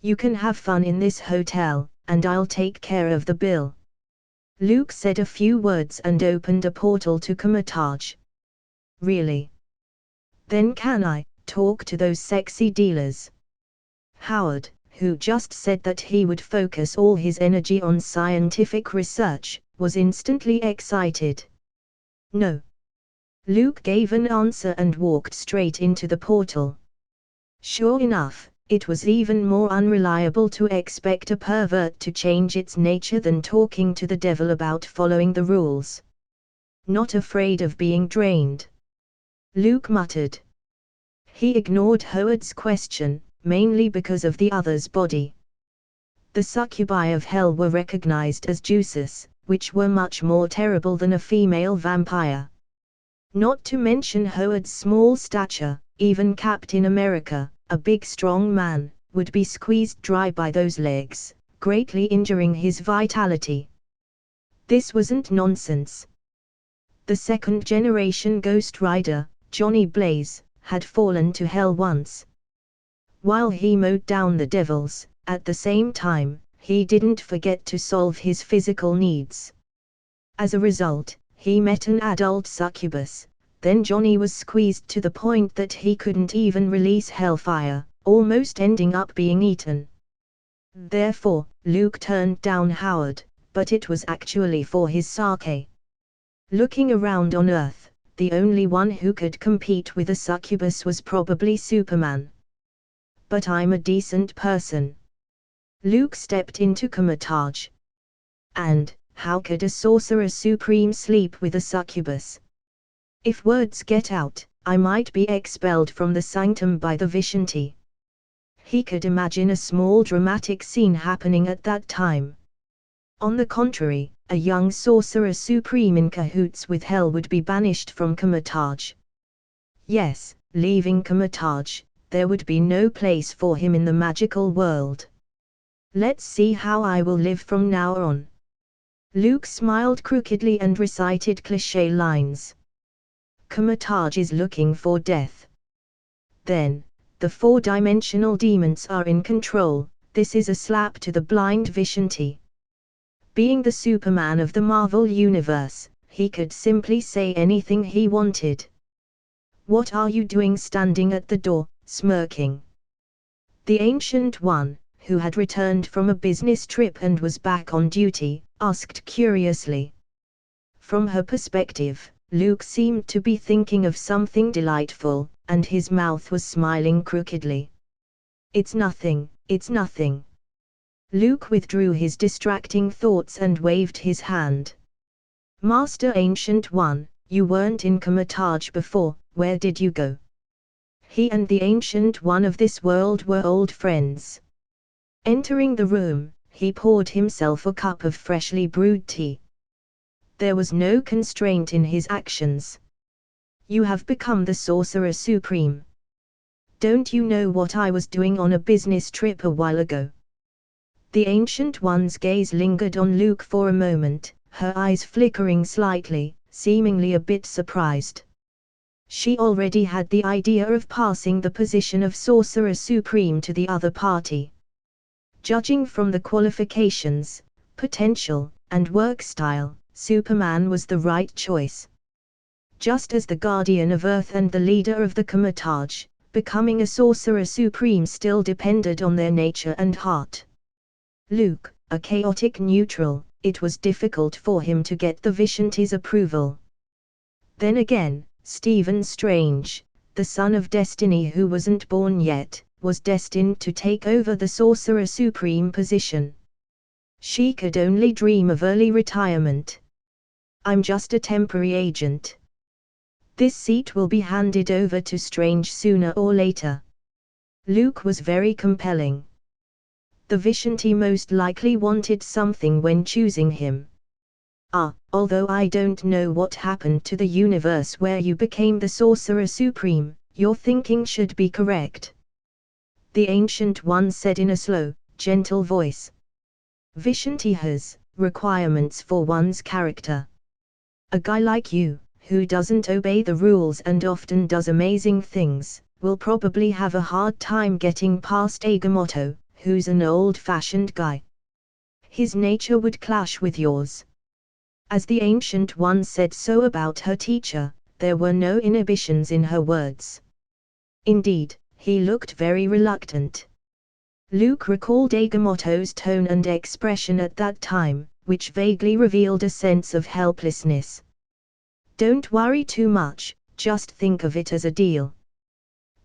You can have fun in this hotel, and I'll take care of the bill. Luke said a few words and opened a portal to Comatage. Really? Then can I talk to those sexy dealers? Howard, who just said that he would focus all his energy on scientific research, was instantly excited. No. Luke gave an answer and walked straight into the portal. Sure enough, it was even more unreliable to expect a pervert to change its nature than talking to the devil about following the rules. Not afraid of being drained? Luke muttered. He ignored Howard's question, mainly because of the other's body. The succubi of hell were recognized as juices, which were much more terrible than a female vampire. Not to mention Howard's small stature, even Captain America, a big strong man, would be squeezed dry by those legs, greatly injuring his vitality. This wasn't nonsense. The second-generation Ghost Rider, Johnny Blaze, had fallen to hell once. While he mowed down the devils, at the same time, he didn't forget to solve his physical needs. As a result, he met an adult succubus. Then Johnny was squeezed to the point that he couldn't even release hellfire, almost ending up being eaten. Therefore, Luke turned down Howard, but it was actually for his sake. Looking around on Earth, the only one who could compete with a succubus was probably Superman. But I'm a decent person. Luke stepped into Comatage. And, how could a sorcerer supreme sleep with a succubus? If words get out, I might be expelled from the sanctum by the Vishanti. He could imagine a small dramatic scene happening at that time. On the contrary, a young sorcerer supreme in cahoots with hell would be banished from Comatage. Yes, leaving Comatage, there would be no place for him in the magical world. Let's see how I will live from now on. Luke smiled crookedly and recited cliché lines. Comatage is looking for death. Then, the four-dimensional demons are in control. This is a slap to the blind Vishanti. Being the Superman of the Marvel Universe, he could simply say anything he wanted. What are you doing standing at the door, smirking? The Ancient One, who had returned from a business trip and was back on duty, asked curiously. From her perspective, Luke seemed to be thinking of something delightful, and his mouth was smiling crookedly. It's nothing, it's nothing. Luke withdrew his distracting thoughts and waved his hand. Master Ancient One, you weren't in Comatage before, where did you go? He and the Ancient One of this world were old friends. Entering the room, he poured himself a cup of freshly brewed tea. There was no constraint in his actions. You have become the Sorcerer Supreme. Don't you know what I was doing on a business trip a while ago? The Ancient One's gaze lingered on Luke for a moment, her eyes flickering slightly, seemingly a bit surprised. She already had the idea of passing the position of Sorcerer Supreme to the other party. Judging from the qualifications, potential, and work style, Superman was the right choice. Just as the guardian of Earth and the leader of the Comatage, becoming a Sorcerer Supreme still depended on their nature and heart. Luke, a chaotic neutral, it was difficult for him to get the Vishanti's approval. Then again, Stephen Strange, the son of Destiny who wasn't born yet, was destined to take over the Sorcerer Supreme position. She could only dream of early retirement. I'm just a temporary agent. This seat will be handed over to Strange sooner or later. Luke was very compelling. The Vishanti most likely wanted something when choosing him. Although I don't know what happened to the universe where you became the Sorcerer Supreme, your thinking should be correct. The Ancient One said in a slow, gentle voice. Vishanti has requirements for one's character. A guy like you, who doesn't obey the rules and often does amazing things, will probably have a hard time getting past Agamotto, who's an old-fashioned guy. His nature would clash with yours. As the Ancient One said so about her teacher, there were no inhibitions in her words. Indeed, he looked very reluctant. Luke recalled Agamotto's tone and expression at that time, which vaguely revealed a sense of helplessness. "Don't worry too much, just think of it as a deal.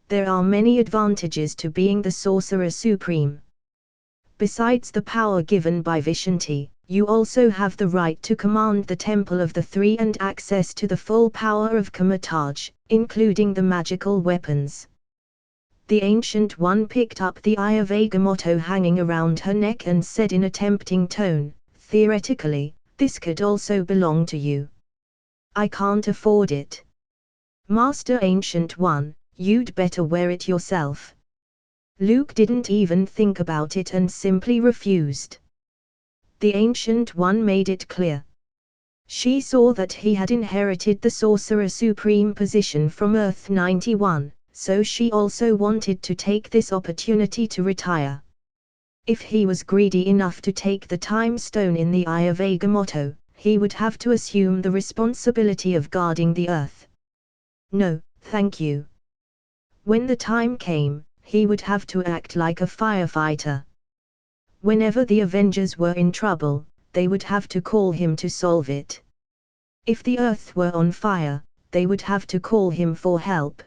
There are many advantages to being the Sorcerer Supreme. Besides the power given by Vishanti, you also have the right to command the Temple of the Three and access to the full power of Kamataj, including the magical weapons." The Ancient One picked up the eye of Agamotto hanging around her neck and said in a tempting tone, "Theoretically, this could also belong to you. I can't afford it. Master Ancient One, you'd better wear it yourself." Luke didn't even think about it and simply refused. The Ancient One made it clear. She saw that he had inherited the Sorcerer Supreme position from Earth 91. So she also wanted to take this opportunity to retire. If he was greedy enough to take the time stone in the eye of Agamotto, he would have to assume the responsibility of guarding the Earth. No, thank you. When the time came, he would have to act like a firefighter. Whenever the Avengers were in trouble, they would have to call him to solve it. If the Earth were on fire, they would have to call him for help.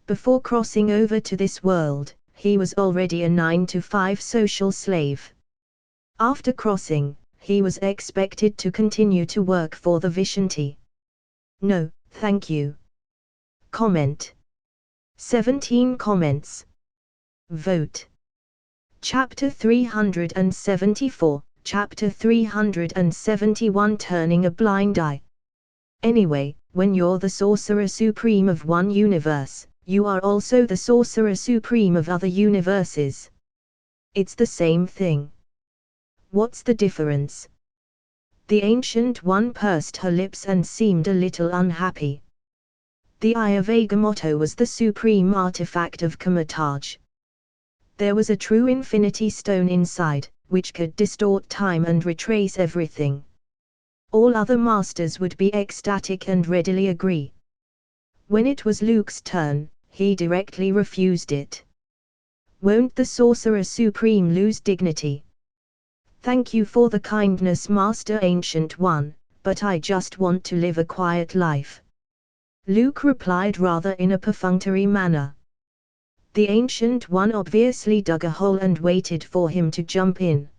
Before crossing over to this world, he was already a 9-to-5 social slave. After crossing, he was expected to continue to work for the Vishanti. No, thank you. Comment. 17 comments. Vote. Chapter 374, Chapter 371 Turning a Blind Eye. Anyway, when you're the Sorcerer Supreme of one universe, you are also the Sorcerer Supreme of other universes. It's the same thing. What's the difference? The Ancient One pursed her lips and seemed a little unhappy. The Eye of Agamotto was the supreme artifact of Kamataj. There was a true infinity stone inside, which could distort time and retrace everything. All other masters would be ecstatic and readily agree. When it was Luke's turn, he directly refused it. Won't the Sorcerer Supreme lose dignity? Thank you for the kindness, Master Ancient One, but I just want to live a quiet life. Luke replied rather in a perfunctory manner. The Ancient One obviously dug a hole and waited for him to jump in.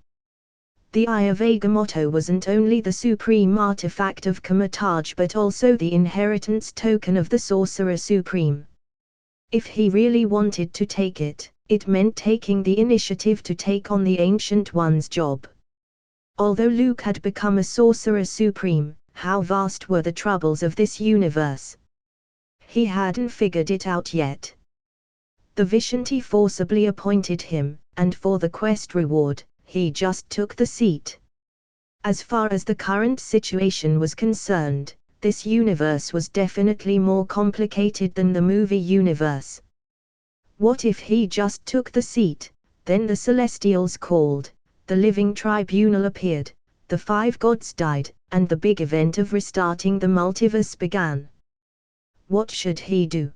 The Eye of Agamotto wasn't only the supreme artifact of Kamataj but also the inheritance token of the Sorcerer Supreme. If he really wanted to take it, it meant taking the initiative to take on the Ancient One's job. Although Luke had become a Sorcerer Supreme, how vast were the troubles of this universe? He hadn't figured it out yet. The Vishanti forcibly appointed him, and for the quest reward, he just took the seat. As far as the current situation was concerned, this universe was definitely more complicated than the movie universe. What if he just took the seat? Then the Celestials called, the Living Tribunal appeared, the 5 gods died, and the big event of restarting the multiverse began. What should he do?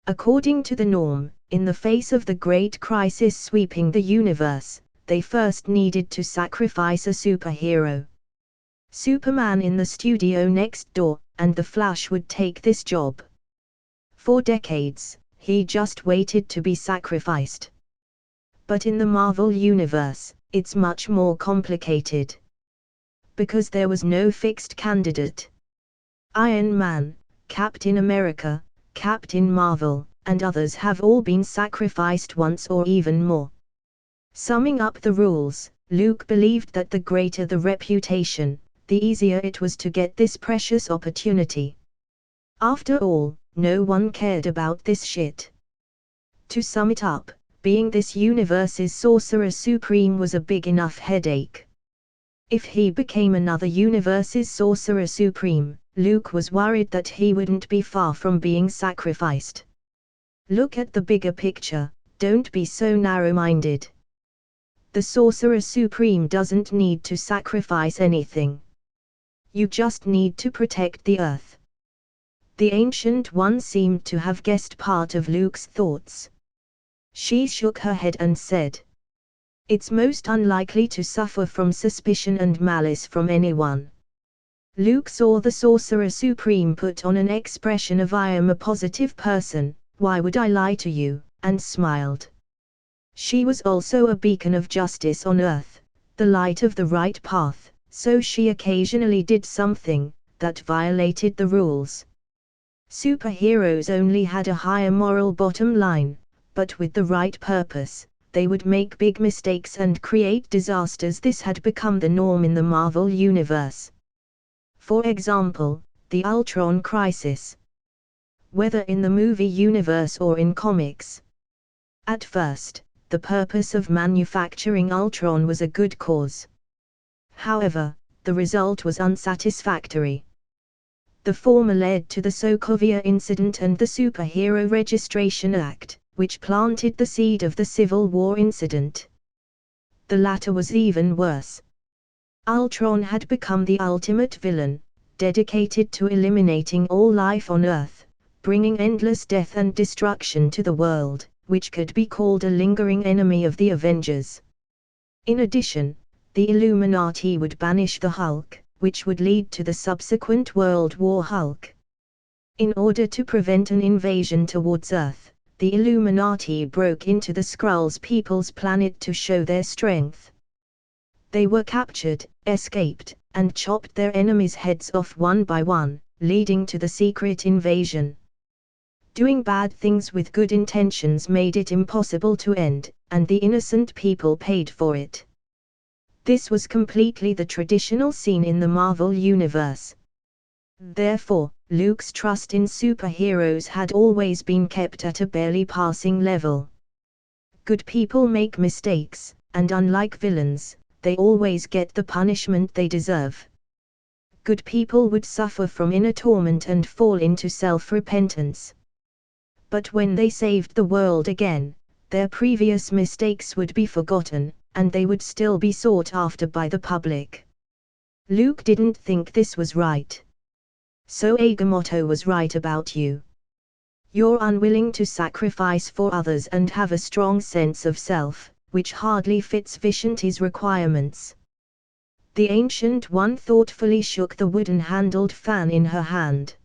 According to the norm, in the face of the great crisis sweeping the universe, they first needed to sacrifice a superhero. Superman in the studio next door, and the Flash would take this job. For decades, he just waited to be sacrificed. But in the Marvel Universe, it's much more complicated. Because there was no fixed candidate. Iron Man, Captain America, Captain Marvel, and others have all been sacrificed once or even more. Summing up the rules, Luke believed that the greater the reputation, the easier it was to get this precious opportunity. After all, no one cared about this shit. To sum it up, being this universe's Sorcerer Supreme was a big enough headache. If he became another universe's Sorcerer Supreme, Luke was worried that he wouldn't be far from being sacrificed. Look at the bigger picture, don't be so narrow-minded. The Sorcerer Supreme doesn't need to sacrifice anything. You just need to protect the Earth. The Ancient One seemed to have guessed part of Luke's thoughts. She shook her head and said, "It's most unlikely to suffer from suspicion and malice from anyone." Luke saw the Sorcerer Supreme put on an expression of "I am a positive person, why would I lie to you," and smiled. She was also a beacon of justice on earth, the light of the right path, so she occasionally did something that violated the rules. Superheroes only had a higher moral bottom line, but with the right purpose, they would make big mistakes and create disasters. This had become the norm in the Marvel Universe. For example, the Ultron crisis. Whether in the movie universe or in comics. At first, the purpose of manufacturing Ultron was a good cause. However, the result was unsatisfactory. The former led to the Sokovia incident and the Superhero Registration Act, which planted the seed of the Civil War incident. The latter was even worse. Ultron had become the ultimate villain, dedicated to eliminating all life on Earth, bringing endless death and destruction to the world, which could be called a lingering enemy of the Avengers. In addition, the Illuminati would banish the Hulk, which would lead to the subsequent World War Hulk. In order to prevent an invasion towards Earth, the Illuminati broke into the Skrulls people's planet to show their strength. They were captured, escaped, and chopped their enemies' heads off one by one, leading to the secret invasion. Doing bad things with good intentions made it impossible to end, and the innocent people paid for it. This was completely the traditional scene in the Marvel Universe. Therefore, Luke's trust in superheroes had always been kept at a barely passing level. Good people make mistakes, and unlike villains, they always get the punishment they deserve. Good people would suffer from inner torment and fall into self-repentance. But when they saved the world again, their previous mistakes would be forgotten, and they would still be sought after by the public. Luke didn't think this was right. "So Agamotto was right about you. You're unwilling to sacrifice for others and have a strong sense of self, which hardly fits Vishanti's requirements." The Ancient One thoughtfully shook the wooden-handled fan in her hand.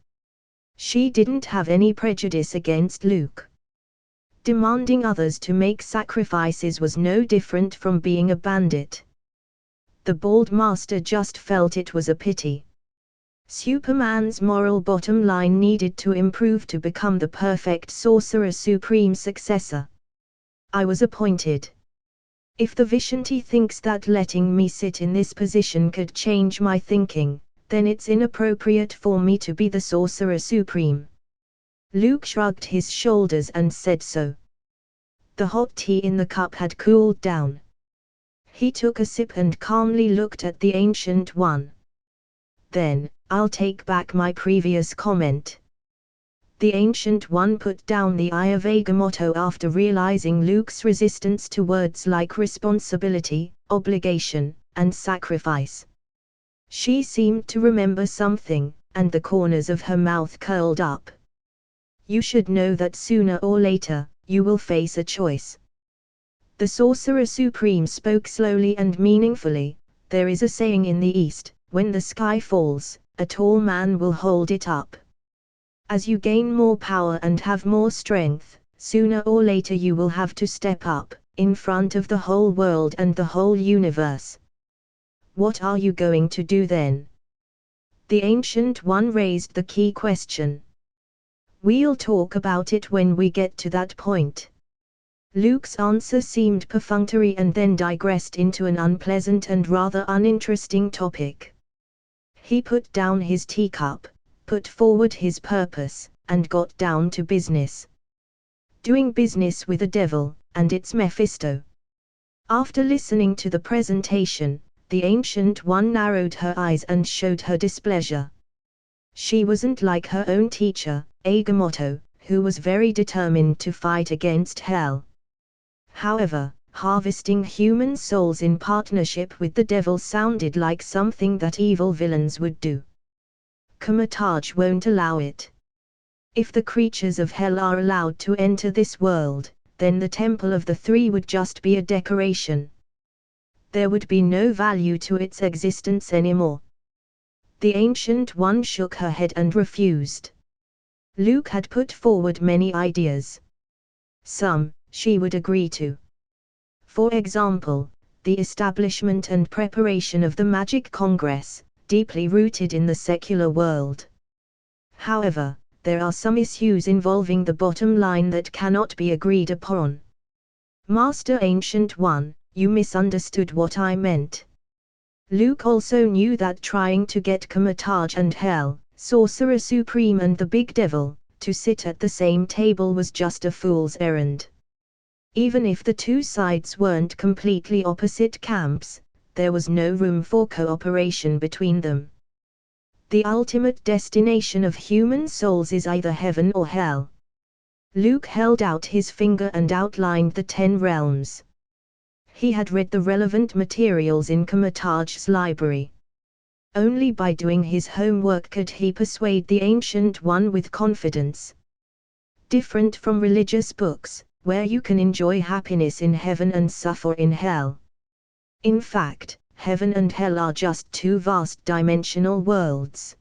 She didn't have any prejudice against Luke. Demanding others to make sacrifices was no different from being a bandit. The bald master just felt it was a pity. Superman's moral bottom line needed to improve to become the perfect Sorcerer Supreme successor. "I was appointed. If the Vishanti thinks that letting me sit in this position could change my thinking, then it's inappropriate for me to be the Sorcerer Supreme." Luke shrugged his shoulders and said so. The hot tea in the cup had cooled down. He took a sip and calmly looked at the Ancient One. "Then, I'll take back my previous comment." The Ancient One put down the eye of Agamotto after realizing Luke's resistance to words like responsibility, obligation, and sacrifice. She seemed to remember something, and the corners of her mouth curled up. "You should know that sooner or later, you will face a choice." The Sorcerer Supreme spoke slowly and meaningfully. "There is a saying in the East, when the sky falls, a tall man will hold it up. As you gain more power and have more strength, sooner or later you will have to step up, in front of the whole world and the whole universe. What are you going to do then?" The Ancient One raised the key question. "We'll talk about it when we get to that point." Luke's answer seemed perfunctory and then digressed into an unpleasant and rather uninteresting topic. He put down his teacup, put forward his purpose, and got down to business. Doing business with the devil, and it's Mephisto. After listening to the presentation, the Ancient One narrowed her eyes and showed her displeasure. She wasn't like her own teacher, Agamotto, who was very determined to fight against hell. However, harvesting human souls in partnership with the devil sounded like something that evil villains would do. Kamataj won't allow it. If the creatures of hell are allowed to enter this world, then the temple of the three would just be a decoration. There would be no value to its existence anymore. The Ancient One shook her head and refused. Luke had put forward many ideas. Some, she would agree to. For example, the establishment and preparation of the Magic Congress, deeply rooted in the secular world. However, there are some issues involving the bottom line that cannot be agreed upon. Master Ancient One, you misunderstood what I meant. Luke also knew that trying to get Kamataj and Hell, Sorcerer Supreme and the Big Devil, to sit at the same table was just a fool's errand. Even if the two sides weren't completely opposite camps, there was no room for cooperation between them. The ultimate destination of human souls is either heaven or hell. Luke held out his finger and outlined the 10 realms. He had read the relevant materials in Kamataj's library. Only by doing his homework could he persuade the Ancient One with confidence. Different from religious books, where you can enjoy happiness in heaven and suffer in hell. In fact, heaven and hell are just two vast dimensional worlds.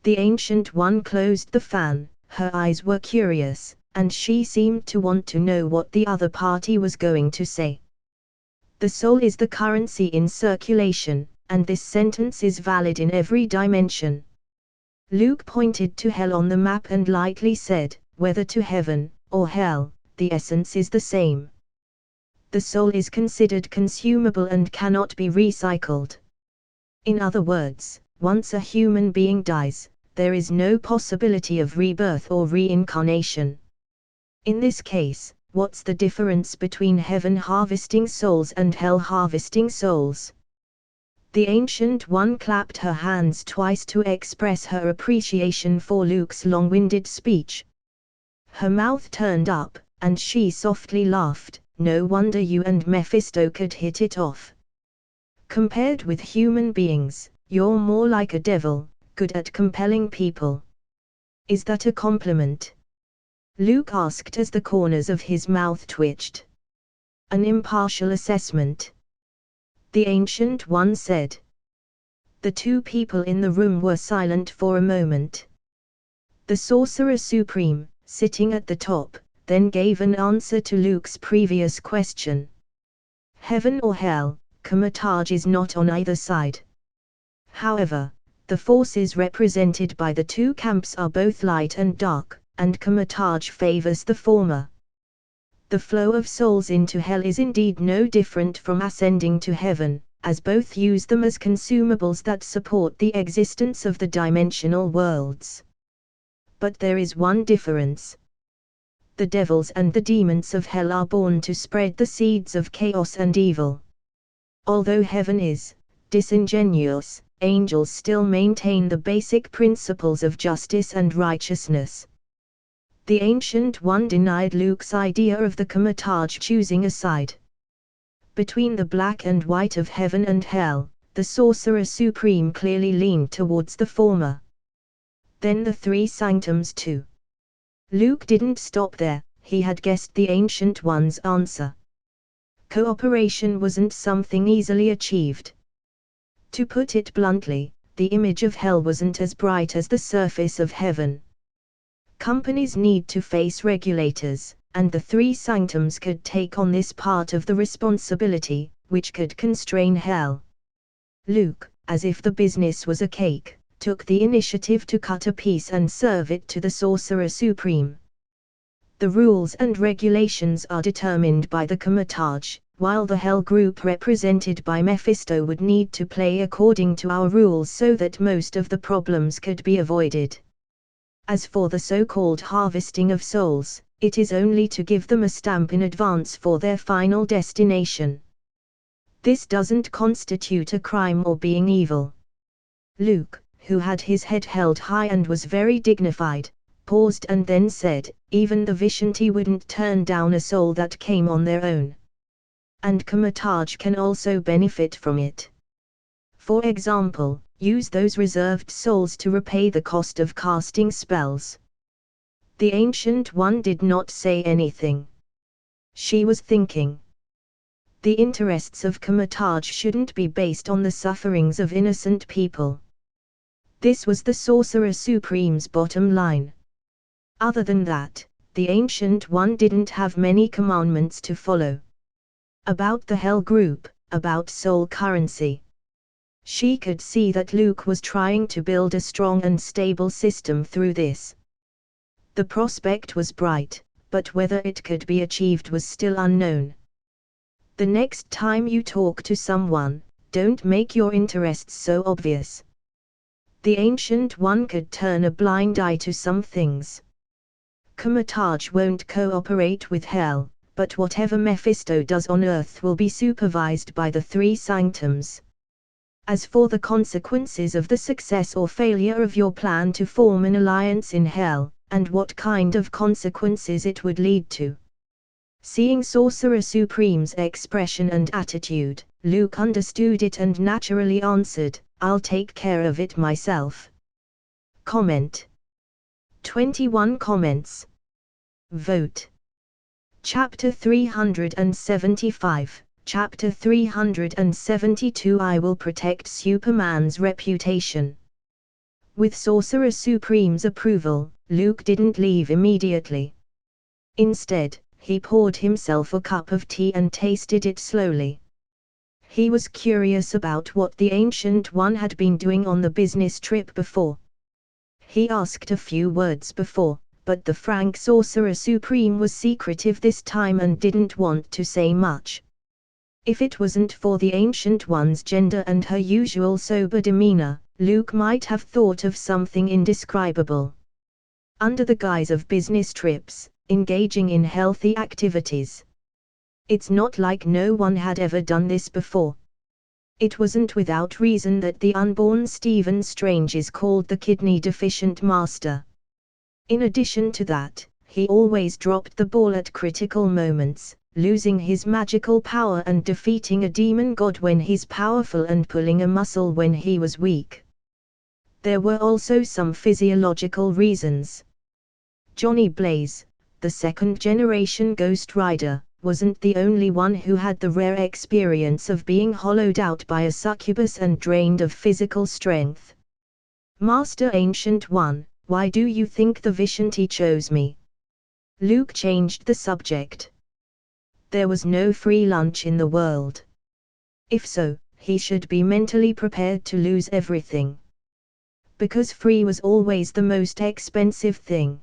The Ancient One closed the fan, her eyes were curious, and she seemed to want to know what the other party was going to say. The soul is the currency in circulation, and this sentence is valid in every dimension. Luke pointed to hell on the map and lightly said, whether to heaven or hell, the essence is the same. The soul is considered consumable and cannot be recycled. In other words, once a human being dies, there is no possibility of rebirth or reincarnation. In this case, what's the difference between heaven harvesting souls and hell harvesting souls? The Ancient One clapped her hands twice to express her appreciation for Luke's long-winded speech. Her mouth turned up, and she softly laughed. No wonder you and Mephisto could hit it off. Compared with human beings, you're more like a devil, good at compelling people. Is that a compliment? Luke asked as the corners of his mouth twitched. An impartial assessment. The Ancient One said. The two people in the room were silent for a moment. The Sorcerer Supreme, sitting at the top, then gave an answer to Luke's previous question. Heaven or hell, Kamataj is not on either side. However, the forces represented by the two camps are both light and dark, and Kamataj favors the former. The flow of souls into hell is indeed no different from ascending to heaven, as both use them as consumables that support the existence of the dimensional worlds. But there is one difference. The devils and the demons of hell are born to spread the seeds of chaos and evil. Although heaven is disingenuous, angels still maintain the basic principles of justice and righteousness. The Ancient One denied Luke's idea of the Kamataj choosing a side. Between the black and white of heaven and hell, the Sorcerer Supreme clearly leaned towards the former. Then the three sanctums too. Luke didn't stop there, he had guessed the Ancient One's answer. Cooperation wasn't something easily achieved. To put it bluntly, the image of hell wasn't as bright as the surface of heaven. Companies need to face regulators, and the three sanctums could take on this part of the responsibility, which could constrain hell. Luke, as if the business was a cake, took the initiative to cut a piece and serve it to the Sorcerer Supreme. The rules and regulations are determined by the Kamataj, while the Hell group represented by Mephisto would need to play according to our rules so that most of the problems could be avoided. As for the so-called harvesting of souls, it is only to give them a stamp in advance for their final destination. This doesn't constitute a crime or being evil. Luke, who had his head held high and was very dignified, paused and then said, even the Vishanti wouldn't turn down a soul that came on their own. And Kamataj can also benefit from it. For example, use those reserved souls to repay the cost of casting spells. The Ancient One did not say anything. She was thinking. The interests of Kamataj shouldn't be based on the sufferings of innocent people. This was the Sorcerer Supreme's bottom line. Other than that, the Ancient One didn't have many commandments to follow. About the Hell Group, about soul currency. She could see that Luke was trying to build a strong and stable system through this. The prospect was bright, but whether it could be achieved was still unknown. The next time you talk to someone, don't make your interests so obvious. The Ancient One could turn a blind eye to some things. Kamataj won't cooperate with Hell, but whatever Mephisto does on Earth will be supervised by the three sanctums. As for the consequences of the success or failure of your plan to form an alliance in Hell, and what kind of consequences it would lead to. Seeing Sorcerer Supreme's expression and attitude, Luke understood it and naturally answered, "I'll take care of it myself." Comment. 21 comments. Vote. Chapter 375, Chapter 372 I will protect Superman's reputation. With Sorcerer Supreme's approval, Luke didn't leave immediately. Instead, he poured himself a cup of tea and tasted it slowly. He was curious about what the Ancient One had been doing on the business trip before. He asked a few words before, but the frank Sorcerer Supreme was secretive this time and didn't want to say much. If it wasn't for the Ancient One's gender and her usual sober demeanor, Luke might have thought of something indescribable. Under the guise of business trips, engaging in healthy activities. It's not like no one had ever done this before. It wasn't without reason that the unborn Stephen Strange is called the kidney-deficient master. In addition to that, he always dropped the ball at critical moments, losing his magical power and defeating a demon god when he's powerful and pulling a muscle when he was weak. There were also some physiological reasons. Johnny Blaze, the second-generation Ghost Rider, wasn't the only one who had the rare experience of being hollowed out by a succubus and drained of physical strength. Master Ancient One, why do you think the Vishanti chose me? Luke changed the subject. There was no free lunch in the world. If so, he should be mentally prepared to lose everything. Because free was always the most expensive thing.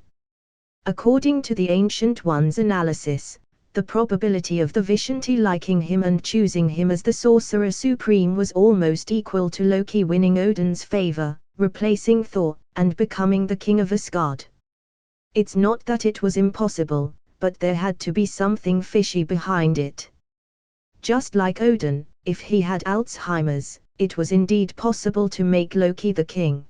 According to the Ancient One's analysis, the probability of the Vishanti liking him and choosing him as the Sorcerer Supreme was almost equal to Loki winning Odin's favor, replacing Thor, and becoming the king of Asgard. It's not that it was impossible, but there had to be something fishy behind it. Just like Odin, if he had Alzheimer's, it was indeed possible to make Loki the king.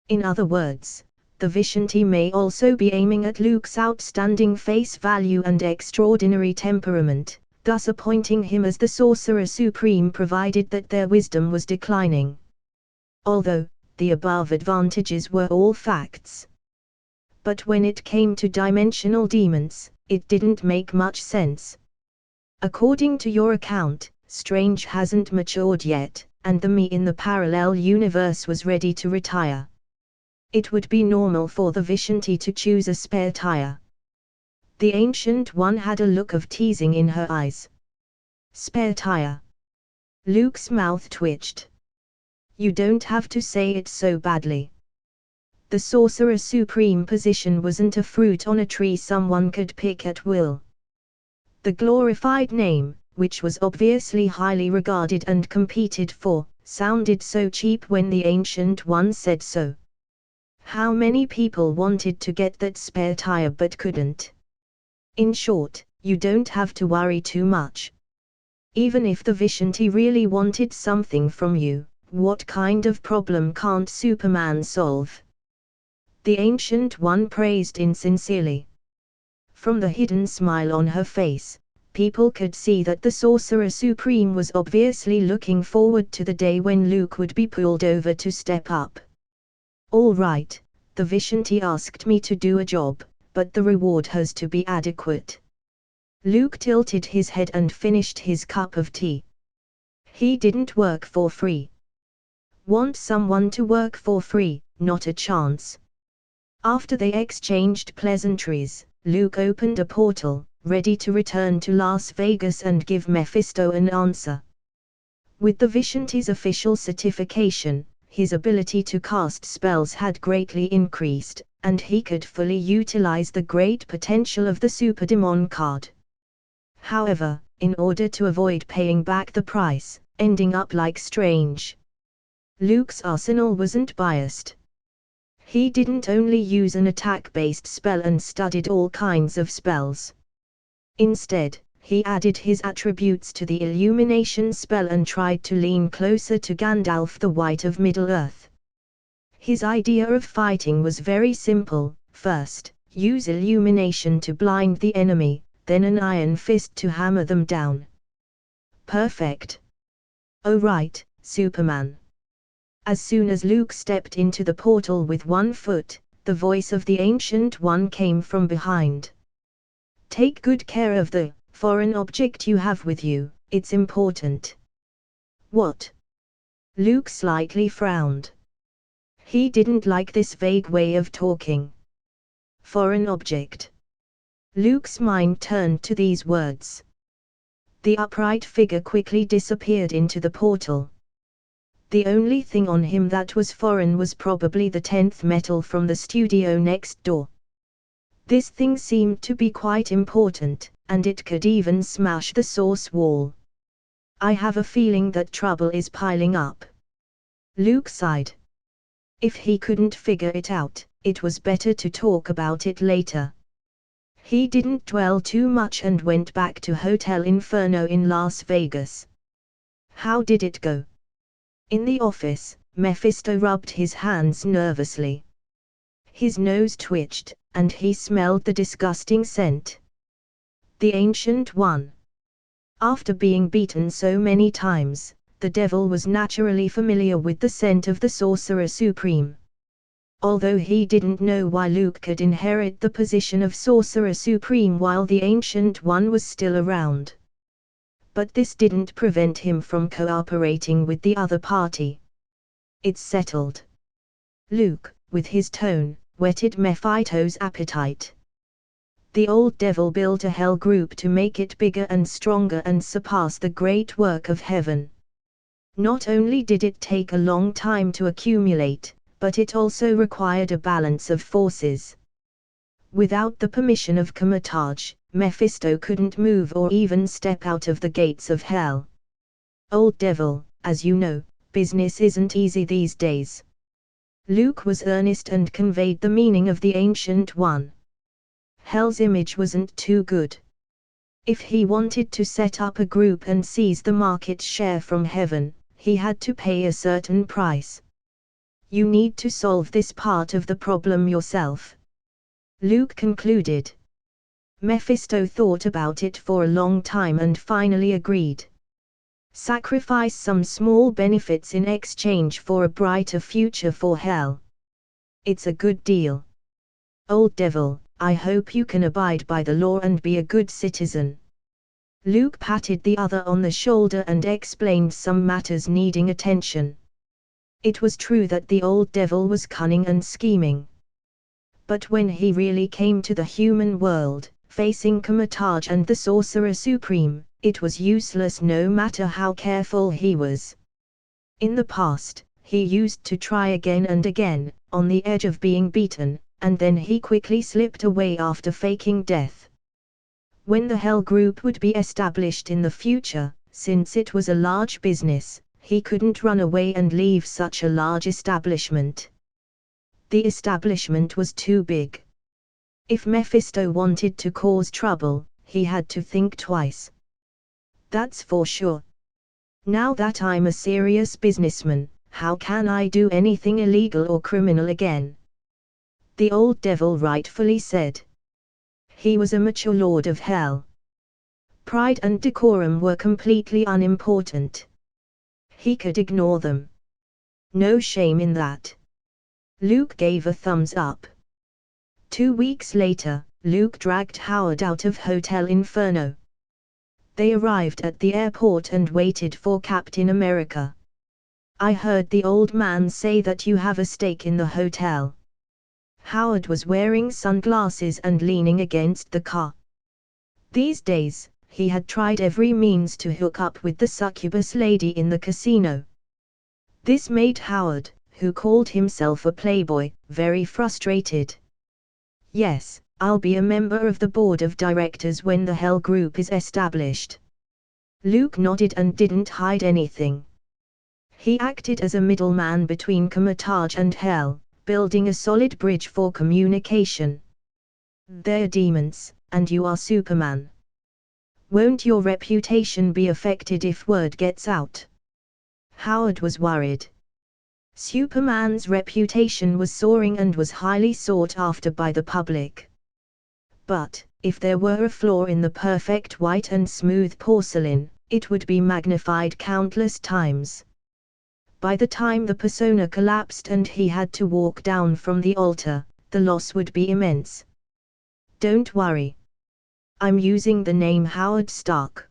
In other words, the Vishanti may also be aiming at Luke's outstanding face value and extraordinary temperament, thus appointing him as the Sorcerer Supreme provided that their wisdom was declining. Although, the above advantages were all facts. But when it came to dimensional demons, it didn't make much sense. According to your account, Strange hasn't matured yet, and the me in the parallel universe was ready to retire. It would be normal for the Vishanti to choose a spare tire. The Ancient One had a look of teasing in her eyes. Spare tire. Luke's mouth twitched. You don't have to say it so badly. The Sorcerer Supreme position wasn't a fruit on a tree someone could pick at will. The glorified name, which was obviously highly regarded and competed for, sounded so cheap when the Ancient One said so. How many people wanted to get that spare tire but couldn't? In short, you don't have to worry too much. Even if the Vishanti really wanted something from you, what kind of problem can't Superman solve? The Ancient One praised insincerely. From the hidden smile on her face, people could see that the Sorcerer Supreme was obviously looking forward to the day when Luke would be pulled over to step up. All right, the Vishanti asked me to do a job, but the reward has to be adequate. Luke tilted his head and finished his cup of tea. He didn't work for free. Want someone to work for free? Not a chance. After they exchanged pleasantries, Luke opened a portal, ready to return to Las Vegas and give Mephisto an answer. With the Vishanti's official certification, his ability to cast spells had greatly increased, and he could fully utilize the great potential of the Super Demon card. However, in order to avoid paying back the price, ending up like Strange, Luke's arsenal wasn't biased. He didn't only use an attack-based spell and studied all kinds of spells. Instead, he added his attributes to the illumination spell and tried to lean closer to Gandalf the White of Middle-earth. His idea of fighting was very simple: first, use illumination to blind the enemy, then an iron fist to hammer them down. Perfect. Oh right, Superman. As soon as Luke stepped into the portal with one foot, the voice of the Ancient One came from behind. Take good care of the foreign object you have with you, it's important. What? Luke slightly frowned. He didn't like this vague way of talking. Foreign object. Luke's mind turned to these words. The upright figure quickly disappeared into the portal. The only thing on him that was foreign was probably the 10th metal from the studio next door. This thing seemed to be quite important, and it could even smash the source wall. I have a feeling that trouble is piling up. Luke sighed. If he couldn't figure it out, it was better to talk about it later. He didn't dwell too much and went back to Hotel Inferno in Las Vegas. How did it go? In the office, Mephisto rubbed his hands nervously. His nose twitched, and he smelled the disgusting scent. The Ancient One. After being beaten so many times, the devil was naturally familiar with the scent of the Sorcerer Supreme. Although he didn't know why Luke could inherit the position of Sorcerer Supreme while the Ancient One was still around. But this didn't prevent him from cooperating with the other party. It's settled. Luke, with his tone, whetted Mephisto's appetite. The old devil built a hell group to make it bigger and stronger and surpass the great work of heaven. Not only did it take a long time to accumulate, but it also required a balance of forces. Without the permission of Kamataj, Mephisto couldn't move or even step out of the gates of hell. Old devil, as you know, business isn't easy these days. Luke was earnest and conveyed the meaning of the Ancient One. Hell's image wasn't too good. If he wanted to set up a group and seize the market share from heaven, he had to pay a certain price. You need to solve this part of the problem yourself, Luke concluded. Mephisto thought about it for a long time and finally agreed. Sacrifice some small benefits in exchange for a brighter future for hell. It's a good deal. Old devil, I hope you can abide by the law and be a good citizen. Luke patted the other on the shoulder and explained some matters needing attention. It was true that the old devil was cunning and scheming. But when he really came to the human world, facing Kamataj and the Sorcerer Supreme, it was useless no matter how careful he was. In the past, he used to try again and again, on the edge of being beaten, and then he quickly slipped away after faking death. When the Hell Group would be established in the future, since it was a large business, he couldn't run away and leave such a large establishment. The establishment was too big. If Mephisto wanted to cause trouble, he had to think twice. That's for sure. Now that I'm a serious businessman, how can I do anything illegal or criminal again? The old devil rightfully said. He was a mature lord of hell. Pride and decorum were completely unimportant. He could ignore them. No shame in that. Luke gave a thumbs up. 2 weeks later, Luke dragged Howard out of Hotel Inferno. They arrived at the airport and waited for Captain America. "I heard the old man say that you have a stake in the hotel." Howard was wearing sunglasses and leaning against the car. These days, he had tried every means to hook up with the succubus lady in the casino. This made Howard, who called himself a playboy, very frustrated. "Yes, I'll be a member of the board of directors when the Hell Group is established." Luke nodded and didn't hide anything. He acted as a middleman between Comatage and Hell, building a solid bridge for communication. "They're demons, and you are Superman. Won't your reputation be affected if word gets out?" Howard was worried. Superman's reputation was soaring and was highly sought after by the public. But, if there were a flaw in the perfect white and smooth porcelain, it would be magnified countless times. By the time the persona collapsed and he had to walk down from the altar, the loss would be immense. "Don't worry. I'm using the name Howard Stark.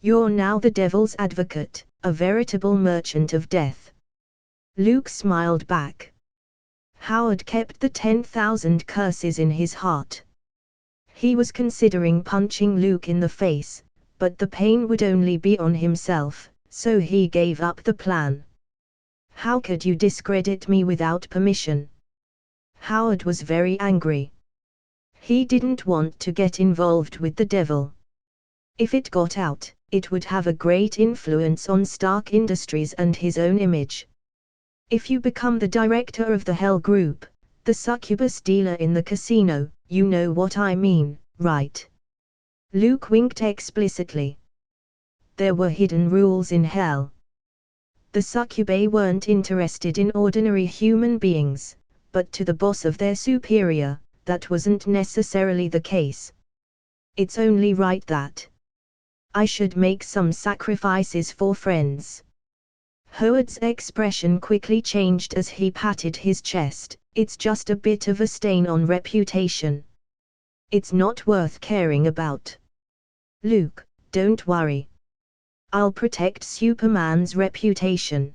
You're now the devil's advocate, a veritable merchant of death." Luke smiled back. Howard kept the 10,000 curses in his heart. He was considering punching Luke in the face, but the pain would only be on himself, so he gave up the plan. "How could you discredit me without permission?" Howard was very angry. He didn't want to get involved with the devil. If it got out, it would have a great influence on Stark Industries and his own image. "If you become the director of the Hell Group, the succubus dealer in the casino, you know what I mean, right?" Luke winked explicitly. There were hidden rules in Hell. The succubae weren't interested in ordinary human beings, but to the boss of their superior, that wasn't necessarily the case. "It's only right that I should make some sacrifices for friends." Howard's expression quickly changed as he patted his chest. "It's just a bit of a stain on reputation. It's not worth caring about." "Luke, don't worry. I'll protect Superman's reputation."